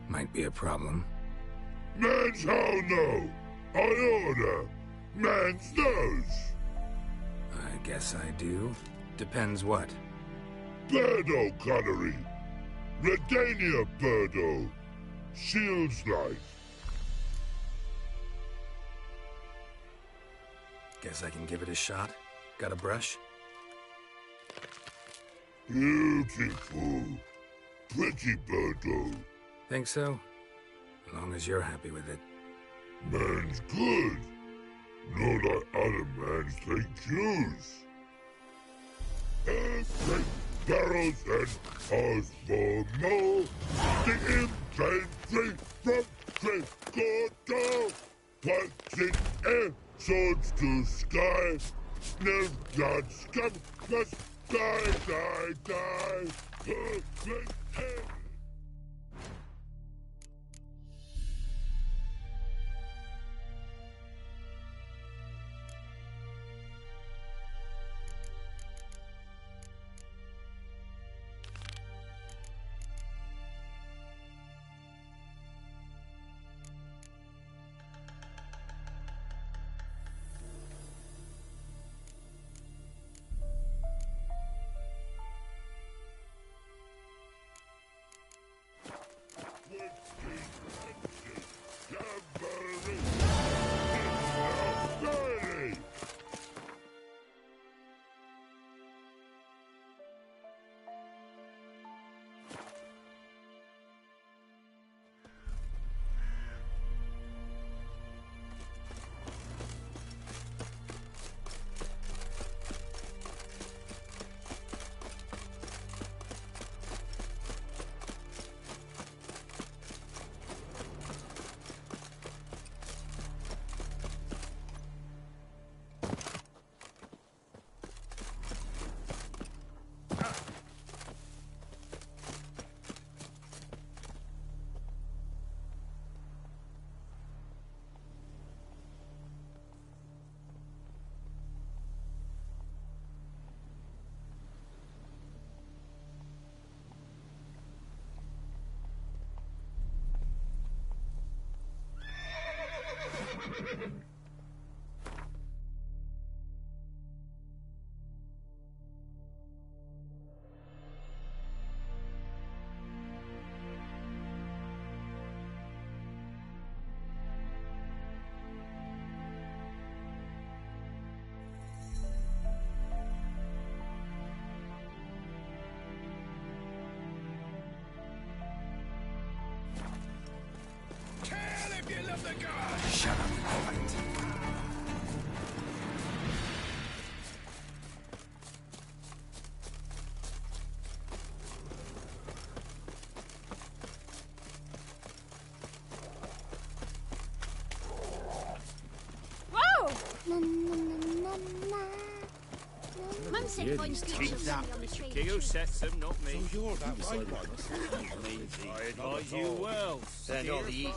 Might be a problem. Man's how no. I order. Man's nose. I guess I do. Depends what. Birdo Connery. Redania Birdo. Shields life. Guess I can give it a shot. Got a brush? Beautiful. Pretty Birdo. Think so? As long as you're happy with it. Man's good. Not like other mans think yous. Great barrels and ours for more. The infantry from Tricordal. Punching air, swords to sky. No blood scum must die. Perfect air. Shut up, Poland. Whoa! Mum said You find keep pictures that. on the Mr. tree. King sets them, not me. So you're that right one. I advise you well. They're not the easy.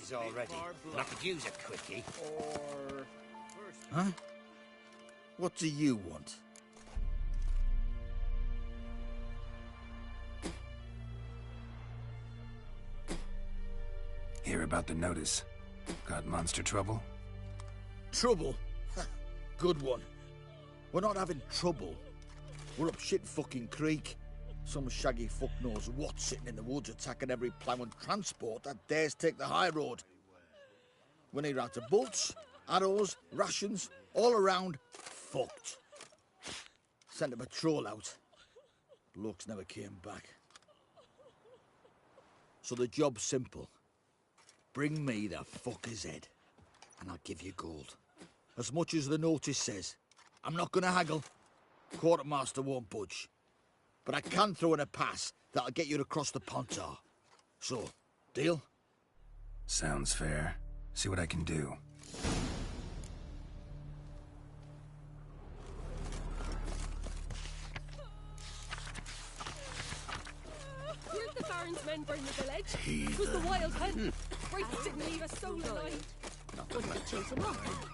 days already, and I could use a quickie. Or... Huh? What do you want? Hear about the notice? Got monster trouble? Trouble? Good one. We're not having trouble. We're up shit fucking creek. Some shaggy fuck knows what sitting in the woods attacking every plough and transport that dares take the high road. We need out of bolts, arrows, rations, all around fucked. Sent a patrol out. Blokes never came back. So the job's simple. Bring me the fucker's head, and I'll give you gold. As much as the notice says. I'm not gonna haggle. Quartermaster won't budge. But I can throw in a pass that'll get you across the Pontar. So, deal? Sounds fair. See what I can do. Where'd the Baron's men burn the village? It was the Wild Hunt. Wraiths didn't leave a soul alive. Not going to chase him off.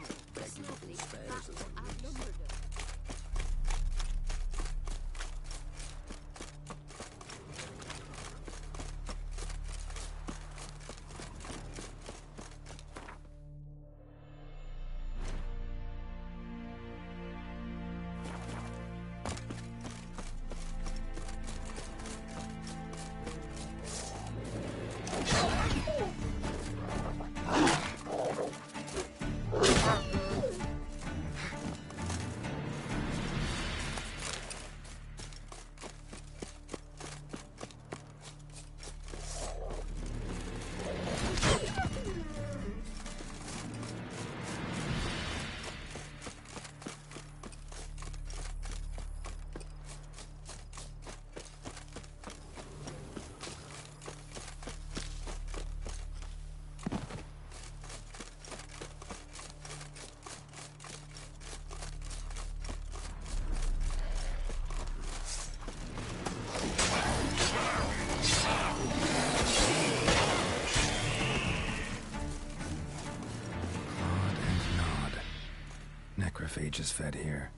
Necrophages fed here,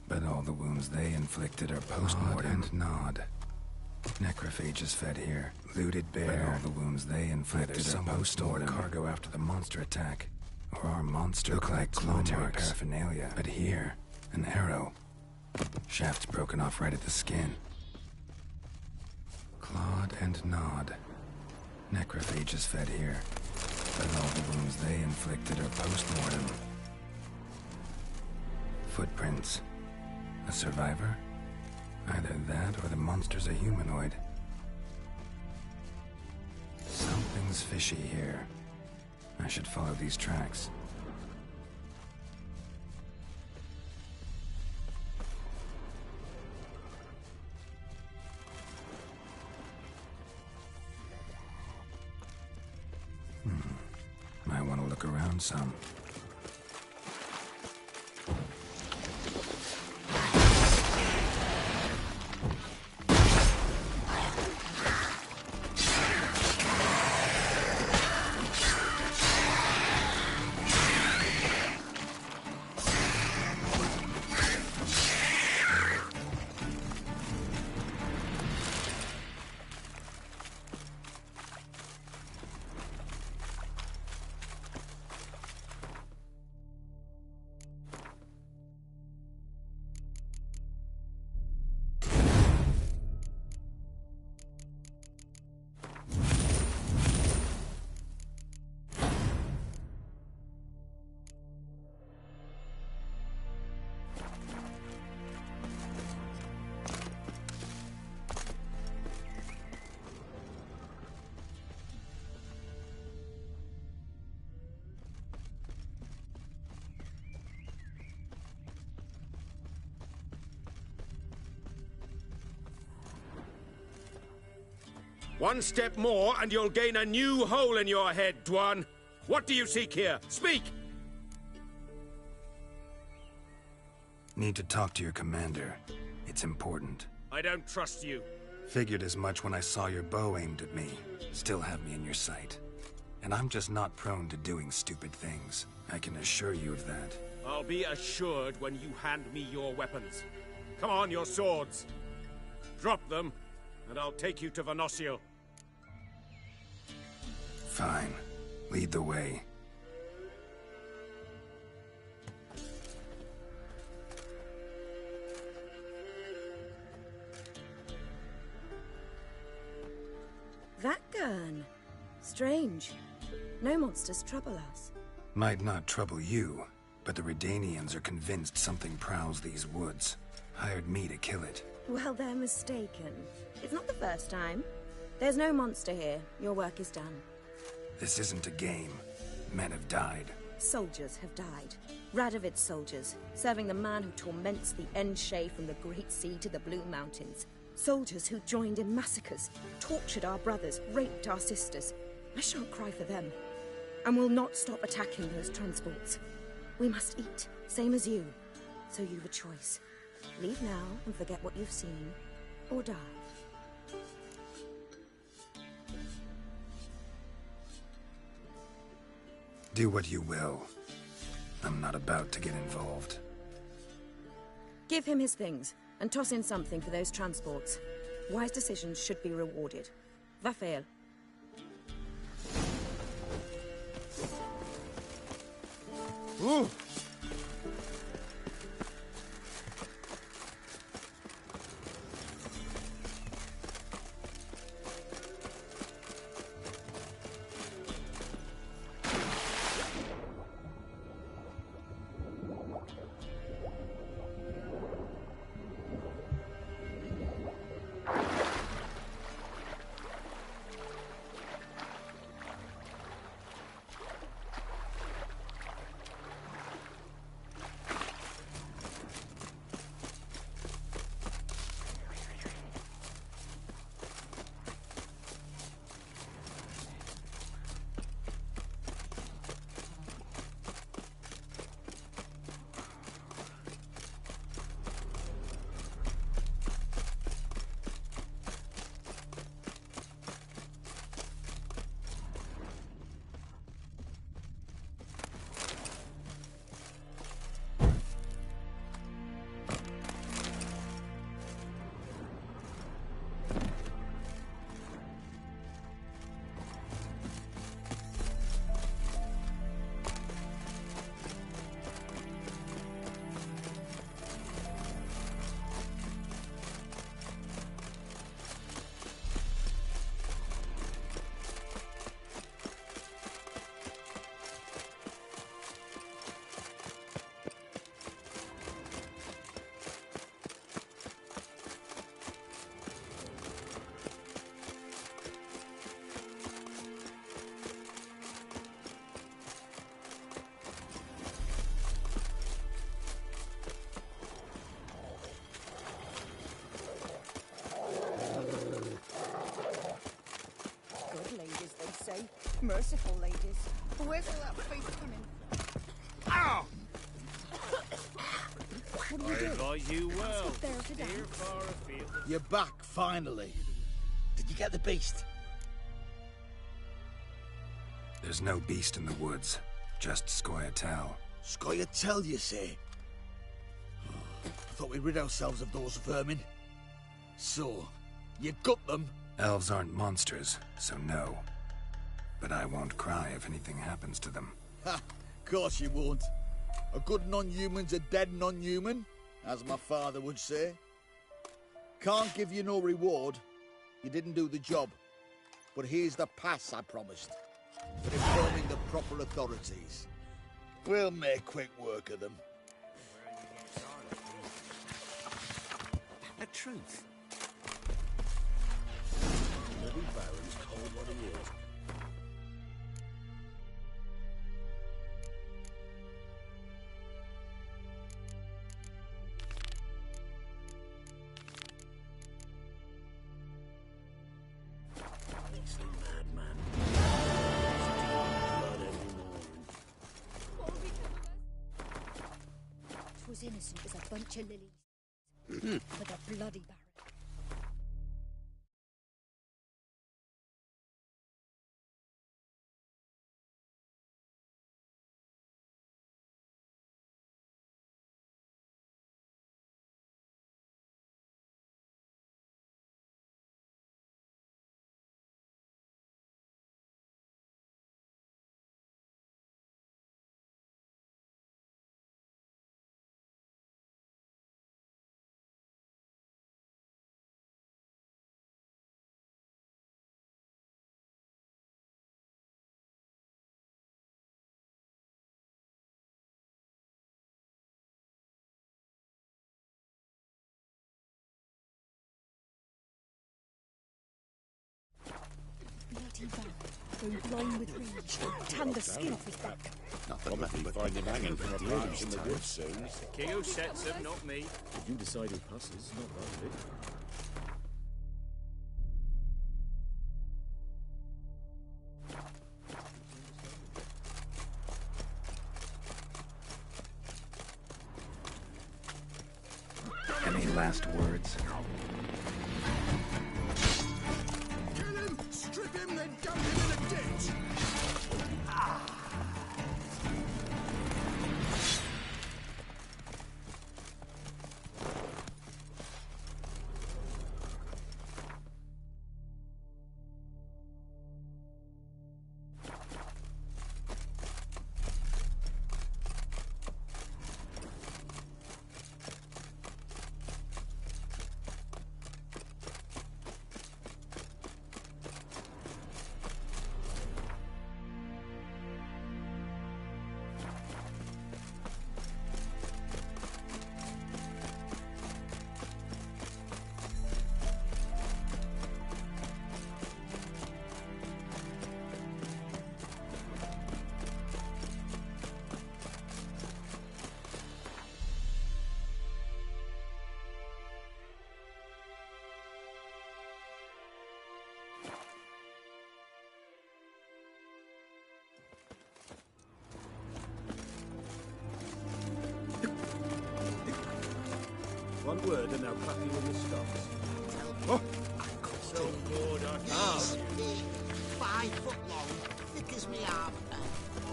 but all the wounds they inflicted are post-mortem. And Nod. Necrophages fed here, looted bear, but all the wounds they inflicted are post-mortem. Cargo after the monster attack, or our monster look like military paraphernalia. But here, an arrow. Shaft's broken off right at the skin. Clawed and Nod. Necrophages fed here, but all the wounds they inflicted are post-mortem. Footprints. A survivor? Either that or the monster's a humanoid. Something's fishy here. I should follow these tracks. Might want to look around some. One step more, and you'll gain a new hole in your head, Dwan. What do you seek here? Speak! Need to talk to your commander. It's important. I don't trust you. Figured as much when I saw your bow aimed at me. Still have me in your sight. And I'm just not prone to doing stupid things. I can assure you of that. I'll be assured when you hand me your weapons. Come on, your swords. Drop them, and I'll take you to Venosio. Fine. Lead the way. That gun. Strange. No monsters trouble us. Might not trouble you, but the Redanians are convinced something prowls these woods. Hired me to kill it. Well, they're mistaken. It's not the first time. There's no monster here. Your work is done. This isn't a game. Men have died. Soldiers have died. Radovid's soldiers, serving the man who torments the Enshe from the Great Sea to the Blue Mountains. Soldiers who joined in massacres, tortured our brothers, raped our sisters. I shan't cry for them. And will not stop attacking those transports. We must eat, same as you. So you've a choice. Leave now and forget what you've seen, or die. Do what you will. I'm not about to get involved. Give him his things, and toss in something for those transports. Wise decisions should be rewarded. Vafael. Ooh! Merciful ladies. Where's all that beef coming? Ow! What do we do? Advise you well. Stop there to Steer dance. far afield. You're back, finally. Did you get the beast? There's no beast in the woods. Just Scoia'tael. Scoia'tael, you say? I thought we'd rid ourselves of those vermin. So, you got them? Elves aren't monsters, so no. But I won't cry if anything happens to them. Ha! Course you won't. A good non-human's a dead non-human, as my father would say. Can't give you no reward. You didn't do the job. But here's the pass I promised. For informing the proper authorities. We'll make quick work of them. The truth. Bloody Baron's told what he is. Beastly madman. Blood every morning. 'Twas innocent as a bunch of lilies. For the bloody Baron. mighty Baron, going blind with rage, tanned the skin off his back. Nothing but find him hanging from a branch in the woods soon. It's the king who sets him, not me. If you decide who passes, not that big. Any last words? Kill him! Strip him, then dump him in a ditch! One word and they'll clap you in the stocks. Oh. So bored I Ah. can't. 5 foot long, thick as me arm.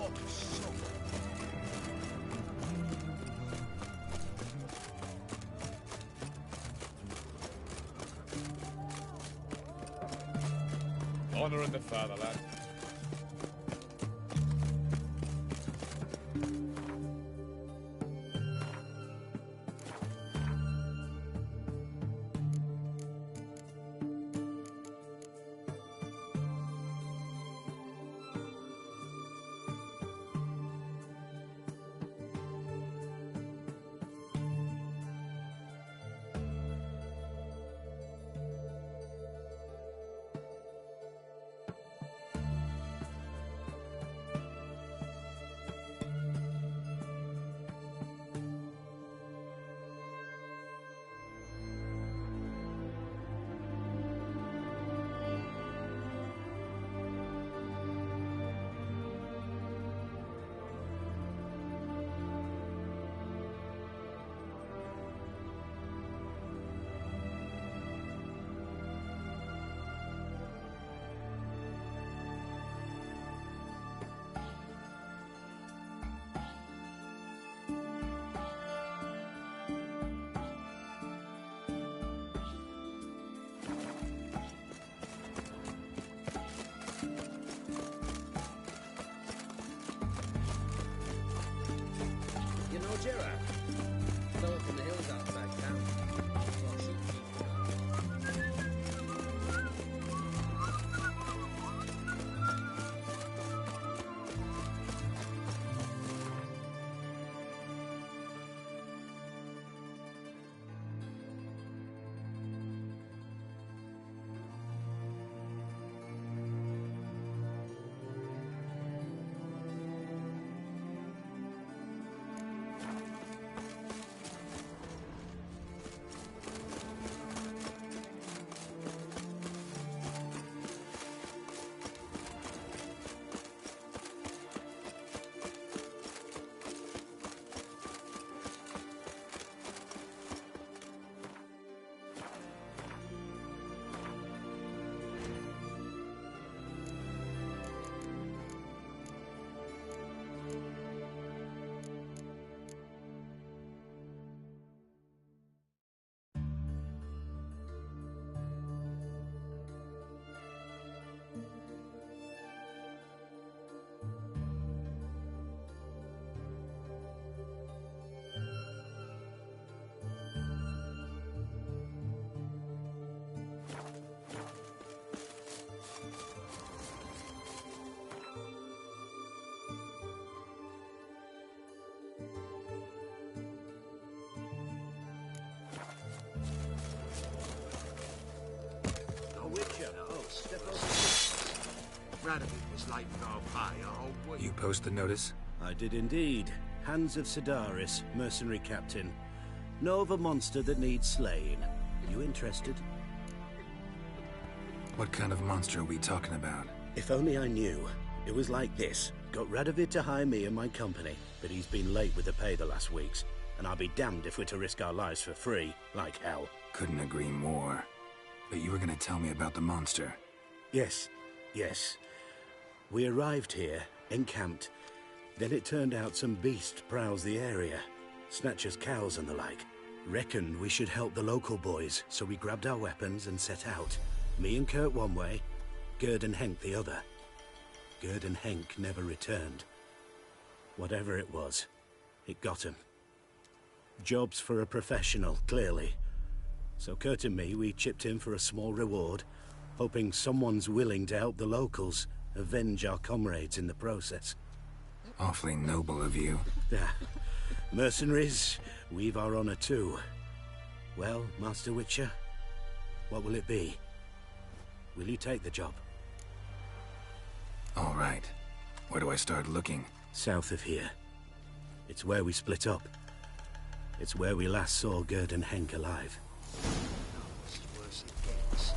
Oh, so. Honor in the fatherland. Radovid was late with our pay a whole week. You post the notice? I did indeed. Hands of Sedaris, mercenary captain. Know of a monster that needs slaying. You interested? What kind of monster are we talking about? If only I knew. It was like this. Got Radovid to hire me and my company, but he's been late with the pay the last weeks. And I'll be damned if we're to risk our lives for free, like hell. Couldn't agree more. But you were gonna tell me about the monster. Yes. We arrived here, encamped. Then it turned out some beast prowls the area. Snatchers cows and the like. Reckoned we should help the local boys, so we grabbed our weapons and set out. Me and Kurt one way, Gerd and Henk the other. Gerd and Henk never returned. Whatever it was, it got him. Jobs for a professional, clearly. So Kurt and me, we chipped in for a small reward, hoping someone's willing to help the locals avenge our comrades in the process. Awfully noble of you. Mercenaries, we've our honor too. Well, Master Witcher, what will it be? Will you take the job? All right. Where do I start looking? South of here. It's where we split up. It's where we last saw Gerd and Henk alive. It's worse it gets.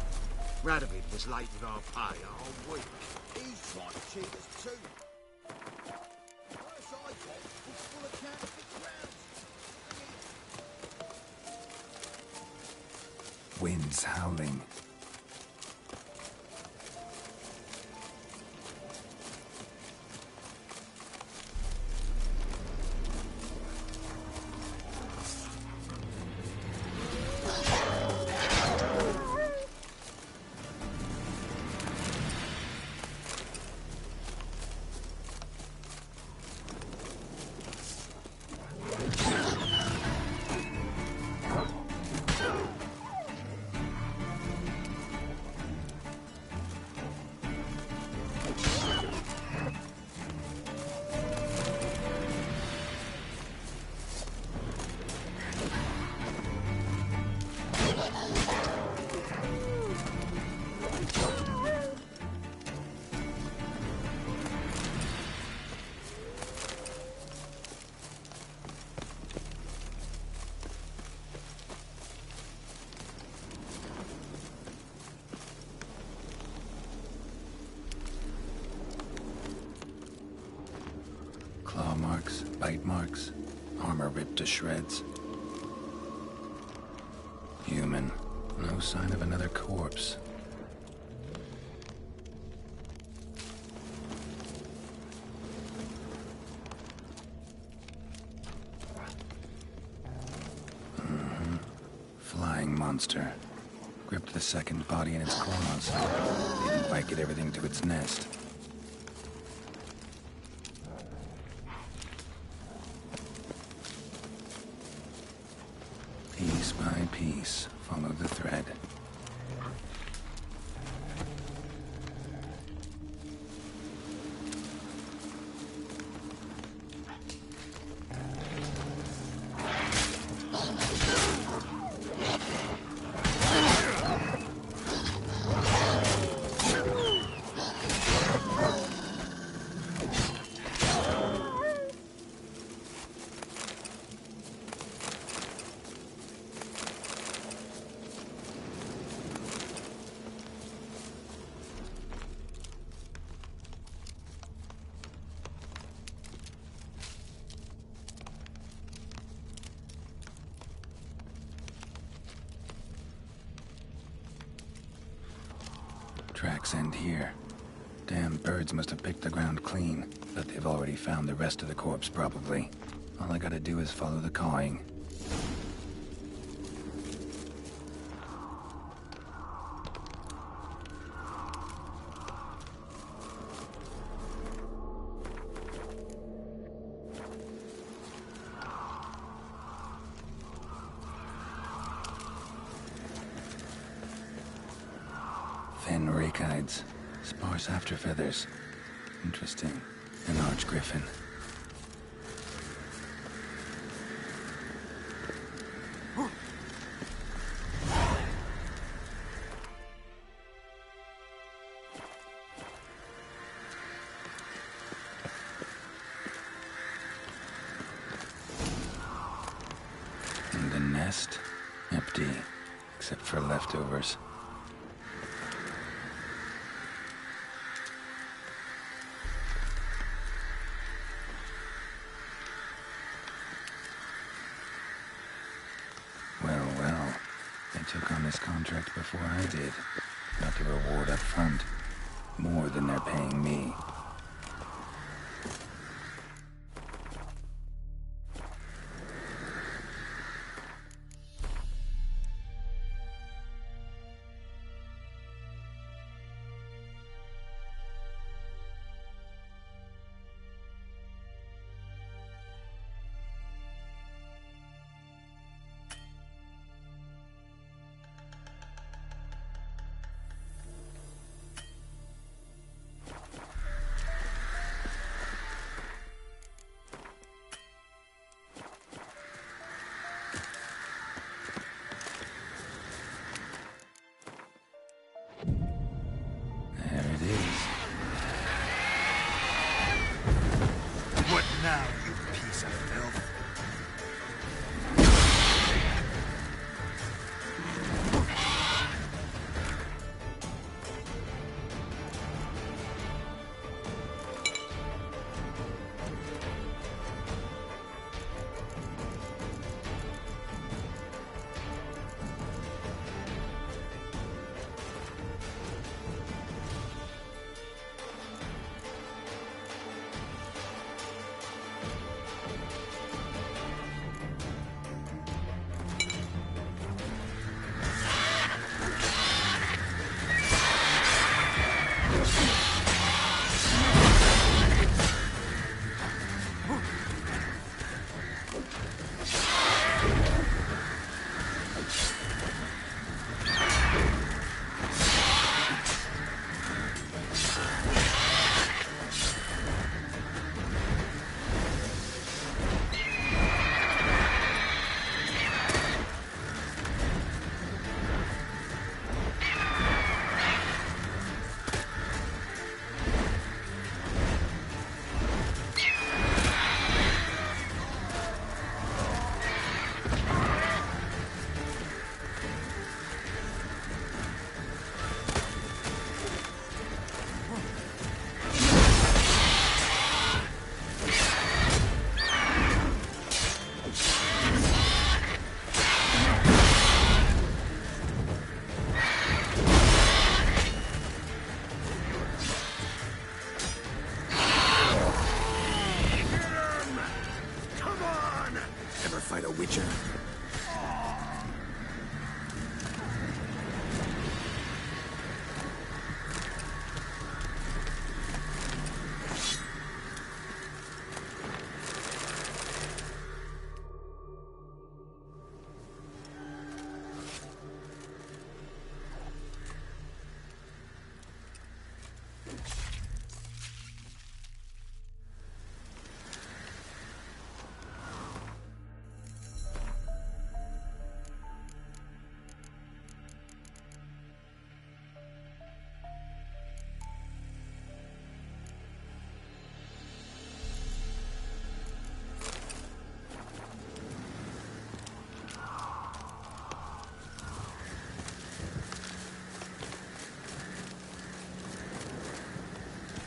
Radovid was late with our pay a whole week. He's trying to cheat us too. Worst I got was full of counterfeit rounds. Winds howling. Claw marks, bite marks, armor ripped to shreds. Human. No sign of another corpse. Flying monster. Gripped the second body in its claws. Didn't quite get everything to its nest. Piece by piece, follow the thread. Tracks end here. Damn birds must have picked the ground clean, but they've already found the rest of the corpse, probably. All I gotta do is follow the cawing. Thin rakides, sparse after feathers. Interesting. An arch griffin. leftovers. Well. They took on this contract before I did. Got the reward up front. More than they're paying me. What now, you piece of filth? Fight a Witcher.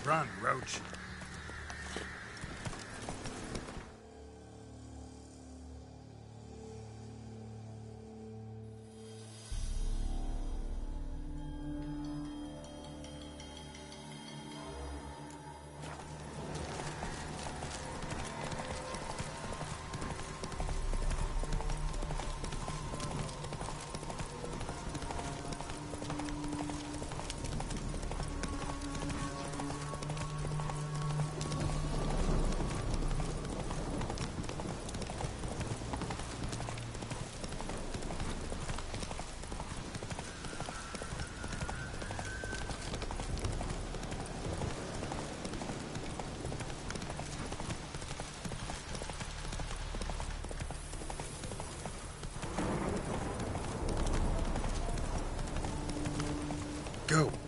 Run, Roach.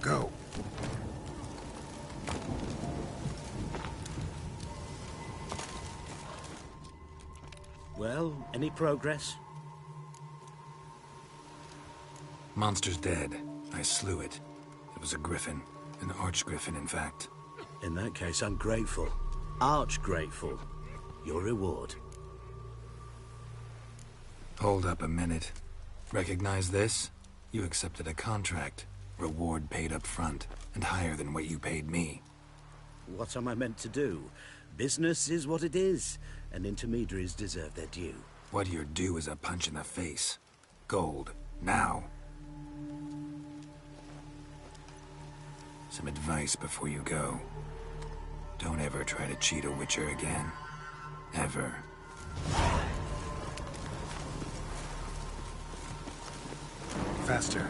Go. Well, any progress? Monster's dead. I slew it. It was a griffin. An archgriffin, in fact. In that case, I'm grateful. Arch-grateful. Your reward. Hold up a minute. Recognize this? You accepted a contract. Reward paid up front, and higher than what you paid me. What am I meant to do? Business is what it is, and intermediaries deserve their due. What you're due is a punch in the face. Gold. Now. Some advice before you go. Don't ever try to cheat a Witcher again. Ever. Faster.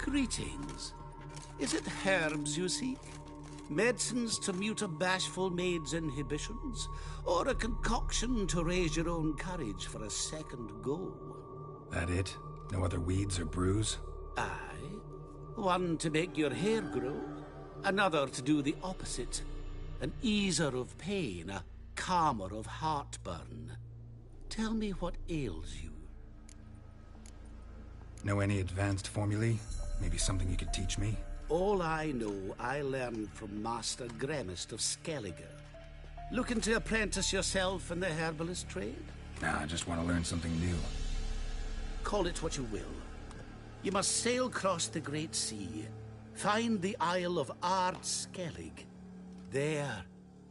Greetings. Is it herbs you seek? Medicines to mute a bashful maid's inhibitions? Or a concoction to raise your own courage for a second go? That it? No other weeds or brews? Aye. One to make your hair grow, another to do the opposite. An easer of pain, a calmer of heartburn. Tell me what ails you. Know any advanced formulae? Maybe something you could teach me? All I know, I learned from Master Gremist of Skellige. Looking to apprentice yourself in the herbalist trade? Nah, I just want to learn something new. Call it what you will. You must sail across the Great Sea, find the Isle of Ard Skellig. There,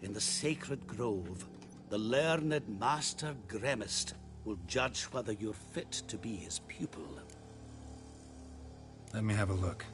in the sacred grove, the learned Master Gremist will judge whether you're fit to be his pupil. Let me have a look.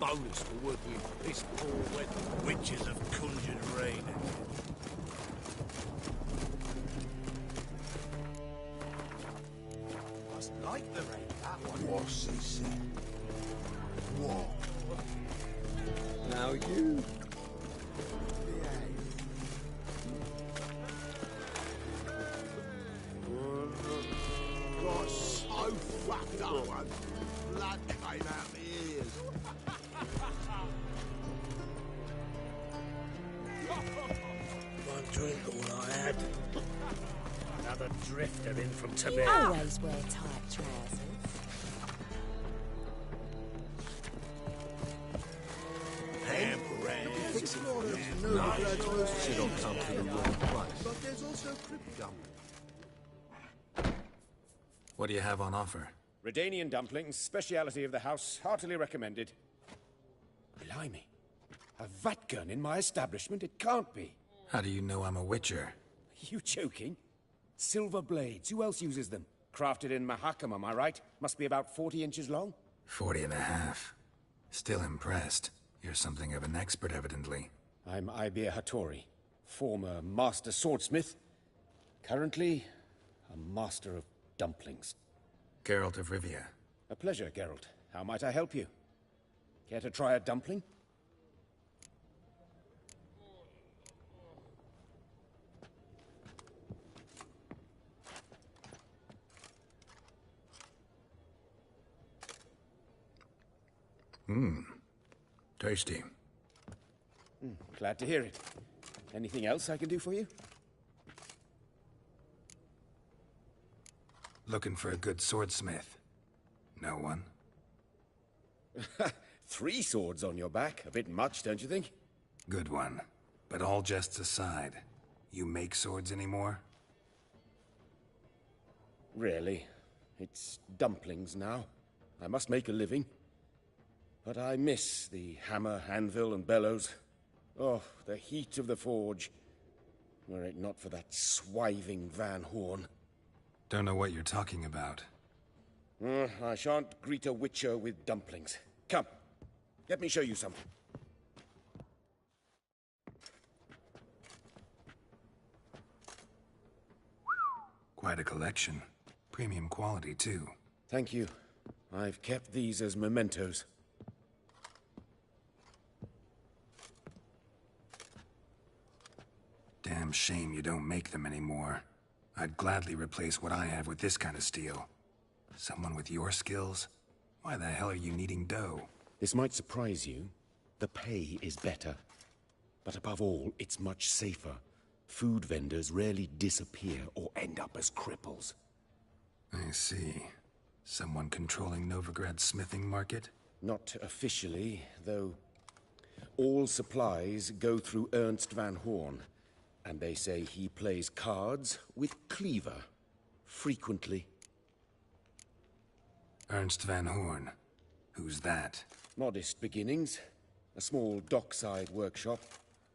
bonus for working in this poor weather. Witches have conjured rain. Must like the rain, that one. What's he said? What? Now you. Got so fucked up once. Blood came out my ears. One drink all I had. Another drifter in from You Tibet. always wear tight trousers. Should all come to the wrong place. But there's also Crypt Dumplings. What do you have on offer? Redanian dumplings, speciality of the house, heartily recommended. Blimey. A vatgun in my establishment? It can't be. How do you know I'm a witcher? You joking? Silver blades. Who else uses them? Crafted in Mahakam, am I right? Must be about 40 inches long? 40 and a half. Still impressed. You're something of an expert, evidently. I'm Ibir Hattori, former master swordsmith. Currently, a master of dumplings. Geralt of Rivia. A pleasure, Geralt. How might I help you? Care to try a dumpling? Tasty. Glad to hear it. Anything else I can do for you? Looking for a good swordsmith. No one? 3 swords on your back. A bit much, don't you think? Good one. But all jests aside, you make swords anymore? Really. It's dumplings now. I must make a living. But I miss the hammer, anvil, and bellows. Oh, the heat of the forge. Were it not for that swiving Van Horn. Don't know what you're talking about. I shan't greet a witcher with dumplings. Come, let me show you something. Quite a collection. Premium quality, too. Thank you. I've kept these as mementos. Damn shame you don't make them anymore. I'd gladly replace what I have with this kind of steel. Someone with your skills? Why the hell are you needing dough? This might surprise you. The pay is better. But above all, it's much safer. Food vendors rarely disappear or end up as cripples. I see. Someone controlling Novigrad's smithing market? Not officially, though. All supplies go through Ernst Van Horn. And they say he plays cards with Cleaver. Frequently. Ernst Van Horn. Who's that? Modest beginnings. A small dockside workshop.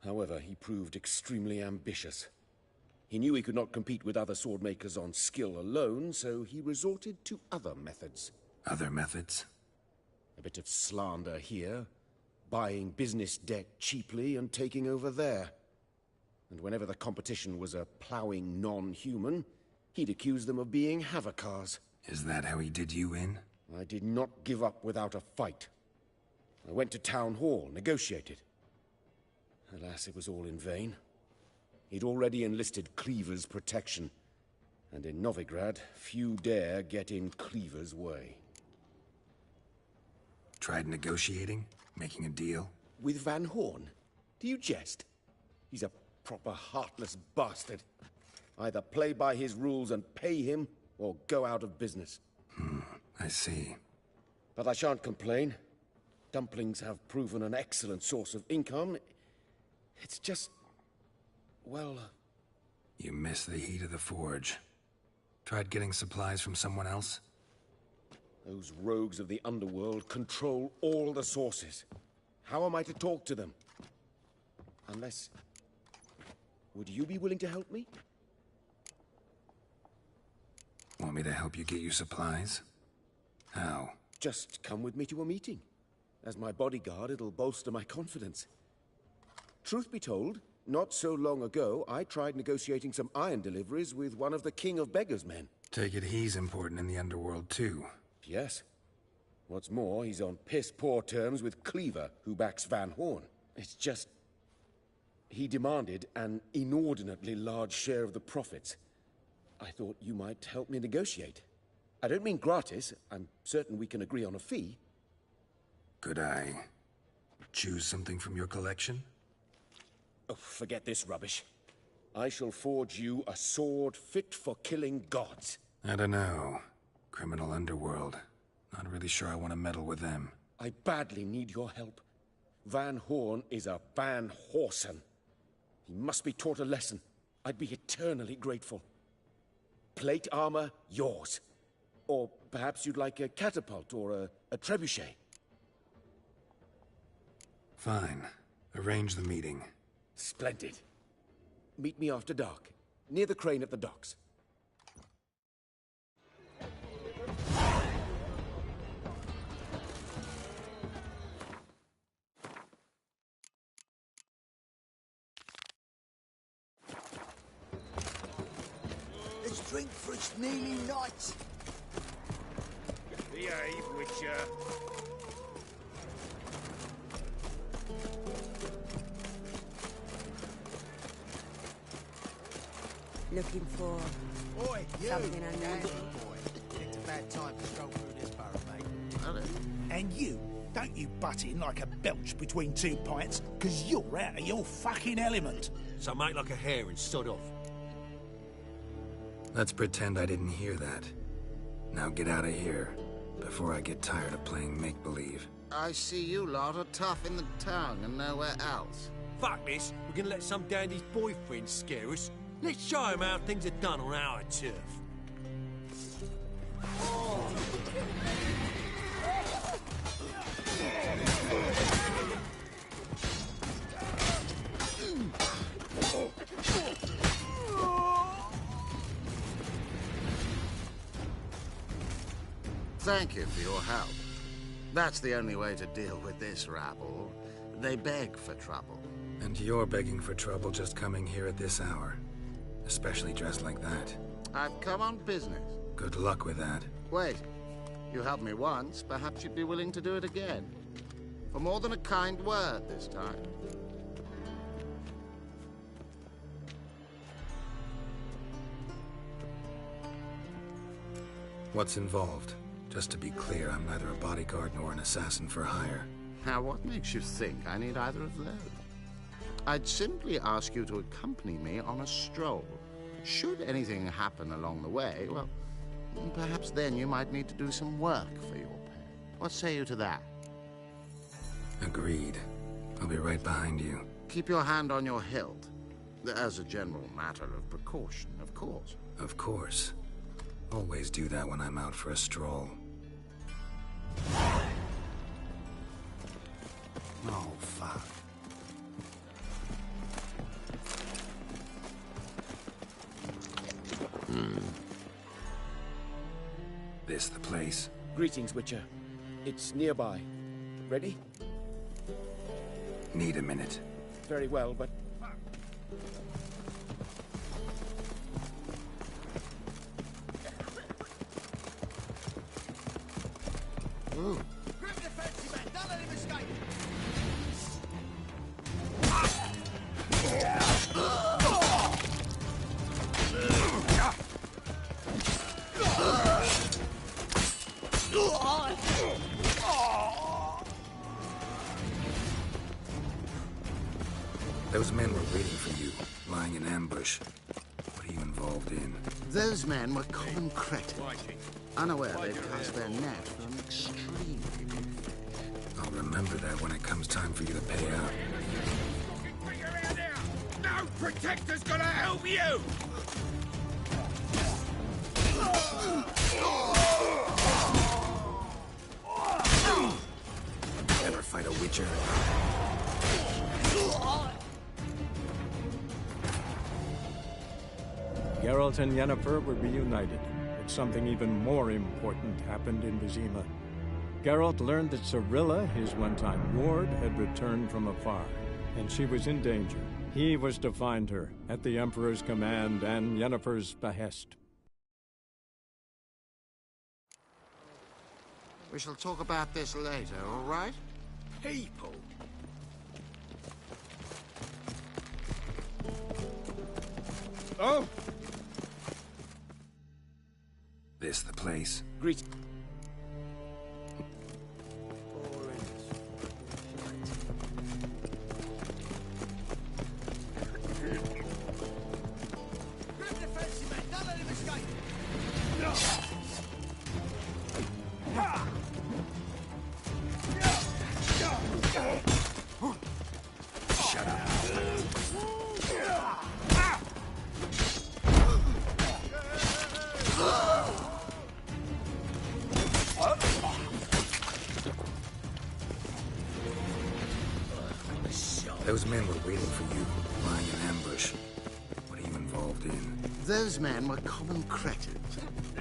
However, he proved extremely ambitious. He knew he could not compete with other swordmakers on skill alone, so he resorted to other methods. Other methods? A bit of slander here. Buying business debt cheaply and taking over there. And whenever the competition was a ploughing non-human, he'd accuse them of being Havocars. Is that how he did you in? I did not give up without a fight. I went to Town Hall, negotiated. Alas, it was all in vain. He'd already enlisted Cleaver's protection, and in Novigrad, few dare get in Cleaver's way. Tried negotiating? Making a deal? With Van Horn? Do you jest? He's a proper heartless bastard. Either play by his rules and pay him, or go out of business. I see. But I shan't complain. Dumplings have proven an excellent source of income. It's just... well... You miss the heat of the forge. Tried getting supplies from someone else? Those rogues of the underworld control all the sources. How am I to talk to them? Unless... Would you be willing to help me? Want me to help you get you supplies? How? Just come with me to a meeting. As my bodyguard, it'll bolster my confidence. Truth be told, not so long ago, I tried negotiating some iron deliveries with one of the King of Beggars' men. Take it he's important in the underworld, too. Yes. What's more, he's on piss-poor terms with Cleaver, who backs Van Horn. It's just... he demanded an inordinately large share of the profits. I thought you might help me negotiate. I don't mean gratis. I'm certain we can agree on a fee. Could I choose something from your collection? Oh, forget this rubbish. I shall forge you a sword fit for killing gods. I don't know. Criminal underworld. Not really sure I want to meddle with them. I badly need your help. Van Horn is a Van Horsen. He must be taught a lesson. I'd be eternally grateful. Plate armor, yours. Or perhaps you'd like a catapult or a trebuchet. Fine. Arrange the meeting. Splendid. Meet me after dark, near the crane at the docks. Let's drink for its nearly night. Behave, Witcher. Looking for Oi, you! something unusual. Boy, it's a bad time to stroll through this borough, mate. Hello. And you, don't you butt in like a belch between two pints, because you're out of your fucking element. So make like a hare and sod off. Let's pretend I didn't hear that. Now get out of here, before I get tired of playing make-believe. I see you lot are tough in the tongue and nowhere else. Fuck this. We're gonna let some dandy's boyfriend scare us. Let's show him how things are done on our turf. Thank you for your help. That's the only way to deal with this rabble. They beg for trouble. And you're begging for trouble just coming here at this hour. Especially dressed like that. I've come on business. Good luck with that. Wait. You helped me once. Perhaps you'd be willing to do it again. For more than a kind word this time. What's involved? Just to be clear, I'm neither a bodyguard nor an assassin for hire. Now, what makes you think I need either of those? I'd simply ask you to accompany me on a stroll. Should anything happen along the way, well, perhaps then you might need to do some work for your pay. What say you to that? Agreed. I'll be right behind you. Keep your hand on your hilt. As a general matter of precaution, of course. Of course. Always do that when I'm out for a stroll. Oh, fuck. This the place? Greetings, Witcher. It's nearby. Ready? Need a minute. Very well, but... Ooh. Grip the fancy man, don't let him escape! Those men were waiting for you, lying in ambush. What are you involved in? Those men were common cretins, unaware they'd cast their net for an extremely big fish. I'll remember that when it comes time for you to pay up. Bring her out here! No protector's gonna help you! Ever fight a Witcher? Geralt and Yennefer were reunited, but something even more important happened in Vizima. Geralt learned that Cirilla, his one-time ward, had returned from afar, and she was in danger. He was to find her, at the Emperor's command and Yennefer's behest. We shall talk about this later, all right? People. Oh! This the place? Greet. Those men were waiting for you, lying in ambush. What are you involved in? Those men were common cretins,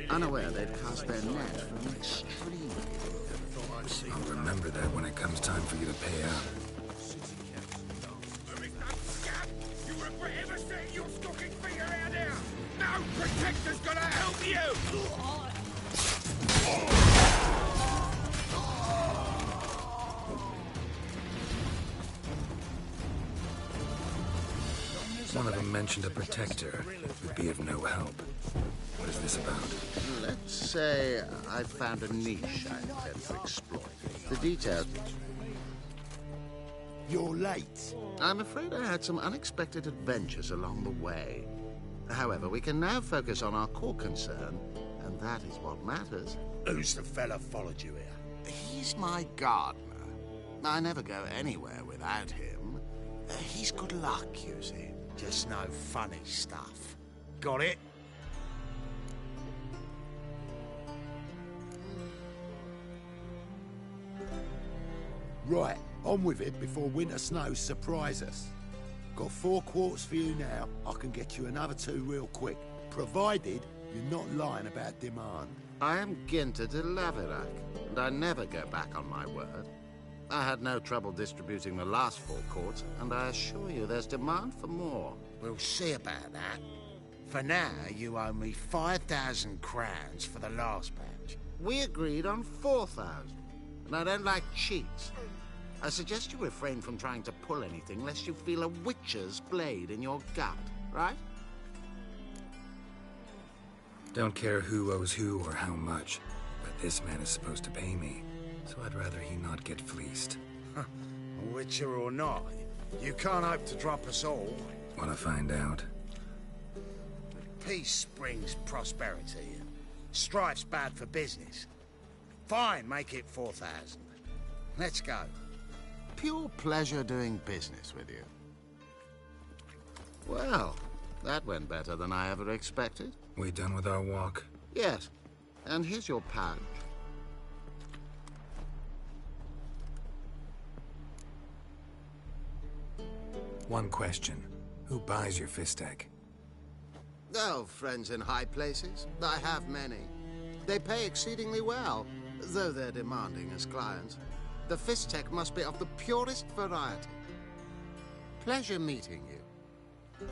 unaware they'd cast their net for an extreme. I'll remember that when it comes time for you to pay up. You regret ever setting your stocking feet around here! No protector's gonna help you! One of them mentioned a protector would be of no help. What is this about? Let's say I found a niche I intend to exploit. The details... You're late. I'm afraid I had some unexpected adventures along the way. However, we can now focus on our core concern, and that is what matters. Who's the fella followed you here? He's my gardener. I never go anywhere without him. He's good luck, you see. Just no funny stuff. Got it? Right, on with it before winter snows surprise us. Got 4 quarts for you now. I can get you another 2 real quick, provided you're not lying about demand. I am Ginter de Laverack, and I never go back on my word. I had no trouble distributing the last 4 quarts, and I assure you there's demand for more. We'll see about that. For now, you owe me 5,000 crowns for the last batch. We agreed on 4,000, and I don't like cheats. I suggest you refrain from trying to pull anything lest you feel a witcher's blade in your gut, right? Don't care who owes who or how much, but this man is supposed to pay me, so I'd rather he not get fleeced. Witcher or not, you can't hope to drop us all. Wanna find out? Peace brings prosperity. Strife's bad for business. Fine, make it 4,000. Let's go. Pure pleasure doing business with you. Well, that went better than I ever expected. We done with our walk? Yes. And here's your pouch. One question. Who buys your fistek? Oh, friends in high places. I have many. They pay exceedingly well, though they're demanding as clients. The fistek must be of the purest variety. Pleasure meeting you.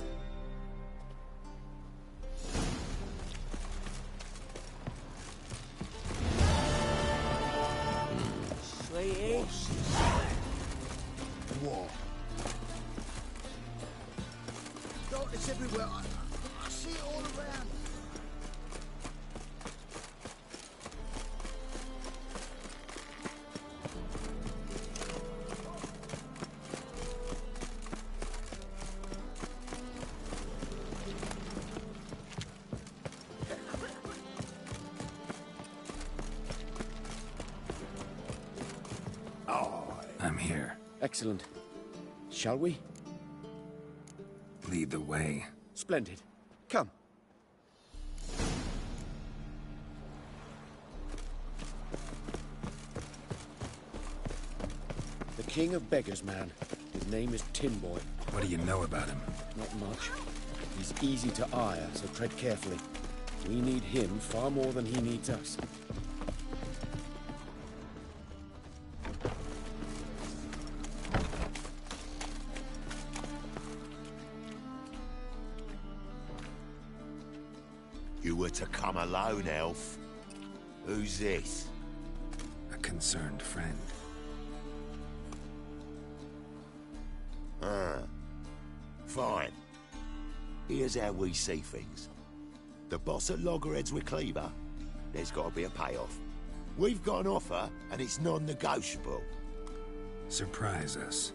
Sweetie? What? Darkness everywhere. I see it all around. I'm here. Excellent. Shall we? Lead the way. Splendid. Come. The King of Beggars, man. His name is Tinboy. What do you know about him? Not much. He's easy to ire, so tread carefully. We need him far more than he needs us. You were to come alone, elf. Who's this? A concerned friend. Ah. Fine. Here's how we see things. The boss at Loggerheads with Cleaver, there's got to be a payoff. We've got an offer, and it's non-negotiable. Surprise us.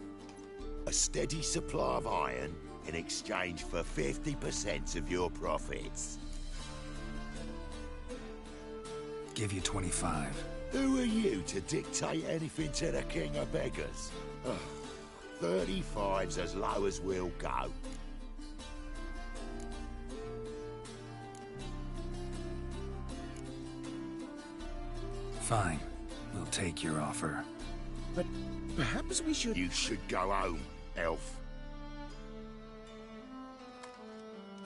A steady supply of iron in exchange for 50% of your profits. Give you 25. Who are you to dictate anything to the king of beggars? Ugh, 35's as low as we'll go. Fine. We'll take your offer. But perhaps we should... You should go home, elf.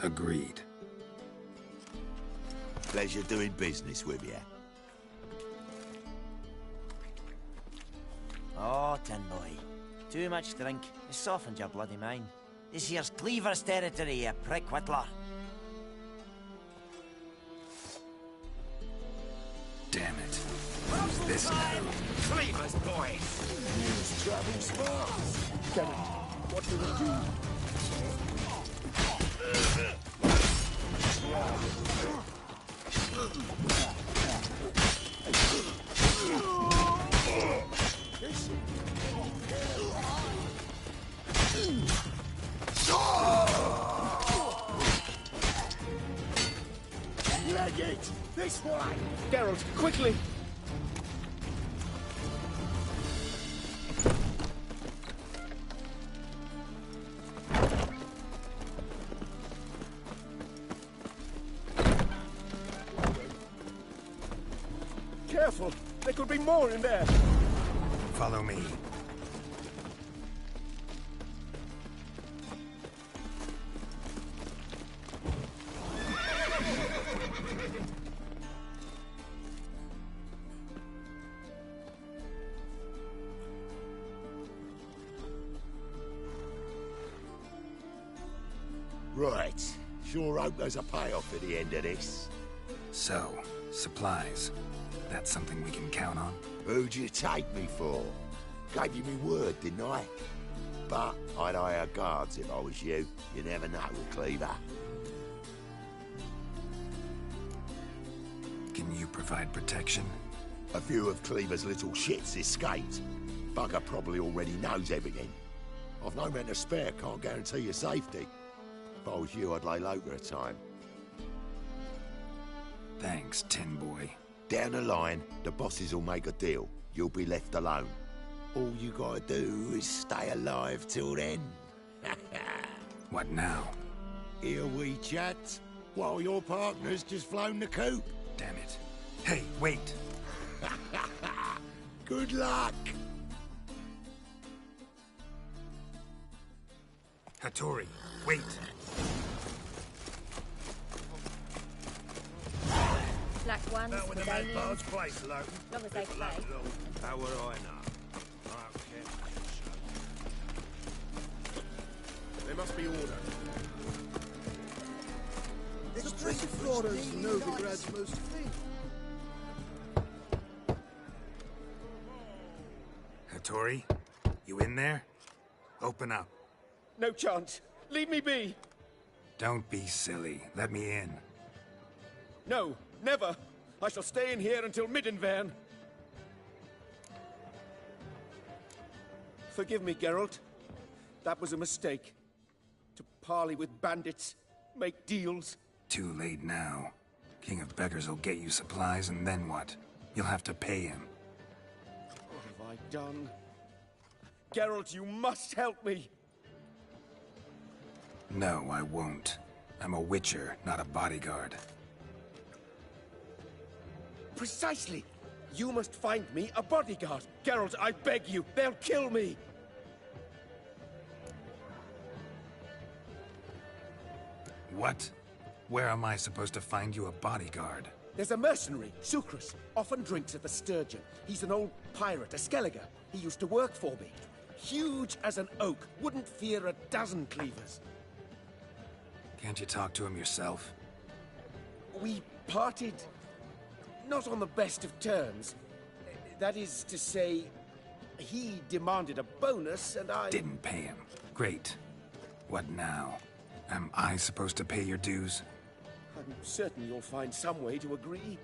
Agreed. Pleasure doing business with you. Oh, Tin Boy. Too much drink. It softens your bloody mind. This here's Cleaver's territory, you prick whittler. Damn it. Who's this now? Cleaver's boys! News travels fast! Kevin, what do we do? Leg it! This way! Geralt, quickly! Careful! There could be more in there! Follow me. Right. Sure hope there's a payoff at the end of this. So, supplies. That's something we can count on? Who'd you take me for? Gave you me word, didn't I? But I'd hire guards if I was you. You never know with Cleaver. Can you provide protection? A few of Cleaver's little shits escaped. Bugger probably already knows everything. I've no men to spare, can't guarantee your safety. If I was you, I'd lay low for a time. Thanks, Tin Boy. Down the line, the bosses will make a deal. You'll be left alone. All you gotta do is stay alive till then. What now? Here we chat, while your partner's just flown the coop. Damn it. Hey, wait! Good luck! Hattori, wait! Black ones, Not with the medallions. Madbar's place, Logan. Long as they play. How would I know? Okay. There must be order. The pretty Flora's Novigrad's most famous. Hattori, you in there? Open up. No chance. Leave me be. Don't be silly. Let me in. No, never. I shall stay in here until Middenvern. Forgive me, Geralt. That was a mistake. To parley with bandits, make deals. Too late now. King of Beggars will get you supplies, and then what? You'll have to pay him. What have I done? Geralt, you must help me. No, I won't. I'm a witcher, not a bodyguard. Precisely. You must find me a bodyguard. Geralt, I beg you. They'll kill me. What? Where am I supposed to find you a bodyguard? There's a mercenary, Sucrus. Often drinks at the Sturgeon. He's an old pirate, a Skelliger. He used to work for me. Huge as an oak. Wouldn't fear a dozen cleavers. Can't you talk to him yourself? We parted not on the best of terms. That is to say, he demanded a bonus and I... Didn't pay him. Great. What now? Am I supposed to pay your dues? I'm certain you'll find some way to agree.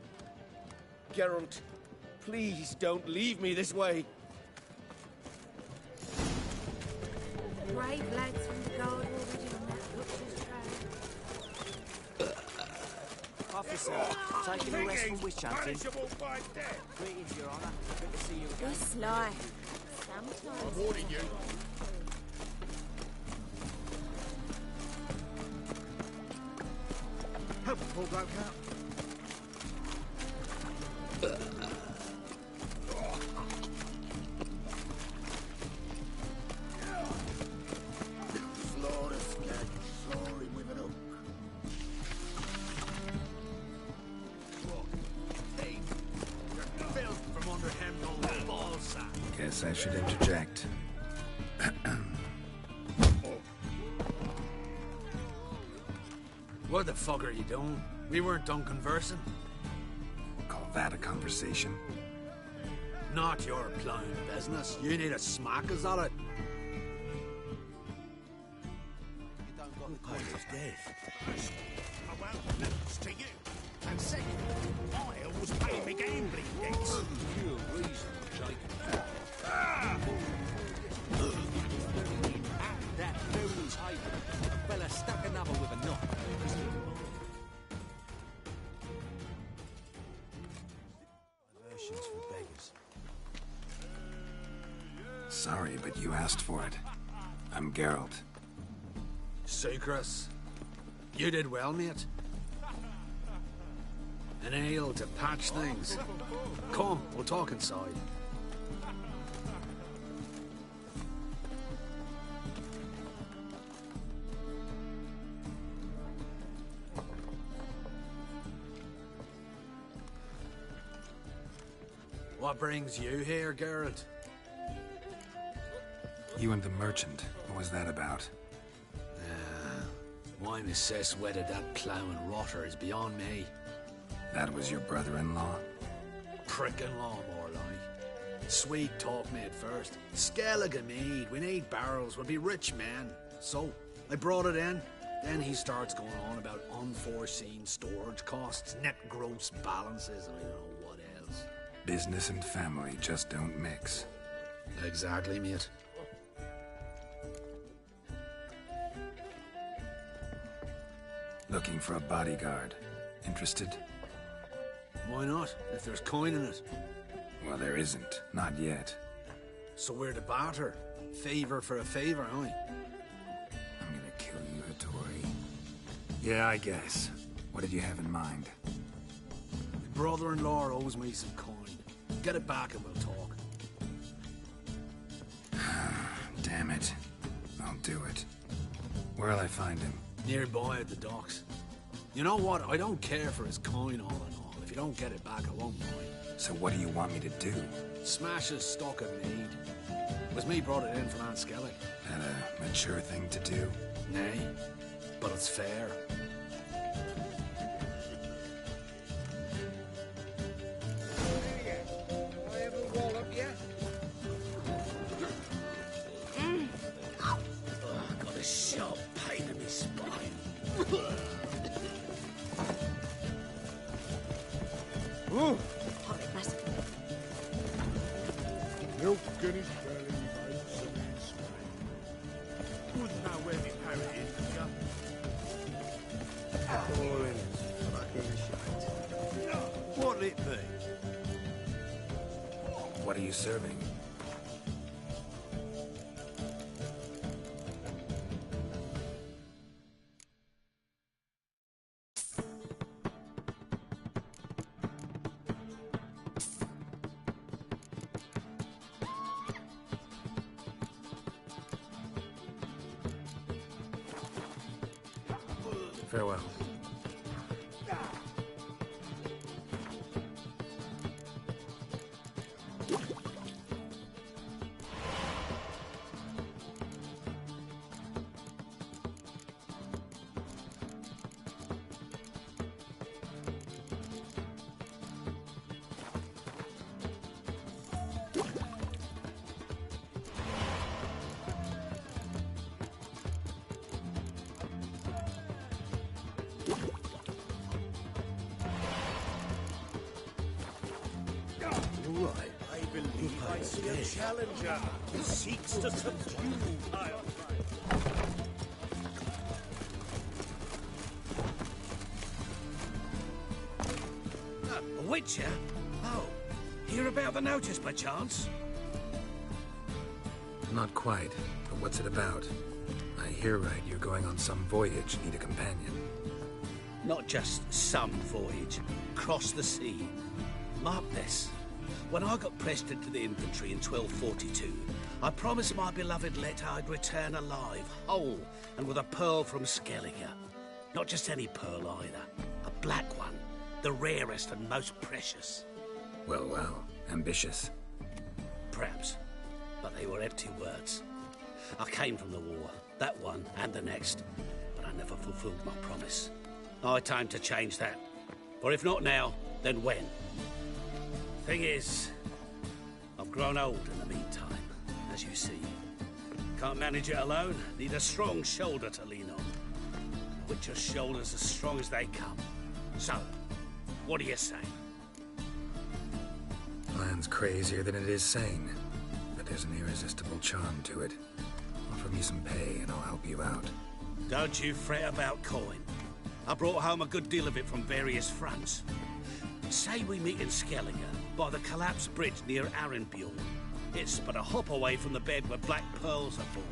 Geralt, please don't leave me this way. Brave lads from the guard already on that butcher's trail. Officer, taking a rest from witch hunting. Punishable by death. Greetings, Your Honor. Good to see you again. This life. Sometimes. I'm warning you. Help the poor bloke out. Guess I should interject. What the fuck are you doing? We weren't done conversing. Call that a conversation? Not your plowing business. You need a smack us at it. Part is dead. I won't lose to you. And second, I was paying me gambling debts. Pure reason, Jacob. At that very table, a fella stuck another with a knot. Diversions for beggars. Sorry, but you asked for it. I'm Geralt. Chris, you did well, mate. An ale to patch things. Come, we'll talk inside. What brings you here, Geralt? You and the merchant. What was that about? Why Miss Cess wedded that ploughing rotter is beyond me. That was your brother-in-law? Prick-in-law, more like. Sweet talk made first. Skellig mead. We need barrels. We'll be rich men. So, I brought it in. Then he starts going on about unforeseen storage costs, net gross balances, and I don't know what else. Business and family just don't mix. Exactly, mate. Looking for a bodyguard. Interested? Why not, if there's coin in it? Well, there isn't. Not yet. So we're to barter. Favor for a favor, aren't we? I'm gonna kill you, Hattori. Yeah, I guess. What did you have in mind? My brother-in-law owes me some coin. Get it back and we'll talk. Damn it. I'll do it. Where'll I find him? Nearby at the docks. You know what? I don't care for his coin all in all. If you don't get it back, I won't mind. So what do you want me to do? Smash his stock of mead. It was me brought it in from Aunt Skellig. That a mature thing to do? Nay, but it's fair. Milk in his belly, babes in his spine. Wouldn't know where my parrot is, would ya? What'll it be? What are you serving? Farewell. I see a challenger who seeks to subdue Kyle. A witcher? Oh, hear about the notice by chance? Not quite, but what's it about? I hear right, you're going on some voyage, need a companion. Not just some voyage. Cross the sea. Mark this. When I got pressed into the infantry in 1242, I promised my beloved Letta I'd return alive, whole, and with a pearl from Skellige. Not just any pearl either. A black one. The rarest and most precious. Well, ambitious. Perhaps. But they were empty words. I came from the war, that one and the next, but I never fulfilled my promise. High time to change that. For if not now, then when? Thing is, I've grown old in the meantime, as you see. Can't manage it alone, need a strong shoulder to lean on. Witcher's shoulders as strong as they come. So, what do you say? Plan's crazier than it is sane, but there's an irresistible charm to it. Offer me some pay and I'll help you out. Don't you fret about coin. I brought home a good deal of it from various fronts. Say we meet in Skellige, by the collapsed bridge near Arenbjorn. It's but a hop away from the bed where black pearls are born.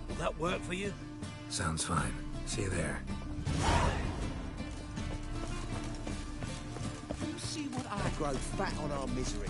Will that work for you? Sounds fine. See you there. You see what I grow fat on our misery.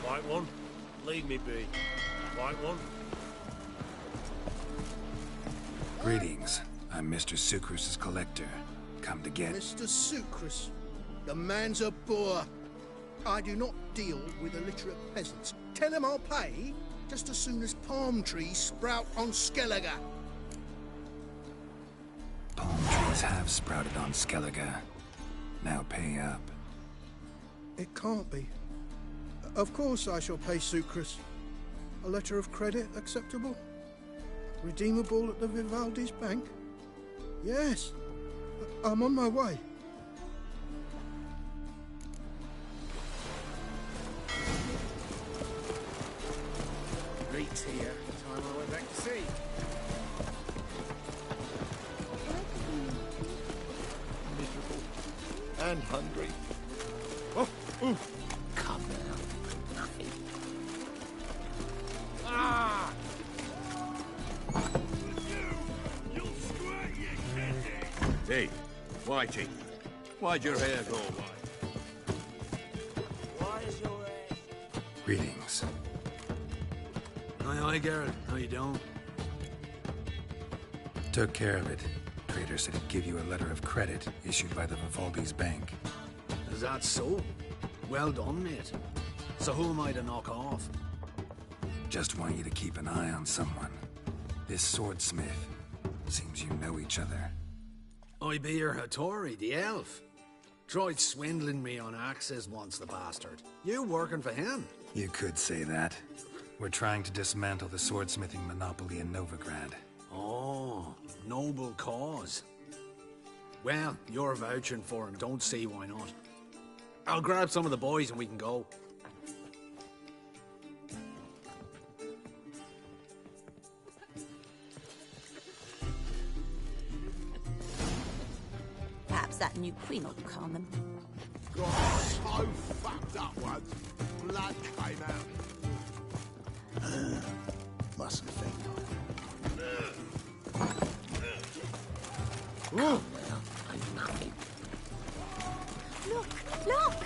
White one, leave me be. White one. Greetings. I'm Mr. Sucrus's collector. Come to get... Mr. Sucrus, the man's a boor. I do not deal with illiterate peasants. Tell him I'll pay just as soon as palm trees sprout on Skellige. Palm trees have sprouted on Skellige. Now pay up. It can't be. Of course I shall pay Sucrus. A letter of credit acceptable? Redeemable at the Vivaldi's bank? Yes. I'm on my way. Reed's here. Time I went back to sea. Miserable. And hungry. Oh, ooh. Come now. Nothing. Ah! Hey, Whitey, why'd your hair go white? Why is your hair? Greetings. Aye, Garrett. How you doing? Took care of it. Trader said he'd give you a letter of credit issued by the Vivaldi's bank. Is that so? Well done, mate. So who am I to knock off? Just want you to keep an eye on someone. This swordsmith. Seems you know each other. I be your Hattori, the elf. Tried swindling me on axes once, the bastard. You working for him? You could say that. We're trying to dismantle the swordsmithing monopoly in Novigrad. Oh, noble cause. Well, you're vouching for him. Don't see why not. I'll grab some of the boys and we can go. Perhaps that new queen will calm them. Got so fucked up once. Blood came out. Mustn't think. Ooh. Look! Look!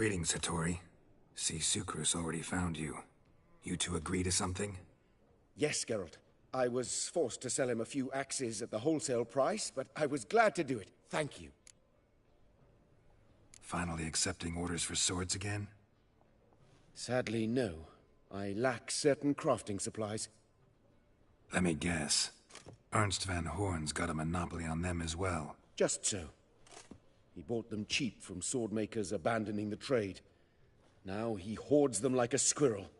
Greetings, Hattori. See, Sucrus already found you. You two agree to something? Yes, Geralt. I was forced to sell him a few axes at the wholesale price, but I was glad to do it. Thank you. Finally accepting orders for swords again? Sadly, no. I lack certain crafting supplies. Let me guess. Ernst van Horn's got a monopoly on them as well. Just so. He bought them cheap from swordmakers abandoning the trade. Now he hoards them like a squirrel.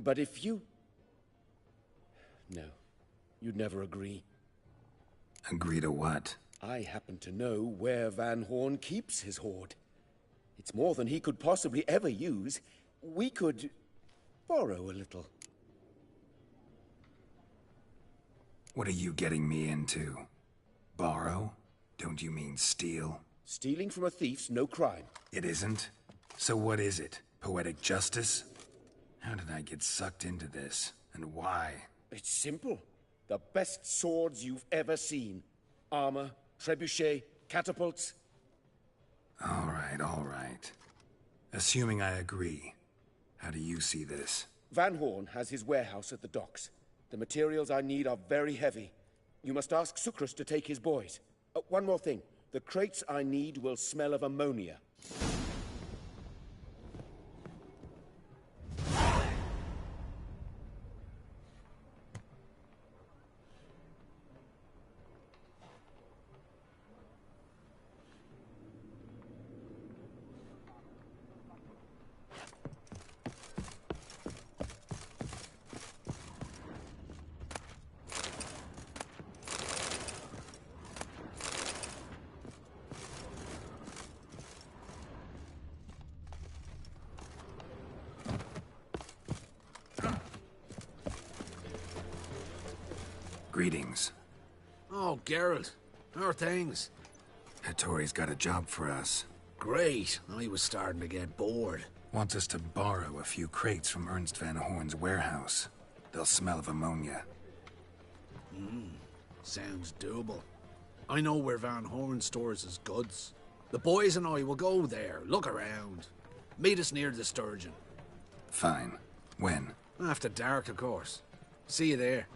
But if you... No, you'd never agree. Agree to what? I happen to know where Van Horn keeps his hoard. It's more than he could possibly ever use. We could borrow a little. What are you getting me into? Borrow? Don't you mean steal? Stealing from a thief's no crime. It isn't? So what is it? Poetic justice? How did I get sucked into this? And why? It's simple. The best swords you've ever seen. Armor, trebuchet, catapults. All right. Assuming I agree, how do you see this? Van Horn has his warehouse at the docks. The materials I need are very heavy. You must ask Sucrus to take his boys. One more thing. The crates I need will smell of ammonia. Greetings. Oh, Geralt. How are things? Hattori's got a job for us. Great. I was starting to get bored. Wants us to borrow a few crates from Ernst van Horn's warehouse. They'll smell of ammonia. Sounds doable. I know where Van Horn stores his goods. The boys and I will go there, look around. Meet us near the Sturgeon. Fine. When? After dark, of course. See you there.